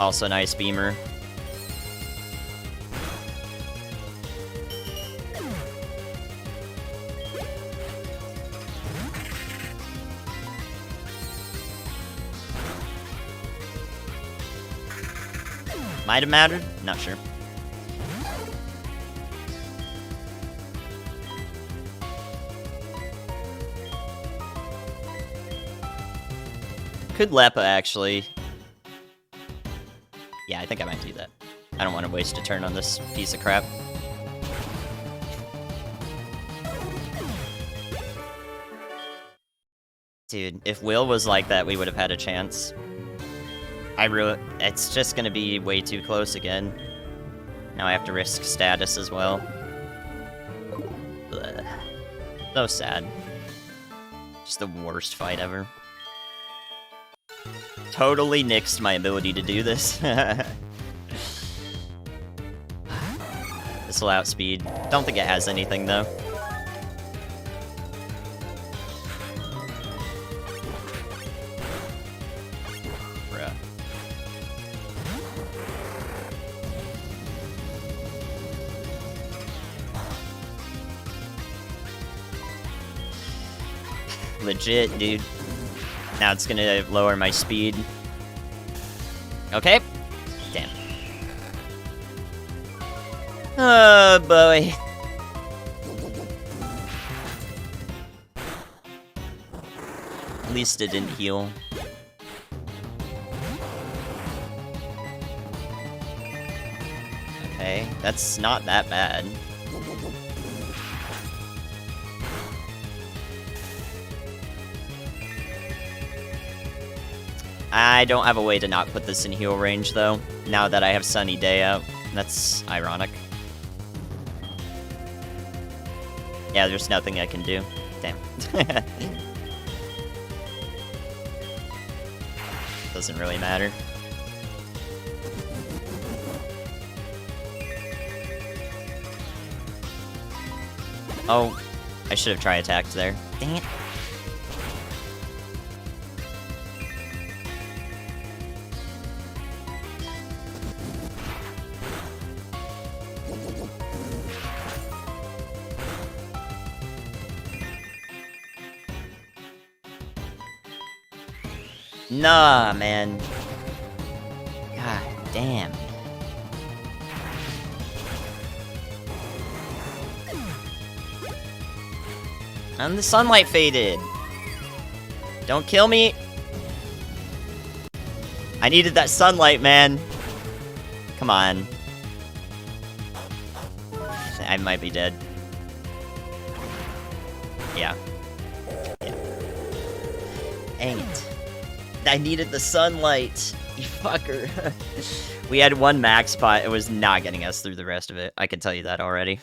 Also nice beamer. Might have mattered, not sure. Could Leppa, actually. Yeah, I think I might do that. I don't want to waste a turn on this piece of crap. Dude, if Will was like that, we would have had a chance. It's just gonna be way too close again. Now I have to risk status as well. Ugh. So sad. Just the worst fight ever. Totally nixed my ability to do this. This will outspeed. Don't think it has anything, though. Bruh. Legit, dude. Now it's gonna lower my speed. Okay. Damn. Oh, boy. At least it didn't heal. Okay, that's not that bad. I don't have a way to not put this in heal range, though, now that I have Sunny Day out. That's ironic. Yeah, there's nothing I can do. Damn. Doesn't really matter. Oh, I should have tri-attacked there. Dang it. Nah, man. God damn. And the sunlight faded. Don't kill me. I needed that sunlight, man. Come on. I might be dead. Yeah. Dang it. I needed the sunlight. You fucker. We had one max pot. It was not getting us through the rest of it. I can tell you that already.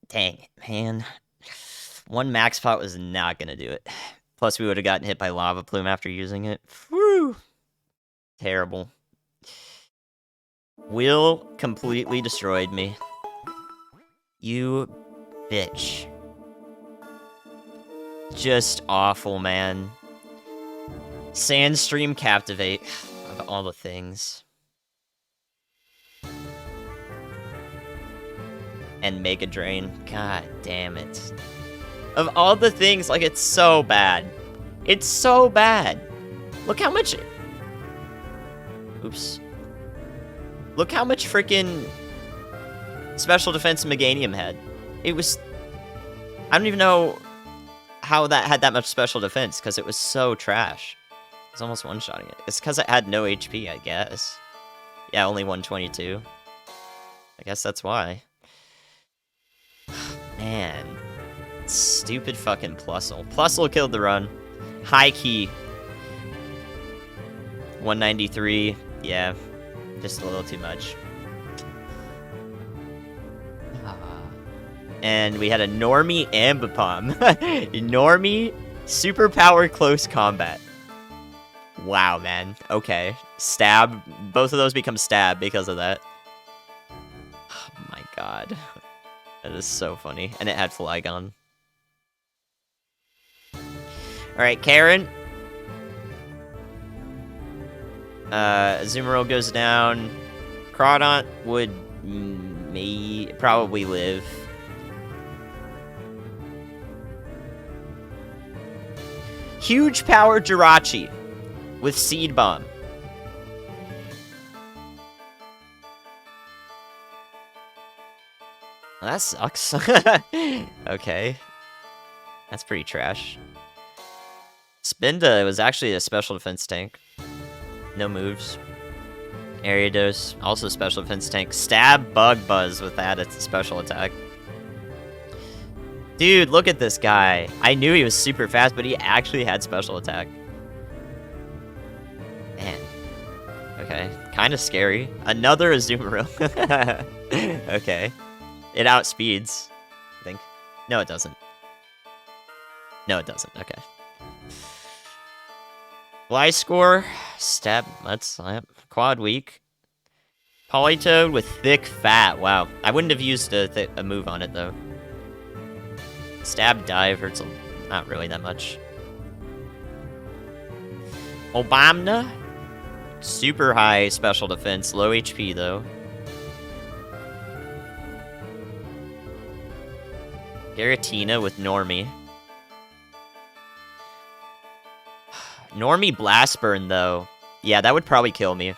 Dang it, man. One max pot was not gonna do it. Plus, we would have gotten hit by Lava Plume after using it. Whew. Terrible. Will completely destroyed me. You bitch. Just awful, man. Sandstream Captivate. Of all the things. And Mega Drain. God damn it. Of all the things, like, it's so bad. It's so bad. Look how much... Oops. Look how much freaking special defense Meganium had. It was... I don't even know how that had that much special defense, because it was so trash. It's almost one-shotting it. It's because it had no HP, I guess. Yeah, only 122. I guess that's why. Man. Stupid fucking Plusle. Plusle killed the run. High key. 193. Yeah. Just a little too much. And we had a Normie Ambipom. Normie Superpower Close Combat. Wow, man. Okay. Stab. Both of those become stab because of that. Oh my god. That is so funny. And it had Flygon. Alright, Karen. Azumarill goes down. Crawdont would probably live. Huge power Jirachi with Seed Bomb. Well, that sucks. Okay. That's pretty trash. Spinda was actually a special defense tank. No moves. Area dose, also special defense tank. Stab, bug, buzz with that, it's a special attack. Dude, look at this guy. I knew he was super fast, but he actually had special attack. Man. Okay, kind of scary. Another Azumarill. Okay. It outspeeds, I think. No, it doesn't. No, it doesn't. Okay. Fly score. Stab. Let's slap. Quad weak. Polytoad with thick fat. Wow. I wouldn't have used a move on it, though. Stab dive hurts not really that much. Obamna. Super high special defense. Low HP, though. Giratina with Normie. Normie Blast Burn, though. Yeah, that would probably kill me.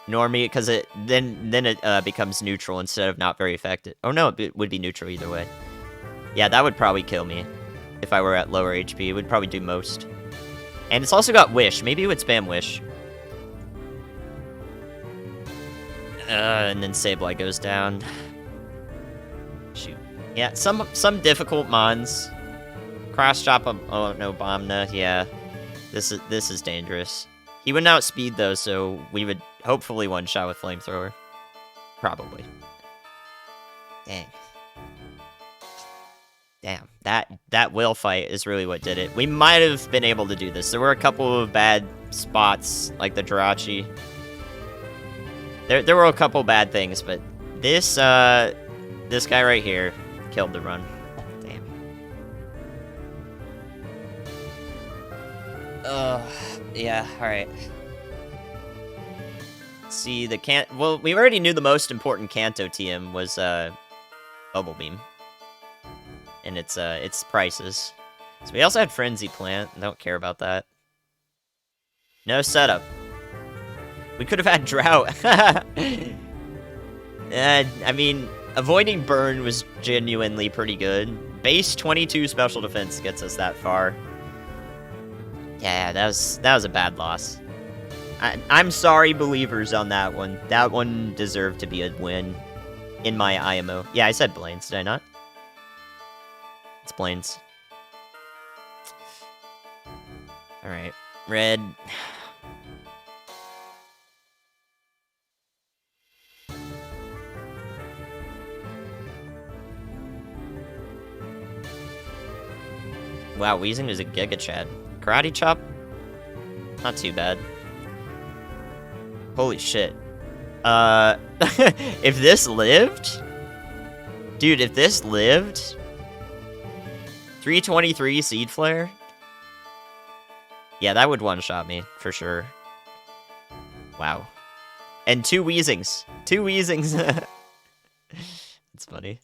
Normie, because then it becomes neutral instead of not very effective. Oh no, it would be neutral either way. Yeah, that would probably kill me. If I were at lower HP, it would probably do most. And it's also got Wish. Maybe it would spam Wish. And then Sableye goes down. Shoot. Yeah, some difficult mons. Cross chop him. Oh no, Bombna. Yeah, this is dangerous. He wouldn't outspeed though, so we would hopefully one shot with flamethrower. Probably. Dang. Damn. That will fight is really what did it. We might have been able to do this. There were a couple of bad spots, like the Jirachi. There were a couple bad things, but this guy right here killed the run. Damn. Yeah, alright. See, well, we already knew the most important Kanto TM was, Bubble Beam. And its prices. So we also had Frenzy Plant. Don't care about that. No setup. We could have had Drought. I mean, avoiding Burn was genuinely pretty good. Base 22 special defense gets us that far. Yeah, that was a bad loss. I'm sorry, believers, on that one. That one deserved to be a win in my IMO. Yeah, I said Blaine's, did I not? It's Blaine's. Alright, red. Wow, Weezing is a Giga Chad. Karate Chop? Not too bad. Holy shit. If this lived? Dude, if this lived? 323 Seed Flare? Yeah, that would one-shot me, for sure. Wow. And 2 Weezings. 2 Weezings. That's funny.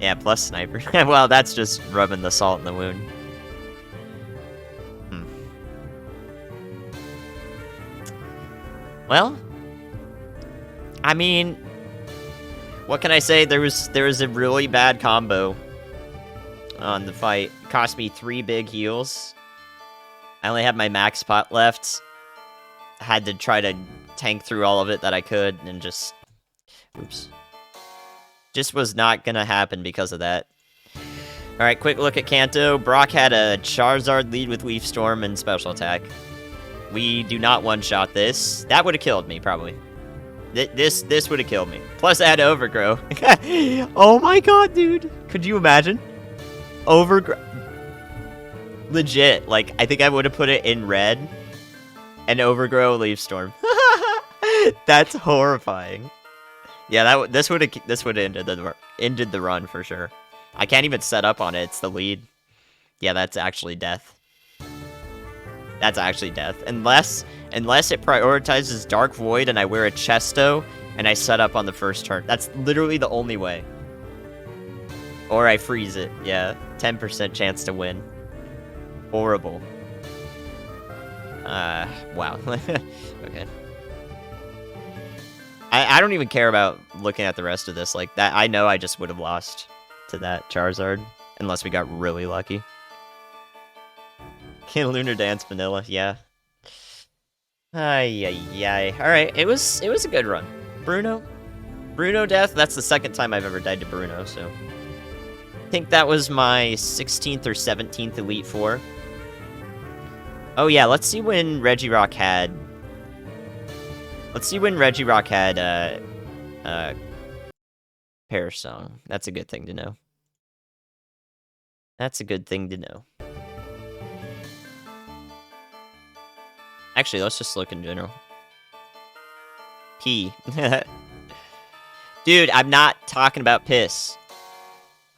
Yeah, plus Sniper. Well, that's just rubbing the salt in the wound. Well, I mean, what can I say? There was a really bad combo on the fight. It cost me 3 big heals. I only had my max pot left. I had to try to tank through all of it that I could, and just... Oops. Just was not gonna happen because of that. Alright, quick look at Kanto. Brock had a Charizard lead with Leaf Storm and Special Attack. We do not one-shot this. That would have killed me, probably. This would have killed me. Plus, I had Overgrow. Oh my god, dude. Could you imagine? Overgrow. Legit. Like, I think I would have put it in red. And Overgrow Leaf Storm. That's horrifying. Yeah, this would have ended the run for sure. I can't even set up on it. It's the lead. Yeah, that's actually death. That's actually death. Unless it prioritizes Dark Void and I wear a Chesto and I set up on the first turn. That's literally the only way. Or I freeze it. Yeah, 10% chance to win. Horrible. Wow. Okay. I don't even care about looking at the rest of this. Like, that, I know I just would have lost to that Charizard. Unless we got really lucky. Lunar Dance Vanilla, yeah. Ay, ay, ay. Alright, it was a good run. Bruno death, that's the second time I've ever died to Bruno, so. I think that was my 16th or 17th Elite Four. Oh yeah, let's see when Regirock had... Pair Song. That's a good thing to know. That's a good thing to know. Actually, let's just look in general. P. Dude, I'm not talking about piss.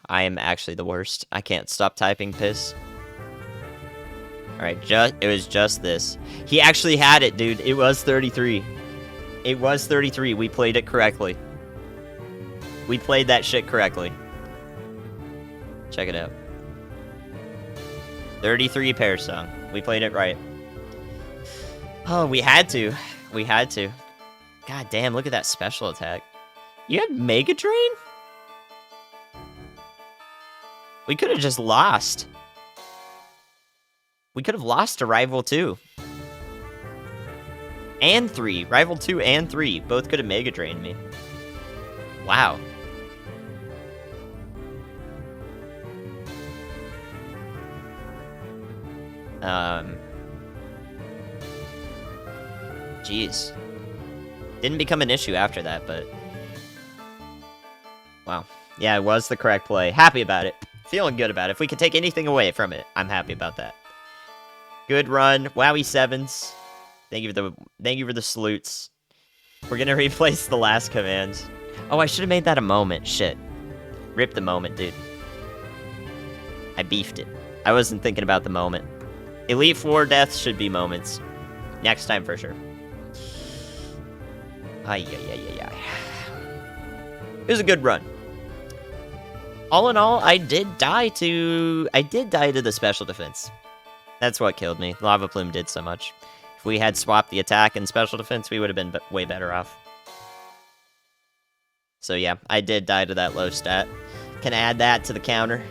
I am actually the worst. I can't stop typing piss. Alright, it was just this. He actually had it, dude. It was 33. It was 33. We played it correctly. We played that shit correctly. Check it out. 33 Pair Song. We played it right. Oh, we had to. We had to. God damn, look at that special attack. You had Mega Drain? We could have just lost. We could have lost to Rival 2. And 3. Rival 2 and 3. Both could have Mega Drained me. Wow. Jeez. Didn't become an issue after that, but... Wow. Yeah, it was the correct play. Happy about it. Feeling good about it. If we could take anything away from it, I'm happy about that. Good run. Wowie 7s. Thank you for the salutes. We're gonna replace the last command. Oh, I should have made that a moment. Shit. Rip the moment, dude. I beefed it. I wasn't thinking about the moment. Elite Four deaths should be moments. Next time for sure. Ay, ay, ay, ay, ay. It was a good run. All in all, I did die to the special defense. That's what killed me. Lava Plume did so much. If we had swapped the attack and special defense, we would have been way better off. So yeah, I did die to that low stat. Can add that to the counter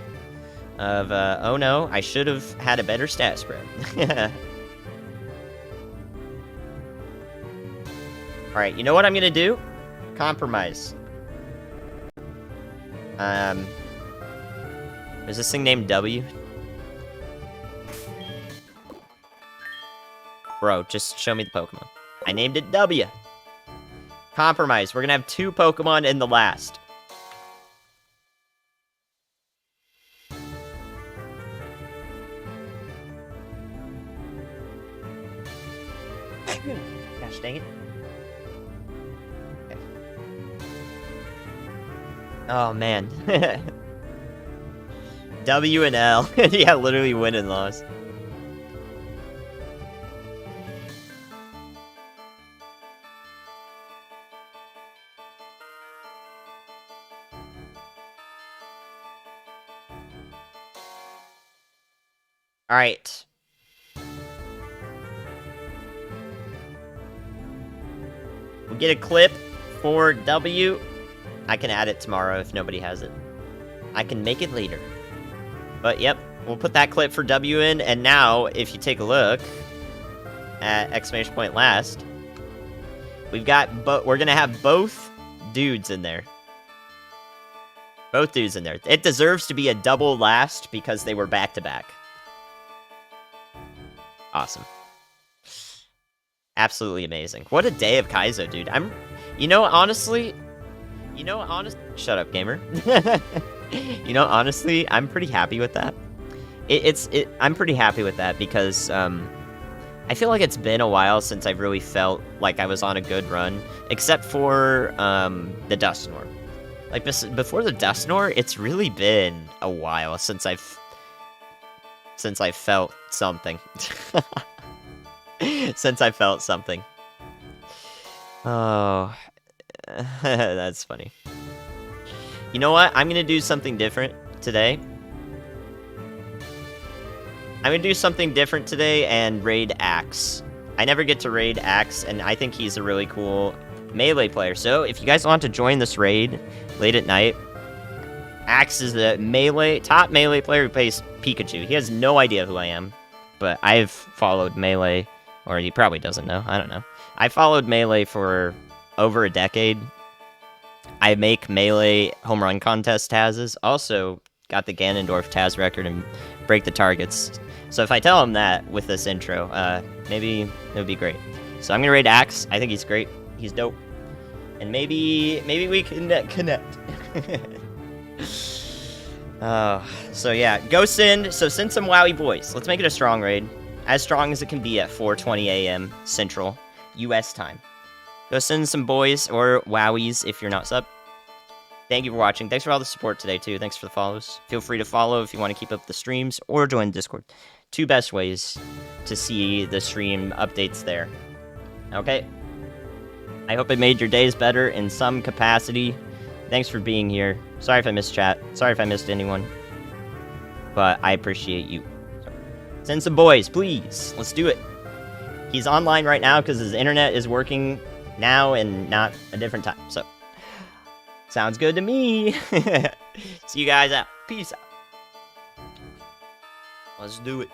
of, oh no, I should have had a better stat spread. Alright, you know what I'm gonna do? Compromise. Is this thing named W? Bro, just show me the Pokemon. I named it W. Compromise. We're gonna have 2 Pokemon in the last. Gosh dang it. Okay. Oh, man. W and L. Yeah, literally win and loss. Alright. We get a clip for W. I can add it tomorrow if nobody has it. I can make it later. But yep, we'll put that clip for W in, and now, if you take a look at exclamation point last, we've got, we're gonna have both dudes in there. Both dudes in there. It deserves to be a double last because they were back-to-back. Awesome. Absolutely amazing. What a day of Kaizo, dude. Honestly, shut up, gamer. Honestly, I'm pretty happy with that. I'm pretty happy with that because, I feel like it's been a while since I've really felt like I was on a good run, except for, the Dusknoir. Like, before the Dusknoir, it's really been a while since I felt something. Since I felt something. Oh, that's funny. You know what? I'm gonna do something different today. I'm gonna do something different today and raid Axe. I never get to raid Axe, and I think he's a really cool melee player. So if you guys want to join this raid late at night, Axe is the top melee player who plays Pikachu. He has no idea who I am, but I've followed Melee, or he probably doesn't know. I don't know. I followed Melee for over a decade. I make Melee home run contest Tazes. Also got the Ganondorf Taz record and break the targets. So if I tell him that with this intro, maybe it would be great. So I'm gonna raid Axe. I think he's great. He's dope. And maybe we can connect. So yeah, go send some Wowie boys. Let's make it a strong raid. As strong as it can be at 4:20 a.m. Central US time. Go send some boys or Wowies if you're not sub. Thank you for watching. Thanks for all the support today, too. Thanks for the follows. Feel free to follow if you want to keep up the streams or join Discord. 2 best ways to see the stream updates there. Okay? I hope it made your days better in some capacity. Thanks for being here. Sorry if I missed chat. Sorry if I missed anyone. But I appreciate you. Send some boys, please. Let's do it. He's online right now because his internet is working now and not a different time. So, sounds good to me. See you guys out. Peace out. Let's do it.